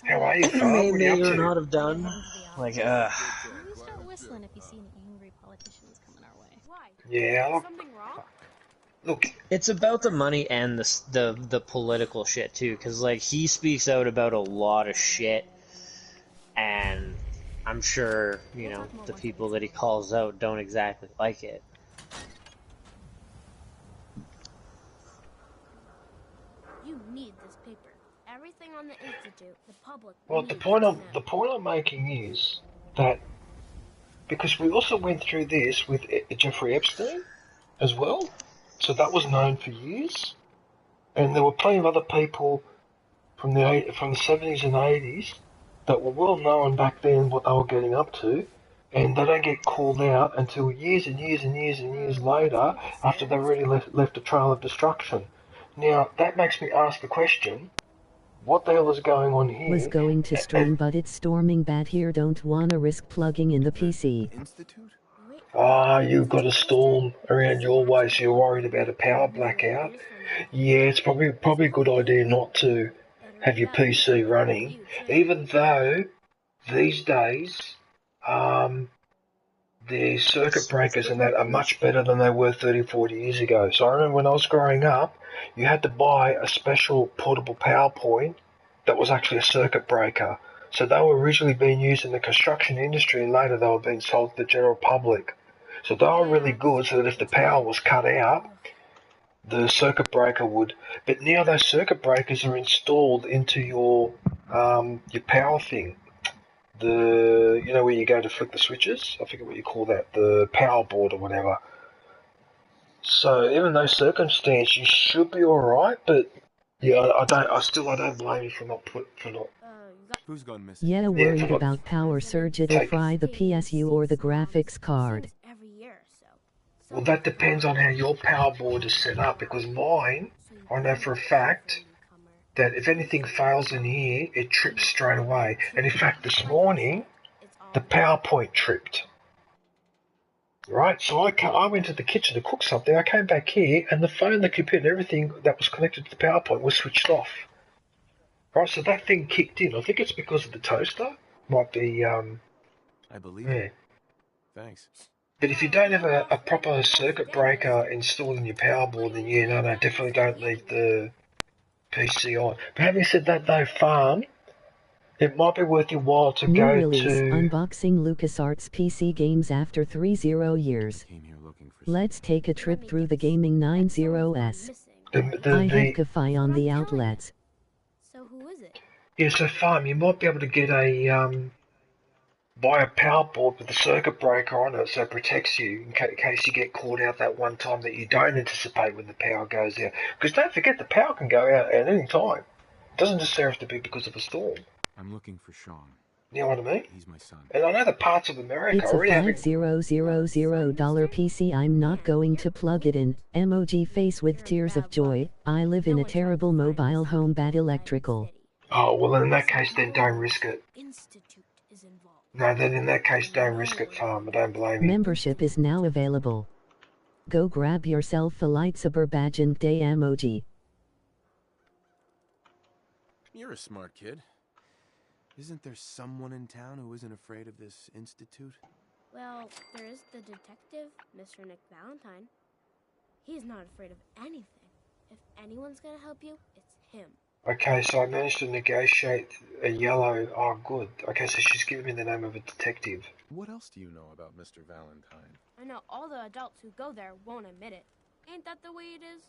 How are you,
May or not have done. Like,
Start whistling if you see any angry politicians coming our way. Why?
Yeah.
Something wrong?
Look,
it's about the money and the political shit too, because like he speaks out about a lot of shit, and I'm sure, you know, the people that he calls out don't exactly like it.
You need this paper. Everything on the Institute, the public.
well, the point I'm making is that because we also went through this with Jeffrey Epstein as well, so that was known for years, and there were plenty of other people from the 70s and 80s that were well known back then what they were getting up to, and they don't get called out until years and years and years and years later after they've already left a trail of destruction. Now, that makes me ask the question, what the hell is going on here?
Was going to stream, but it's storming bad here. Don't wanna risk plugging in the PC.
You've got a storm around your way, so you're worried about a power blackout. Yeah, it's probably a good idea not to have your PC running, even though these days the circuit breakers and that are much better than they were 30, 40 years ago. So I remember when I was growing up, you had to buy a special portable power point that was actually a circuit breaker. So they were originally being used in the construction industry, and later they were being sold to the general public. So they were really good, so that if the power was cut out, the circuit breaker would. But now those circuit breakers are installed into your power thing. The, you know, where you go to flick the switches? I forget what you call that, the power board or whatever. So even those circumstances, you should be alright, but yeah, I don't blame you for not.
Who's gone missing?
Yeah, worried about power surge, it'll fry the PSU or the graphics card.
Well, that depends on how your power board is set up, because mine, I know for a fact that if anything fails in here, it trips straight away. And in fact, this morning, the PowerPoint tripped. Right, so I went to the kitchen to cook something, I came back here, and the phone, the computer, everything that was connected to the PowerPoint was switched off. Right, so that thing kicked in. I think it's because of the toaster. Might be,
I believe it. Thanks.
But if you don't have a proper circuit breaker installed in your power board, then yeah, no, definitely don't leave the PC on. But having said that though, Farm, it might be worth your while to
New
go
release,
to...
unboxing LucasArts PC games after 30 years. Let's take a trip through the gaming 90s. I have Wi-Fi on the outlets.
So who is it?
Yeah, so Farm, you might be able to get a, buy a power board with a circuit breaker on it so it protects you in case you get caught out that one time that you don't anticipate when the power goes out. Because don't forget, the power can go out at any time. It doesn't necessarily have to be because of a storm.
I'm looking for Sean.
You know what I mean?
He's my son.
And I know the parts of America
It's a $5,000 PC. I'm not going to plug it in. Emoji face with tears of joy. I live in a terrible mobile home, bad electrical.
Oh, well in that case then don't risk it. No, then in that case don't risk it, Farm. I don't blame you.
Membership is now available. Go grab yourself a lightsaber badge and day emoji.
You're a smart kid. Isn't there someone in town who isn't afraid of this institute?
Well, there is the detective, Mr. Nick Valentine. He's not afraid of anything. If anyone's gonna help you, it's him.
Okay, so I managed to negotiate a yellow. Oh, good. Okay, so she's giving me the name of a detective.
What else do you know about Mr. Valentine?
I know all the adults who go there won't admit it. Ain't that the way it is?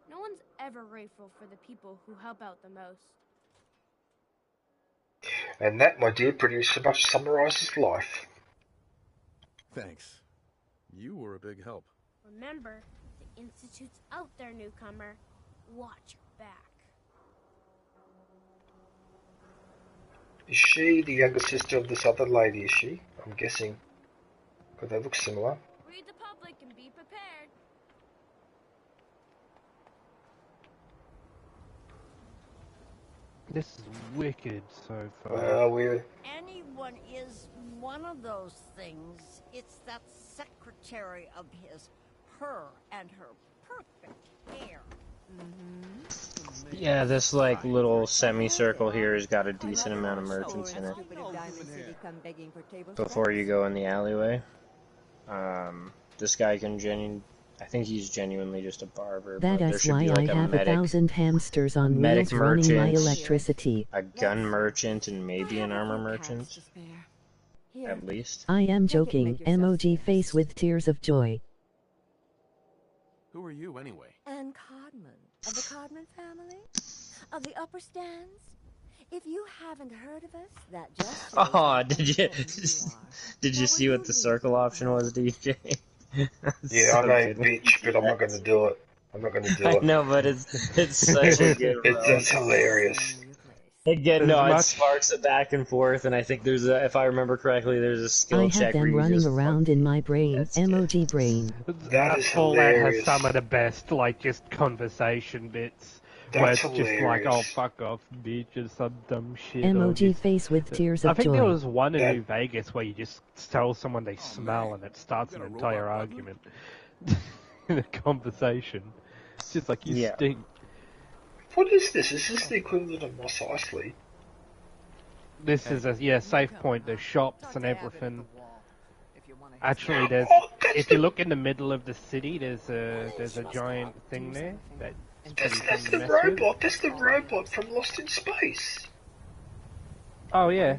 No one's ever grateful for the people who help out the most.
And that, my dear, pretty much summarises life.
Thanks. You were a big help.
Remember, the Institute's out there, newcomer. Watch your back.
Is she the younger sister of this other lady, is she? I'm guessing. Because they look similar.
Read the public and be prepared.
This is wicked so far.
Well, we're...
Anyone is one of those things. It's that secretary of his, her and her perfect hair.
Yeah, this like little semicircle here has got a decent amount of merchants in it. Before you go in the alleyway, this guy can I think he's genuinely just a barber.
That
but
is why I have 1,000 hamsters on wheels running my electricity.
A gun merchant and maybe an armor merchant, at least.
I am joking. Emoji face with tears of joy.
Who are you anyway?
Anne Codman, of the Codman family, of the upper stands. If you haven't heard of us, that just
Oh, did you see what the circle option was, DJ?
Yeah,
so
I know,
good.
bitch, but I'm not going to do it. I'm not going to do
I
it.
know, but it's such a good
It's hilarious.
Again, no, it sparks it back and forth, and I think there's a, if I remember correctly, there's a skill
I
check
have them
where you
running
just
around in my brain. Emoji brain.
That is
Fallout has
hilarious.
some of the best, like, just conversation bits.
That's
where it's just like,
hilarious.
oh, fuck off, bitch, or some dumb shit. or
Emoji
just-
face with tears
I
of
think
joy.
there was one in New Vegas where you just tell someone they smell and it starts an entire argument in a conversation. It's just like, you stink.
What is this? Is this the equivalent of Mos Eisley?
This is a, safe point, there's shops and everything. Actually, there's
Oh,
if you look in the middle of the city, there's a giant thing there that's pretty fun
That's
to
the
mess with.
robot. That's the robot from Lost in Space.
Oh yeah.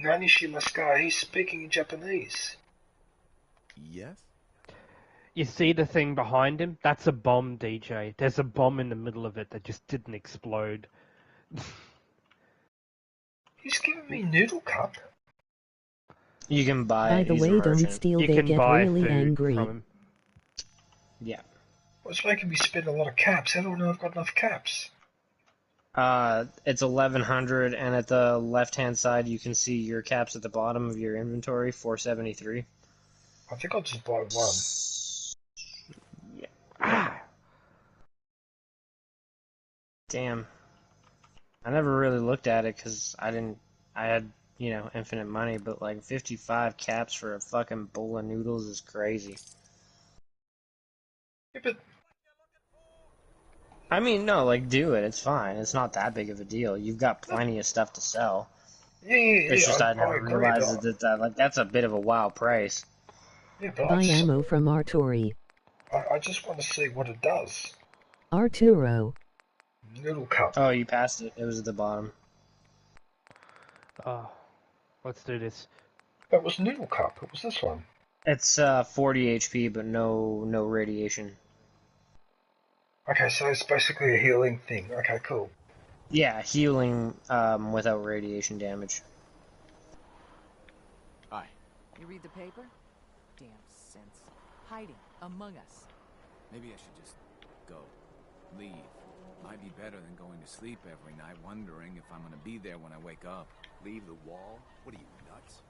Nani shimasu? He's speaking in Japanese.
Yes?
You see the thing behind him? That's a bomb, DJ. There's a bomb in the middle of it that just didn't explode.
He's giving me noodle cup.
You can buy
By
it.
the
He's a
way, don't
merchant.
steal,
You
they
can
get
buy
really
food
angry.
from him.
Yeah.
What's making me spend a lot of caps? How do I know I've got enough caps?
It's 1100, and at the left-hand side, you can see your caps at the bottom of your inventory, 473.
I think I'll just buy one.
Yeah. Damn. I never really looked at it because I had, infinite money, but like 55 caps for a fucking bowl of noodles is crazy.
Yeah, but
I mean, no, like, do it. It's fine. It's not that big of a deal. You've got plenty of stuff to sell.
yeah,
It's just I
I
never
agree,
realized
but
that that's a bit of a wow price.
yeah, but
Buy ammo from Arturi.
I just want to see what it does.
Arturo.
Noodle cup.
Oh, you passed it. It was at the bottom.
Oh, let's do this.
That was noodle cup. It was this one.
It's 40 HP, but no radiation.
Okay, so it's basically a healing thing. Okay, cool.
Yeah, healing without radiation damage.
Hi.
You read the paper? Damn sense. Hiding among us.
Maybe I should just go. Leave. Might be better than going to sleep every night wondering if I'm gonna be there when I wake up.
Leave the wall? What are you, nuts?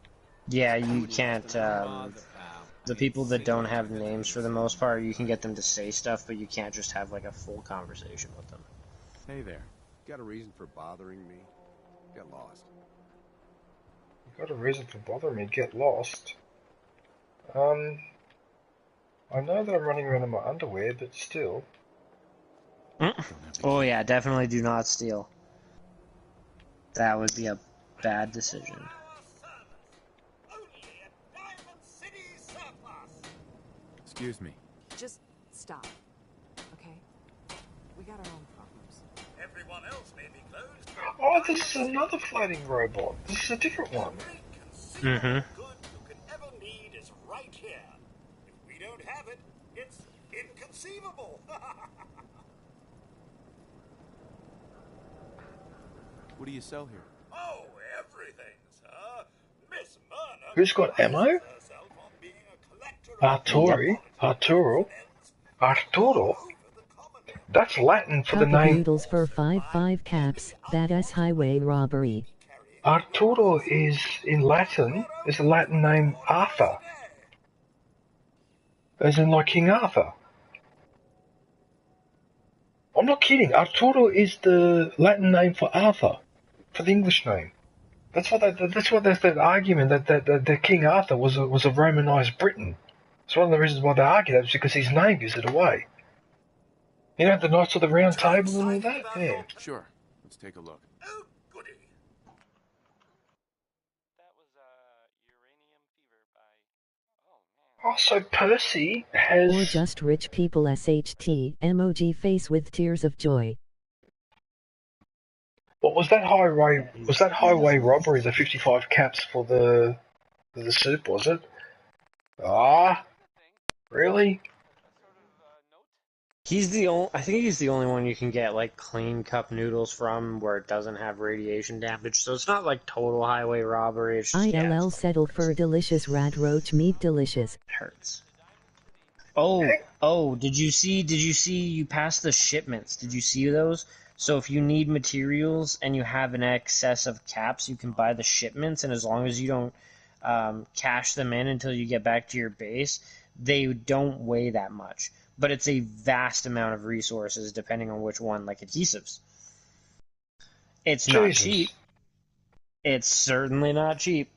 Yeah, you can't. The people that don't have names for the most part, you can get them to say stuff, but you can't just have like a full conversation with them.
Hey there. Got a reason for bothering me? Get lost.
You got a reason for bothering me? Get lost. I know that I'm running around in my underwear, but still.
Oh yeah, definitely do not steal. That would be a bad decision.
Excuse me.
Just stop, okay? We got our own problems.
Everyone else may be closed.
Oh, this is another floating robot. This is a different one.
Mm-hmm.
Good you can ever need is right here. If we don't have it, it's inconceivable.
What do you sell here?
Oh, everything, sir. Miss Myrna.
Who's got ammo? Arturo? That's Latin for the
Cup of
name.
noodles for 5 caps. Badass highway robbery.
Arturo is, in Latin, is a Latin name Arthur. As in like King Arthur. I'm not kidding. Arturo is the Latin name for Arthur. For the English name. That's what there's that argument that King Arthur was a Romanized Briton. It's one of the reasons why they argue that is because his name gives it away. You know, the Knights of the Round Table and all that? Yeah.
Sure. Let's take a look.
Oh, goody.
Oh, so Percy has...
Or just rich people SHT, emoji face with tears of joy.
What was that highway? Was that highway robbery? The 55 caps for the soup, was it? Ah, really?
I think he's the only one you can get like clean cup noodles from where it doesn't have radiation damage. So it's not like total highway robbery. It's just,
ILL settle for delicious rat roach meat delicious.
Hurts. Oh, did you see you passed the shipments? Did you see those? So if you need materials and you have an excess of caps, you can buy the shipments, and as long as you don't cash them in until you get back to your base, they don't weigh that much. But it's a vast amount of resources depending on which one, like adhesives. It's not cheap. It's certainly not cheap.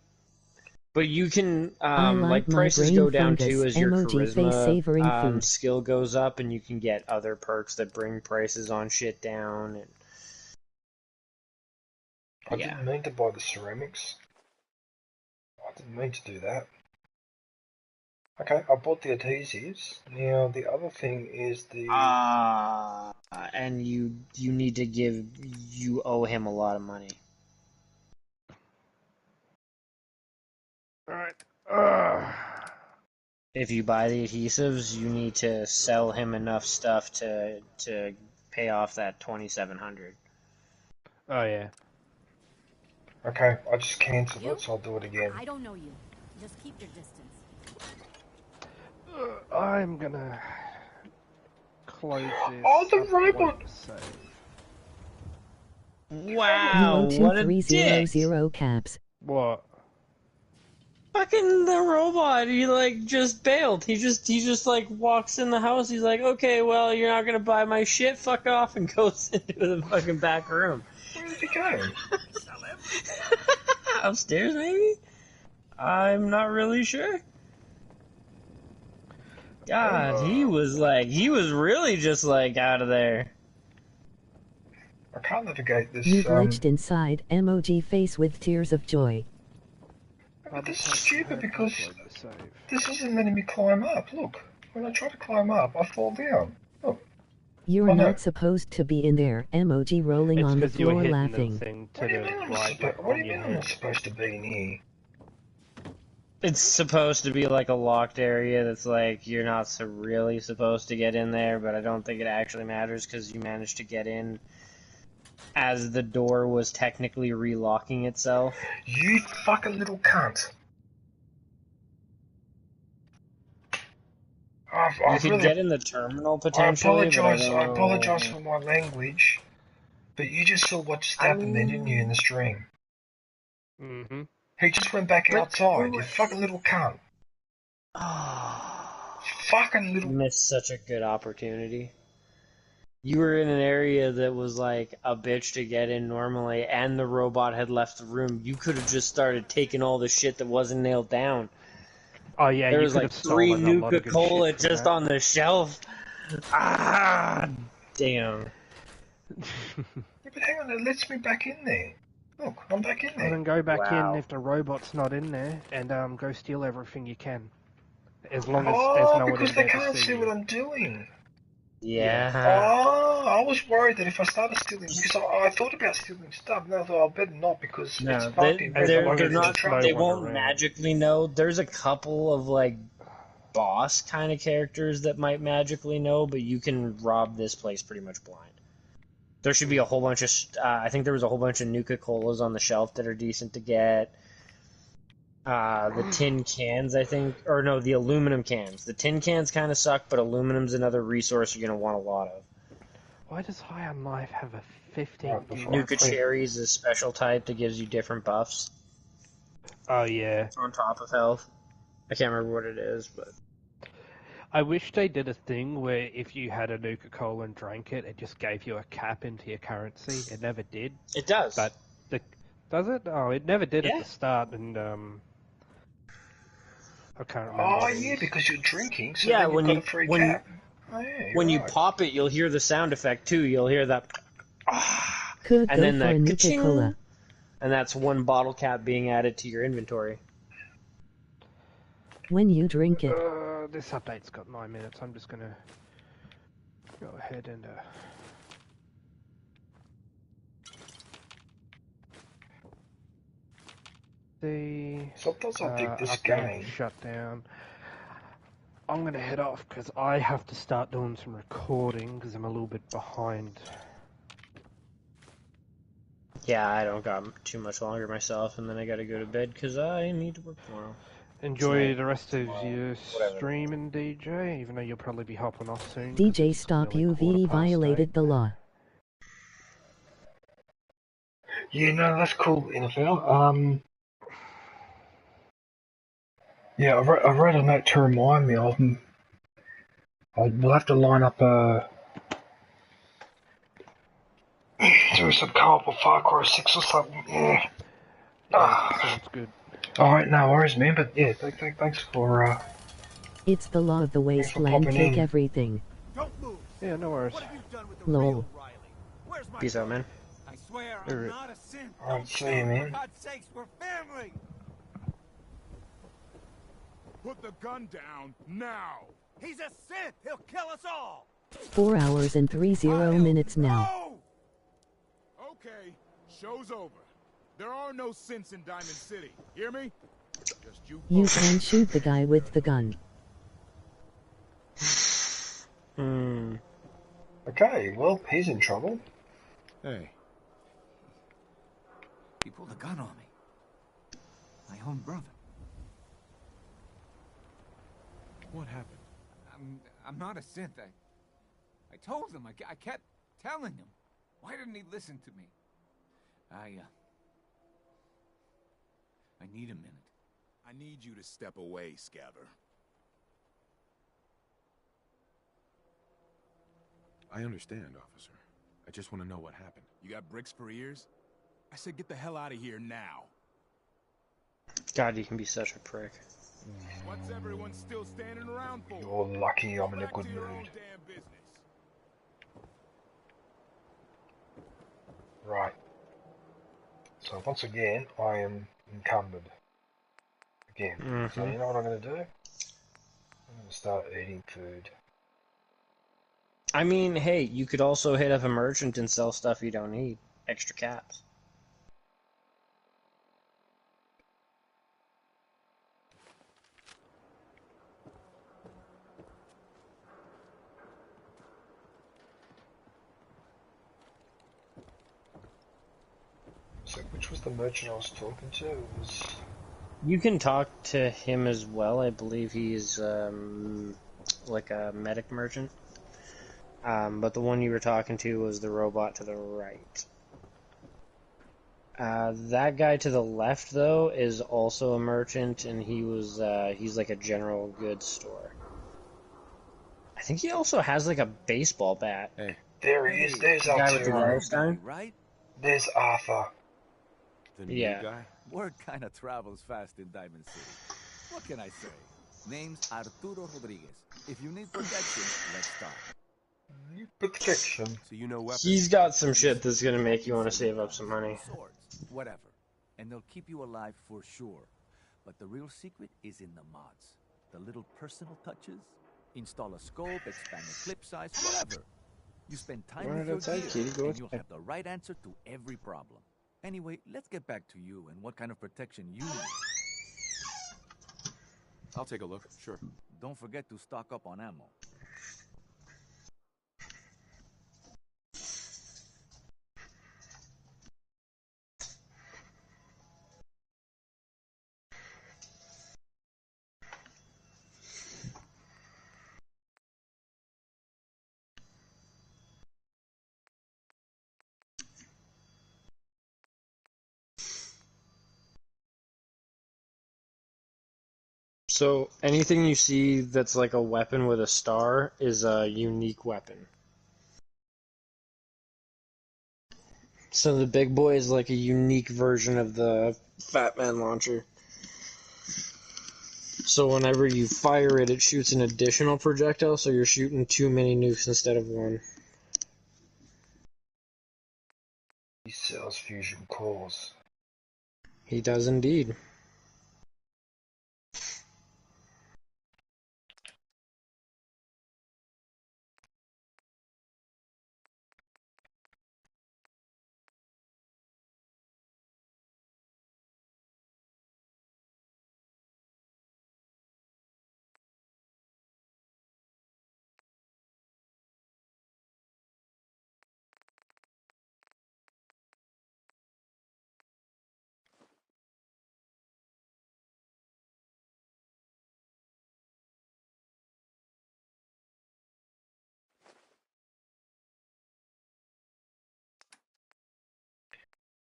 But you can, like prices go down too as your charisma skill goes up, and you can get other perks that bring prices on shit down. And
I didn't mean to buy the ceramics. I Didn't mean to do that. Okay, I bought the adhesives. Now the other thing is the...
And you need to you owe him a lot of money.
Alright.
If you buy the adhesives, you need to sell him enough stuff to pay off that 2,700.
Oh yeah.
Okay, I just cancelled it, so I'll do it again.
I don't know you. Just keep your distance.
I'm gonna close this.
Oh, the robot!
Wow, what a dick!
0 caps.
What?
Fucking the robot, he like just bailed. He just like walks in the house, he's like, okay, well, you're not gonna buy my shit, fuck off, and goes into the fucking back room.
Where did he go?
Upstairs, maybe? I'm not really sure. God, he was really just like out of there.
I can't navigate this.
You glitched inside. Emoji face with tears of joy.
But this is stupid because this isn't letting me climb up. Look, when I try to climb up, I fall down. Look.
You're not supposed to be in there. Emoji rolling on the floor laughing.
What do you mean I'm not supposed to be in here?
It's supposed to be like a locked area that's like you're not really supposed to get in there, but I don't think it actually matters because you managed to get in as the door was technically relocking itself.
You fucking little cunt.
You could get in the terminal potentially.
I apologize for my language, but you just saw what just happened there, didn't you, in the stream?
Mm-hmm.
He just went back outside, you fucking little cunt. Fucking little...
Missed such a good opportunity. You were in an area that was like a bitch to get in normally, and the robot had left the room. You could have just started taking all the shit that wasn't nailed down.
Oh yeah,
there was like 3 Nuka-Cola just on the shelf. Ah, damn.
Yeah, but hang on, it lets me back in there. Look, I'm back in there.
Well, then go back in if the robot's not in there, and go steal everything you can. As long as there's no one in there
because they can't
to see
what I'm doing.
Yeah.
Oh, I was worried that if I started stealing, because I thought about stealing stuff, and I thought I better not because it's fucking...
They're not. They won't magically know. There's a couple of like boss kind of characters that might magically know, but you can rob this place pretty much blind. There should be a whole bunch of... I think there was a whole bunch of Nuka-Colas on the shelf that are decent to get. The tin cans, I think... Or no, the aluminum cans. The tin cans kind of suck, but aluminum's another resource you're going to want a lot of.
Why does High on Life have a 15?
Nuka Cherry is a special type that gives you different buffs.
Oh, yeah.
On top of health. I can't remember what it is, but...
I wish they did a thing where if you had a Nuka-Cola and drank it, it just gave you a cap into your currency. It never did.
It does.
But does it? Oh, it never did at the start, and I can't remember.
Oh yeah, because you're drinking, so then you've got a free cap. Oh, yeah,
when you
right.
pop it, you'll hear the sound effect too. You'll hear that,
Could
and
go
then
for a
that ka-ching,
Nuka-Cola.
and that's one bottle cap being added to your inventory.
When you drink it.
This update's got 9 minutes. I'm just gonna go ahead and see.
Sometimes I think this
update
game
shut down. I'm gonna head off because I have to start doing some recording because I'm a little bit behind.
Yeah, I don't got too much longer myself, and then I gotta go to bed because I need to work tomorrow.
Enjoy the rest of your streaming, DJ, even though you'll probably be hopping off soon.
DJ Stop UV violated the law.
Yeah, no, that's cool, NFL. Yeah, I wrote a note to remind me of them. We'll have to line up do some co-op or Farcry 6 or something. Yeah.
Sounds good.
Alright, no worries, man. But yeah, thanks for.
It's the law of the wasteland. Take
in.
everything.
Yeah, no worries.
Lol.
Peace out, man.
I swear I'm not a simp.
Alright, see you, man.
For God's sakes, we're family.
Put the gun down now. He's a Sith. He'll kill us all.
4 hours and 30 minutes now.
Okay, show's over. There are no Siths in Diamond City. Hear me? Just you.
You can shoot the guy with the gun.
Okay, well, he's in trouble.
Hey.
He pulled a gun on me. My own brother.
What happened?
I'm not a Sith. I told him. I kept telling him. Why didn't he listen to me? I need a minute.
I need you to step away, Scabber.
I understand, officer. I just want to know what happened.
You got bricks for ears? I said get the hell out of here now.
God, you can be such a prick.
What's everyone still standing around for?
You're lucky I'm in a good mood. Right. So once again, I am encumbered. Again. So you know what I'm going to do? I'm going to start eating food.
I mean, hey, you could also hit up a merchant and sell stuff you don't need. Extra caps.
So which was the merchant I was talking to? It was...
You can talk to him as well. I believe he's like a medic merchant. But the one you were talking to was the robot to the right. That guy to the left, though, is also a merchant, and he's like a general goods store. I think he also has like a baseball bat.
Hey.
There he is. There's
the guy with the
Arturo.
Sullustan.
Right?
There's Arthur.
The new guy?
Word kind of travels fast in Diamond City. What can I say? Name's Arturo Rodriguez. If you need protection, let's start.
Protection.
So you know weapons.
He's got some shit that's gonna make you want to save up some money.
Swords, whatever. And they'll keep you alive for sure. But the real secret is in the mods. The little personal touches. Install a scope, expand the clip size, whatever. You spend time with your gear, and you'll have the right answer to every problem. Anyway, let's get back to you and what kind of protection you need.
I'll take a look, sure.
Don't forget to stock up on ammo.
So anything you see that's like a weapon with a star is a unique weapon. So the big boy is like a unique version of the Fat Man launcher. So whenever you fire it, it shoots an additional projectile, so you're shooting too many nukes instead of one.
He sells fusion cores.
He does indeed.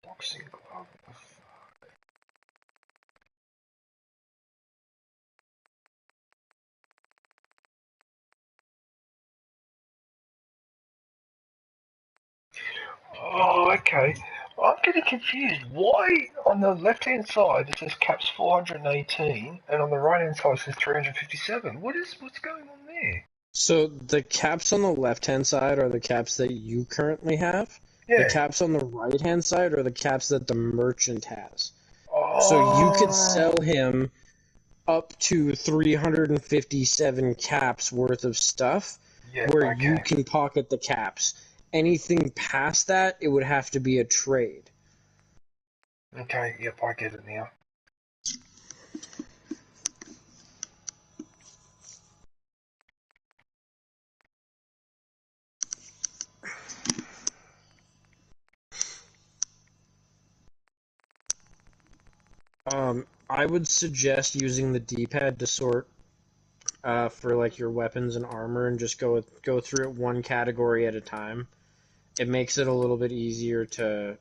Boxing glove. Oh, okay. I'm getting confused. Why on the left-hand side it says caps 418, and on the right-hand side it says 357? What's going on there?
So the caps on the left-hand side are the caps that you currently have.
Yeah.
The caps on the right-hand side are the caps that the merchant has.
Oh.
So you could sell him up to 357 caps worth of stuff
Yeah,
where
okay.
you can pocket the caps. Anything past that, it would have to be a trade.
Okay, yep, I get it now.
I would suggest using the D-pad to sort for like your weapons and armor, and just go through it one category at a time. It makes it a little bit easier to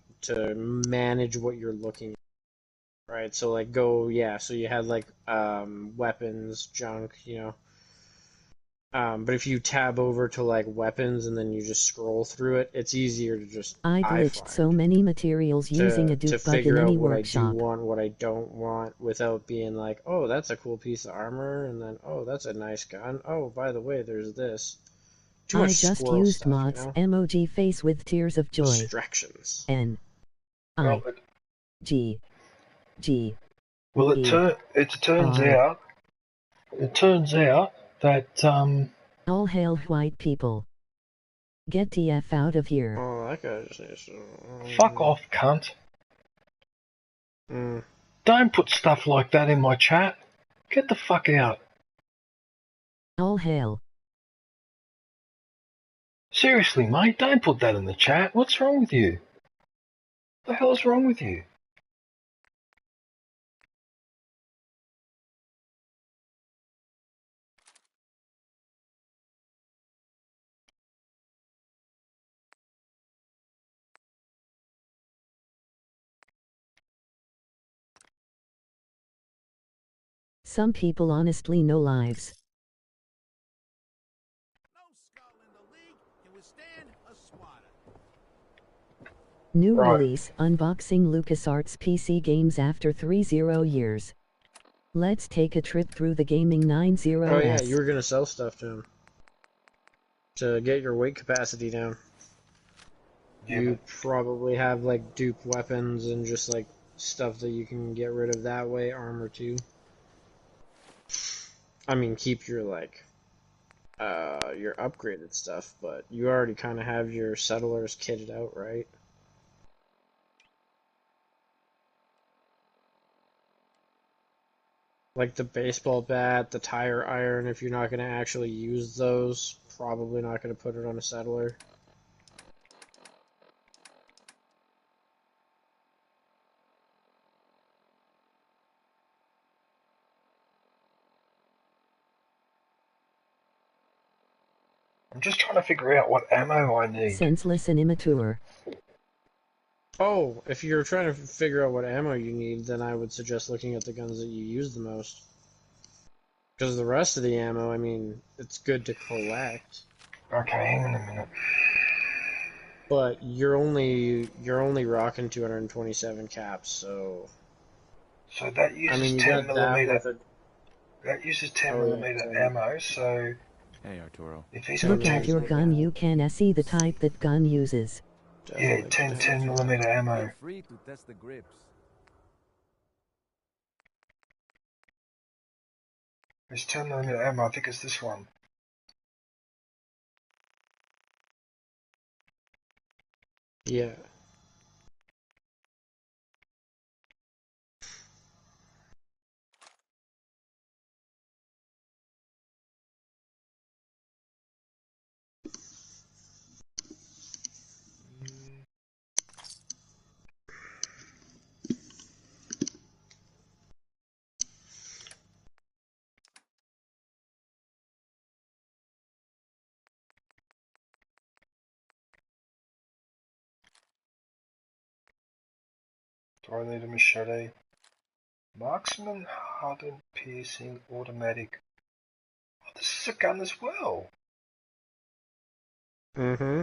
manage what you're looking at, right? So like so you had like weapons, junk, but if you tab over to like weapons and then you just scroll through it, it's easier to just
I glitched so many materials using a
to
dupe bug in
figure
any
out what I
workshop.
do want, what I don't want, without being like, oh, that's a cool piece of armor, and then, oh, that's a nice gun. Oh, by the way, there's this. Too much
I just
squirrel
used
stuff,
mods emoji face with tears of joy.
Distractions.
N
Well,
I G G.
Well, it turns out that
All hail white people. Get the F out of here.
Oh, that guy's
fuck off, cunt. Don't put stuff like that in my chat. Get the fuck out.
All hail.
Seriously, mate, don't put that in the chat. What's wrong with you? What the hell's wrong with you?
Some people honestly know lives. New release, unboxing LucasArts PC games after 30 years. Let's take a trip through the gaming 90s.
Oh yeah, you were gonna sell stuff to him to get your weight capacity down.
Yeah,
you probably have like dupe weapons and just like stuff that you can get rid of that way, armor too. I mean, keep your like your upgraded stuff, but you already kind of have your settlers kitted out, right? Like the baseball bat, the tire iron, if you're not going to actually use those, probably not going to put it on a settler.
I'm just trying to figure out what ammo I need.
Senseless and immature.
Oh, if you're trying to figure out what ammo you need, then I would suggest looking at the guns that you use the most. Because the rest of the ammo, I mean, it's good to collect.
Okay, hang on a minute.
But you're only rocking 227 caps, so.
So that uses 10mm. That uses 10mm ammo, so.
Hey Arturo.
If he's
Look at your gun, you can see the type that gun uses.
Yeah, 10mm ammo.
Feel free to test the grips.
There's 10mm ammo, I think it's this one.
Yeah.
Do I need a machete? Marksman, hardened, piercing, automatic. Oh, this is a gun as well.
Mm-hmm.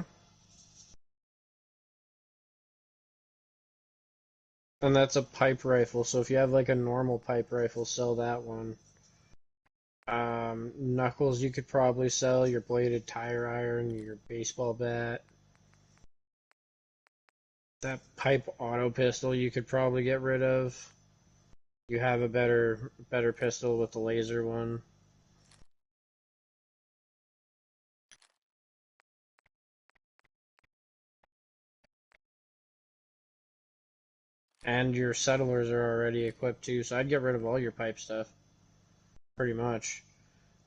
And that's a pipe rifle, so if you have like a normal pipe rifle, sell that one. Knuckles you could probably sell, your bladed tire iron, your baseball bat. That pipe auto pistol you could probably get rid of. You have a better pistol with the laser one. And your settlers are already equipped too, so I'd get rid of all your pipe stuff. Pretty much.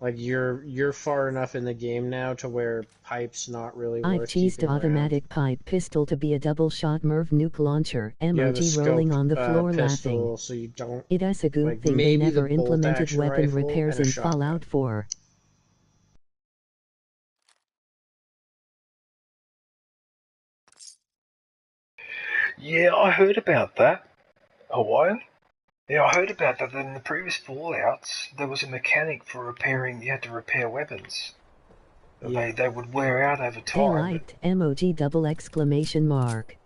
Like, you're far enough in the game now to where pipe's not really
I've
worth
cheesed
keeping around.
automatic pipe pistol to be a double-shot MIRV nuke launcher.
Yeah, the
Emoji rolling
scope,
on the floor
pistol,
laughing.
so you don't...
It is a good
like,
thing they
maybe
never
the bolt
implemented
action
weapon
rifle
repairs
and a
in
shotgun.
Fallout 4.
Yeah, I heard about that. Hawaiian? Yeah, I heard about that. In the previous Fallouts, there was a mechanic for repairing. You had to repair weapons.
Yeah.
They would wear out over
They
time.
liked emoji double exclamation mark.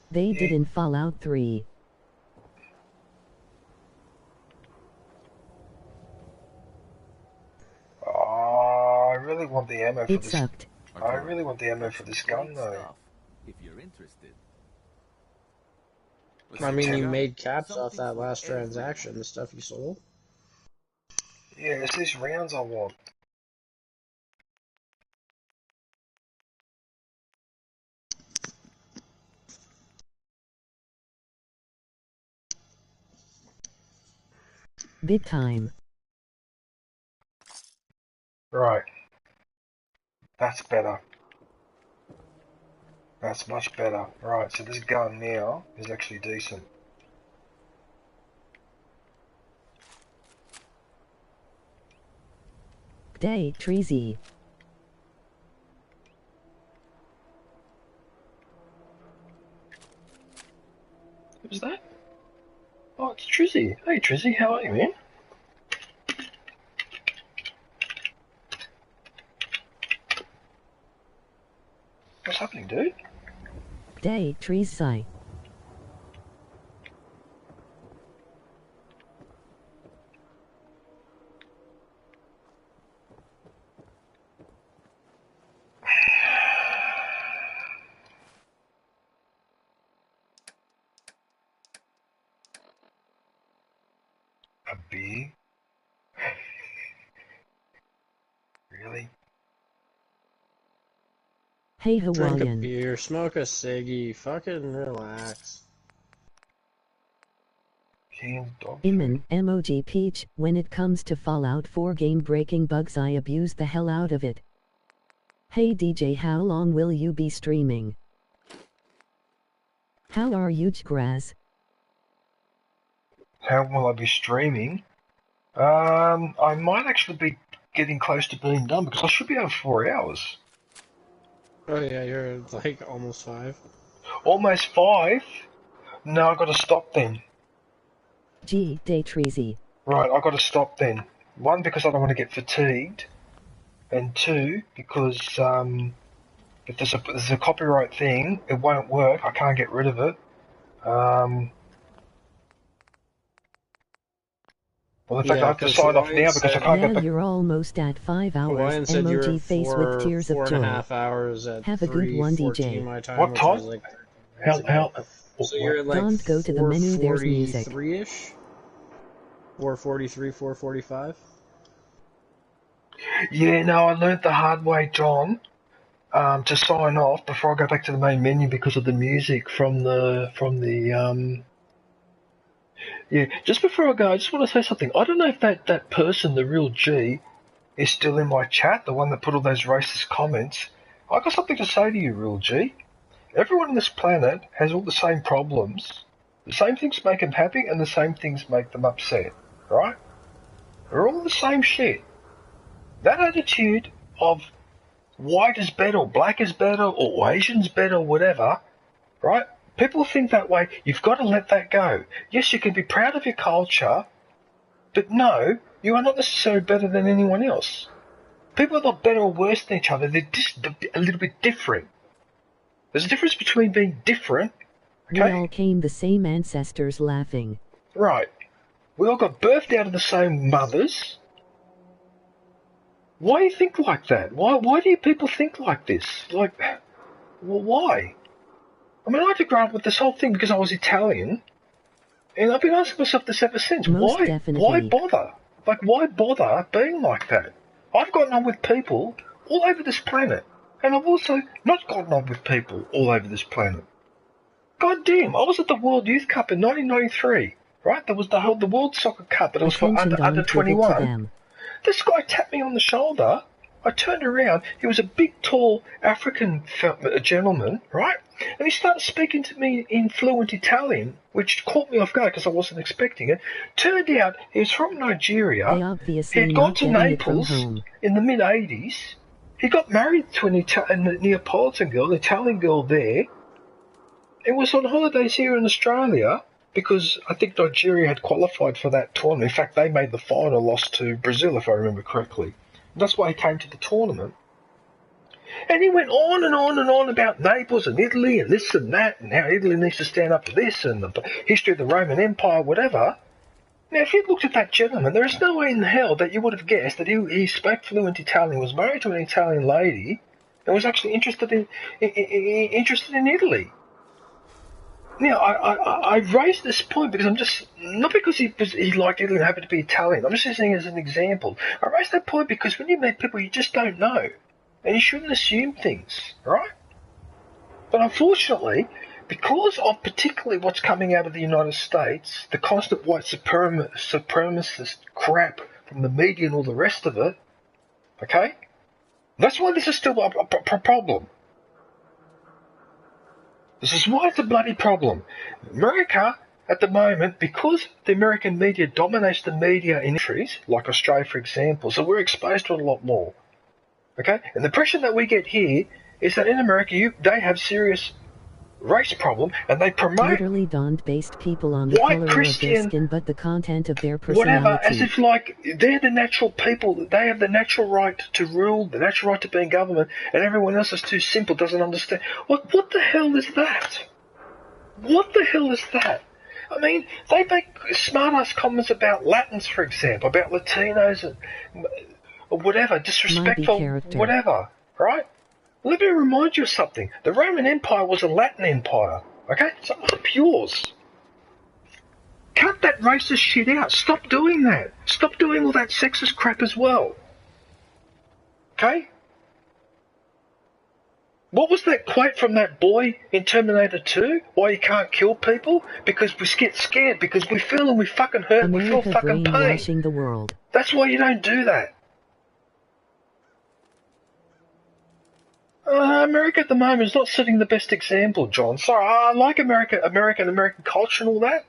They did in Fallout 3.
Oh, I really want the ammo for
It
this.
sucked.
I really want the ammo for this gun, though.
If you're interested.
I mean, you made caps off that last transaction, the stuff you sold.
Yeah, it's these rounds I want.
Big time.
Right. That's better. That's much better. Right, so this gun now is actually decent.
Day, Treasy.
Who's that? Oh, it's Trizzy. Hey, Trizzy, how are you, man? What's happening, dude?
Day, Treasy.
A bee? Really?
Hey
Drink a
Hawaiian.
beer, smoke a ciggy, fucking relax.
Iman, emoji peach, when it comes to Fallout 4 game-breaking bugs I abuse the hell out of it. Hey DJ, how long will you be streaming? How are you, Graz?
How will I be streaming? I might actually be getting close to being done because I should be over 4 hours.
Oh yeah, you're like almost 5.
Almost 5? No, I gotta stop then.
Gee, Day Treasy.
Right, I gotta stop then. 1, because I don't want to get fatigued, and 2, because if there's a copyright thing, it won't work. I can't get rid of it. Well, in fact, I have to sign off now because I can't get back.
You're almost at 5 hours.
Hawaiian said you were
Emoji
at
face with tears of joy.
4.5 hours at
Have a good one,
3:14
DJ.
my time.
What
which
time?
was like
So
you're at like
Don't go to the menu, there's music.
4:43-ish? 4:43, 4:45?
Yeah, no, I learnt the hard way, John, to sign off before I go back to the main menu because of the music from the Yeah, just before I go, I just want to say something. I don't know if that person, the real G, is still in my chat, the one that put all those racist comments. I got something to say to you, real G. Everyone on this planet has all the same problems. The same things make them happy and the same things make them upset, right? They're all the same shit. That attitude of white is better, or black is better, or Asian's better, or whatever, right? People think that way. You've got to let that go. Yes, you can be proud of your culture, but no, you are not necessarily better than anyone else. People are not better or worse than each other. They're just a little bit different. There's a difference between being different, okay?
We all came the same ancestors laughing.
Right. We all got birthed out of the same mothers. Why do you think like that? Why do you people think like this? Like, well, why? I mean, I had to grow up with this whole thing because I was Italian. And I've been asking myself this ever since.
Most
Why
definitely.
bother? Like, why bother being like that? I've gotten on with people all over this planet. And I've also not gotten on with people all over this planet. God damn, I was at the World Youth Cup in 1993, right? There was the World Soccer Cup, but it was for under 21. This guy tapped me on the shoulder. I turned around. He was a big, tall African gentleman, right? And he started speaking to me in fluent Italian, which caught me off guard because I wasn't expecting it. Turned out he was from Nigeria. He'd gone to Naples in the mid-'80s. He got married to a Neapolitan girl, an Italian girl there. And was on holidays here in Australia because I think Nigeria had qualified for that tournament. In fact, they made the final, lost to Brazil, if I remember correctly. That's why he came to the tournament. And he went on and on and on about Naples and Italy and this and that and how Italy needs to stand up for this and the history of the Roman Empire, whatever. Now, if you'd looked at that gentleman, there is no way in hell that you would have guessed that he spoke fluent Italian, was married to an Italian lady, and was actually interested in Italy. Now, I raised this point because I'm just, not because he liked Italy and happened to be Italian, I'm just using it as an example. I raised that point because when you meet people, you just don't know. And you shouldn't assume things, right? But unfortunately, because of particularly what's coming out of the United States, the constant white supremacist crap from the media and all the rest of it, okay? That's why this is still a problem. This is why it's a bloody problem. America, at the moment, because the American media dominates the media in countries, like Australia, for example, so we're exposed to it a lot more. Okay? And the impression that we get here is that in America, they have serious race problem, and they promote
literally don't based people on the
white
color
Christian,
of their skin, but the content of their personality.
Whatever, as if like they're the natural people, they have the natural right to rule, the natural right to be in government, and everyone else is too simple, doesn't understand. What the hell is that? What the hell is that? I mean, they make smart-ass comments about Latins, for example, about Latinos, and or whatever, disrespectful, whatever, right? Let me remind you of something. The Roman Empire was a Latin empire, okay? So up yours. Cut that racist shit out. Stop doing that. Stop doing all that sexist crap as well. Okay? What was that quote from that boy in Terminator 2? Why you can't kill people? Because we get scared, because we feel and we fucking hurt, we feel fucking pain.
The world.
That's why you don't do that. America at the moment is not setting the best example, John. Sorry, I like American culture and all that.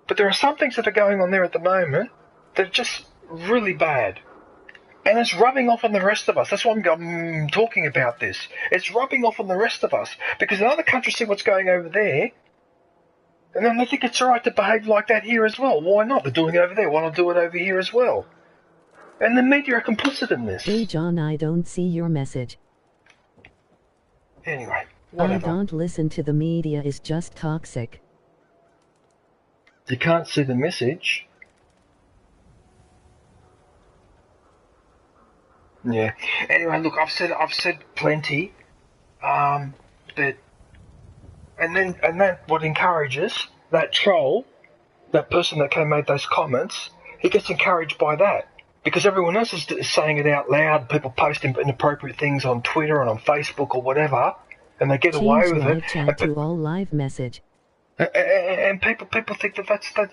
But there are some things that are going on there at the moment that are just really bad. And it's rubbing off on the rest of us. That's why I'm talking about this. It's rubbing off on the rest of us. Because in other countries see what's going over there, and then they think it's alright to behave like that here as well. Why not? They're doing it over there. Why not do it over here as well? And the media are complicit in this.
Hey John, I don't see your message.
Anyway, whatever.
I don't listen to the media, is just toxic.
You can't see the message. Yeah. Anyway, look, I've said plenty. And that what encourages that troll, that person that made those comments, he gets encouraged by that. Because everyone else is saying it out loud, people posting inappropriate things on Twitter and on Facebook or whatever, and they get away with it.
Chat to all live message.
And people think that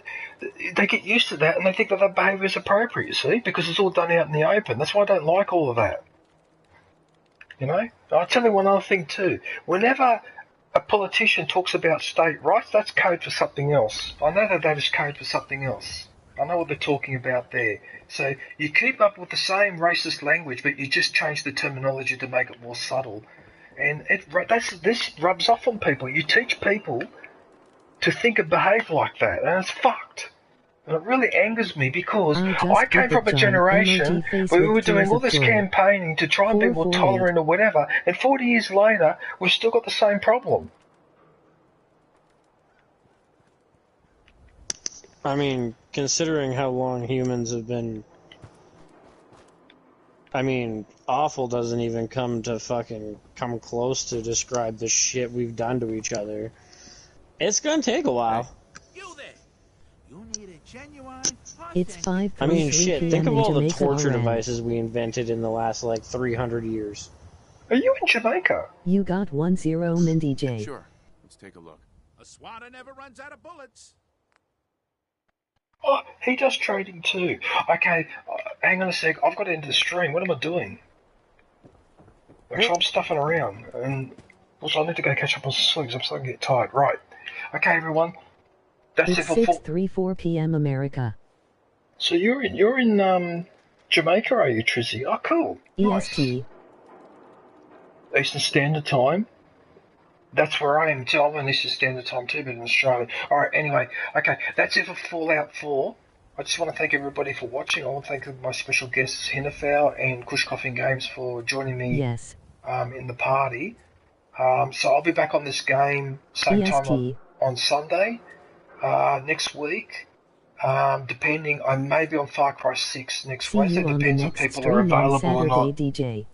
they get used to that, and they think that behaviour is appropriate, you see, because it's all done out in the open. That's why I don't like all of that. You know? I'll tell you one other thing too. Whenever a politician talks about state rights, that's code for something else. I know that is code for something else. I know what they're talking about there. So you keep up with the same racist language, but you just change the terminology to make it more subtle. And this rubs off on people. You teach people to think and behave like that, and it's fucked. And it really angers me because I came from a generation where we were doing all this campaigning to try and be more tolerant or whatever, and 40 years later, we've still got the same problem.
I mean, considering how long humans have been... I mean, awful doesn't even come close to describe the shit we've done to each other. It's gonna take a while.
You there!
You need a genuine,
It's 5:03
I mean, shit,
p.m.
think of
in
all the
Jamaica,
torture
RN.
devices we invented in the last, like, 300 years.
Are you in Jamaica?
You got 1-0, Mindy J.
Sure. Let's take a look.
A swatter never runs out of bullets.
Oh, he does trading too. Okay, hang on a sec. I've got to end the stream. What am I doing? Actually, I'm stuffing around, and also I need to go catch up on some sleep. I'm starting to get tired. Right. Okay, everyone. That's
It's
it for full.
6:34 p.m. America.
So you're in Jamaica, are you, Trizzy? Oh, cool.
EST.
Eastern Standard Time. That's where I am too. I'm on Eastern Standard Time too, but in Australia. Alright, anyway. Okay, that's it for Fallout 4. I just want to thank everybody for watching. I want to thank my special guests, Hinnerfell and ChewieCookiesGames, for joining me in the party. So I'll be back on this game same time on Sunday. Next week. Depending, I may be on Far Cry 6 next
See
Wednesday.
you on the
Depends if
next
people
stream
are
on
available or
Saturday,
not.
DJ.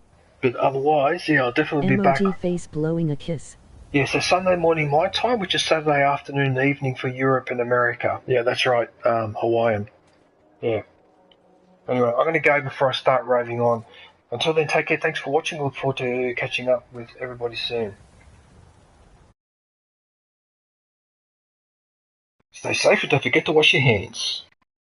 But otherwise, yeah, I'll definitely be back.
Emoji face blowing a kiss.
Yeah, so Sunday morning my time, which is Saturday afternoon and evening for Europe and America. Yeah, that's right, Hawaiian. Yeah. Anyway, I'm going to go before I start raving on. Until then, take care. Thanks for watching. Look forward to catching up with everybody soon. Stay safe and don't forget to wash your hands.